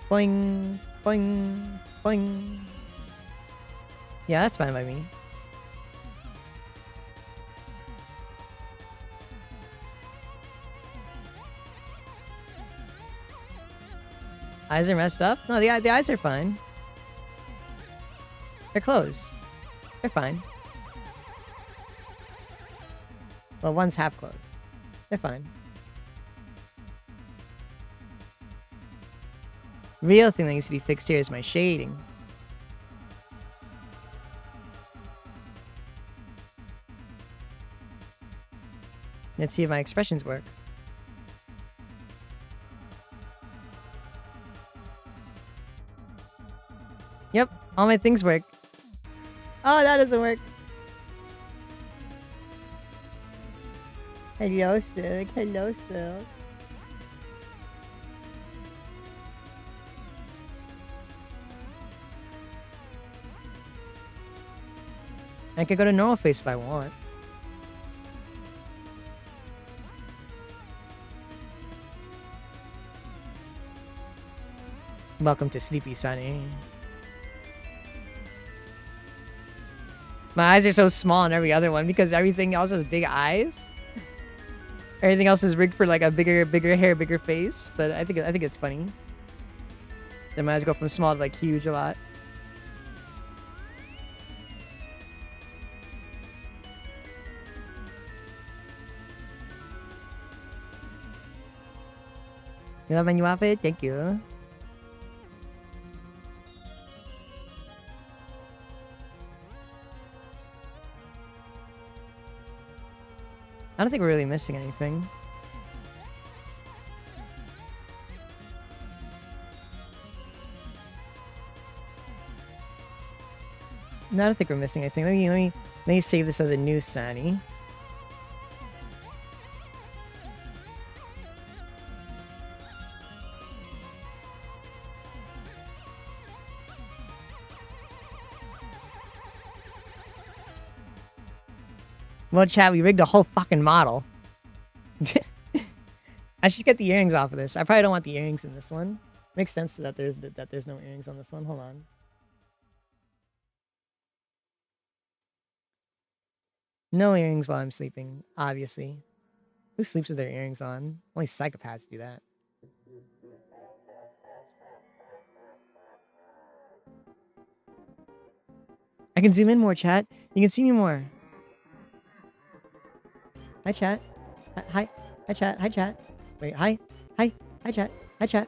Speaker 1: Boing. Boing. Boing. Yeah, that's fine by me. Eyes are messed up? No, the eyes are fine. They're closed. They're fine. Well, one's half closed. They're fine. Real thing that needs to be fixed here is my shading. Let's see if my expressions work. Yep, all my things work. Oh, that doesn't work. Hello, Silk. Hello, Silk. I could go to normal face if I want. Welcome to Sleepy Sunny. My eyes are so small in every other one because everything else has big eyes. Everything else is rigged for like a bigger hair, bigger face. But I think it's funny. They might as well go from small to like huge a lot. You love my new outfit? Thank you. I don't think we're really missing anything. No, I don't think we're missing anything. Let me save this as a new Sani. Well, chat, we rigged a whole fucking model. I should get the earrings off of this. I probably don't want the earrings in this one. Makes sense that there's no earrings on this one. Hold on. No earrings while I'm sleeping, obviously. Who sleeps with their earrings on? Only psychopaths do that. I can zoom in more, chat. You can see me more. Hi, chat. Hi. Hi, chat. Hi, chat. Wait, hi. Hi. Hi, chat. Hi, chat.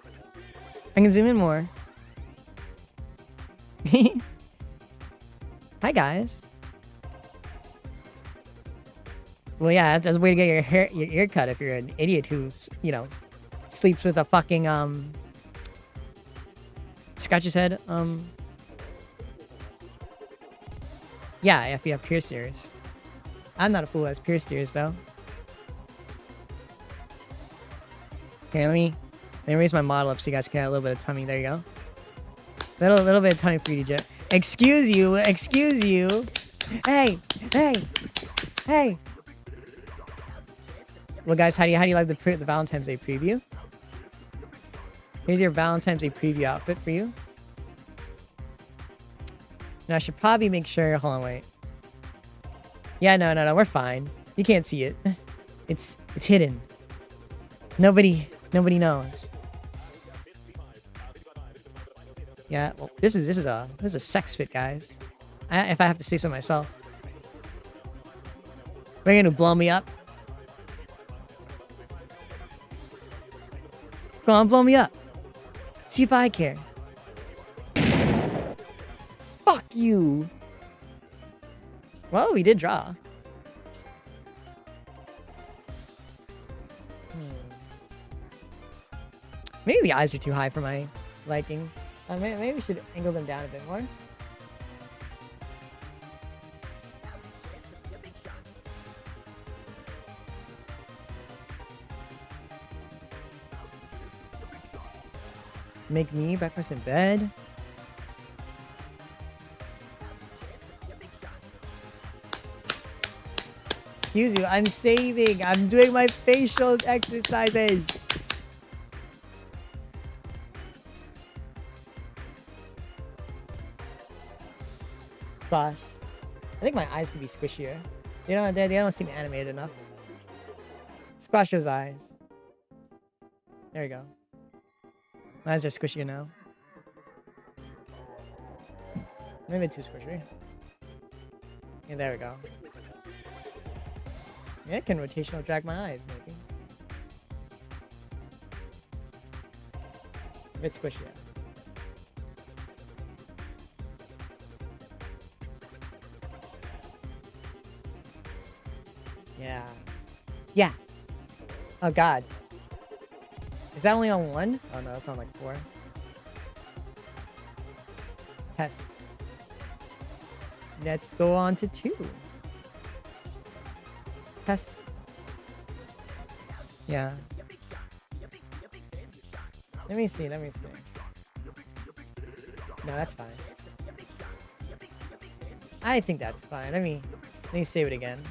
Speaker 1: I can zoom in more. Hi, guys. Well, yeah, that's a way to get your ear cut if you're an idiot who's, you know, sleeps with a fucking, scratch his head, yeah, if you have pierced ears. I'm not a fool who has pierced ears, though. Okay, let me raise my model up so you guys can have a little bit of tummy. There you go. Little bit of tummy for you, Jet. Excuse you. Hey. Well, guys, how do you like the Valentine's Day preview? Here's your Valentine's Day preview outfit for you. Now I should probably make sure. Hold on, wait. Yeah, no, we're fine. You can't see it. It's hidden. Nobody knows. Yeah, well, this is a sex fit, guys. If I have to say so myself. We're gonna blow me up. Go on, blow me up. See if I care. Fuck you. Well, we did draw. Maybe the eyes are too high for my liking. Maybe we should angle them down a bit more. Make me breakfast in bed. Excuse you, I'm saving. I'm doing my facial exercises. Squash. I think my eyes could be squishier. You know, they don't seem animated enough. Squash those eyes. There you go. My eyes are squishier now. Maybe too squishy. Yeah, there we go. Yeah, it can rotational drag my eyes, maybe. A bit squishy. Yeah. Yeah. Oh god. Is that only on one? Oh no, it's on like 4. Test. Let's go on to 2. Test. Yeah. Let me see. No, that's fine. I think that's fine. Let me save it again.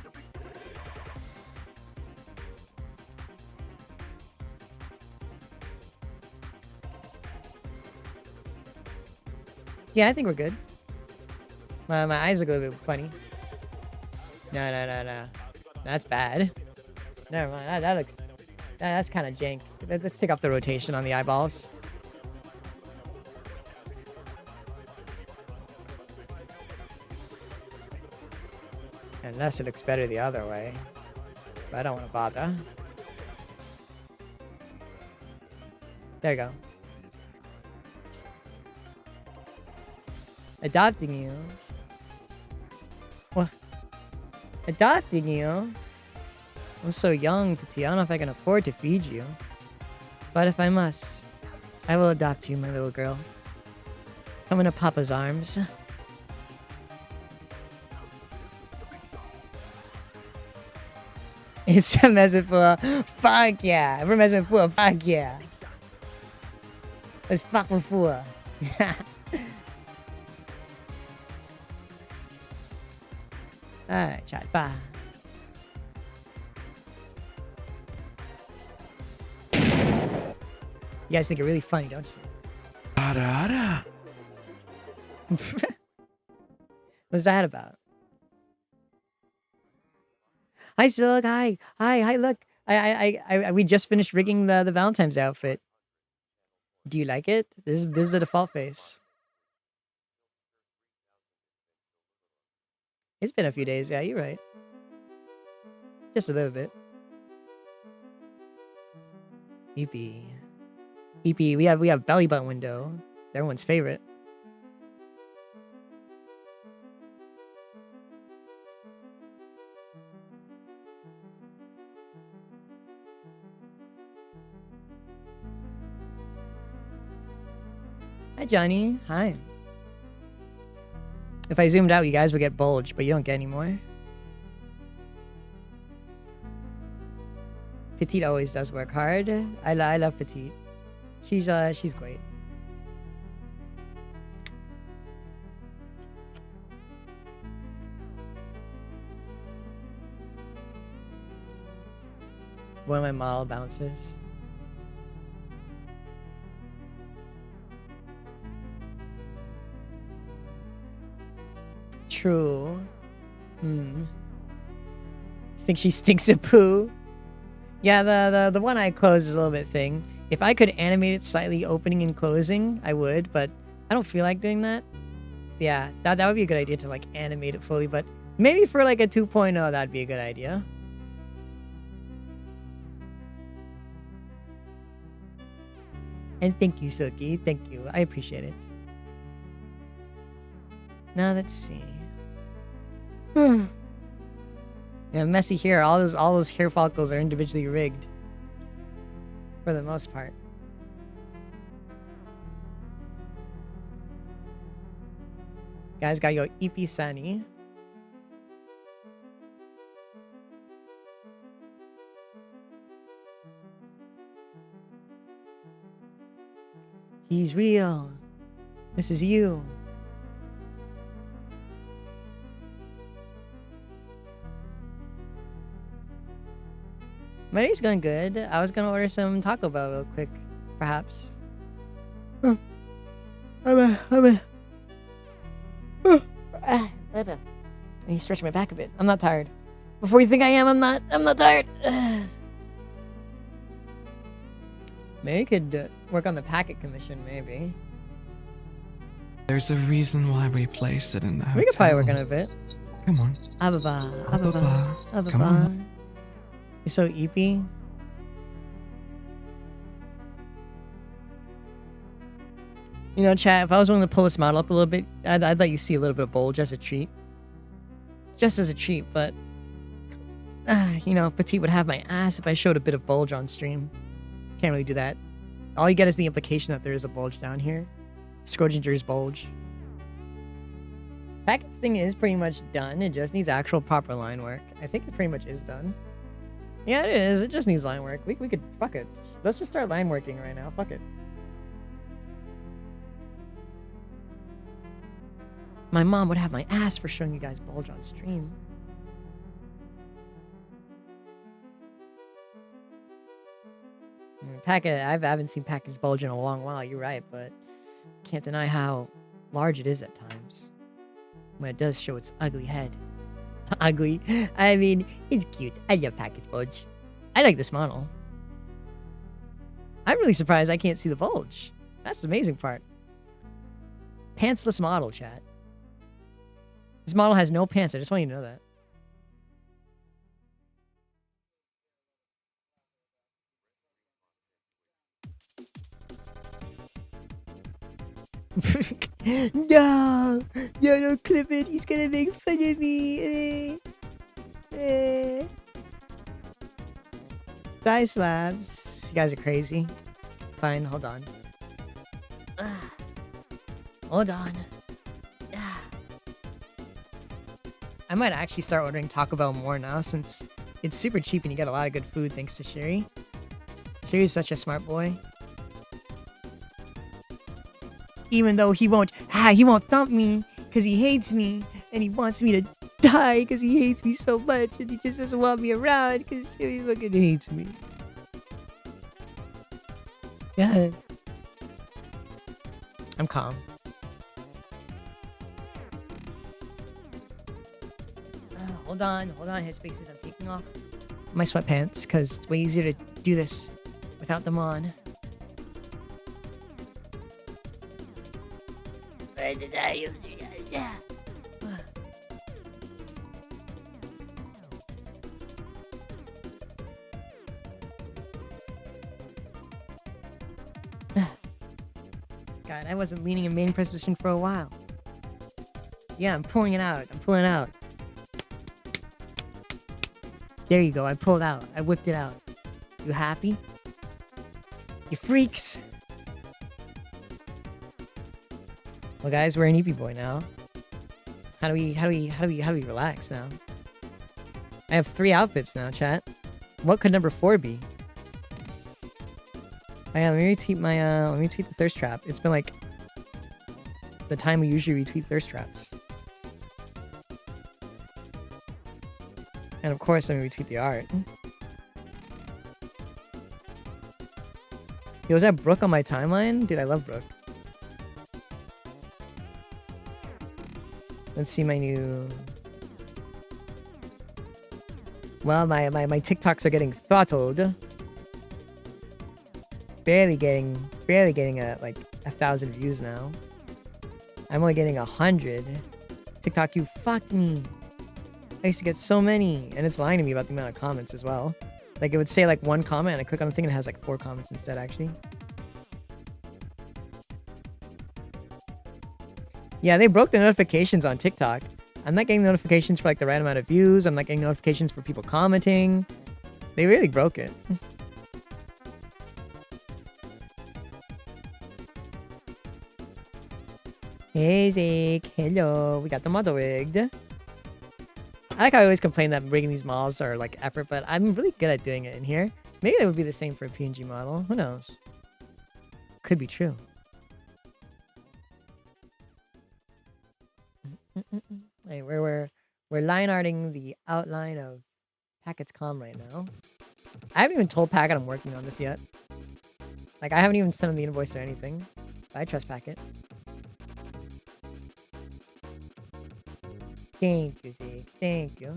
Speaker 1: Yeah, I think we're good. My eyes look a little bit funny. No. That's bad.
Speaker 3: Never mind. That looks... that's kind of jank. Let's take off the rotation on the eyeballs. Unless it looks better the other way. But I don't want to bother. There you go. Adopting you? What? Adopting you? I'm so young, Petit. I don't know if I can afford to feed you. But if I must, I will adopt you, my little girl. Come into Papa's arms. It's a message for fuck yeah. Every message for fuck yeah. Let's fuck before. Alright, chat. Bye. You guys think it really funny, don't you? What's that about? Hi, Silk. Hi. Look, we just finished rigging the Valentine's outfit. Do you like it? This is the default face. It's been a few days. Yeah, you're right. Just a little bit. EP. We have belly button window. Everyone's favorite. Hi, Johnny. Hi. If I zoomed out, you guys would get bulged, but you don't get any more. Petite always does work hard. I love Petite. She's great. One of my model bounces. True. Think she stinks of poo? Yeah, the one eye closed is a little bit thing. If I could animate it slightly opening and closing, I would, but I don't feel like doing that. Yeah, that would be a good idea to like animate it fully, but maybe for like a 2.0, that'd be a good idea. And thank you, Silky. Thank you. I appreciate it. Now let's see. Yeah, messy hair. All those hair follicles are individually rigged. For the most part. Guys, gotta go EP Sunny. He's real. This is you. My day's going good. I was gonna order some Taco Bell real quick, perhaps. I need to stretch my back a bit. I'm not tired. Before you think I am, I'm not tired. Maybe you could work on the packet commission, maybe.
Speaker 8: There's a reason why we placed it in the hotel.
Speaker 3: We could probably work on it a bit.
Speaker 8: Come on.
Speaker 3: Come on. You're so EP. You know, chat, if I was willing to pull this model up a little bit, I'd let you see a little bit of bulge as a treat. Just as a treat, but... you know, Petite would have my ass if I showed a bit of bulge on stream. Can't really do that. All you get is the implication that there is a bulge down here. Scroginger's bulge. Packets thing is pretty much done. It just needs actual proper line work. I think it pretty much is done. Yeah, it is. It just needs line work. We could... Fuck it. Let's just start line working right now. Fuck it. My mom would have my ass for showing you guys bulge on stream. Packet... I haven't seen package bulge in a long while. You're right, but... Can't deny how large it is at times. When it does show its ugly head. Ugly. I mean, it's cute. I love package bulge. I like this model. I'm really surprised I can't see the bulge. That's the amazing part. Pantsless model, chat. This model has no pants. I just want you to know that. No! No, don't clip it. He's gonna make fun of me. Thigh slabs. You guys are crazy. Fine, hold on. Hold on. I might actually start ordering Taco Bell more now since it's super cheap and you get a lot of good food thanks to Sherry. Sherry's such a smart boy. Even though he won't thump me because he hates me and he wants me to die because he hates me so much and he just doesn't want me around because Sherry fucking hates me. Yeah. I'm calm. Hold on, headspaces. I'm taking off my sweatpants because it's way easier to do this without them on. God, I wasn't leaning in main press position for a while. Yeah, I'm pulling it out. I'm pulling it out. There you go. I pulled out. I whipped it out. You happy? You freaks. Well, guys, we're an EP boy now. How do we relax now? I have 3 outfits now, chat. What could number 4 be? Oh yeah, let me retweet my let me retweet the thirst trap. It's been like the time we usually retweet thirst traps. And of course, let me retweet the art. Yo, was that Brooke on my timeline? Dude, I love Brooke. Let's see my new... Well, my TikToks are getting throttled. Barely getting like 1,000 views now. I'm only getting 100. TikTok, you fucked me. I used to get so many, and it's lying to me about the amount of comments as well. Like, it would say, like, 1 comment, and I click on the thing, and it has, like, 4 comments instead, actually. Yeah, they broke the notifications on TikTok. I'm not getting notifications for, like, the right amount of views. I'm not getting notifications for people commenting. They really broke it. Hey, Zeke. Hello. We got the model rigged. I like how I always complain that rigging these models are like effort, but I'm really good at doing it in here. Maybe it would be the same for a PNG model. Who knows? Could be true. Hey, we're line arting the outline of Packet's comm right now. I haven't even told Packet I'm working on this yet. Like, I haven't even sent him the invoice or anything. But I trust Packet. Thank you, Zeke. Thank you.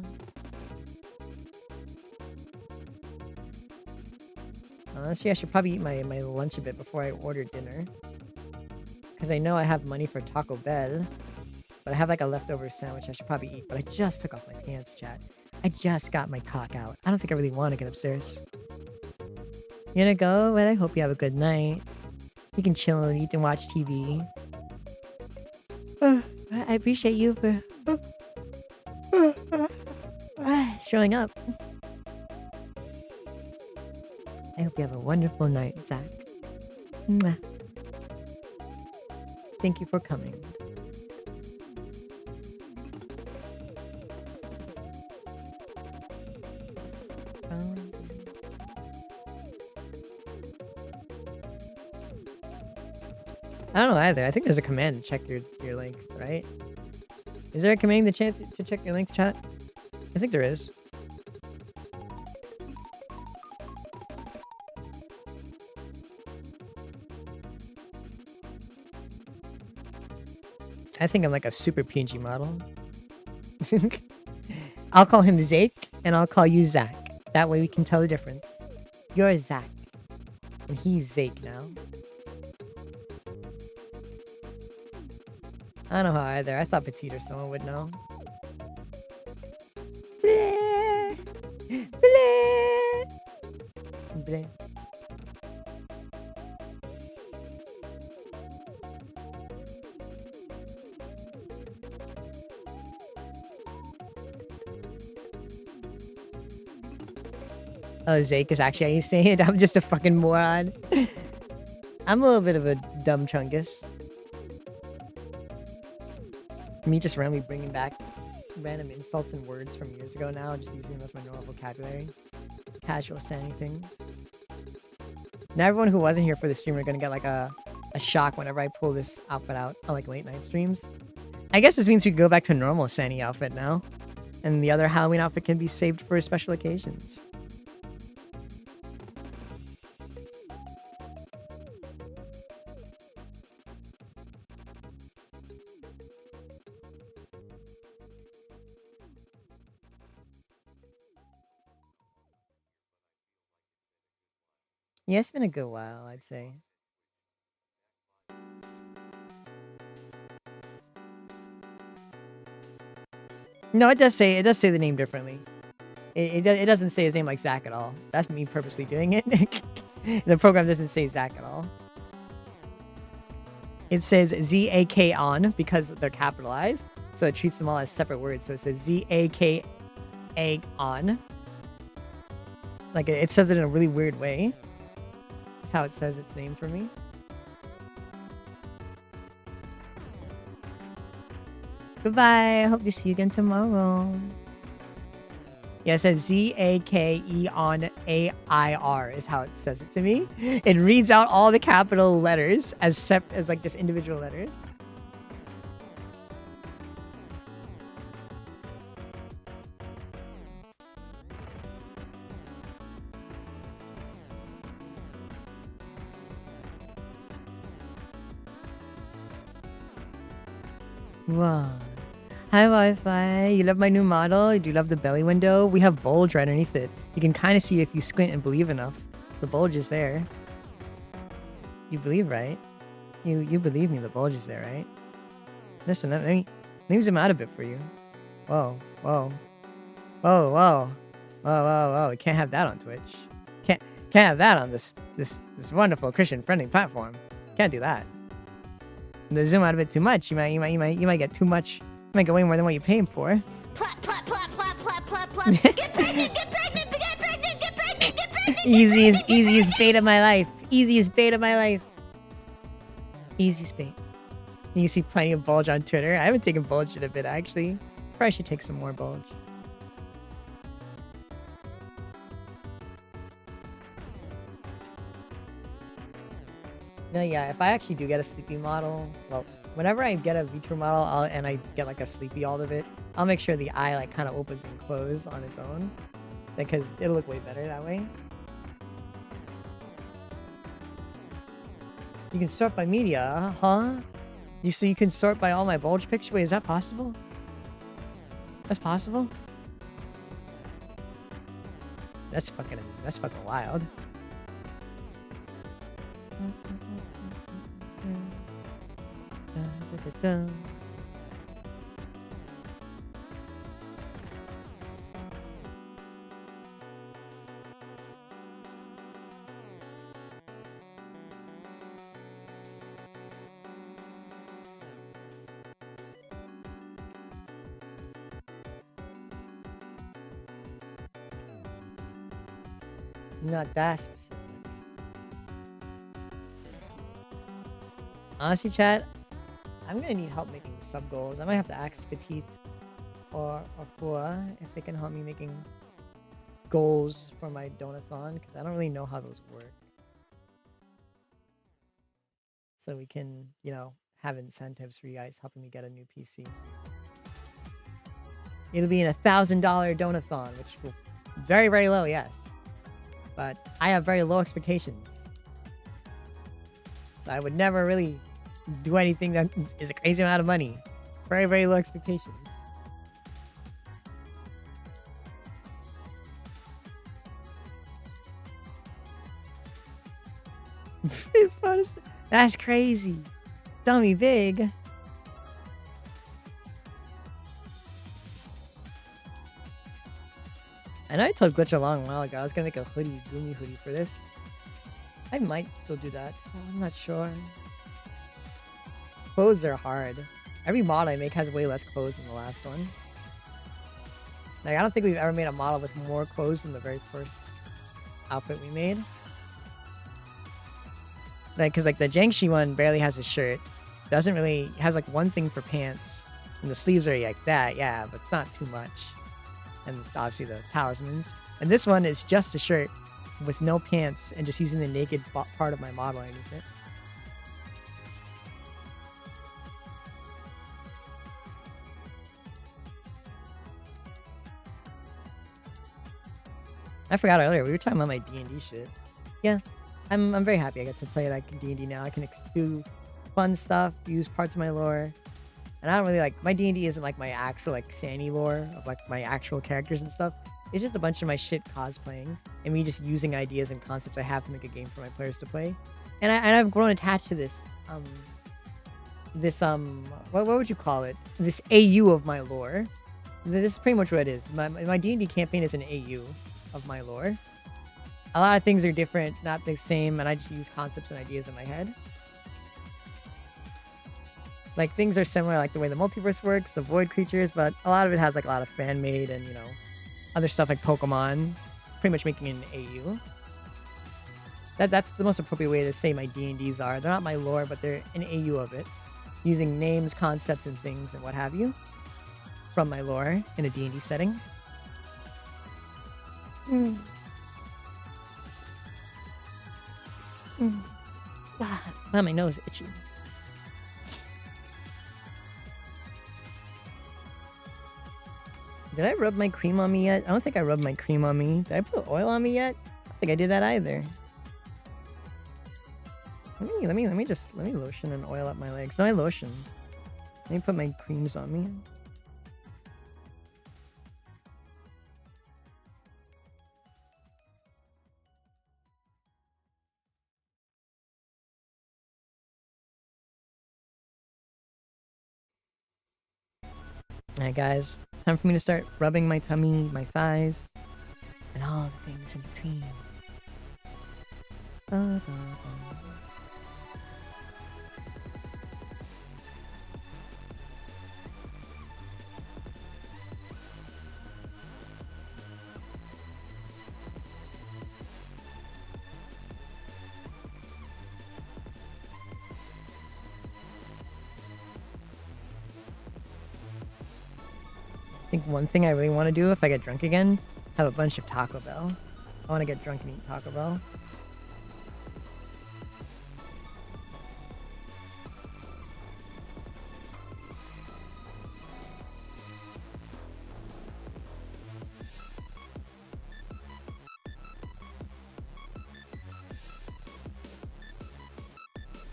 Speaker 3: Honestly, I should probably eat my lunch a bit before I order dinner. Because I know I have money for Taco Bell. But I have like a leftover sandwich I should probably eat. But I just took off my pants, chat. I just got my cock out. I don't think I really want to get upstairs. You gonna go? Well, I hope you have a good night. You can chill and eat and watch TV. I appreciate you for... showing up. I hope you have a wonderful night, Zach. Mwah. Thank you for coming. I don't know either. I think there's a command to check your length, right? Is there a command to check your length, chat? I think there is. I think I'm like a super PNG model. I'll call him Zake, and I'll call you Zach.
Speaker 1: That way we can tell the difference. You're Zach. And he's Zake now. I don't know how either. I thought Petite or someone would know. Bleh. Bleh. Bleh. Oh, Zake is actually how you say it. I'm just a fucking moron. I'm a little bit of a dumb chungus. Me just randomly bringing back random insults and words from years ago now, just using them as my normal vocabulary. Casual saying things. Now everyone who wasn't here for the stream are gonna get like a shock whenever I pull this outfit out on like late night streams. I guess this means we can go back to normal Sandy outfit now. And the other Halloween outfit can be saved for special occasions. Yeah, it's been a good while, I'd say. No, it does say the name differently. It doesn't say his name like Zach at all. That's me purposely doing it. The program doesn't say Zach at all. It says Z-A-K on because they're capitalized, so it treats them all as separate words. So it says Z-A-K-A on. Like it says it in a really weird way. That's how it says its name for me. Goodbye. I hope to see you again tomorrow. Yeah, it says Z-A-K-E-on-A-I-R is how it says it to me. It reads out all the capital letters as like just individual letters. Wow. Hi, Wi-Fi. You love my new model? Do you love the belly window? We have bulge right underneath it. You can kind of see if you squint and believe enough. The bulge is there. You believe, right? You believe me. The bulge is there, right? Listen, let me zoom out a bit for you. Whoa, whoa, whoa, whoa, whoa, whoa, whoa. We can't have that on Twitch. Can't have that on this wonderful Christian-friendly platform. Can't do that. The zoom out a bit too much. You might get too much. You might get way more than what you're paying for.
Speaker 2: Plop, plop, plop, plop, plop, plop, plop. Get pregnant, get pregnant, get pregnant, get pregnant, get pregnant.
Speaker 1: Easiest bait of my life. Easiest bait of my life. Easiest bait. You can see plenty of bulge on Twitter. I haven't taken bulge in a bit, actually. Probably should take some more bulge. No, yeah, if I actually do get a sleepy model, well, whenever I get a VTuber model and I get like a sleepy alt of it, I'll make sure the eye like kind of opens and closes on its own, because it'll look way better that way. You can sort by media, huh? So you can sort by all my bulge pictures? Wait, is that possible? That's possible? That's fucking wild. Not that specific. Honestly, chat, I'm gonna need help making sub goals. I might have to ask Petite or Fua if they can help me making goals for my donathon, because I don't really know how those work. So we can, you know, have incentives for you guys helping me get a new PC. It'll be in $1,000 donathon, which will very, very low, yes. But I have very low expectations. So I would never really do anything that is a crazy amount of money. Very, very low expectations. That's crazy. Dummy big. I know I told Glitch a long while ago I was gonna make a Gumi hoodie for this. I might still do that. I'm not sure. Clothes are hard. Every mod I make has way less clothes than the last one. Like, I don't think we've ever made a model with more clothes than the very first outfit we made. Like, cause like the Jiangxi one barely has a shirt. Doesn't really, has like one thing for pants. And the sleeves are like that, yeah, but it's not too much. And obviously the talismans. And this one is just a shirt with no pants and just using the naked part of my model underneath it. I forgot earlier, we were talking about my D&D shit. Yeah, I'm very happy I get to play like D&D now. I can do fun stuff, use parts of my lore. And I don't really like, my D&D isn't like my actual like Sandy lore of like my actual characters and stuff. It's just a bunch of my shit cosplaying and me just using ideas and concepts I have to make a game for my players to play. And I've grown attached to this, what would you call it? This AU of my lore. This is pretty much what it is. My D&D campaign is an AU of my lore. A lot of things are different, not the same, and I just use concepts and ideas in my head. Like, things are similar, like the way the multiverse works, the void creatures, but a lot of it has like a lot of fan-made and, you know, other stuff like Pokemon, pretty much making an AU. That's the most appropriate way to say my D&Ds are. They're not my lore, but they're an AU of it, using names, concepts, and things and what have you from my lore in a D&D setting. Wow, my nose is itchy. Did I rub my cream on me yet? I don't think I rubbed my cream on me. Did I put oil on me yet? I don't think I did that either. Let me lotion and oil up my legs. No, I lotion. Let me put my creams on me. Alright guys, time for me to start rubbing my tummy, my thighs, and all the things in between. I think one thing I really want to do if I get drunk again, have a bunch of Taco Bell. I want to get drunk and eat Taco Bell.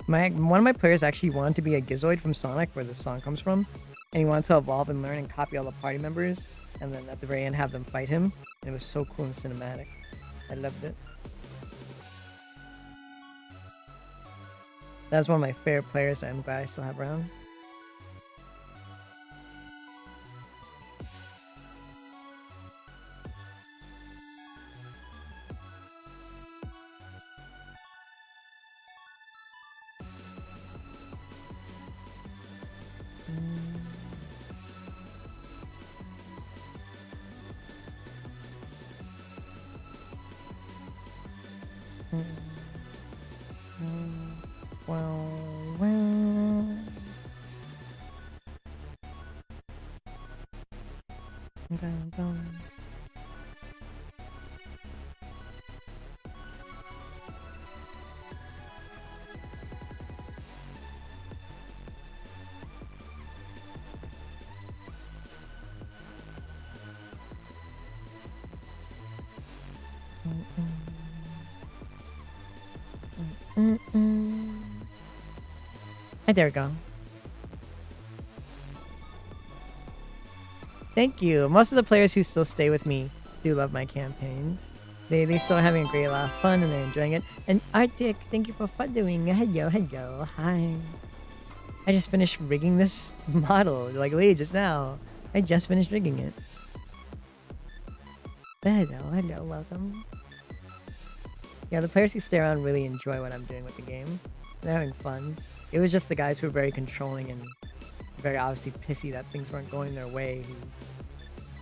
Speaker 1: One of my players actually wanted to be a Gizoid from Sonic, where this song comes from. And he wanted to evolve and learn and copy all the party members, and then at the very end have them fight him. And it was so cool and cinematic. I loved it. That's one of my favorite players that I'm glad I still have around. There we go. Thank you. Most of the players who still stay with me do love my campaigns. They still having a great lot of fun and they're enjoying it. And Arctic, thank you for following. Hello, hi. I just finished rigging this model, like literally just now. I just finished rigging it. Hello, welcome. Yeah, the players who stay around really enjoy what I'm doing with the game. They're having fun. It was just the guys who were very controlling and very obviously pissy that things weren't going their way who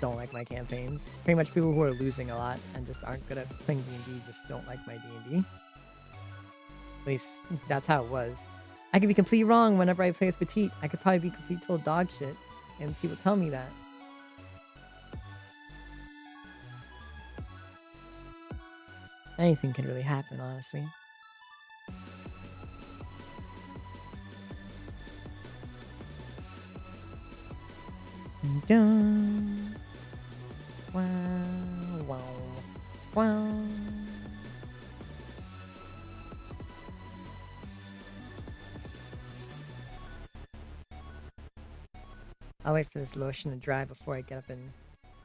Speaker 1: don't like my campaigns. Pretty much people who are losing a lot and just aren't good at playing D&D just don't like my D&D. At least that's how it was. I could be completely wrong whenever I play with Petite. I could probably be complete total dog shit, and people tell me that. Anything can really happen, honestly. Dun. Wow, wow, wow. I'll wait for this lotion to dry before I get up and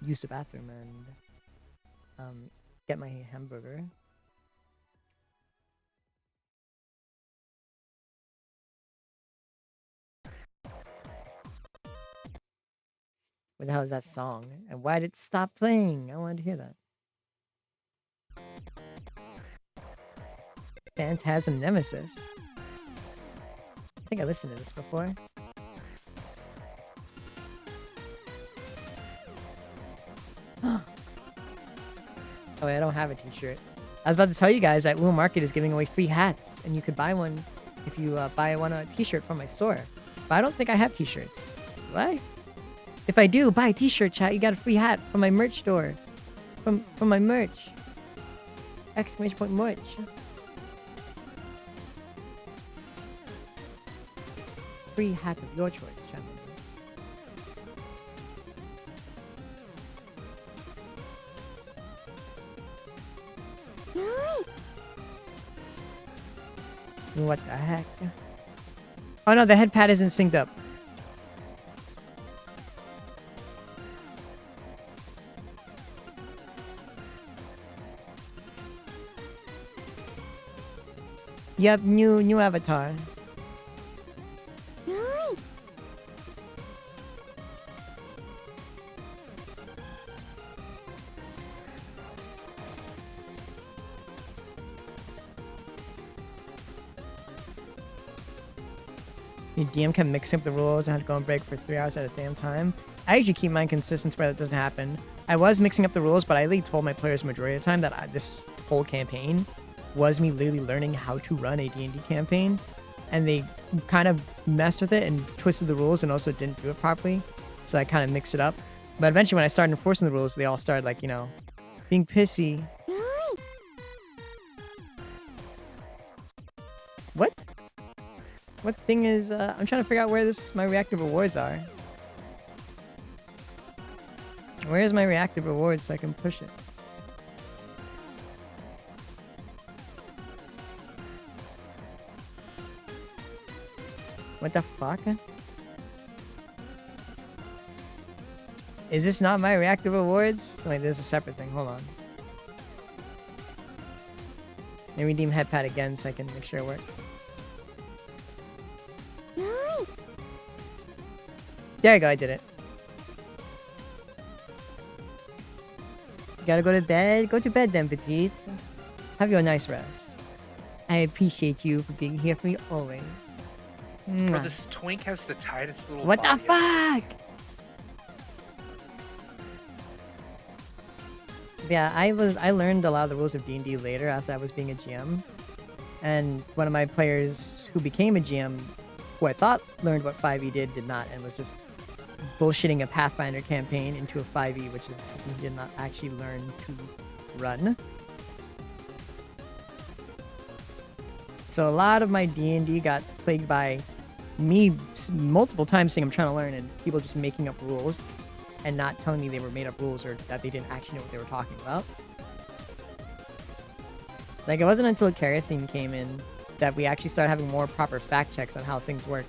Speaker 1: use the bathroom and get my hamburger. What the hell is that song? And why did it stop playing? I wanted to hear that. Phantasm Nemesis. I think I listened to this before. Oh wait, I don't have a t-shirt. I was about to tell you guys that Will Market is giving away free hats, and you could buy one if you buy a t-shirt from my store. But I don't think I have t-shirts. What? If I do, buy a t-shirt, chat. You got a free hat from my merch store. From my merch. Exclamation point merch. Free hat of your choice, chat. What the heck? Oh no, the head pad isn't synced up. Yep, new avatar. Your DM kept mixing up the rules and had to go on break for 3 hours at a damn time. I usually keep mine consistent where that doesn't happen. I was mixing up the rules, but I literally told my players the majority of the time that this whole campaign was me literally learning how to run a D&D campaign. And they kind of messed with it and twisted the rules and also didn't do it properly. So I kind of mixed it up. But eventually when I started enforcing the rules, they all started like, you know, being pissy. What? What thing is, I'm trying to figure out where my reactive rewards are. Where's my reactive rewards so I can push it? What the fuck? Is this not my reactive rewards? Wait, there's a separate thing. Hold on. Let me redeem headpad again so I can make sure it works. There you go, I did it. You gotta go to bed? Go to bed then, Petite. Have your nice rest. I appreciate you for being here for me always.
Speaker 9: Bro, this twink has the tightest little
Speaker 1: What the fuck? Yeah, I learned a lot of the rules of D&D later as I was being a GM. And one of my players who became a GM, who I thought learned what 5e did not, and was just bullshitting a Pathfinder campaign into a 5e, which is a system he did not actually learn to run. So a lot of my D&D got plagued by me multiple times saying I'm trying to learn and people just making up rules and not telling me they were made up rules or that they didn't actually know what they were talking about. Like, it wasn't until Kerosene came in that we actually started having more proper fact checks on how things work.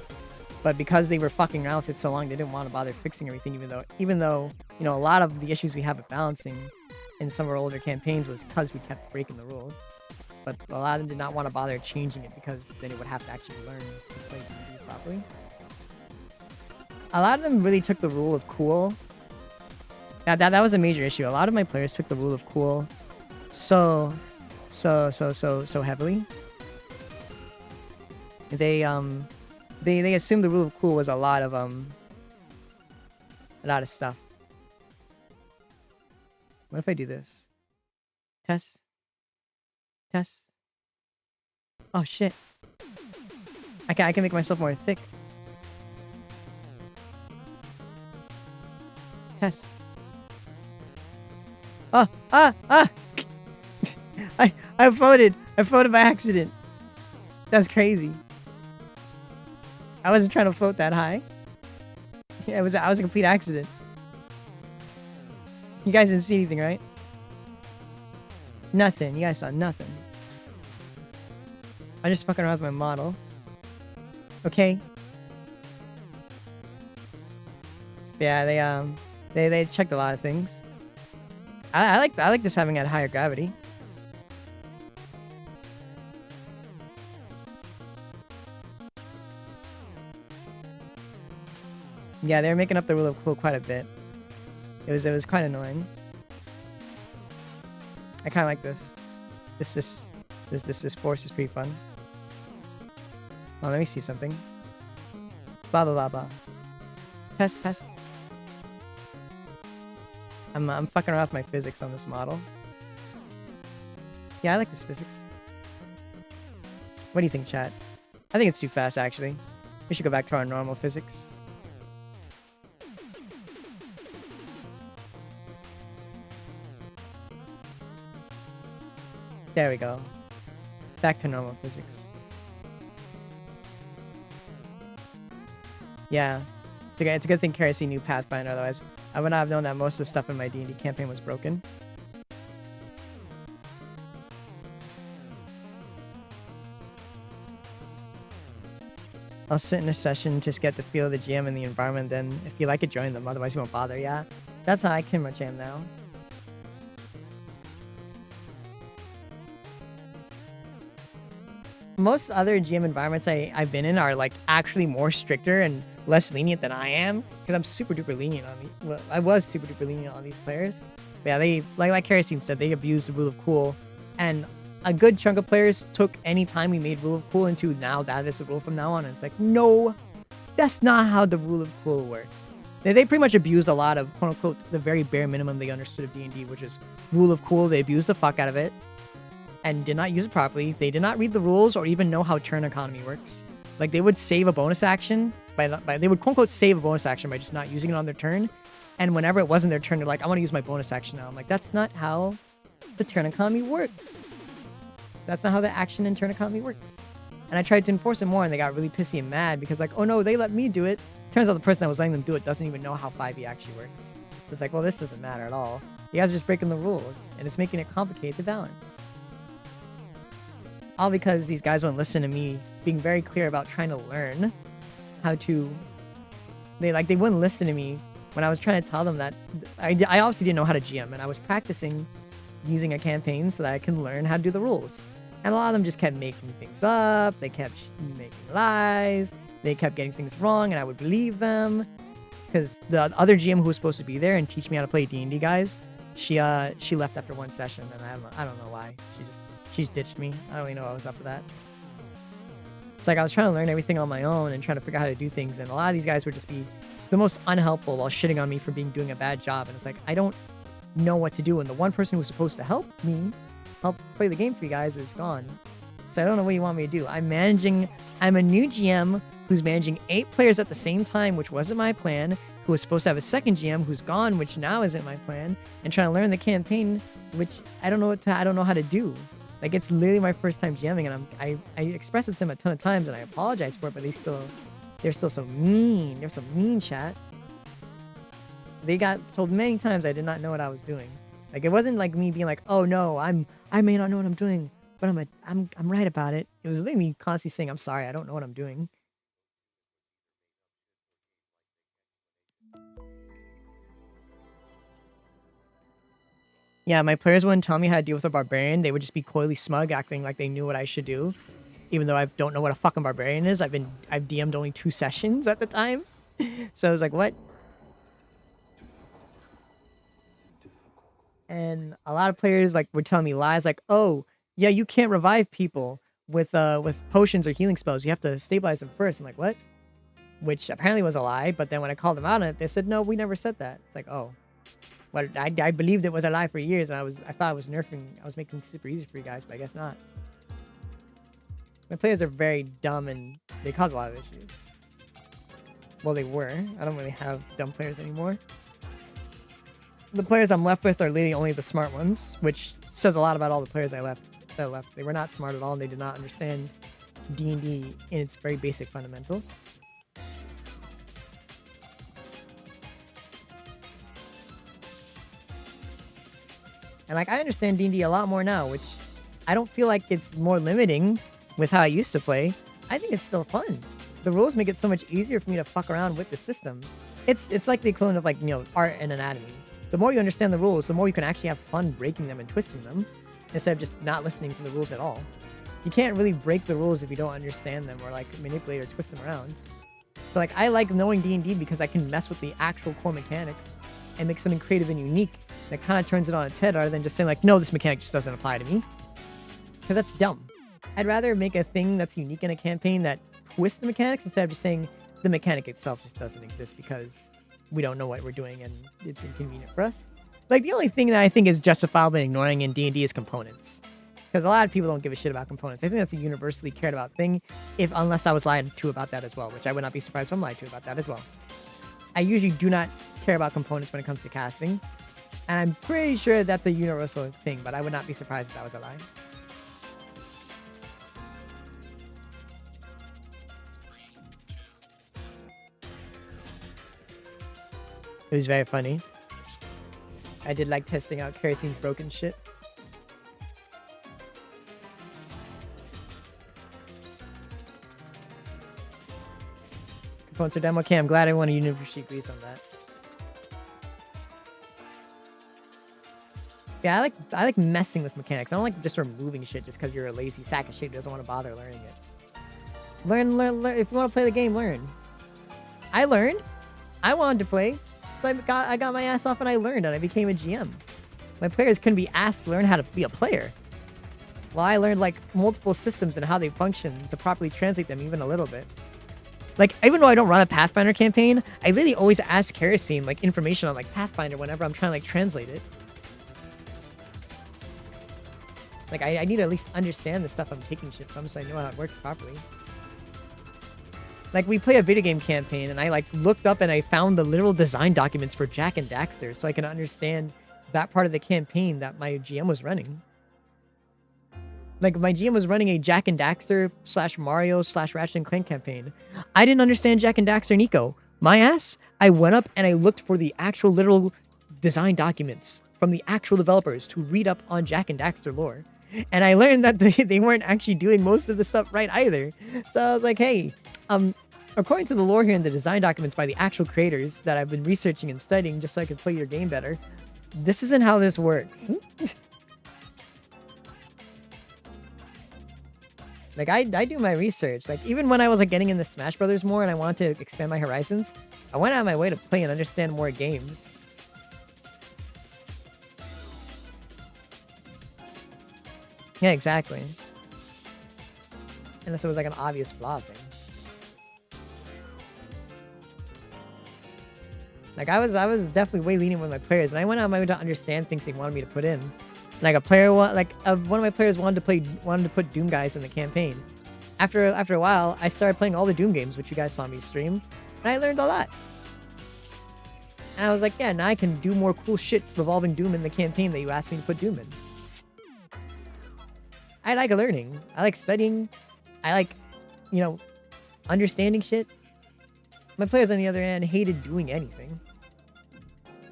Speaker 1: But because they were fucking around with it so long, they didn't want to bother fixing everything, even though, you know, a lot of the issues we have with balancing
Speaker 3: in some of our older campaigns was because we kept breaking the rules. But a lot of them did not want to bother changing it because then it would have to actually learn to play D&D properly. A lot of them really took the rule of cool. That was a major issue. A lot of my players took the rule of cool so heavily. They assumed the rule of cool was a lot of stuff. What if I do this? Test. Test. Oh shit. I can make myself more thick. Test. I floated. I floated by accident. That's crazy. I wasn't trying to float that high. Yeah, I was a complete accident. You guys didn't see anything, right? Nothing. You guys saw nothing. I'm just fucking around with my model. Okay. Yeah, they checked a lot of things. I like this having at higher gravity. Yeah, they were making up the rule of cool quite a bit. It was quite annoying. I kind of like this. This force is pretty fun. Oh, let me see something. Blah blah blah blah. Test. I'm fucking around with my physics on this model. Yeah, I like this physics. What do you think, chat? I think it's too fast, actually. We should go back to our normal physics. There we go. Back to normal physics. Yeah. It's a good thing Kerosene knew Pathfinder, otherwise I would not have known that most of the stuff in my D&D campaign was broken. I'll sit in a session, just get the feel of the GM and the environment, then if you like it, join them, otherwise you won't bother, yeah. That's how I pretty much am now. Most other GM environments I've been in are like actually more stricter and less lenient than I am, because I'm super duper lenient on the. Well, I was super duper lenient on these players. But yeah, they like Kerosene said, they abused the rule of cool, and a good chunk of players took any time we made rule of cool into now that is the rule from now on. And it's like, no, that's not how the rule of cool works. They pretty much abused a lot of quote unquote the very bare minimum they understood of D&D, which is rule of cool. They abused the fuck out of it and did not use it properly. They did not read the rules or even know how turn economy works. Like, they would save a bonus action they would quote-unquote save a bonus action by just not using it on their turn. And whenever it wasn't their turn, they're like, I want to use my bonus action now. I'm like, that's not how the turn economy works. That's not how the action and turn economy works. And I tried to enforce it more, and they got really pissy and mad because like, oh no, they let me do it. Turns out the person that was letting them do it doesn't even know how 5e actually works. So it's like, well, this doesn't matter at all. You guys are just breaking the rules, and it's making it complicated to balance. All because these guys won't listen to me being very clear about trying to learn how to. They wouldn't listen to me when I was trying to tell them that I obviously didn't know how to GM, and I was practicing using a campaign so that I can learn how to do the rules. And a lot of them just kept making things up. They kept making lies. They kept getting things wrong, and I would believe them. Because the other GM who was supposed to be there and teach me how to play D&D, guys, she left after one session, and I don't know why. She just ditched me. I don't really know what was up with that. It's like I was trying to learn everything on my own and trying to figure out how to do things, and a lot of these guys would just be the most unhelpful while shitting on me for doing a bad job. And it's like, I don't know what to do, and the one person who's supposed to help play the game for you guys is gone. So I don't know what you want me to do. I'm a new GM who's managing 8 players at the same time, which wasn't my plan, who was supposed to have a second GM who's gone, which now isn't my plan, and trying to learn the campaign, which I don't know how to do. Like, it's literally my first time GMing, and I expressed it to them a ton of times, and I apologize for it, but they're still so mean. They're so mean, chat. They got told many times I did not know what I was doing. Like, it wasn't like me being like, oh no, I may not know what I'm doing, but I'm right about it. It was literally me constantly saying, I'm sorry, I don't know what I'm doing. Yeah, my players wouldn't tell me how to deal with a barbarian. They would just be coyly smug, acting like they knew what I should do, even though I don't know what a fucking barbarian is. I've DM'd only 2 sessions at the time, so I was like, what? And a lot of players like would tell me lies, like, oh, yeah, you can't revive people with potions or healing spells. You have to stabilize them first. I'm like, what? Which apparently was a lie. But then when I called them out on it, they said, no, we never said that. It's like, oh. Well, I believed it was a lie for years, and I thought I was nerfing, I was making it super easy for you guys, but I guess not. My players are very dumb, and they cause a lot of issues. Well, they were. I don't really have dumb players anymore. The players I'm left with are literally only the smart ones, which says a lot about all the players that left. They were not smart at all, and they did not understand D&D in its very basic fundamentals. And like, I understand D&D a lot more now, which I don't feel like it's more limiting with how I used to play. I think it's still fun. The rules make it so much easier for me to fuck around with the system. It's like the equivalent of like, you know, art and anatomy. The more you understand the rules, the more you can actually have fun breaking them and twisting them, instead of just not listening to the rules at all. You can't really break the rules if you don't understand them or like manipulate or twist them around. So like, I like knowing D&D because I can mess with the actual core mechanics and make something creative and unique that kind of turns it on its head, rather than just saying like, no, this mechanic just doesn't apply to me. Because that's dumb. I'd rather make a thing that's unique in a campaign that twists the mechanics instead of just saying the mechanic itself just doesn't exist because we don't know what we're doing and it's inconvenient for us. Like, the only thing that I think is justifiable in ignoring in D&D is components. Because a lot of people don't give a shit about components. I think that's a universally cared about thing, unless I was lied to about that as well, which I would not be surprised if I'm lied to about that as well. I usually do not care about components when it comes to casting. And I'm pretty sure that's a universal thing, but I would not be surprised if that was a lie. It was very funny. I did like testing out Kerosine's broken shit. Components are demo. Okay, I'm glad everyone at University agrees on that. Yeah, I like messing with mechanics. I don't like just removing shit just because you're a lazy sack of shit who doesn't want to bother learning it. Learn. If you want to play the game, learn. I learned. I wanted to play, so I got my ass off and I learned and I became a GM. My players couldn't be asked to learn how to be a player. Well, I learned like multiple systems and how they function to properly translate them even a little bit. Like, even though I don't run a Pathfinder campaign, I really always ask Kerosene like information on like Pathfinder whenever I'm trying to like translate it. Like, I need to at least understand the stuff I'm taking shit from so I know how it works properly. Like, we play a video game campaign, and I, like, looked up and I found the literal design documents for Jack and Daxter so I can understand that part of the campaign that my GM was running. Like, my GM was running a Jack and Daxter / Mario / Ratchet and Clank campaign. I didn't understand Jack and Daxter Nico. My ass, I went up and I looked for the actual literal design documents from the actual developers to read up on Jack and Daxter lore. And I learned that they weren't actually doing most of the stuff right either. So I was like, hey, according to the lore here in the design documents by the actual creators that I've been researching and studying just so I could play your game better, this isn't how this works. Like, I do my research. Like, even when I was like getting into Smash Brothers more and I wanted to expand my horizons, I went out of my way to play and understand more games. Yeah, exactly. Unless it was like an obvious flaw thing. Like, I was definitely way lenient with my players, and I went out of my way to understand things they wanted me to put in. Like, one of my players wanted to put Doom guys in the campaign. After a while, I started playing all the Doom games, which you guys saw me stream, and I learned a lot. And I was like, yeah, now I can do more cool shit revolving Doom in the campaign that you asked me to put Doom in. I like learning. I like studying. I like, you know, understanding shit. My players, on the other hand, hated doing anything.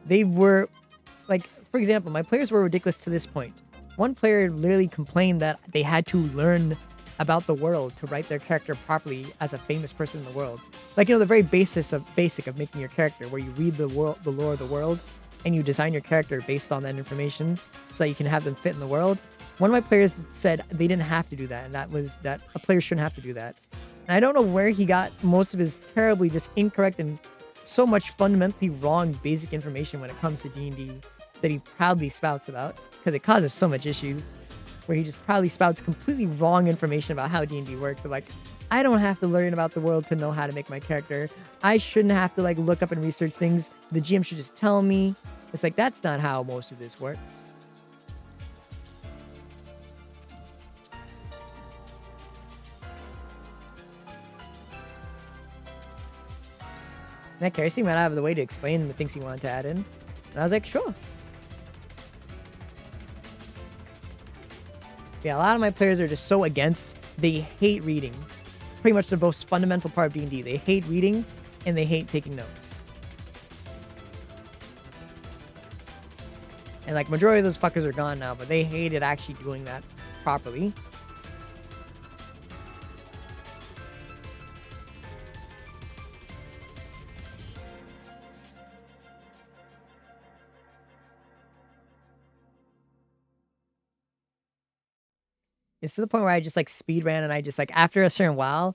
Speaker 3: They were, like, for example, my players were ridiculous to this point. One player literally complained that they had to learn about the world to write their character properly as a famous person in the world. Like, you know, the very basic of making your character, where you read the lore of the world and you design your character based on that information so that you can have them fit in the world. One of my players said they didn't have to do that, and that was that a player shouldn't have to do that. And I don't know where he got most of his terribly just incorrect and so much fundamentally wrong basic information when it comes to D&D that he proudly spouts about, because it causes so much issues, where he just proudly spouts completely wrong information about how D&D works. Of like, I don't have to learn about the world to know how to make my character. I shouldn't have to like look up and research things. The GM should just tell me. It's like, that's not how most of this works. That Kerosene went out of the way to explain the things he wanted to add in. And I was like, sure. Yeah, a lot of my players are just so against. They hate reading. Pretty much the most fundamental part of D&D. They hate reading, and they hate taking notes. And like, majority of those fuckers are gone now, but they hated actually doing that properly. It's to the point where I just like speed ran, and I just like, after a certain while,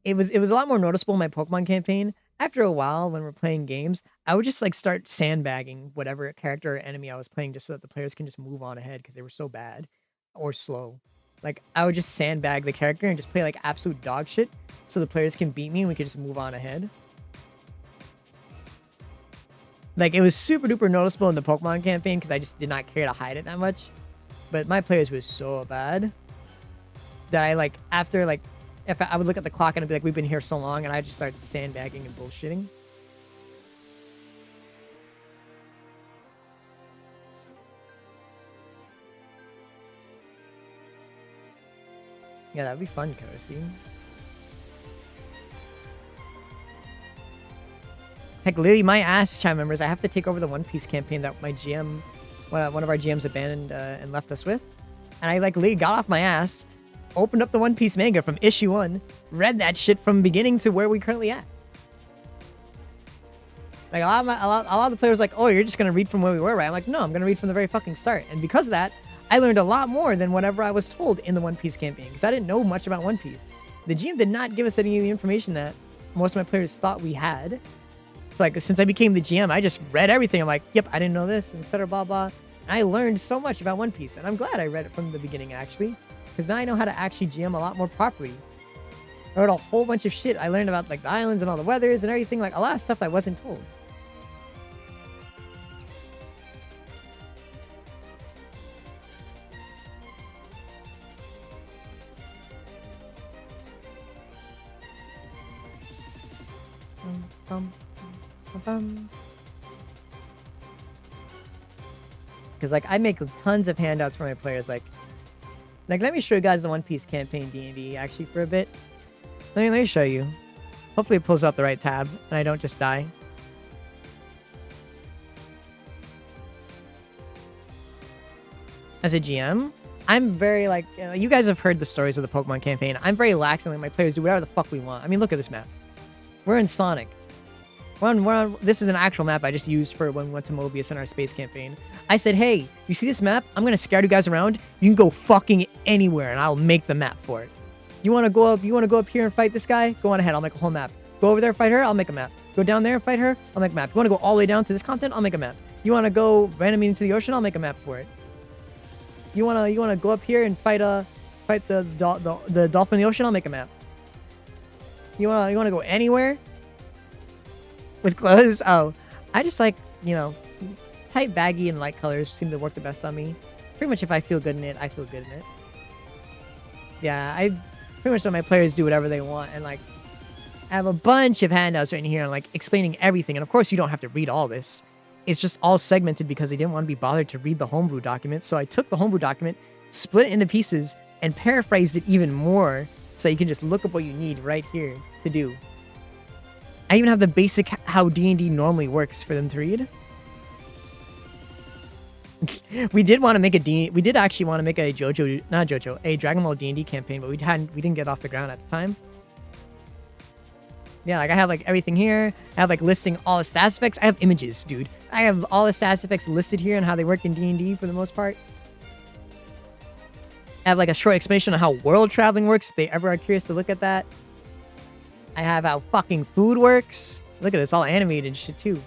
Speaker 3: it was a lot more noticeable in my Pokemon campaign. After a while, when we're playing games, I would just like start sandbagging whatever character or enemy I was playing, just so that the players can just move on ahead because they were so bad or slow. Like, I would just sandbag the character and just play like absolute dog shit so the players can beat me and we could just move on ahead. Like, it was super duper noticeable in the Pokemon campaign because I just did not care to hide it that much. But my players were so bad that I like, after like, if I would look at the clock and I'd be like, we've been here so long, and I just started sandbagging and bullshitting. Yeah, that'd be fun, Kerosene. Heck, literally, my ass, chat members, I have to take over the One Piece campaign that my GM, one of our GMs abandoned and left us with. And I like literally got off my ass, opened up the One Piece manga from issue 1, read that shit from beginning to where we currently at. Like, a lot of the players like, oh, you're just gonna read from where we were, right? I'm like, no, I'm gonna read from the very fucking start. And because of that, I learned a lot more than whatever I was told in the One Piece campaign, because I didn't know much about One Piece. The GM did not give us any of the information that most of my players thought we had. So like, since I became the GM, I just read everything. I'm like, yep, I didn't know this, etc. blah blah. And I learned so much about One Piece, and I'm glad I read it from the beginning, actually, because now I know how to actually GM a lot more properly. I read a whole bunch of shit. I learned about like the islands and all the weathers and everything, like a lot of stuff I wasn't told. Because like, I make tons of handouts for my players. Like let me show you guys the One Piece campaign D&D actually for a bit. Let me show you. Hopefully it pulls up the right tab and I don't just die. As a GM, I'm very like, you guys have heard the stories of the Pokemon campaign. I'm very lax and let my players do whatever the fuck we want. I mean, look at this map. We're in Sonic. This is an actual map I just used for when we went to Mobius in our space campaign. I said, hey, you see this map? I'm gonna scatter you guys around. You can go fucking anywhere and I'll make the map for it. You wanna go up here and fight this guy? Go on ahead, I'll make a whole map. Go over there, fight her, I'll make a map. Go down there, fight her, I'll make a map. You wanna go all the way down to this continent? I'll make a map. You wanna go randomly into the ocean? I'll make a map for it. You wanna go up here and fight the dolphin in the ocean? I'll make a map. You wanna go anywhere? With clothes? Oh, I just like, tight, baggy, and light colors seem to work the best on me. Pretty much if I feel good in it, I feel good in it. Yeah, I pretty much let my players do whatever they want, and like, I have a bunch of handouts right here, and like explaining everything. And of course, you don't have to read all this. It's just all segmented because I didn't want to be bothered to read the homebrew document. So I took the homebrew document, split it into pieces, and paraphrased it even more, so you can just look up what you need right here to do. I even have the basic how D&D normally works for them to read. We did actually want to make a a Dragon Ball D&D campaign, but we didn't get off the ground at the time. Yeah, like I have like everything here. I have like listing all the stats effects. I have images, dude. I have all the stats effects listed here and how they work in D&D for the most part. I have like a short explanation on how world traveling works if they ever are curious to look at that. I have how fucking food works. Look at this, all animated and shit too.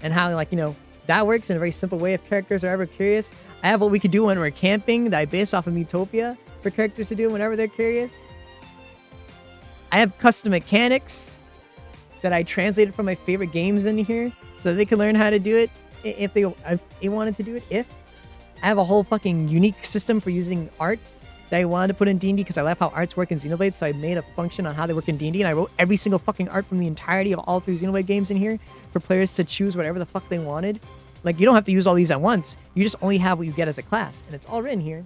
Speaker 3: And how, like, you know, that works in a very simple way if characters are ever curious. I have what we could do when we're camping that I base off of Utopia for characters to do whenever they're curious. I have custom mechanics that I translated from my favorite games in here so that they can learn how to do it if they wanted to do it. I have a whole fucking unique system for using arts that I wanted to put in D&D because I love how arts work in Xenoblade, so I made a function on how they work in D&D, and I wrote every single fucking art from the entirety of all 3 Xenoblade games in here for players to choose whatever the fuck they wanted. Like, you don't have to use all these at once. You just only have what you get as a class, and it's all written here.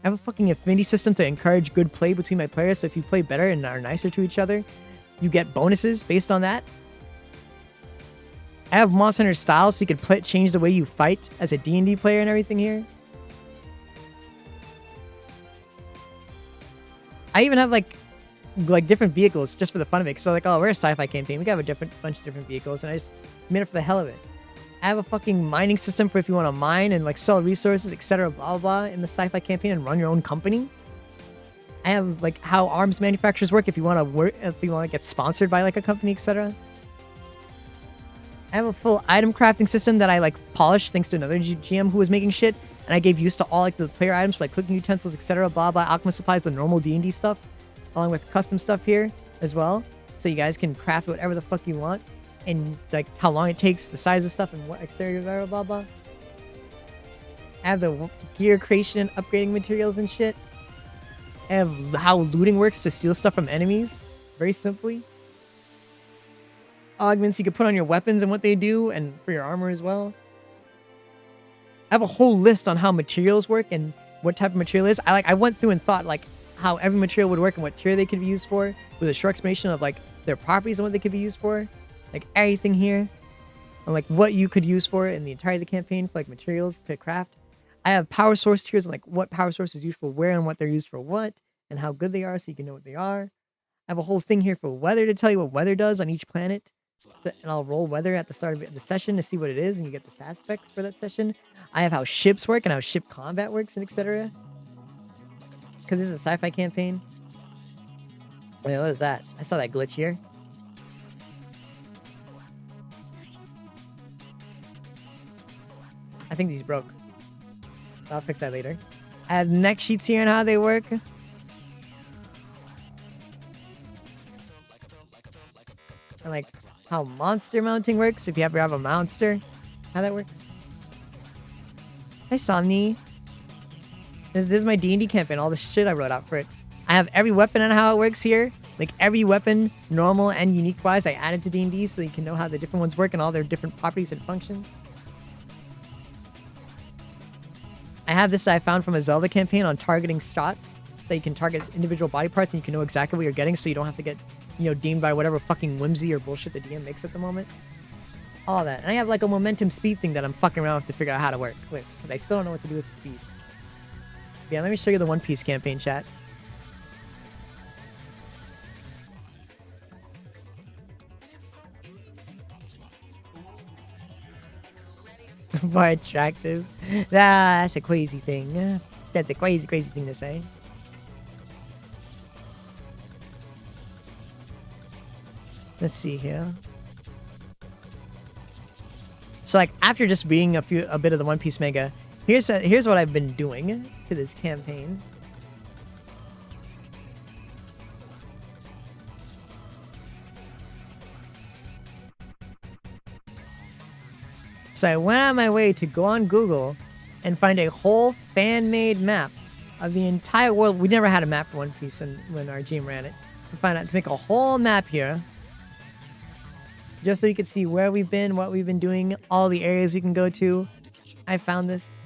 Speaker 3: I have a fucking affinity system to encourage good play between my players, so if you play better and are nicer to each other, you get bonuses based on that. I have Monster Hunter styles, so you can change the way you fight as a D&D player and everything here. I even have like different vehicles just for the fun of it. So like, oh, we're a sci-fi campaign. We got a bunch of different vehicles, and I just made it for the hell of it. I have a fucking mining system for if you want to mine and like sell resources, etc. Blah, blah, blah in the sci-fi campaign and run your own company. I have like how arms manufacturers work if you want to get sponsored by like a company, etc. I have a full item crafting system that I like polished thanks to another GM who was making shit, and I gave use to all like the player items for like cooking utensils, etc. Blah blah. Alchemist supplies, the normal D&D stuff, along with custom stuff here as well, so you guys can craft whatever the fuck you want, and like how long it takes, the size of stuff, and what exterior blah blah blah. I have the gear creation and upgrading materials and shit. I have how looting works to steal stuff from enemies, very simply. Augments you can put on your weapons and what they do, and for your armor as well. I have a whole list on how materials work and what type of material is. I went through and thought like how every material would work and what tier they could be used for, with a short explanation of like their properties and what they could be used for, like everything here, and like what you could use for it in the entirety of the campaign for like materials to craft. I have power source tiers and like what power source is used for where and what they're used for what and how good they are, so you can know what they are. I have a whole thing here for weather to tell you what weather does on each planet. And I'll roll weather at the start of the session to see what it is, and you get the stat specs for that session. I have how ships work and how ship combat works and etc. Because this is a sci-fi campaign. Wait, what is that? I saw that glitch here. I think these broke. I'll fix that later. I have neck sheets here and how they work. And like how monster mounting works, if you ever have a monster, how that works. Hi, Somni. This is my D&D campaign, all the shit I wrote out for it. I have every weapon and how it works here. Like every weapon, normal and unique wise, I added to D&D so you can know how the different ones work and all their different properties and functions. I have this that I found from a Zelda campaign on targeting shots, so you can target individual body parts and you can know exactly what you're getting, so you don't have to get, you know, deemed by whatever fucking whimsy or bullshit the DM makes at the moment. All that. And I have like a momentum speed thing that I'm fucking around with to figure out how to work with, because I still don't know what to do with speed. Yeah, let me show you the One Piece campaign, chat. More attractive. That's a crazy thing. That's a crazy thing to say. Let's see here. So like after just reading a bit of the One Piece manga, here's what I've been doing to this campaign. So I went on my way to go on Google and find a whole fan-made map of the entire world. We never had a map for One Piece when our GM ran it. To make a whole map here, just so you could see where we've been, what we've been doing, all the areas you can go to. I found this.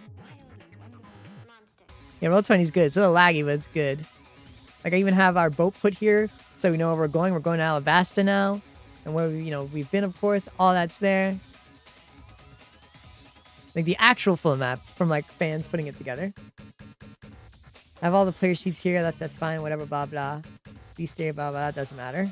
Speaker 3: Yeah, Roll20 is good. It's a little laggy, but it's good. Like I even have our boat put here, so we know where we're going. We're going to Alabasta now, and where we've been, of course. All that's there. Like the actual full map from like fans putting it together. I have all the player sheets here. That's fine. Whatever. Blah blah. Beast here. Blah blah. That doesn't matter.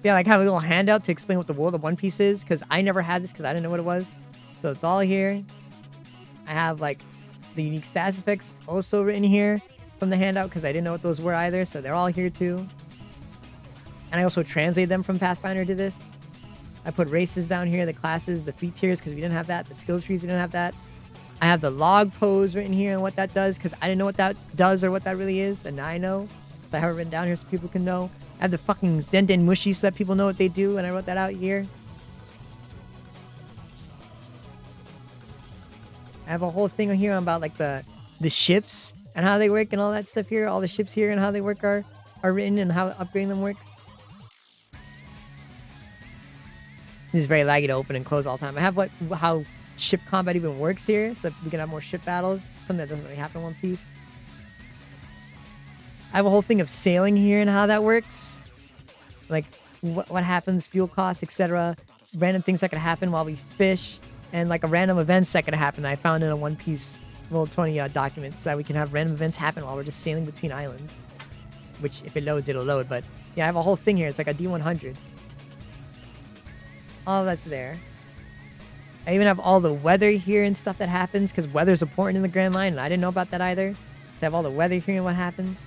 Speaker 3: Yeah, like have a little handout to explain what the world of One Piece is, because I never had this because I didn't know what it was. So it's all here. I have like the unique status effects also written here from the handout because I didn't know what those were either, so they're all here too. And I also translate them from Pathfinder to this. I put races down here, the classes, the feat tiers because we didn't have that, the skill trees, we didn't have that. I have the log pose written here and what that does because I didn't know what that does or what that really is, and now I know. So I have it written down here so people can know. I have the fucking Denden Mushi so that people know what they do, and I wrote that out here. I have a whole thing here about like the ships and how they work and all that stuff here. All the ships here and how they work are written and how upgrading them works. This is very laggy to open and close all the time. I have how ship combat even works here, so that we can have more ship battles. Something that doesn't really happen in One Piece. I have a whole thing of sailing here and how that works. Like what happens, fuel costs, etc. Random things that could happen while we fish. And like a random events that could happen that I found in a One Piece Roll 20 document, so that we can have random events happen while we're just sailing between islands. Which, if it loads, it'll load. But yeah, I have a whole thing here. It's like a D100. All that's there. I even have all the weather here and stuff that happens, because weather's important in the Grand Line, and I didn't know about that either. So I have all the weather here and what happens.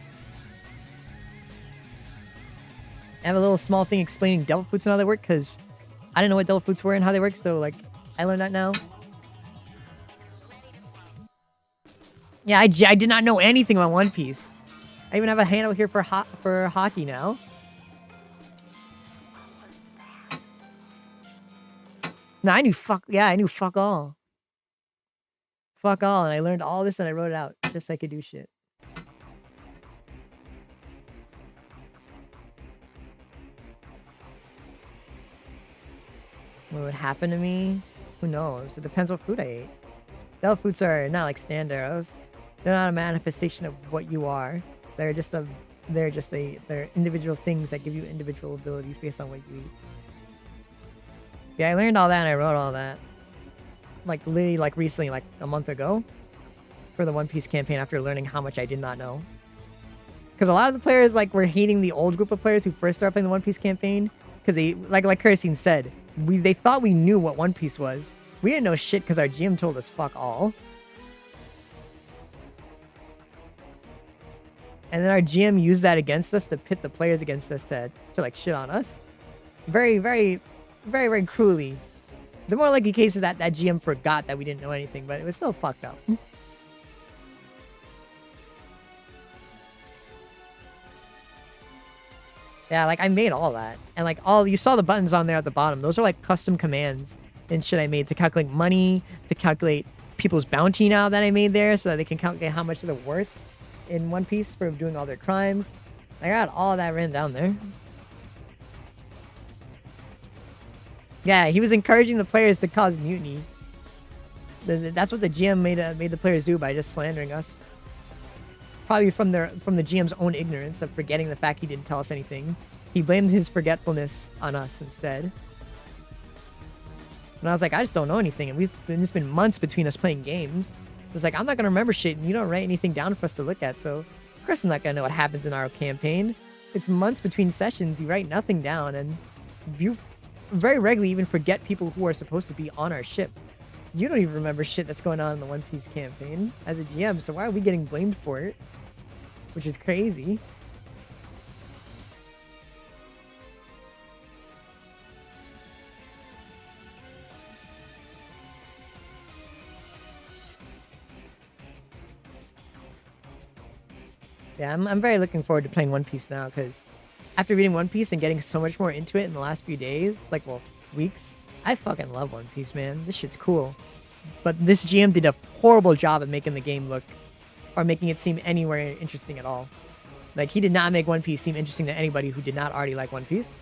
Speaker 3: I have a little small thing explaining devil fruits and how they work, because I didn't know what devil fruits were and how they work, so like, I learned that now. Yeah, I did not know anything about One Piece. I even have a handout here for hockey now. No, I knew fuck all. Fuck all, and I learned all this and I wrote it out just so I could do shit. What would happen to me? Who knows? It depends what food I ate. Devil fruits are not like stand arrows. They're not a manifestation of what you are. They're individual things that give you individual abilities based on what you eat. Yeah, I learned all that and I wrote all that. Like literally like recently, like a month ago. For the One Piece campaign after learning how much I did not know. Because a lot of the players like were hating the old group of players who first started playing the One Piece campaign. Because they, like Kerstin said, they thought we knew what One Piece was. We didn't know shit because our GM told us fuck all. And then our GM used that against us to pit the players against us to like shit on us. Very, very, very, very cruelly. The more likely case is that GM forgot that we didn't know anything, but it was still fucked up. Yeah, like I made all that. And like you saw the buttons on there at the bottom. Those are like custom commands and shit I made to calculate money, to calculate people's bounty now that I made there so that they can calculate how much they're worth in One Piece for doing all their crimes. I got all that written down there. Yeah, he was encouraging the players to cause mutiny. That's what the GM made the players do by just slandering us. Probably from the GM's own ignorance of forgetting the fact he didn't tell us anything. He blamed his forgetfulness on us instead. And I was like, I just don't know anything, and it's been months between us playing games. So it's like, I'm not gonna remember shit, and you don't write anything down for us to look at, so of course I'm not gonna know what happens in our campaign. It's months between sessions, you write nothing down, and you very regularly even forget people who are supposed to be on our ship. You don't even remember shit that's going on in the One Piece campaign as a GM, so why are we getting blamed for it? Which is crazy. Yeah, I'm very looking forward to playing One Piece now, because after reading One Piece and getting so much more into it in the last few days, like, well, weeks, I fucking love One Piece, man. This shit's cool. But this GM did a horrible job at making the game look, or making it seem anywhere interesting at all. Like, he did not make One Piece seem interesting to anybody who did not already like One Piece.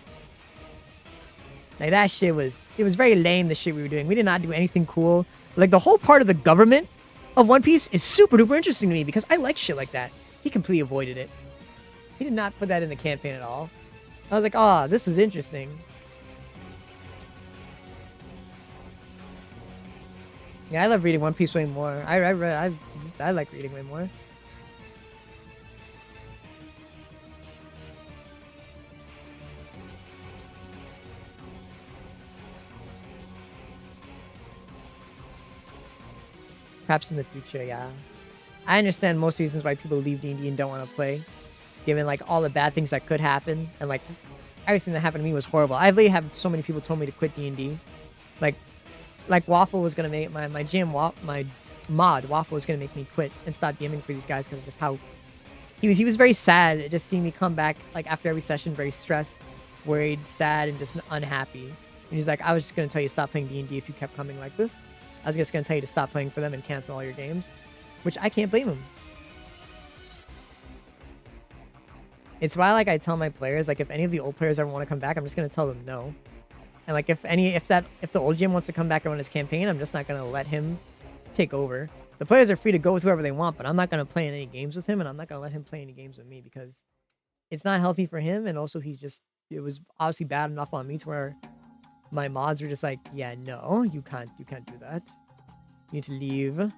Speaker 3: Like, that shit was, it was very lame, the shit we were doing. We did not do anything cool. Like, the whole part of the government of One Piece is super duper interesting to me, because I like shit like that. He completely avoided it. He did not put that in the campaign at all. I was like, oh, this was interesting. Yeah, I love reading One Piece way more. I like reading way more. Perhaps in the future, yeah. I understand most reasons why people leave D&D and don't want to play, given like all the bad things that could happen, and like everything that happened to me was horrible. I literally have so many people told me to quit D&D. Like Waffle was gonna make my mod Waffle was gonna make me quit and stop DMing for these guys because of just how he was very sad at just seeing me come back like after every session, very stressed, worried, sad, and just unhappy. And he's like, I was just gonna tell you to stop playing D&D if you kept coming like this. I was just gonna tell you to stop playing for them and cancel all your games, which I can't blame him. It's why like I tell my players, like if any of the old players ever want to come back, I'm just gonna tell them no. And like if the old GM wants to come back and run his campaign, I'm just not gonna let him take over. The players are free to go with whoever they want, but I'm not gonna play in any games with him, and I'm not gonna let him play any games with me because it's not healthy for him, and also it was obviously bad enough on me to where my mods were just like, yeah, no, you can't do that. You need to leave.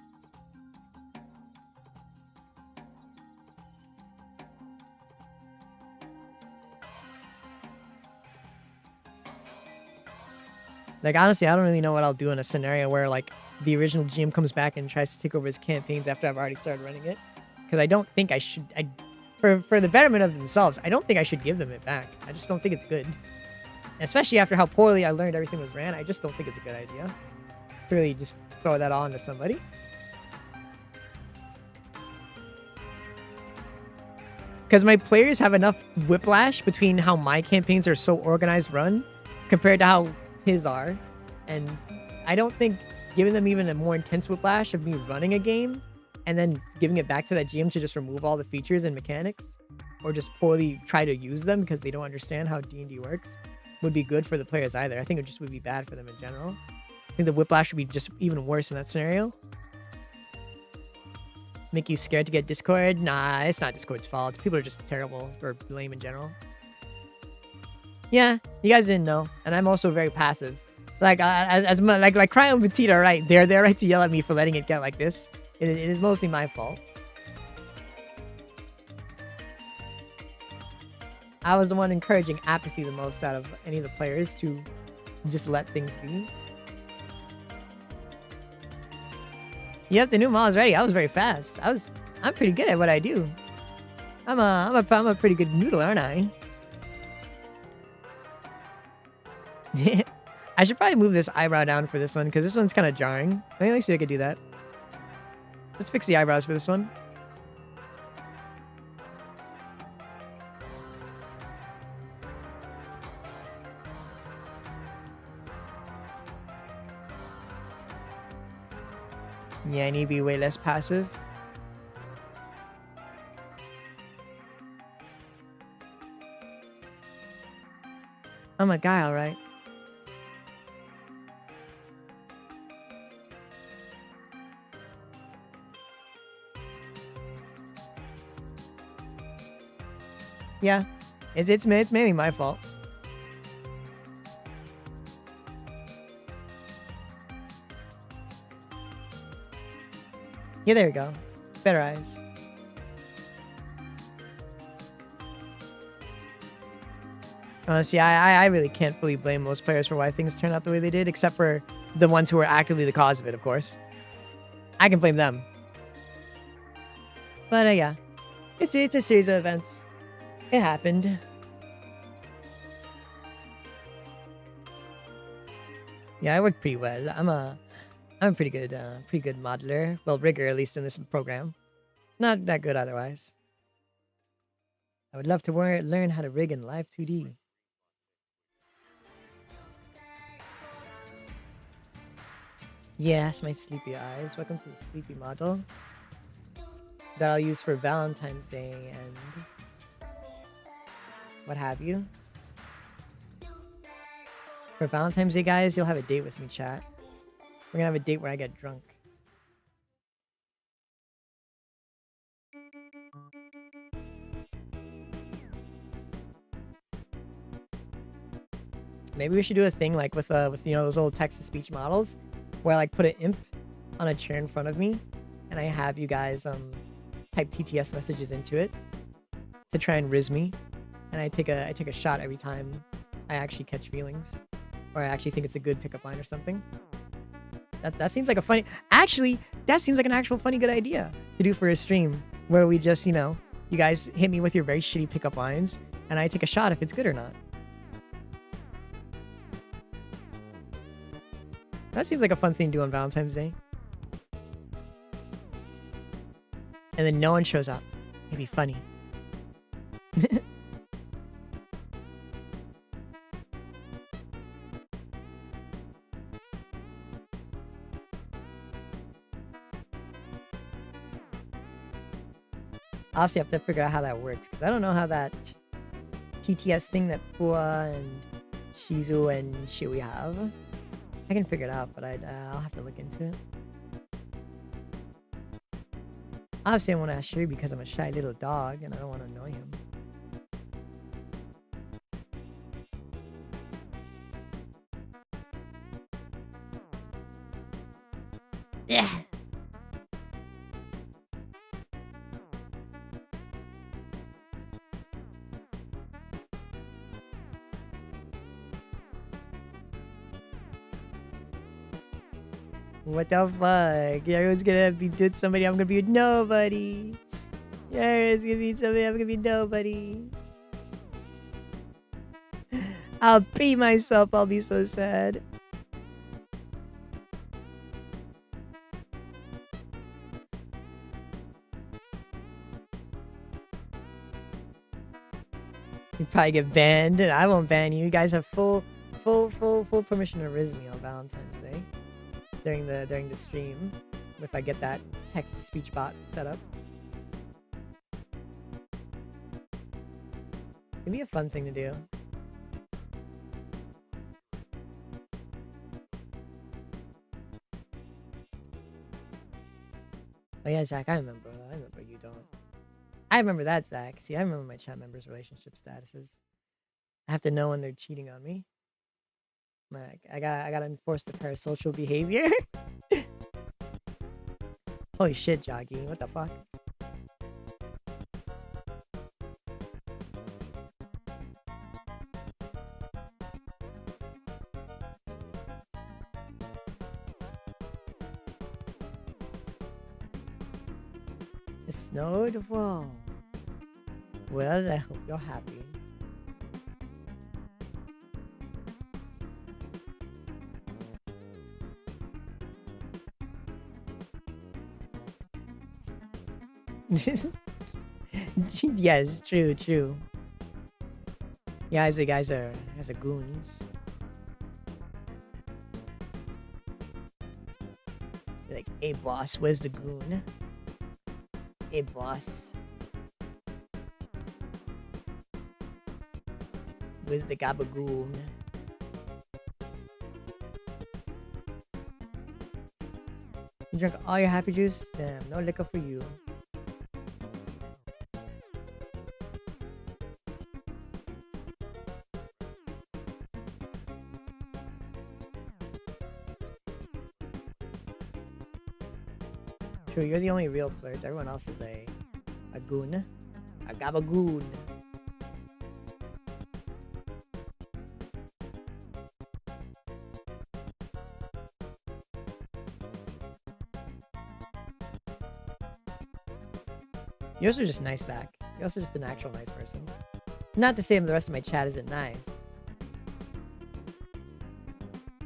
Speaker 3: Like, honestly, I don't really know what I'll do in a scenario where, like, the original GM comes back and tries to take over his campaigns after I've already started running it. Because I don't think I should... For the betterment of themselves, I don't think I should give them it back. I just don't think it's good. Especially after how poorly I learned everything was ran, I just don't think it's a good idea to really just throw that on to somebody. Because my players have enough whiplash between how my campaigns are so organized run compared to how his are, and I don't think giving them even a more intense whiplash of me running a game and then giving it back to that GM to just remove all the features and mechanics or just poorly try to use them because they don't understand how D&D works would be good for the players either. I think it just would be bad for them in general. I think the whiplash would be just even worse in that scenario. Make you scared to get Discord? Nah, it's not Discord's fault. People are just terrible or lame in general. Yeah, you guys didn't know, and I'm also very passive. Like as much like Cryo and Petite are right. They're right to yell at me for letting it get like this. It is mostly my fault. I was the one encouraging apathy the most out of any of the players to just let things be. Yep, the new mall is ready. I was very fast. I'm pretty good at what I do. I'm a pretty good noodle, aren't I? I should probably move this eyebrow down for this one because this one's kind of jarring. Let me see if I could do that. Let's fix the eyebrows for this one. Yeah, I need to be way less passive. I'm a guy, alright. Yeah, it's mainly my fault. Yeah, there you go. Better eyes. Honestly, I really can't fully blame most players for why things turned out the way they did, except for the ones who were actively the cause of it, of course. I can blame them. But yeah, it's a series of events. It happened. Yeah, I worked pretty well. I'm a pretty good modeler. Well, rigger at least in this program. Not that good otherwise. I would love to learn how to rig in live 2D. Yes, my sleepy eyes. Welcome to the sleepy model that I'll use for Valentine's Day and what have you. For Valentine's Day, guys, you'll have a date with me, chat. We're gonna have a date where I get drunk. Maybe we should do a thing like with you know those little text-to-speech models, where I like put an imp on a chair in front of me, and I have you guys type TTS messages into it to try and riz me, and I take a shot every time I actually catch feelings, or I actually think it's a good pickup line or something. That seems like a funny. Actually, that seems like an actual funny good idea to do for a stream where we just, you know, you guys hit me with your very shitty pickup lines and I take a shot if it's good or not. That seems like a fun thing to do on Valentine's Day. And then no one shows up. It'd be funny. Obviously, I have to figure out how that works because I don't know how that TTS thing that Fua and Shizu and Shui have. I can figure it out, but I'll have to look into it. Obviously, I want to ask Shui because I'm a shy little dog and I don't want to annoy him. Yeah. What the fuck? Everyone's gonna be with somebody, I'm gonna be with nobody. Everyone's gonna be somebody, I'm gonna be nobody. I'll pee myself, I'll be so sad. You probably get banned. I won't ban you. You guys have full permission to rizz me on Valentine's Day during the stream if I get that text-to-speech bot set up. It'd be a fun thing to do. Oh yeah, Zach, I remember you don't. I remember that, Zach. See, I remember my chat members' relationship statuses. I have to know when they're cheating on me. Like, I gotta enforce the parasocial behavior. Holy shit, Joggy. What the fuck? It snowed? Whoa. Well, I hope you're happy. Yes, true. Yeah, guys are goons. They're like, hey boss, where's the goon? Hey boss. Where's the gabagoon? You drank all your happy juice? Damn, no liquor for you. True, you're the only real flirt. Everyone else is a goon. A gabagoon. You're also just nice, Zach. You're also just an actual nice person. Not to say the rest of my chat isn't nice.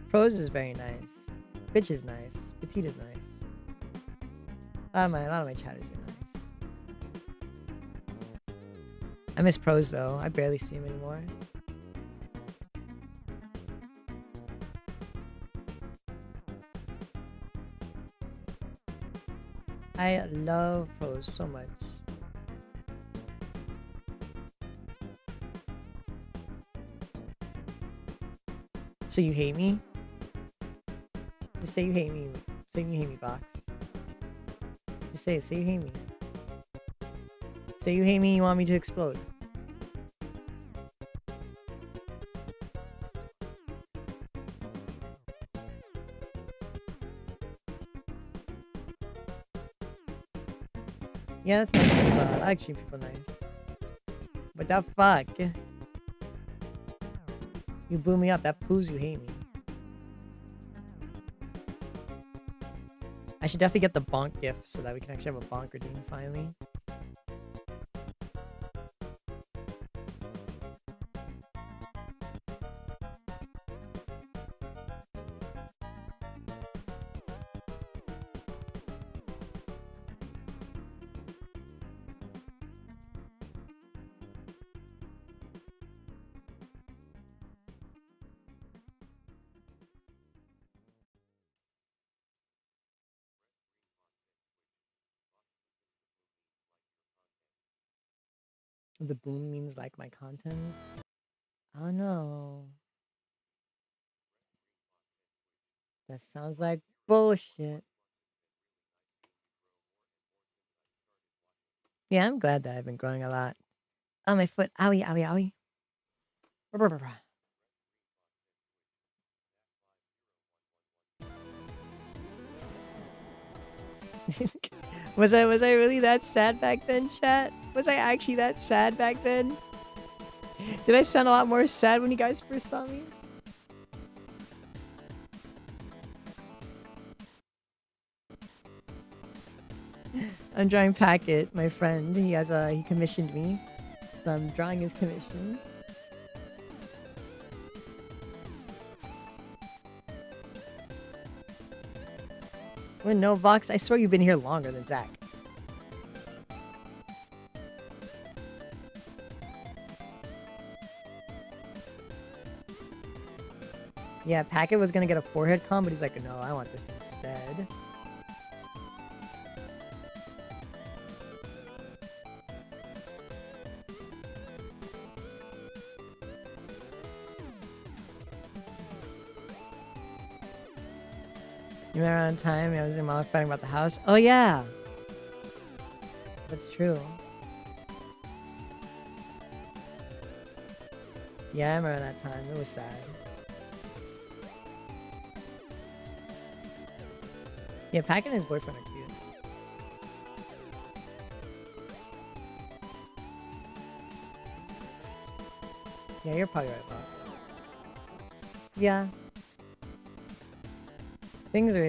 Speaker 3: Pros is very nice. Bitch is nice. Petite is nice. A lot of my chatters are nice. I miss Pros though. I barely see him anymore. I love Pros so much. So you hate me? Just say you hate me. Say you hate me, Fox. Just say it. Say you hate me. Say you hate me, you want me to explode. Yeah, that's my favorite spot. I like treating people nice. But that fuck. You blew me up. That proves you hate me.
Speaker 1: I should definitely get the bonk gift so that we can actually have a bonk redeem finally. The boom means like my content. Oh no. That sounds like bullshit. Yeah, I'm glad that I've been growing a lot. Oh, my foot. Owie, owie, owie. Brr, brr, brr. Was I really that sad back then, chat? Was I actually that sad back then? Did I sound a lot more sad when you guys first saw me? I'm drawing Packet, my friend. He commissioned me. So I'm drawing his commission. When no Vox, I swear you've been here longer than Zach. Yeah, Packet was gonna get a forehead comb, but he's like, no, I want this instead. You remember on time I was in my fighting about the house? Oh yeah! That's true. Yeah, I remember that time. It was sad. Yeah, Pack and his boyfriend are cute. Yeah, you're probably right, Bob. Yeah. Things are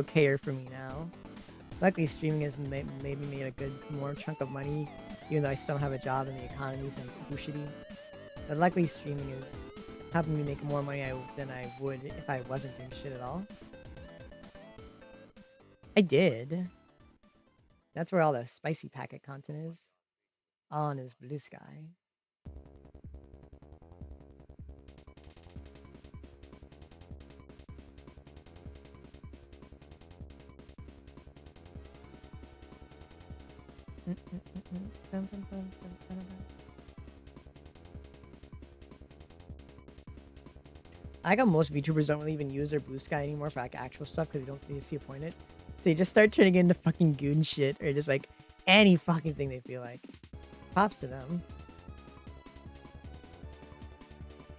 Speaker 1: okayer for me now. Luckily, streaming has made me a good more chunk of money, even though I still don't have a job and the economy's in shitty. But luckily, streaming is helping me make more money than I would if I wasn't doing shit at all. I did. That's where all the spicy Packet content is. All on his blue sky. I got most VTubers don't really even use their blue sky anymore for like actual stuff because they don't really see a point in it. So they just start turning into fucking goon shit or just like any fucking thing they feel like. Props to them.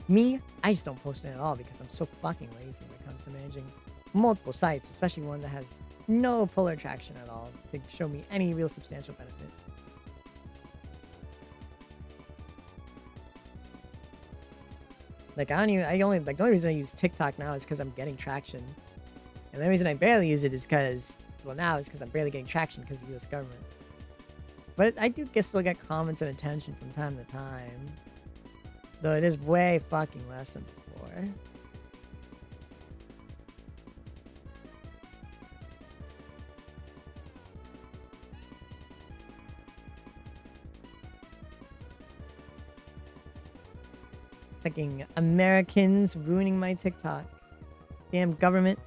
Speaker 1: Me, I just don't post it at all because I'm so fucking lazy when it comes to managing multiple sites, especially one that has no puller traction at all to show me any real substantial benefit. Like the only reason I use TikTok now is because I'm getting traction. And the only reason I barely use it is because I'm barely getting traction because of the US government. But I do still get comments and attention from time to time. Though it is way fucking less than before. Fucking Americans ruining my TikTok. Damn government.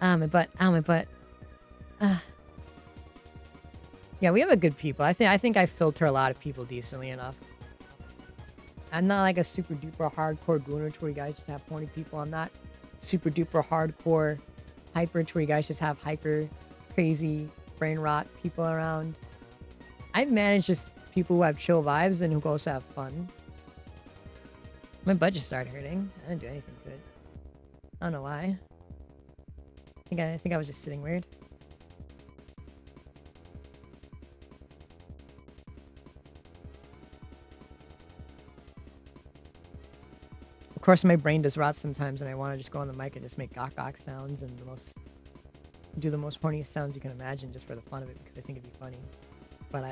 Speaker 1: My butt. My butt. Yeah, we have a good people. I think I filter a lot of people decently enough. I'm not like a super duper hardcore gooner to where you guys just have horny people. I'm not super duper hardcore hyper to where you guys just have hyper crazy brain rot people around. I manage just people who have chill vibes and who also have fun. My butt just started hurting. I didn't do anything to it. I don't know why. I think I was just sitting weird. Of
Speaker 3: course, my brain does rot sometimes, and I want to just go on the mic and just make gawk gawk sounds and do the most horniest sounds you can imagine just for the fun of it because I think it'd be funny. But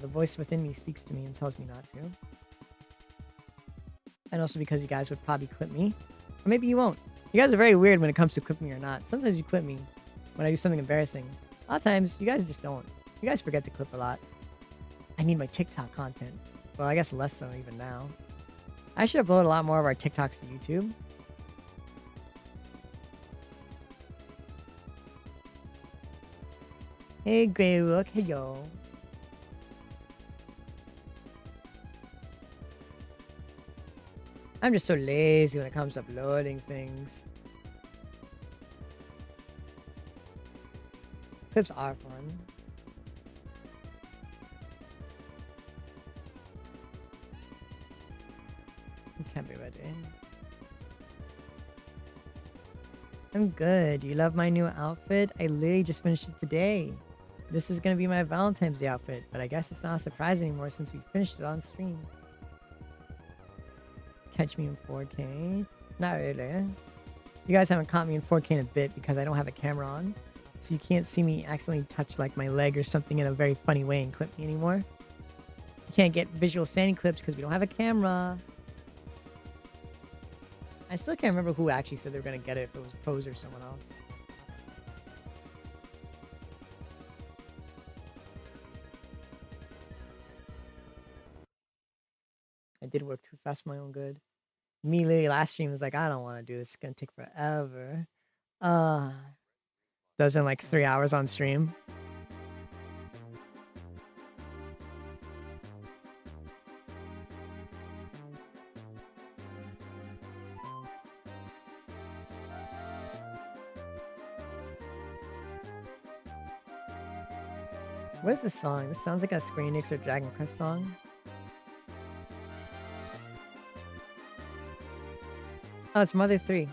Speaker 3: the voice within me speaks to me and tells me not to. And also because you guys would probably clip me, or maybe you won't. You guys are very weird when it comes to clipping me or not. Sometimes you clip me when I do something embarrassing. A lot of times, you guys just don't. You guys forget to clip a lot. I need my TikTok content. Well, I guess less so even now. I should upload a lot more of our TikToks to YouTube. Hey, Grey Rook. Hey, yo. I'm just so lazy when it comes to uploading things. Clips are fun. You can't be ready. I'm good. You love my new outfit? I literally just finished it today. This is gonna be my Valentine's Day outfit, but I guess it's not a surprise anymore since we finished it on stream. Catch me in 4K? Not really. You guys haven't caught me in 4K in a bit because I don't have a camera on. So you can't see me accidentally touch like my leg or something in a very funny way and clip me anymore. You can't get visual sandy clips because we don't have a camera. I still can't remember who actually said they were going to get it, if it was Pose or someone else. I did work too fast for my own good. Me literally last stream was like, I don't want to do this. It's going to take forever. Does in like 3 hours on stream. What is this song? This sounds like a Square Enix or Dragon Quest song. Oh, it's Mother 3.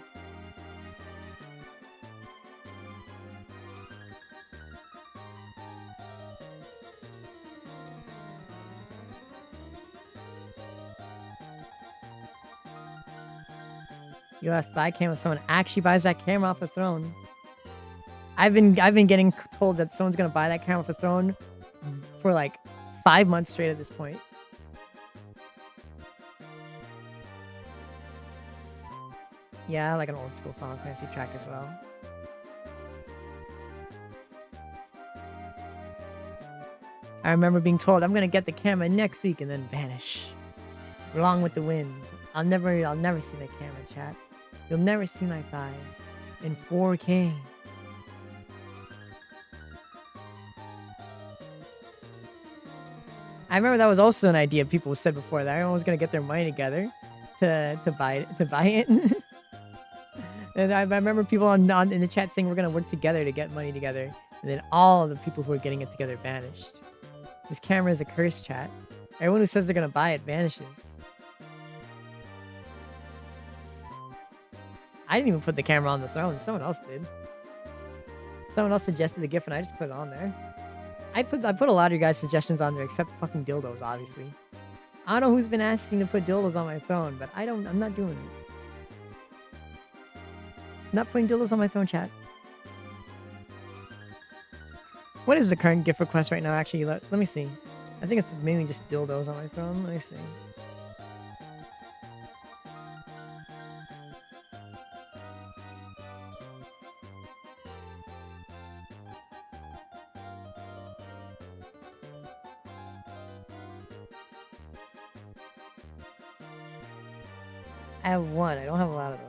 Speaker 3: You have to buy a camera. Someone actually buys that camera off a throne. I've been getting told that someone's gonna buy that camera off a throne for like 5 months straight at this point. Yeah, like an old school Final Fantasy track as well. I remember being told I'm gonna get the camera next week and then vanish, along with the wind. I'll never see the camera, chat. You'll never see my thighs in 4K. I remember that was also an idea people said before that everyone was gonna get their money together to buy it. And I remember people in the chat saying we're gonna work together to get money together, and then all of the people who were getting it together vanished. This camera is a curse, chat. Everyone who says they're gonna buy it vanishes. I didn't even put the camera on the throne. Someone else did. Someone else suggested the gift, and I just put it on there. I put a lot of you guys' suggestions on there, except fucking dildos, obviously. I don't know who's been asking to put dildos on my throne, but I'm not doing it. Not putting dildos on my throne, chat. What is the current gift request right now, actually? Let me see. I think it's mainly just dildos on my throne. Let me see. I have one. I don't have a lot of those.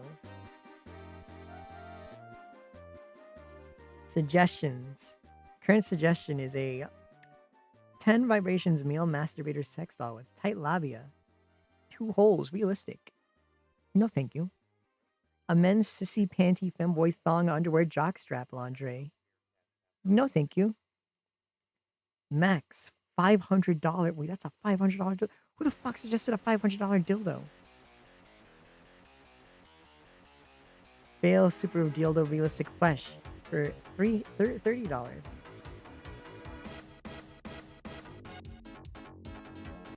Speaker 3: Suggestions. Current suggestion is a 10 vibrations male masturbator sex doll with tight labia. 2 holes. Realistic. No thank you. A men's sissy panty femboy thong underwear jockstrap lingerie. No thank you. Max. $500. Wait, that's a $500 dildo. Who the fuck suggested a $500 dildo? Fail Super Dildo Realistic Flesh for $30.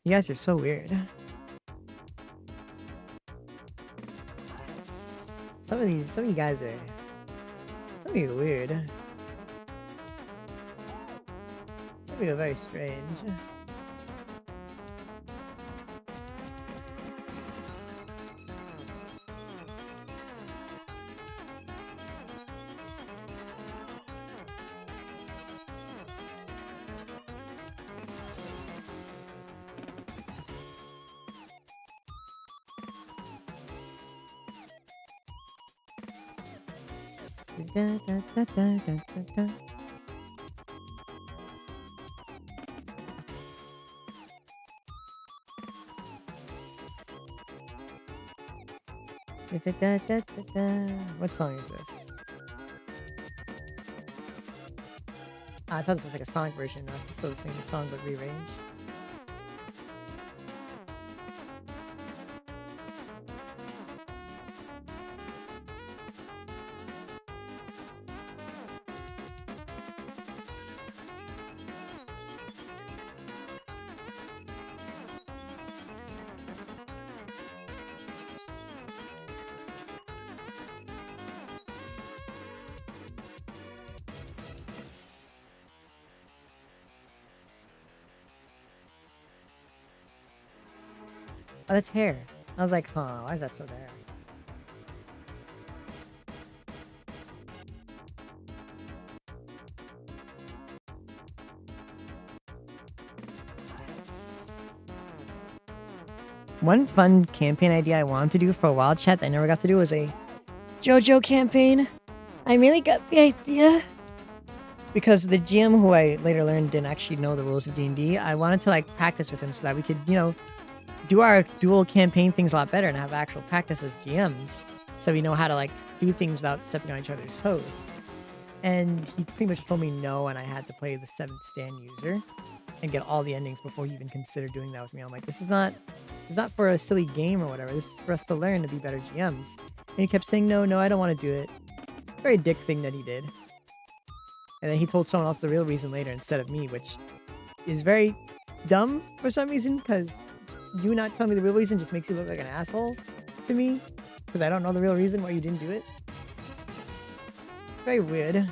Speaker 3: You guys are so weird. Some of you guys are... Some of you are weird. Some of you are very strange. Da, da, da, da, da, da, da. Da, da, da, da, da. What song is this? I thought this was like a Sonic version. No, it's still the same song but rearranged. Oh, that's hair. I was like, huh, why is that so there? One fun campaign idea I wanted to do for a wild chat that I never got to do was a JoJo campaign. I mainly got the idea because the GM, who I later learned didn't actually know the rules of D&D, I wanted to like practice with him so that we could, you know, do our dual campaign things a lot better and have actual practice as GMs, so we know how to like do things without stepping on each other's toes. And he pretty much told me no, and I had to play the 7th stand user and get all the endings before he even considered doing that with me. I'm like, this is not for a silly game or whatever. This is for us to learn to be better GMs. And he kept saying, no, I don't want to do it. Very dick thing that he did. And then he told someone else the real reason later instead of me, which is very dumb for some reason, because you not telling me the real reason just makes you look like an asshole to me, because I don't know the real reason why you didn't do it. Very weird.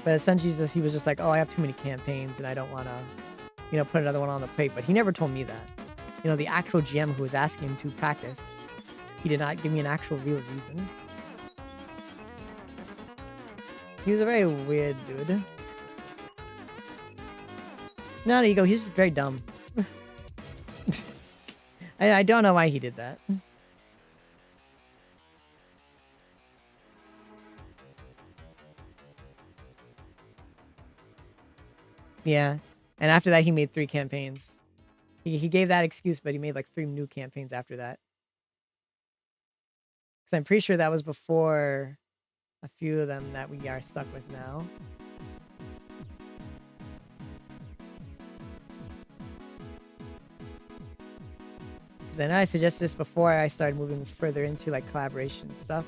Speaker 3: But essentially, he was just like, oh, I have too many campaigns and I don't want to, you know, put another one on the plate. But he never told me that. You know, the actual GM who was asking him to practice, he did not give me an actual real reason. He was a very weird dude. Not ego, he's just very dumb. I don't know why he did that. Yeah. And after that, he made 3 campaigns. He gave that excuse, but he made like 3 new campaigns after that. Because I'm pretty sure that was before a few of them that we are stuck with now. Because I know I suggested this before I started moving further into like collaboration stuff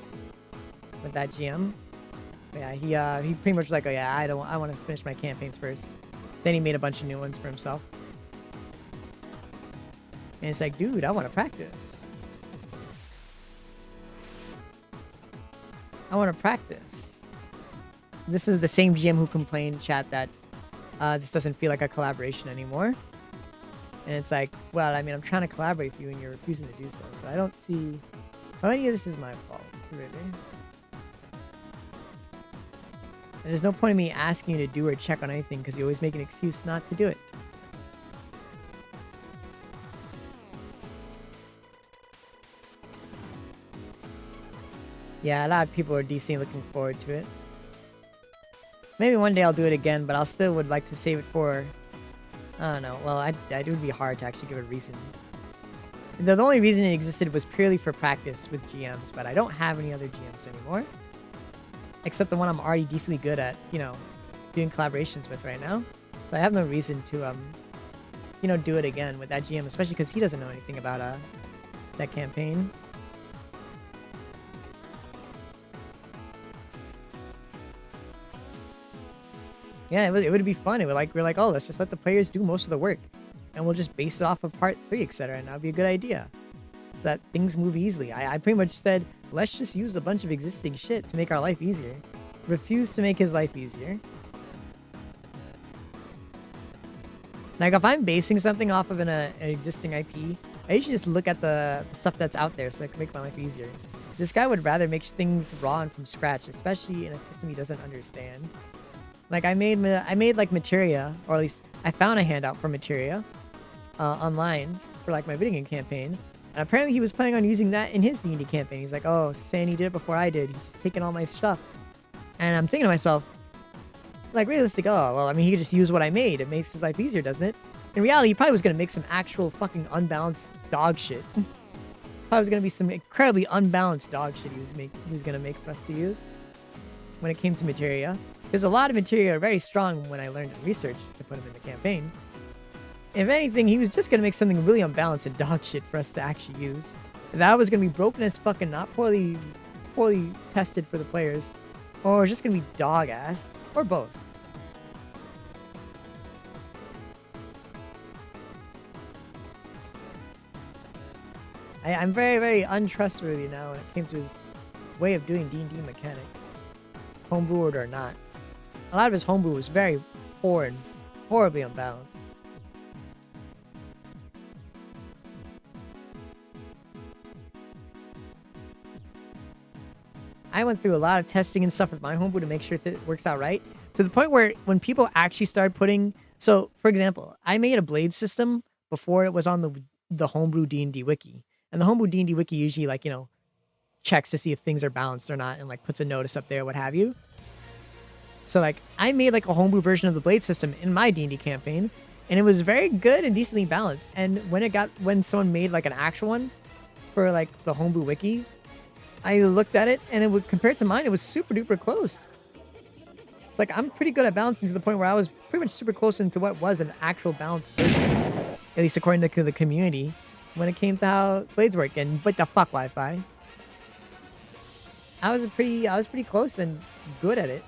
Speaker 3: with that GM. But yeah, he pretty much was like, oh yeah, I want to finish my campaigns first. Then he made a bunch of new ones for himself. And it's like, dude, I want to practice. I want to practice. This is the same GM who complained, chat, that this doesn't feel like a collaboration anymore. And it's like, well, I mean, I'm trying to collaborate with you and you're refusing to do so. So I don't see how any of this is my fault, really. And there's no point in me asking you to do or check on anything because you always make an excuse not to do it. Yeah, a lot of people are decently looking forward to it. Maybe one day I'll do it again, but I'll still would like to save it for... I don't know. Well, it would be hard to actually give a reason. The only reason it existed was purely for practice with GMs, but I don't have any other GMs anymore. Except the one I'm already decently good at, you know, doing collaborations with right now. So I have no reason to, you know, do it again with that GM, especially because he doesn't know anything about that campaign. Yeah, it would be fun. We're like, oh, let's just let the players do most of the work, and we'll just base it off of part 3, etc. And that'd be a good idea. so that things move easily. I pretty much said, let's just use a bunch of existing shit to make our life easier. Refuse to make his life easier. Like, if I'm basing something off of an existing IP, I usually just look at the stuff that's out there so I can make my life easier. This guy would rather make things raw and from scratch, especially in a system he doesn't understand. Like, I made like materia, or at least I found a handout for materia online for like my video game campaign, and apparently he was planning on using that in his D&D campaign. He's like, oh, Sandy did it before I did. He's just taking all my stuff. And I'm thinking to myself, like, realistic, oh, well, I mean, he could just use what I made. It makes his life easier, doesn't it? In reality, he probably was going to make some actual fucking unbalanced dog shit. Probably was going to be some incredibly unbalanced dog shit he was going to make for us to use when it came to materia. Because a lot of materia are very strong when I learned and researched to put them in the campaign. If anything, he was just going to make something really unbalanced and dog shit for us to actually use. That was going to be broken as fucking, not poorly tested for the players. Or just going to be dog ass. Or both. I'm very, very untrustworthy now when it came to his way of doing D&D mechanics. Homebrewed or not. A lot of his homebrew was very poor and horribly unbalanced. I went through a lot of testing and stuff with my homebrew to make sure that it works out right. To the point where when people actually started putting... So, for example, I made a blade system before it was on the homebrew D&D wiki. And the homebrew D&D wiki usually, like, you know, checks to see if things are balanced or not and, like, puts a notice up there, what have you. So, like, I made, like, a homebrew version of the blade system in my D&D campaign. And it was very good and decently balanced. And when someone made, like, an actual one for, like, the homebrew wiki... I looked at it, and it would compared to mine, it was super duper close. It's like I'm pretty good at balancing to the point where I was pretty much super close into what was an actual balanced version, at least according to the community, when it came to how blades work. And what the fuck, Wi-Fi? I was pretty close and good at it.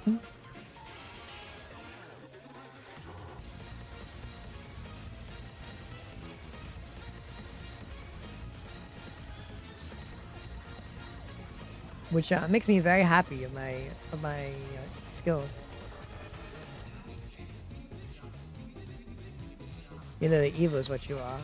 Speaker 3: Which makes me very happy of my skills. You know, the evil is what you are.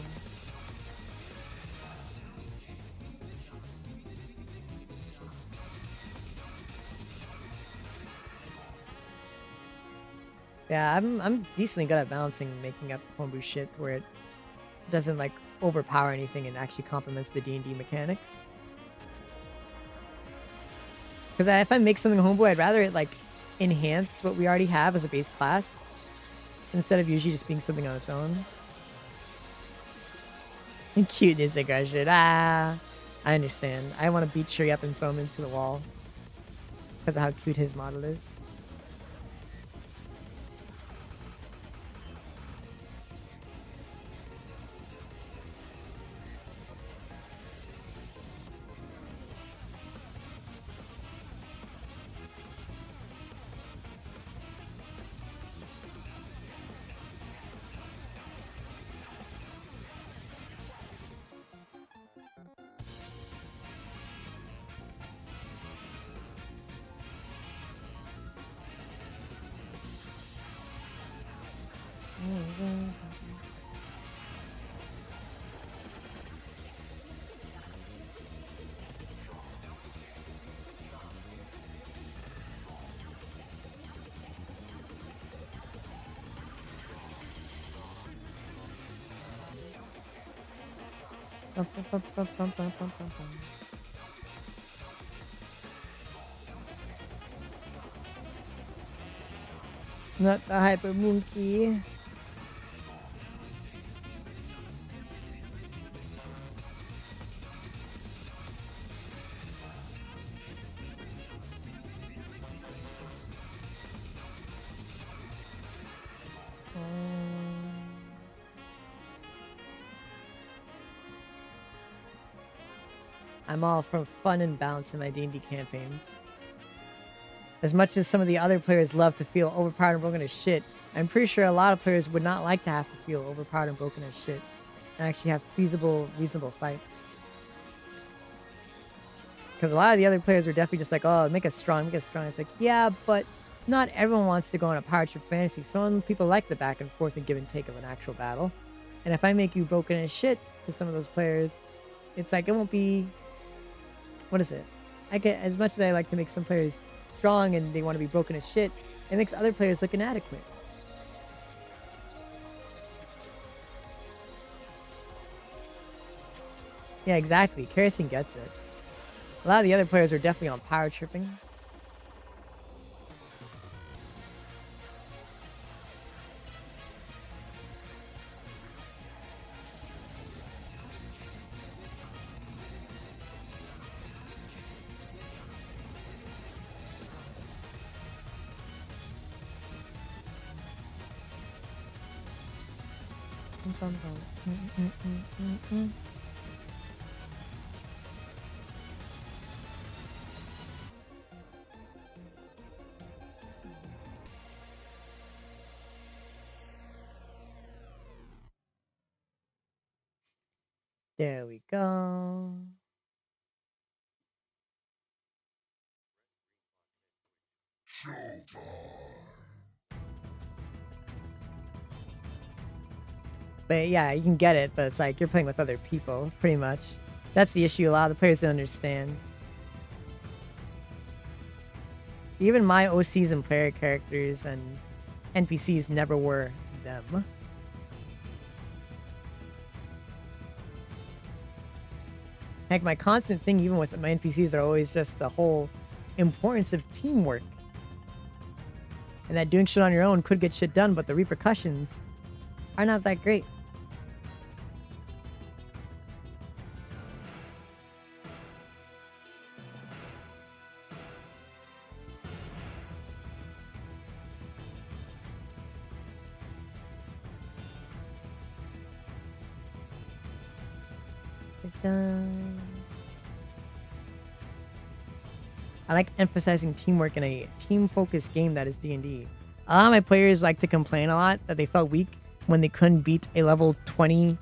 Speaker 3: Yeah, I'm decently good at balancing, making up homebrew shit where it doesn't like overpower anything and actually complements the D&D mechanics. Because if I make something homebrew, I'd rather it, like, enhance what we already have as a base class. Instead of usually just being something on its own. And cuteness aggression. I understand. I want to beat Shuri up and throw him into the wall. Because of how cute his model is. Not the hyper monkey. I'm all for fun and balance in my D&D campaigns. As much as some of the other players love to feel overpowered and broken as shit, I'm pretty sure a lot of players would not like to have to feel overpowered and broken as shit and actually have feasible, reasonable fights.
Speaker 1: because a lot of the other players were definitely just like, oh, make us strong, make us strong. It's like, yeah, but not everyone wants to go on a power trip fantasy. Some people like the back and forth and give and take of an actual battle. And if I make you broken as shit to some of those players, it's like, it won't be, what is it? I get, as much as I like to make some players strong and they want to be broken as shit, it makes other players look inadequate. Yeah, exactly. Kerosene gets it. A lot of the other players are definitely on power tripping. There we go. But yeah, you can get it, but it's like you're playing with other people, pretty much. That's the issue a lot of the players don't understand. Even my OCs and player characters and NPCs never were them. Heck, my constant thing, even with my NPCs, are always just the whole importance of teamwork. And that doing shit on your own could get shit done, but the repercussions are not that great. I like emphasizing teamwork in a team-focused game that is D&D. A lot of my players like to complain a lot that they felt weak when they couldn't beat a level 20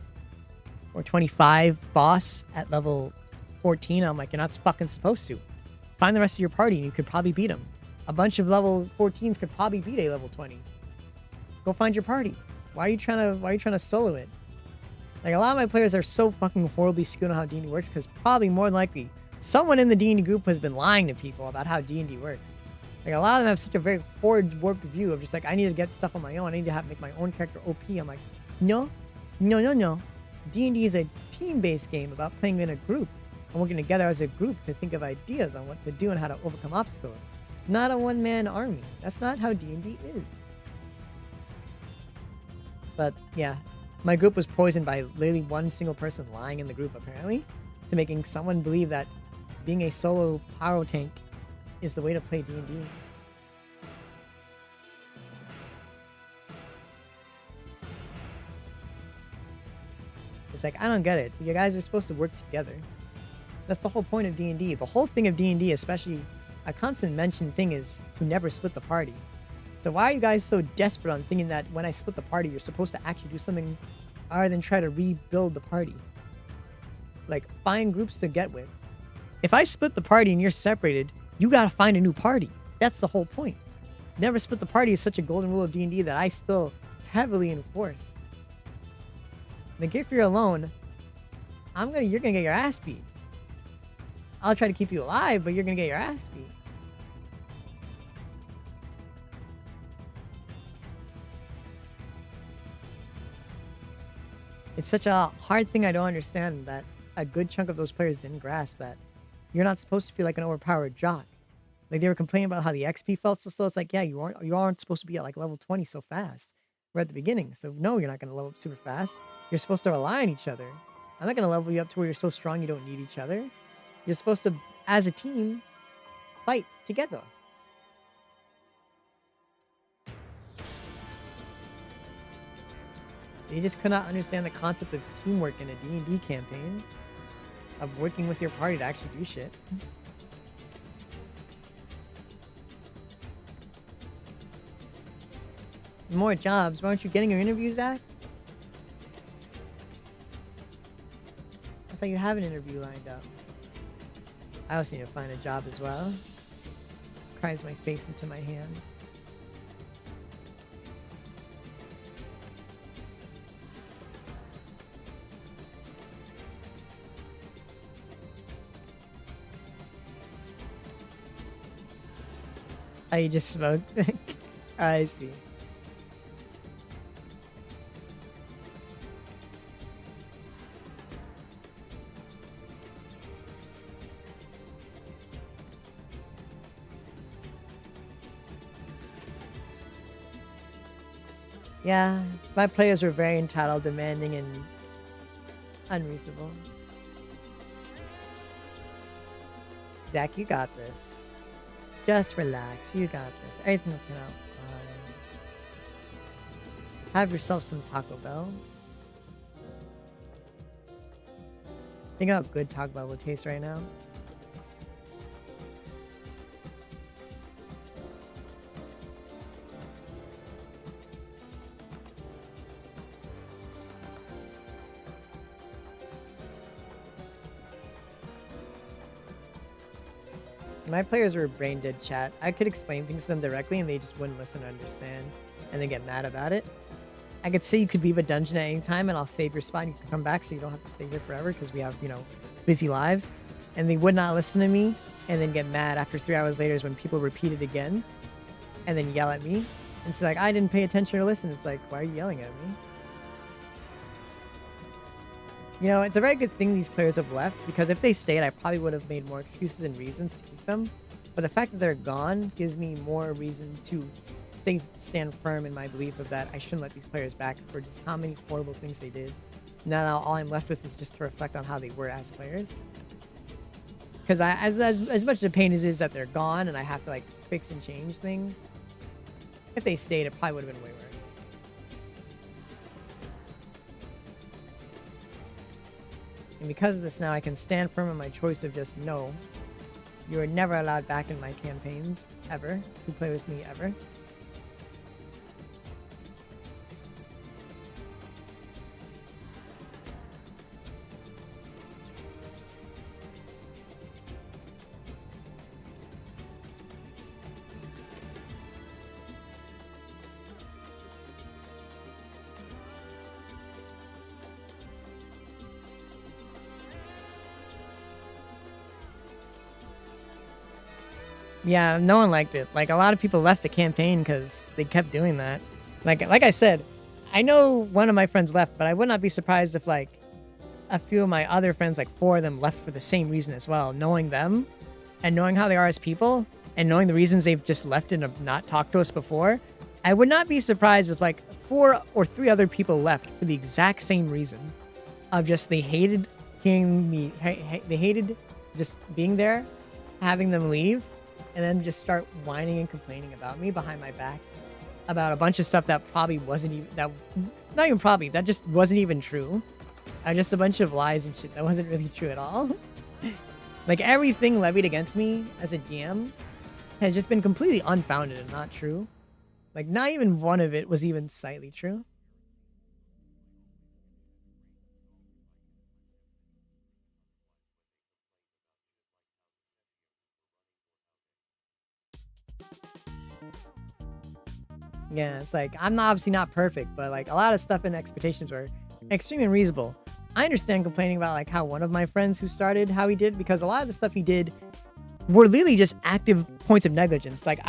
Speaker 1: or 25 boss at level 14. I'm like, you're not fucking supposed to. Find the rest of your party and you could probably beat them. A bunch of level 14s could probably beat a level 20. Go find your party. Why are you trying to solo it? Like, a lot of my players are so fucking horribly skewed on how D&D works because probably more than likely someone in the D&D group has been lying to people about how D&D works. Like, a lot of them have such a very horrid, warped view of just like, I need to get stuff on my own. I need to make my own character OP. I'm like, no. D&D is a team-based game about playing in a group and working together as a group to think of ideas on what to do and how to overcome obstacles. Not a one-man army. That's not how D&D is. But yeah, my group was poisoned by literally one single person lying in the group, apparently, to making someone believe that being a solo power tank is the way to play D&D. It's like, I don't get it. You guys are supposed to work together. That's the whole point of D&D. The whole thing of D&D, especially a constant mentioned thing, is to never split the party. So why are you guys so desperate on thinking that when I split the party, you're supposed to actually do something other than try to rebuild the party? Like, find groups to get with. If I split the party and you're separated, you gotta find a new party. That's the whole point. Never split the party is such a golden rule of D&D that I still heavily enforce. Like, if you're alone, you're gonna get your ass beat. I'll try to keep you alive, but you're gonna get your ass beat. It's such a hard thing I don't understand that a good chunk of those players didn't grasp that you're not supposed to feel like an overpowered jock. Like, they were complaining about how the XP felt so slow. It's like, yeah, you aren't supposed to be at like level 20 so fast. We're at the beginning, so no, you're not going to level up super fast. You're supposed to rely on each other. I'm not going to level you up to where you're so strong you don't need each other. You're supposed to, as a team, fight together. You just could not understand the concept of teamwork in a D&D campaign. Of working with your party to actually do shit. More jobs. Why aren't you getting your interviews, Zach? I thought you have an interview lined up.
Speaker 3: I also need to find a job as well. Cries my face into my hand. Oh, you just smoked? I see. Yeah, my players were very entitled, demanding, and unreasonable. Zach, you got this. Just relax. You got this. Everything will turn out fine. Have yourself some Taco Bell. Think how good Taco Bell will taste right now. My players were brain dead, chat. I could explain things to them directly and they just wouldn't listen or understand. And they get mad about it. I could say you could leave a dungeon at any time and I'll save your spot and you can come back so you don't have to stay here forever because we have, you know, busy lives. And they would not listen to me and then get mad after 3 hours later is when people repeat it again and then yell at me. And so like, I didn't pay attention or listen. It's like, why are you yelling at me? You know, it's a very good thing these players have left, because if they stayed, I probably would have made more excuses and reasons to keep them. But the fact that they're gone gives me more reason to stand firm in my belief of that I shouldn't let these players back for just how many horrible things they did. Now all I'm left with is just to reflect on how they were as players. Because as much the pain is that they're gone and I have to like fix and change things, if they stayed, it probably would have been way worse. And because of this now, I can stand firm in my choice of just no. You are never allowed back in my campaigns, ever, to play with me, ever. Yeah, no one liked it. Like, a lot of people left the campaign because they kept doing that. Like I said, I know one of my friends left, but I would not be surprised if, like, a few of my other friends, like 4 of them, left for the same reason as well. Knowing them, and knowing how they are as people, and knowing the reasons they've just left and have not talked to us before, I would not be surprised if, like, 4 or 3 other people left for the exact same reason. Of just, they hated hearing me, they hated just being there, having them leave, and then just start whining and complaining about me behind my back about a bunch of stuff that probably wasn't even, that just wasn't even true. Just a bunch of lies and shit that wasn't really true at all. Like, everything levied against me as a GM has just been completely unfounded and not true. Like, not even one of it was even slightly true. Yeah, it's like, I'm obviously not perfect, but like a lot of stuff and expectations were extremely unreasonable. I understand complaining about like how one of my friends who started how he did, because a lot of the stuff he did were literally just active points of negligence. Like,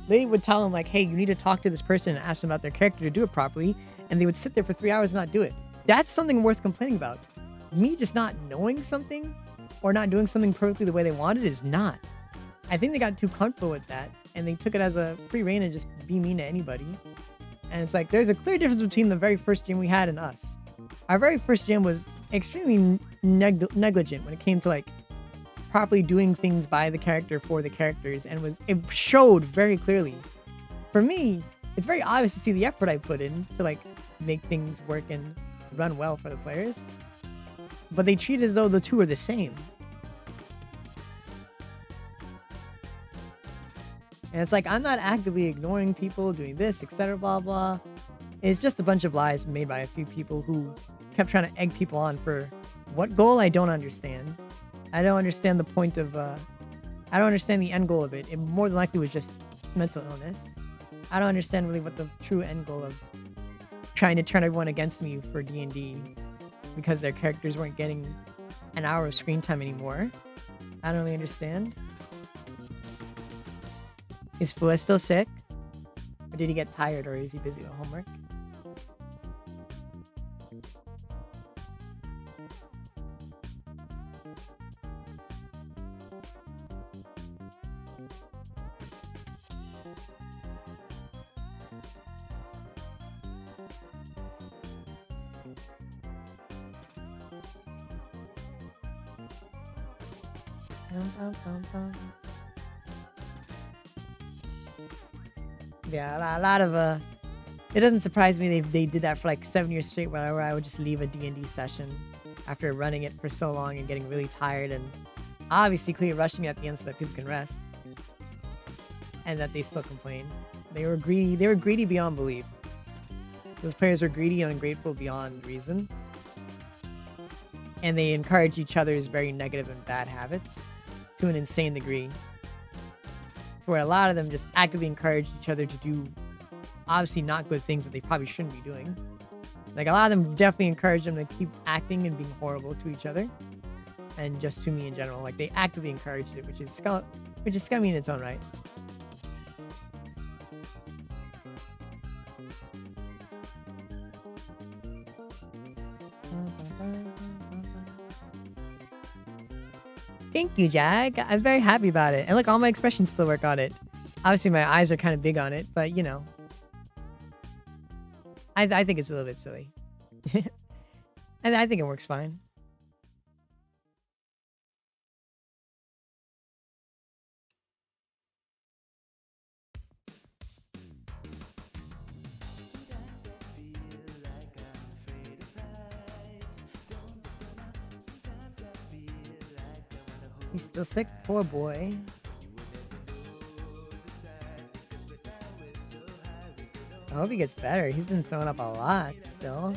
Speaker 3: they would tell him like, hey, you need to talk to this person and ask them about their character to do it properly, and they would sit there for 3 hours and not do it. That's something worth complaining about. Me just not knowing something or not doing something perfectly the way they wanted is not. I think they got too comfortable with that, and they took it as a free reign and just be mean to anybody. And it's like, there's a clear difference between the very first gym we had and us. Our very first gym was extremely negligent when it came to like properly doing things by the character for the characters, and it showed very clearly. For me, it's very obvious to see the effort I put in to like make things work and run well for the players. But they treat it as though the two are the same. And it's like, I'm not actively ignoring people doing this, etc., blah, blah. It's just a bunch of lies made by a few people who kept trying to egg people on for what goal I don't understand.
Speaker 1: I don't understand the point of, I don't understand the end goal of it. It more than likely was just mental illness. I don't understand really what the true end goal of trying to turn everyone against me for D&D because their characters weren't getting an hour of screen time anymore. I don't really understand. Is Fula still sick? Or did he get tired, or is he busy with homework? Yeah, a lot of it doesn't surprise me they did that for like 7 years straight, where I would just leave a D&D session after running it for so long and getting really tired, and obviously clearly rushing at the end so that people can rest, and that they still complain. They were greedy beyond belief. Those players were greedy and ungrateful beyond reason, and they encourage each other's very negative and bad habits to an insane degree, where a lot of them just actively encourage each other to do obviously not good things that they probably shouldn't be doing. Like, a lot of them definitely encourage them to keep acting and being horrible to each other, and just to me in general. Like, they actively encouraged it, which is scummy in its own right. Thank you, Jag. I'm very happy about it. And look, all my expressions still work on it. Obviously, my eyes are kind of big on it, but you know. I think it's a little bit silly. And I think it works fine. He's still sick? Poor boy. I hope he gets better. He's been throwing up a lot still.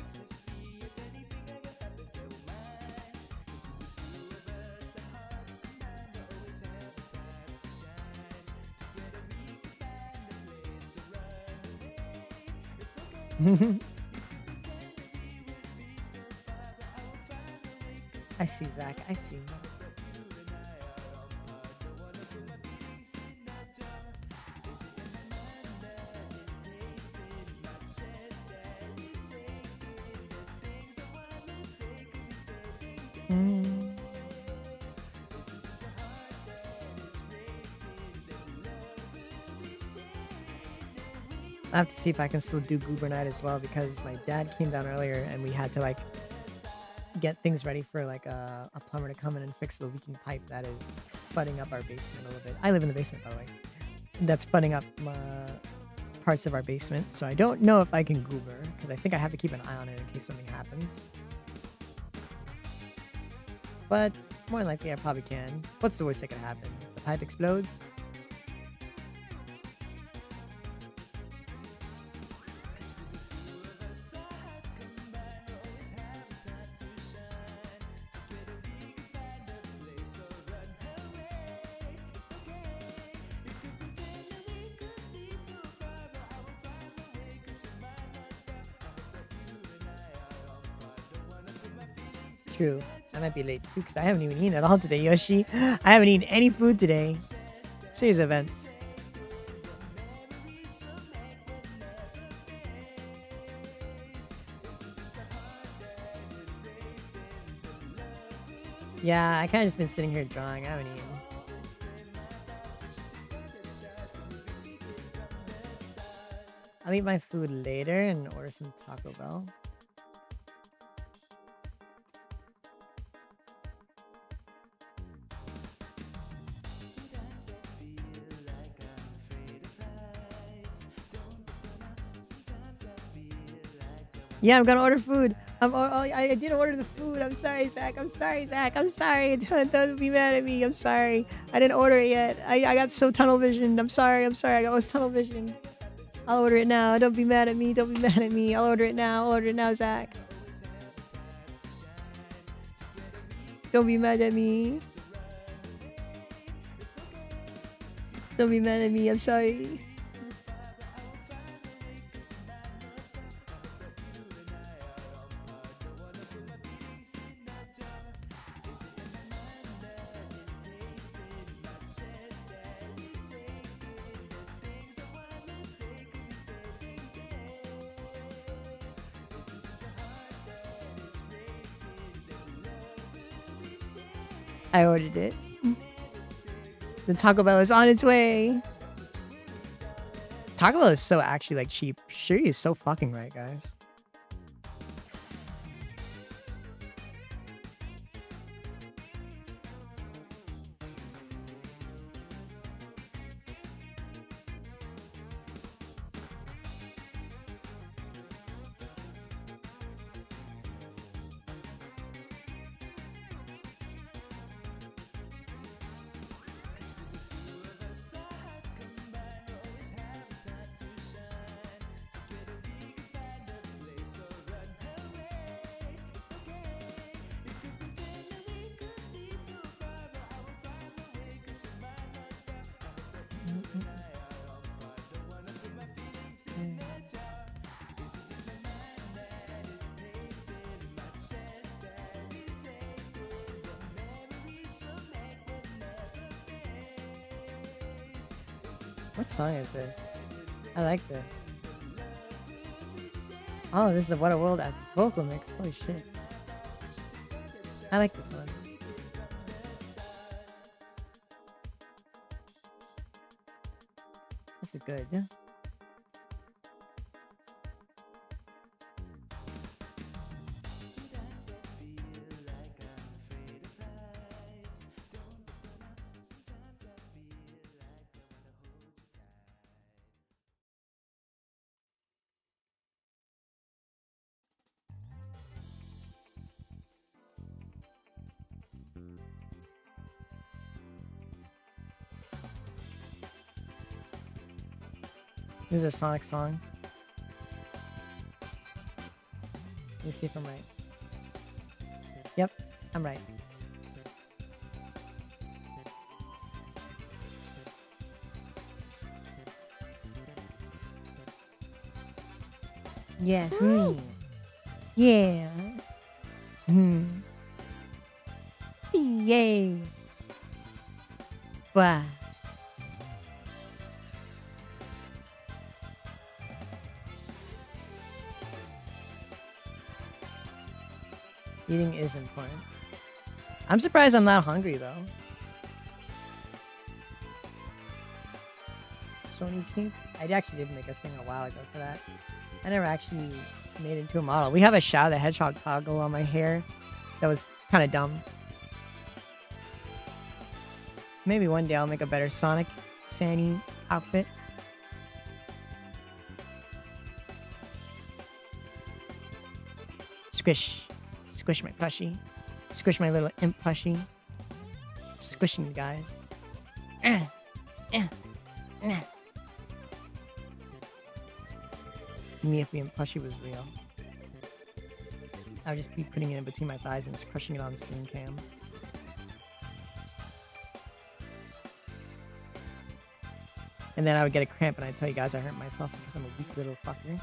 Speaker 1: I see, Zach. I see. I have to see if I can still do Goober Night as well, because my dad came down earlier and we had to like get things ready for like a plumber to come in and fix the leaking pipe that is flooding up our basement a little bit. I live in the basement, by the way. That's flooding up parts of our basement, so I don't know if I can Goober, because I think I have to keep an eye on it in case something happens. But more than likely I probably can. What's the worst that could happen? The pipe explodes? True. I might be late too, because I haven't even eaten at all today, Yoshi. I haven't eaten any food today. Series of events. Yeah, I kind of just been sitting here drawing. I haven't eaten. I'll eat my food later and order some Taco Bell. Yeah, I'm gonna order food. I didn't order the food. I'm sorry, Zach. I'm sorry, Zach. I'm sorry. Don't be mad at me. I'm sorry. I didn't order it yet. I got so tunnel visioned. I'm sorry. I got tunnel vision. I'll order it now. Don't be mad at me. Don't be mad at me. I'll order it now. I'll order it now, Zach. Don't be mad at me.
Speaker 3: Don't be mad at me. I'm sorry. I ordered it. The Taco Bell is on its way. Taco Bell is so actually like cheap. Shuri is so fucking right, guys. What song is this? I like this. Oh, this is a What a World vocal mix. Holy shit. I like this one. This is good, yeah? This is a Sonic song. Let me see if I'm right. Yep, I'm right. Yes. Yeah. Yay. Wow. Eating is important. I'm surprised I'm not hungry though. Sony Kink? I actually did make a thing a while ago for that. I never actually made it into a model. We have a Shadow the Hedgehog toggle on my hair. That was kind of dumb. Maybe one day I'll make a better Sonic Sandy outfit. Squish. Squish my plushie. Squish my little imp plushie. Squishing you guys. Me if the imp plushie was real. I would just be putting it in between my thighs and just crushing it on the screen cam. And then I would get a cramp and I'd tell you guys I hurt myself because I'm a weak little fucker.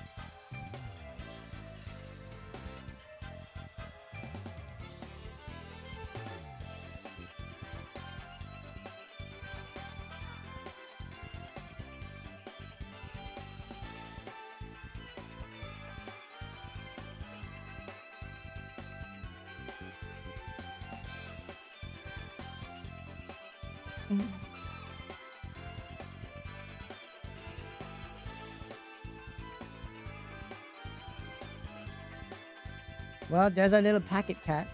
Speaker 3: Well, there's our little packet cat.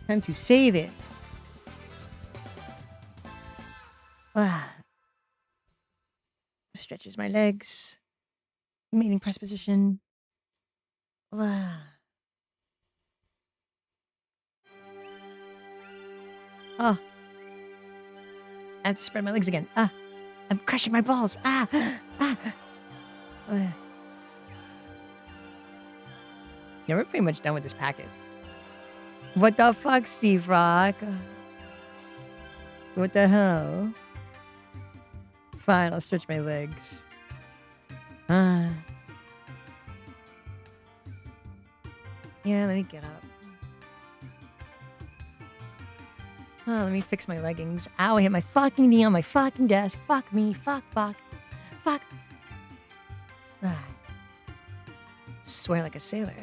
Speaker 3: Time to save it. Stretches my legs. Remaining press position. Oh. I have to spread my legs again. I'm crushing my balls. Yeah, we're pretty much done with this packet. What the fuck, Steve Rock?
Speaker 1: What the hell? Fine, I'll stretch my legs. Ah. Yeah, let me get up. Oh, let me fix my leggings. Ow, I hit my fucking knee on my fucking desk. Fuck me. Fuck. Fuck. Ah. Swear like a sailor.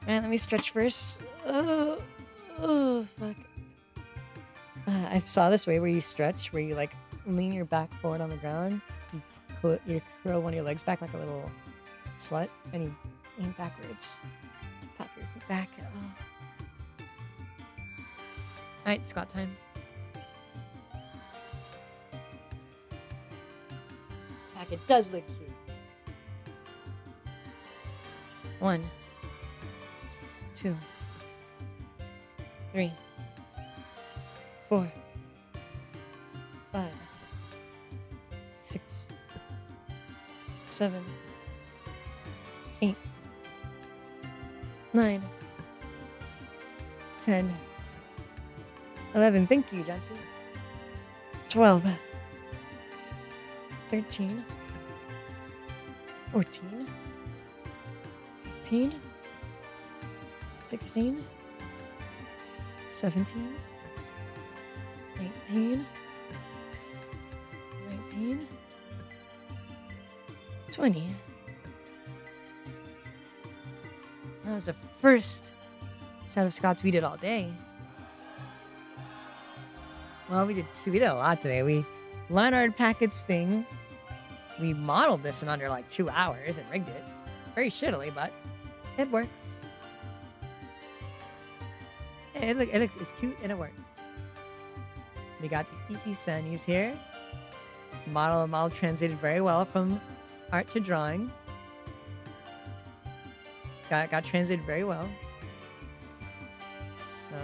Speaker 1: Alright, let me stretch first. Oh, fuck. I saw this way where you stretch, where you like lean your back forward on the ground. You curl one of your legs back like a little slut, and you lean backwards. Pop your back. Oh. Alright, squat time. Back, it does look cute. 1, 2, 3, 4, 5, 6, 7, 8, 9, 10, 11. Thank you, Johnson. 12, 13, 14, 15, 16, 17, 18, 19, 20. That was the first set of squats we did all day. Well, we did a lot today. We Leonard Packett's thing. We modeled this in under like 2 hours and rigged it. Very shittily, but it works. It's cute and it works. We got the EP Sunnies here. Model translated very well from art to drawing. Got translated very well.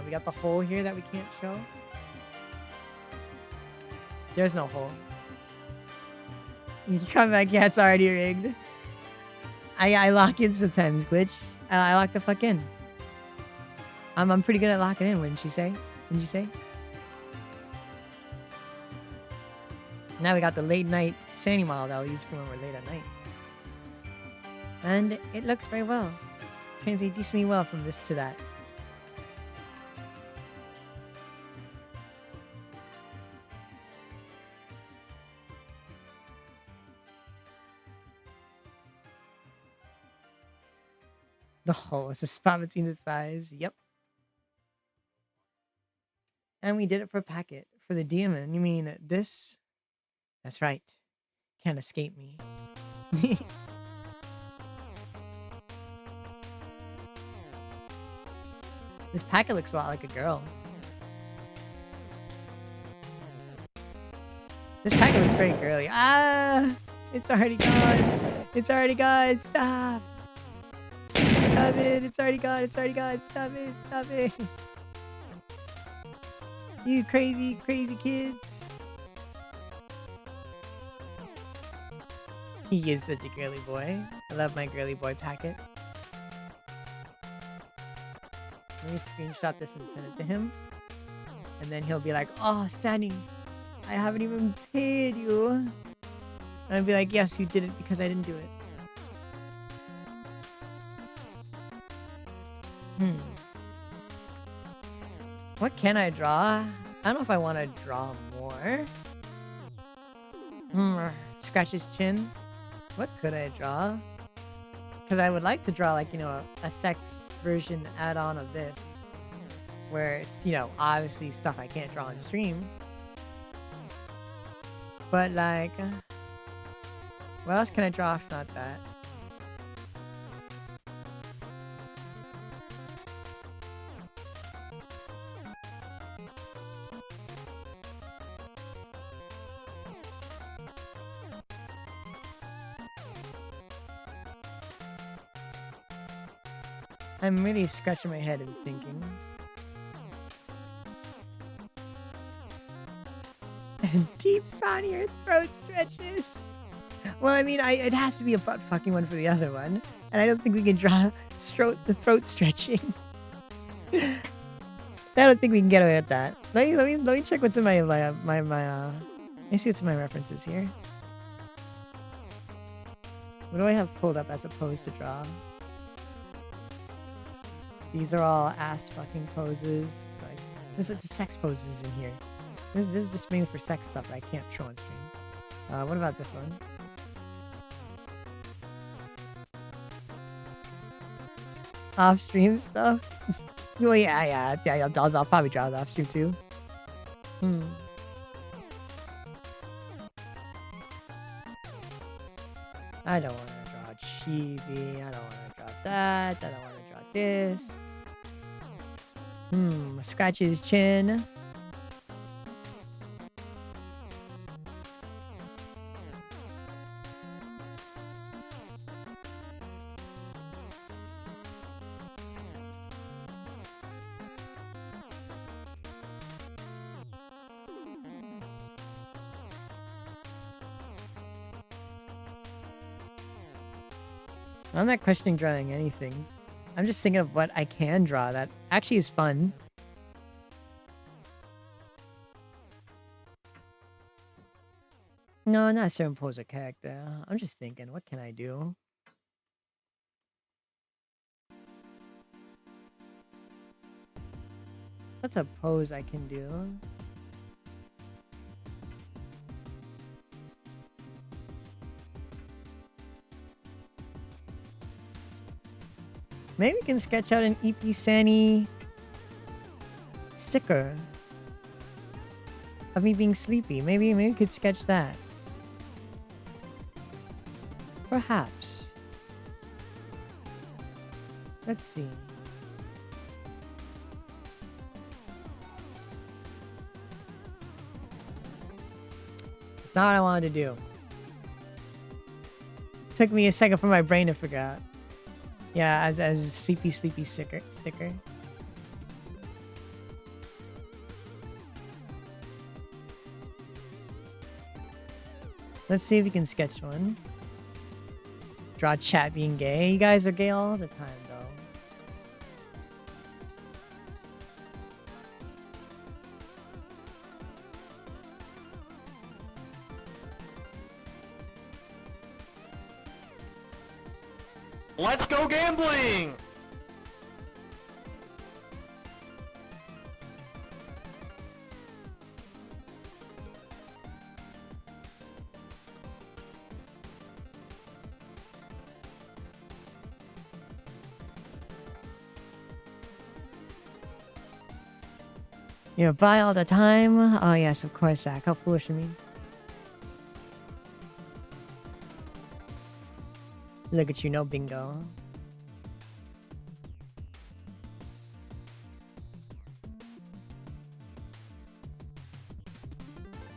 Speaker 1: We got the hole here that we can't show. There's no hole. You come back, yeah, it's already rigged. I lock in sometimes, Glitch. I lock the fuck in. I'm pretty good at locking in, wouldn't you say? Wouldn't you say? Now we got the late night Sandy model that I'll use for when we're late at night. And it looks very well. Translate decently well from this to that. The hole is a spot between the thighs. Yep. And we did it for Packet. For the demon. You mean this? That's right. Can't escape me. This Packet looks a lot like a girl. This Packet looks very girly. Ah! It's already gone. It's already gone. Stop. Stop it. It's already gone. It's already gone. Stop it. Stop it. You crazy, crazy kids. He is such a girly boy. I love my girly boy Packet. Let me screenshot this and send it to him. And then he'll be like, oh, Sandy, I haven't even paid you. And I'll be like, yes, you did it because I didn't do it. What can I draw? I don't know if I want to draw more. Scratch his chin. What could I draw? Because I would like to draw, like, you know, a sex version add-on of this. Where it's, you know, obviously stuff I can't draw on stream. But, like, what else can I draw if not that? I'm really scratching my head and thinking. Deep sonnier throat stretches. Well, I mean, it has to be a butt fucking one for the other one. And I don't think we can draw the throat stretching. That I don't think we can get away with that. Let me check what's in my let me see what's in my references here. What do I have pulled up as a pose to draw? These are all ass fucking poses. Like, this is sex poses in here. This is just mainly for sex stuff that I can't show on stream. What about this one? Off stream stuff? Well, yeah. I'll probably draw it off stream too. I don't want to draw chibi. I don't want to draw that. I don't want to draw this. Scratch his chin. I'm not questioning drawing anything. I'm just thinking of what I can draw that actually is fun. No, not superimpose a character. I'm just thinking, what can I do? What's a pose I can do? Maybe we can sketch out an EP Sani sticker of me being sleepy. Maybe we could sketch that. Perhaps. Let's see. It's not what I wanted to do. Took me a second for my brain to figure out. Yeah, as a sleepy sticker. Let's see if we can sketch one. Draw chat being gay. You guys are gay all the time, though.
Speaker 5: Let's go gambling!
Speaker 1: You're bi all the time? Oh yes, of course, Zach. How foolish of me. Look at you, no bingo.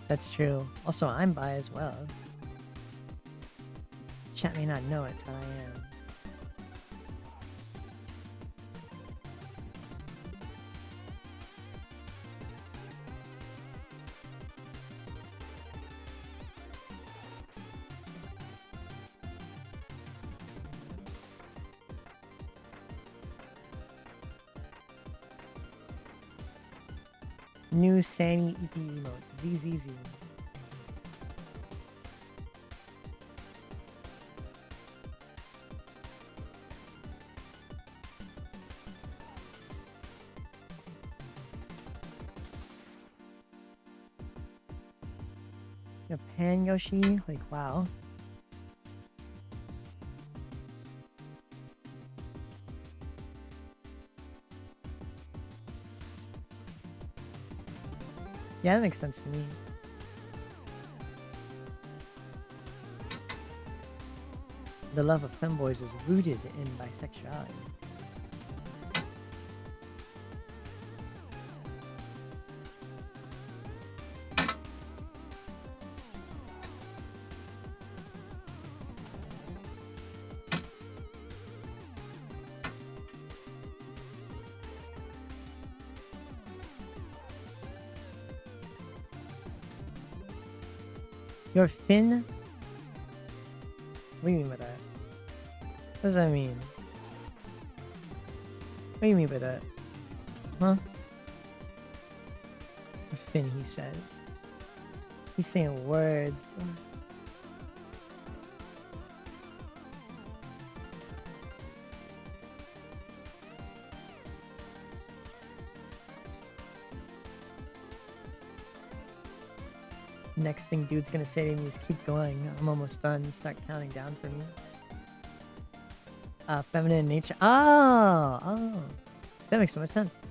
Speaker 1: That's true. Also, I'm bi as well. Chat may not know it, but I am. New Sani EP emote. ZZZ. Japan Yoshi? Like, wow. Yeah, that makes sense to me. The love of femboys is rooted in bisexuality. Your fin? What do you mean by that? What does that mean? What do you mean by that? Huh?
Speaker 3: Finn, he says. He's saying words. Next thing dude's gonna say to me is keep going. I'm almost done. Start counting down for me. Feminine nature. Oh. That makes so much sense.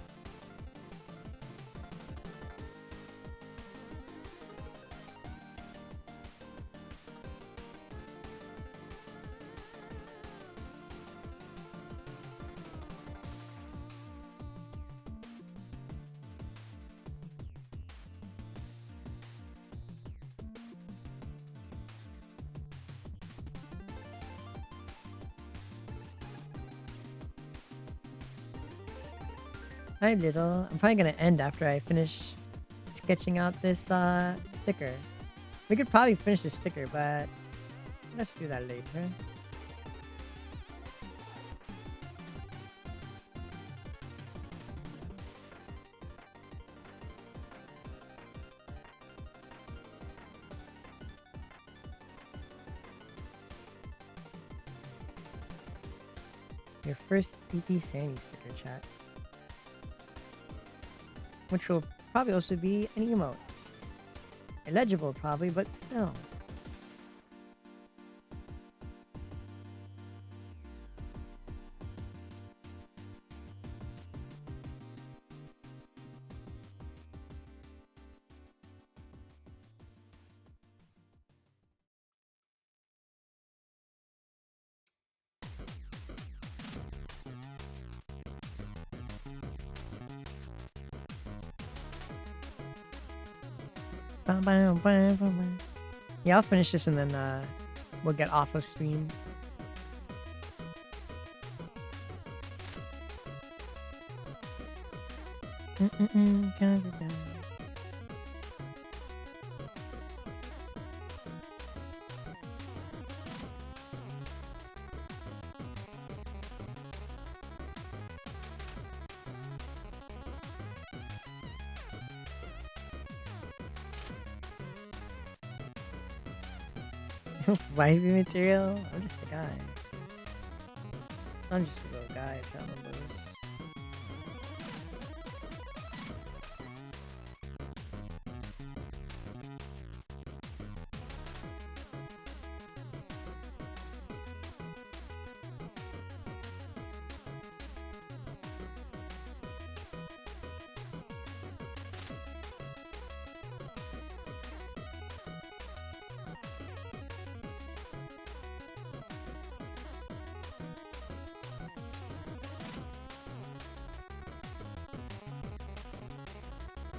Speaker 3: Hi, little. I'm probably gonna end after I finish sketching out this sticker. We could probably finish the sticker, but let's do that later. Your first EP Sandy sticker, chat. Which will probably also be an emote. Illegible, probably, but still. Yeah, I'll finish this and then we'll get off of stream. Wifey material? I'm just a guy. I'm just a little guy trying to lose.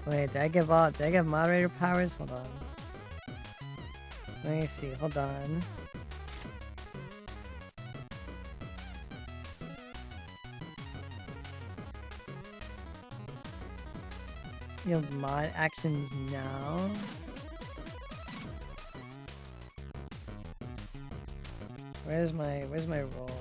Speaker 3: Wait, did I give moderator powers? Hold on. Let me see, hold on. You have mod actions now. Where's my roles?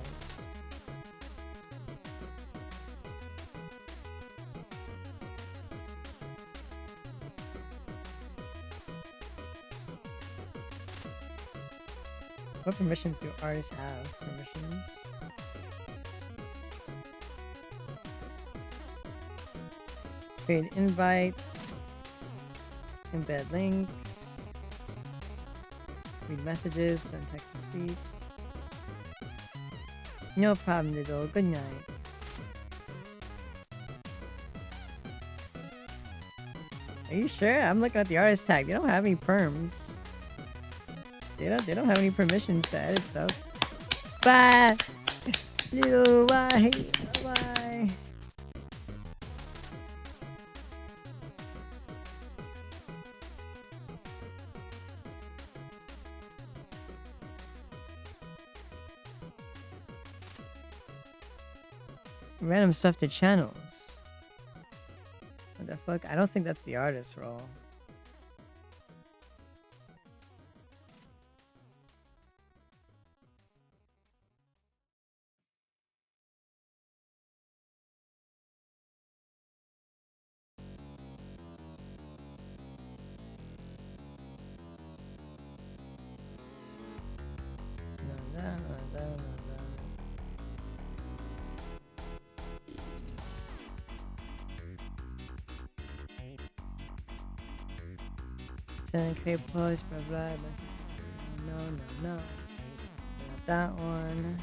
Speaker 3: What permissions do artists have? Permissions? Create invite. Embed links. Read messages. Send text to speak. No problem, little. Good night. Are you sure? I'm looking at the artist tag. They don't have any perms. They don't have any permissions to edit stuff. Bye! Little bye! Bye! Random stuff to channels. What the fuck? I don't think that's the artist role.
Speaker 1: Send create post, blah blah. No. Not that one.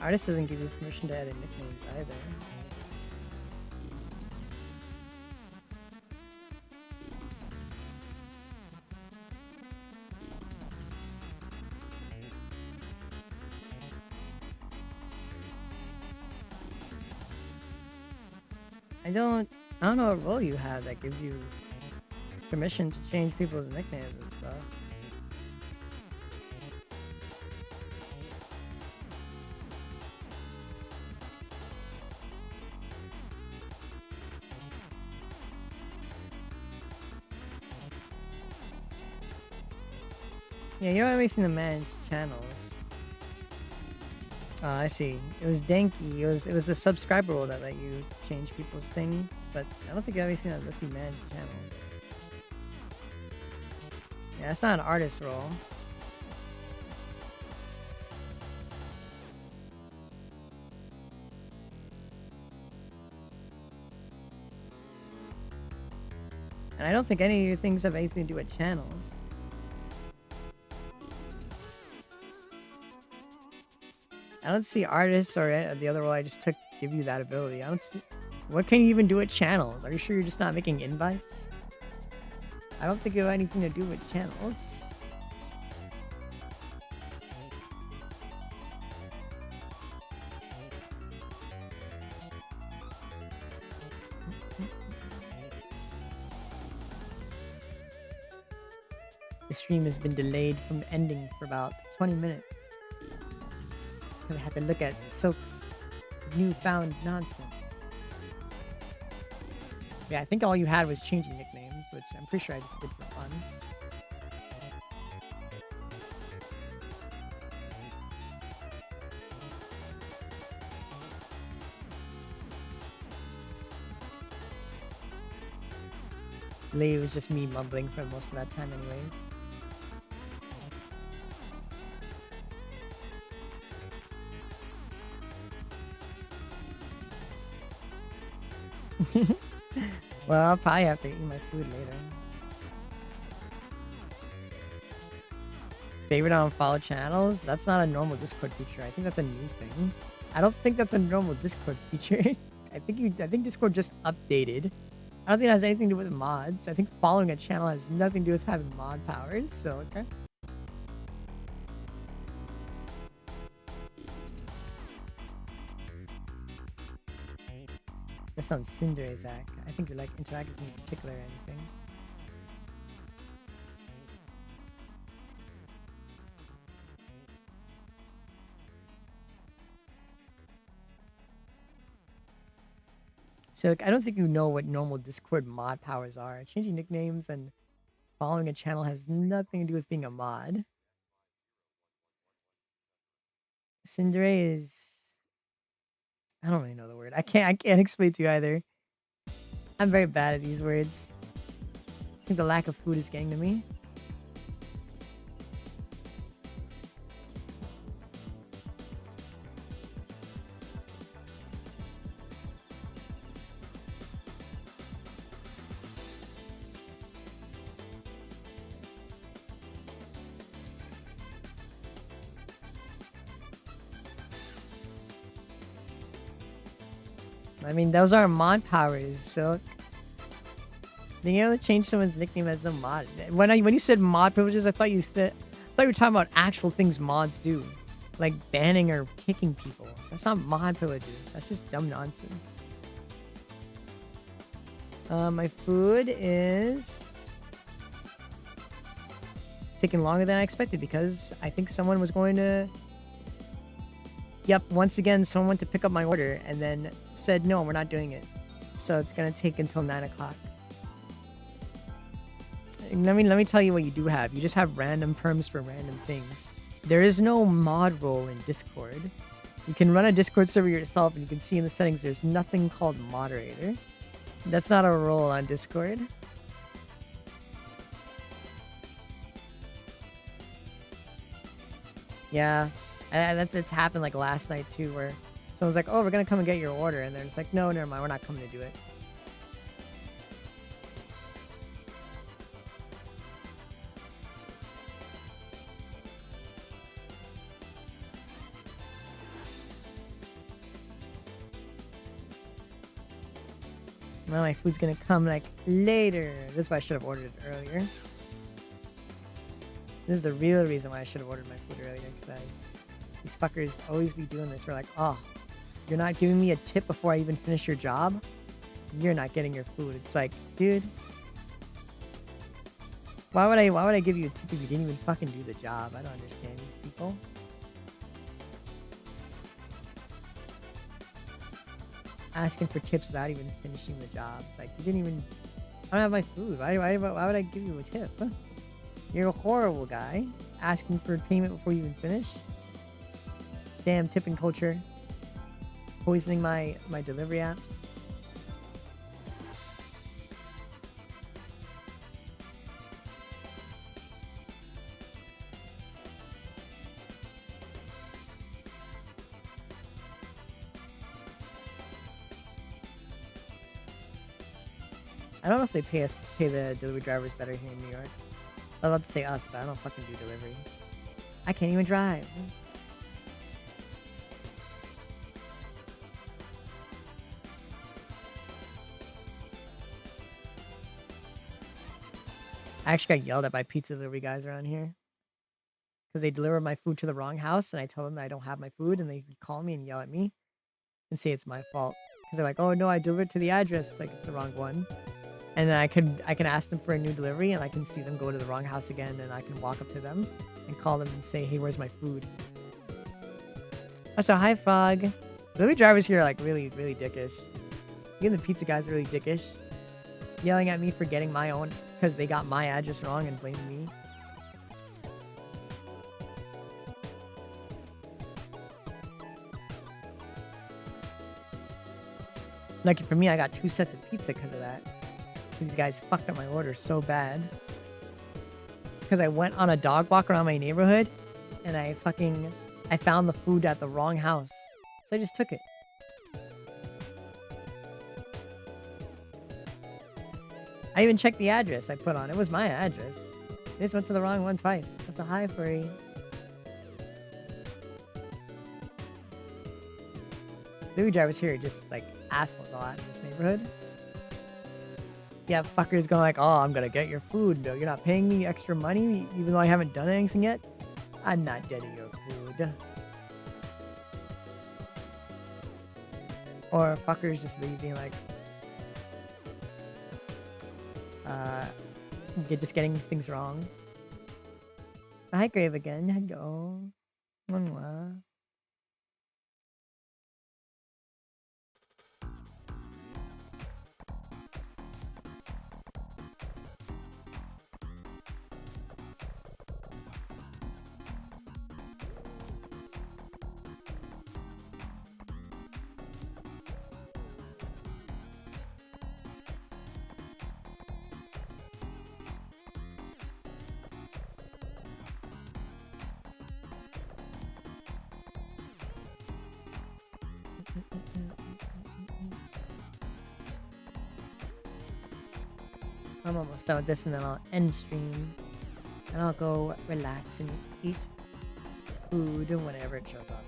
Speaker 1: Artist doesn't give you permission to edit nicknames either. I don't know what role you have that gives you permission to change people's nicknames and stuff. Yeah, you don't have anything to manage channels. I see. It was Denki. It was the subscriber role that let you change people's things, but I don't think you have anything that lets you manage channels. Yeah, that's not an artist role. And I don't think any of your things have anything to do with channels. I don't see artists or the other role I just took give you that ability. I don't see... What can you even do with channels? Are you sure you're just not making invites? I don't think you have anything to do with channels. The stream has been delayed from ending for about 20 minutes. Because I had to look at Silk's newfound nonsense. Yeah, I think all you had was changing nicknames, which I'm pretty sure I just did for fun. Lee was just me mumbling for most of that time anyways. Well, I'll probably have to eat my food later. Favorite on follow channels? That's not a normal Discord feature. I think that's a new thing. I don't think that's a normal Discord feature. I think Discord just updated. I don't think it has anything to do with mods. I think following a channel has nothing to do with having mod powers, so okay. That sounds Cinder, Zach. I think you like interactive in particular or anything. So I don't think you know what normal Discord mod powers are. Changing nicknames and following a channel has nothing to do with being a mod. Cinder is... I don't really know the word. I can't explain to you either. I'm very bad at these words. I think the lack of food is getting to me. I mean, those are mod powers, so being able to change someone's nickname as the mod. When you said mod privileges, I thought you were talking about actual things mods do, like banning or kicking people. That's not mod privileges. That's just dumb nonsense. My food is taking longer than I expected because I think someone was going to... Yep, once again, someone went to pick up my order and then said, no, we're not doing it. So it's going to take until 9 o'clock. Let me tell you what you do have. You just have random perms for random things. There is no mod role in Discord. You can run a Discord server yourself and you can see in the settings there's nothing called moderator. That's not a role on Discord.
Speaker 3: Yeah, and it's happened like last night too, where someone's like, "Oh, we're gonna come and get your order," and they're just like, "No, never mind, we're not coming to do it." Now my food's gonna come like later. This is why I should have ordered it earlier. This is the real reason why I should have ordered my food earlier, because these fuckers always be doing this. We're like, oh, you're not giving me a tip before I even finish your job? You're not getting your food. It's like, dude, why would I give you a tip if you didn't even fucking do the job? I don't understand these people. Asking for tips without even finishing the job. It's like, you didn't even... I don't have my food. Why would I give you a tip? Huh? You're a horrible guy. Asking for payment before you even finish. Damn tipping culture. Poisoning my delivery apps. I don't know if they pay the delivery drivers better here in New York. I was about to say us, but I don't fucking do delivery. I can't even drive. I actually got yelled at by pizza delivery guys around here. Because they deliver my food to the wrong house, and I tell them that I don't have my food, and they call me and yell at me. And say it's my fault. Because they're like, oh no, I delivered to the address. It's like, it's the wrong one. And then I can ask them for a new delivery, and I can see them go to the wrong house again, and I can walk up to them and call them and say, hey, where's my food? Also, hi, Frog. Delivery drivers here are like really, really dickish. Even the pizza guys are really dickish. Yelling at me for getting my own, because they got my address wrong and blaming me. Lucky for me, I got 2 sets of pizza because of that. These guys fucked up my order so bad. Because I went on a dog walk around my neighborhood, and I found the food at the wrong house. So I just took it. I even checked the address I put on. It was my address. They just went to the wrong one twice. That's a hi, furry. Delivery drivers here are just like assholes a lot in this neighborhood. Yeah, fuckers going like, oh, I'm gonna get your food. No, you're not paying me extra money even though I haven't done anything yet. I'm not getting your food. Or fuckers just leaving like, just getting these things wrong. Hi, Grave again. Hello. Mwah. I'm almost done with this, and then I'll end stream. And I'll go relax and eat food whenever it shows up.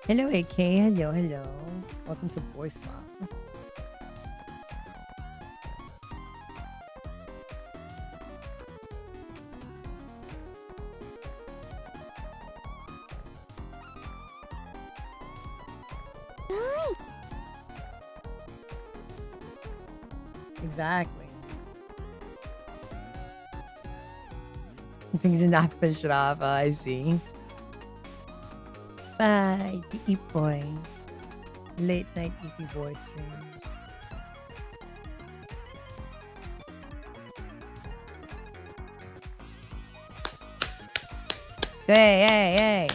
Speaker 3: Hello, AK. Hello, hello. Welcome to BOYSLOP. Exactly. Things did not finish it off. I see. Bye, deep boy.
Speaker 1: Late night EP boy streams. Hey!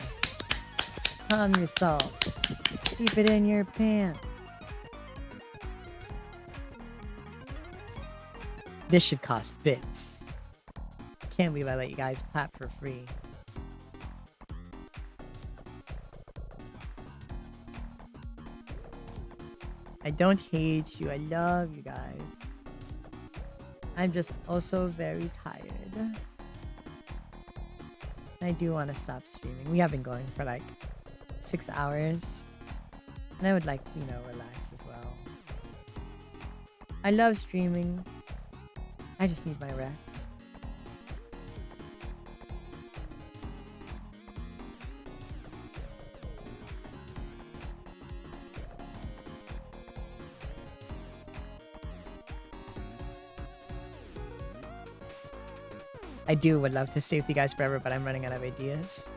Speaker 1: Calm yourself. Keep it in your pants. This should cost bits. Can't believe I let you guys clap for free. I don't hate you. I love you guys. I'm just also very tired. I do want to stop streaming. We have been going for like 6 hours. And I would like to, relax as well. I love streaming. I just need my rest. would love to stay with you guys forever, but I'm running out of ideas.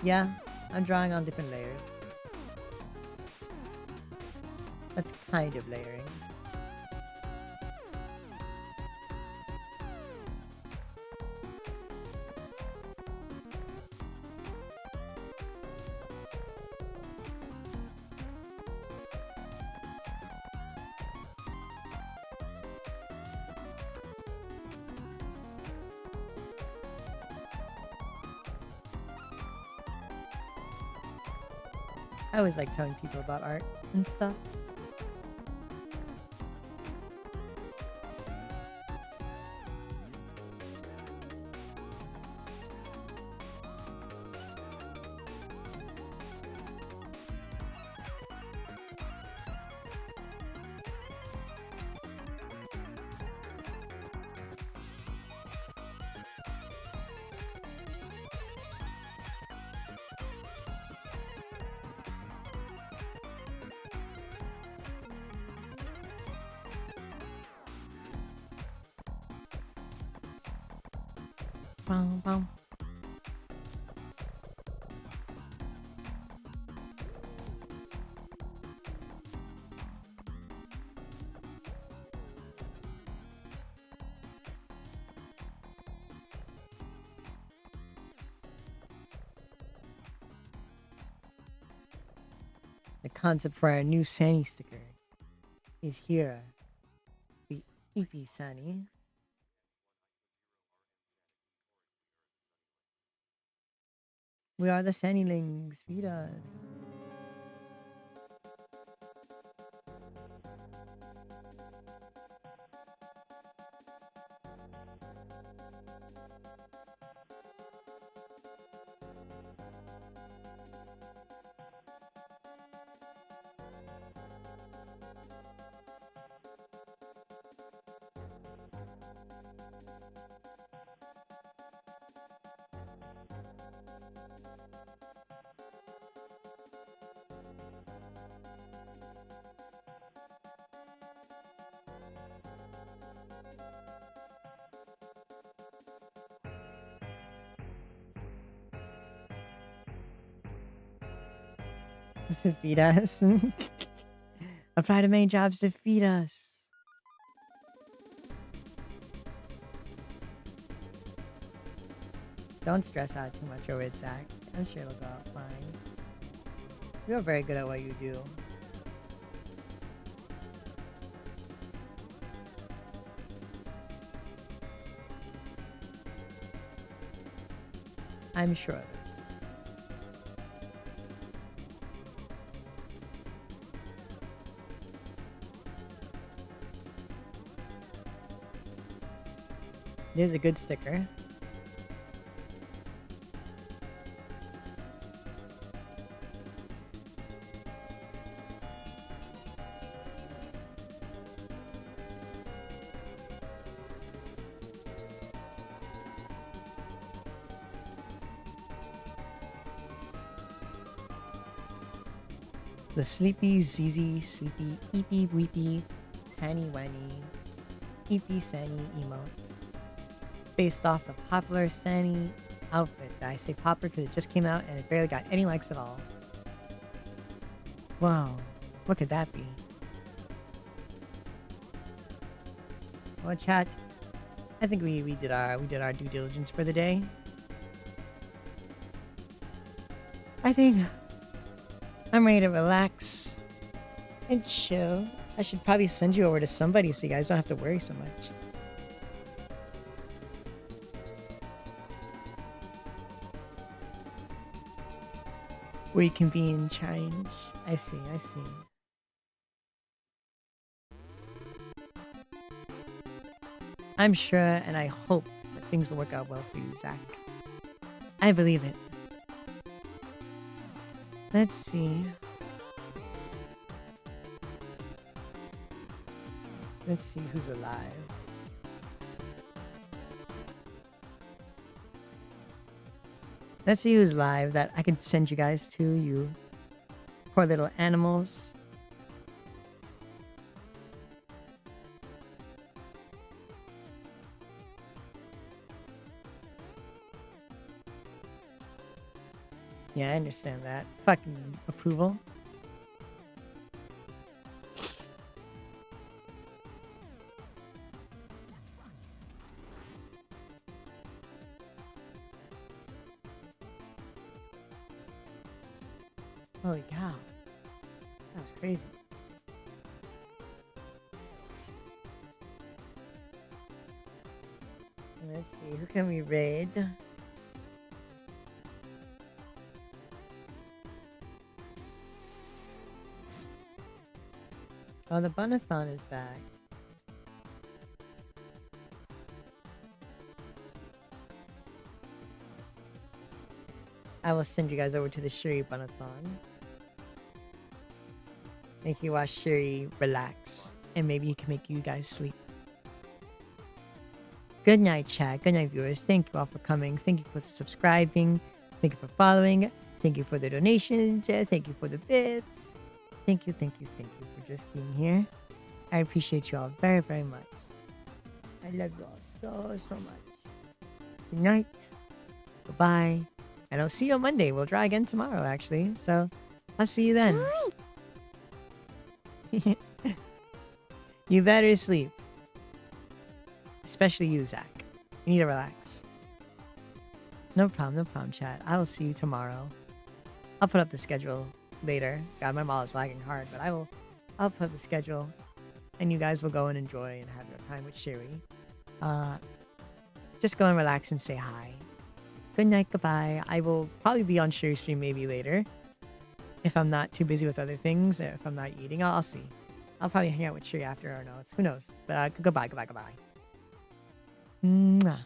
Speaker 1: Yeah, I'm drawing on different layers. That's kind of layering. I always like telling people about art and stuff. Bow. The concept for our new Sani sticker is here. The EP Sani. We are the Sanilings. Feed us. To feed us. Apply to main jobs to feed us. Don't stress out too much over it, Zach. I'm sure it'll go out fine. You're very good at what you do. I'm sure of it. There's a good sticker. The Sleepy ZZ Sleepy Eepy Weepy Sani Wani EP Sani emote. Based off the popular Sani outfit. I say popular because it just came out and it barely got any likes at all. Wow. What could that be? Well, chat. I think we did our due diligence for the day. I think I'm ready to relax and chill. I should probably send you over to somebody so you guys don't have to worry so much. Reconvene, change. I see, I see. I'm sure and I hope that things will work out well for you, Zach. I believe it. Let's see. Let's see who's alive. Let's see who's live that I can send you guys to, you poor little animals. Yeah, I understand that. Fucking approval. Holy cow. That was crazy. Let's see, who can we raid? Oh, the Bunathon is back. I will send you guys over to the Shuri Bunathon. Make you watch Shuri relax. And maybe he can make you guys sleep. Good night, chat. Good night, viewers. Thank you all for coming. Thank you for subscribing. Thank you for following. Thank you for the donations. Thank you for the bits. Thank you for just being here. I appreciate you all very, very much. I love you all so, so much. Good night. Goodbye. And I'll see you on Monday. We'll try again tomorrow, actually. So, I'll see you then. You better sleep. Especially you, Zach. You need to relax. No problem, chat. I will see you tomorrow. I'll put up the schedule later. God, my mom is lagging hard, but I'll put up the schedule. And you guys will go and enjoy and have your time with Shuri. Just go and relax and say hi. Good night, goodbye. I will probably be on Shuri stream maybe later. If I'm not too busy with other things, or if I'm not eating, I'll see. I'll probably hang out with Shuri after or no. Who knows? But goodbye. Mwah.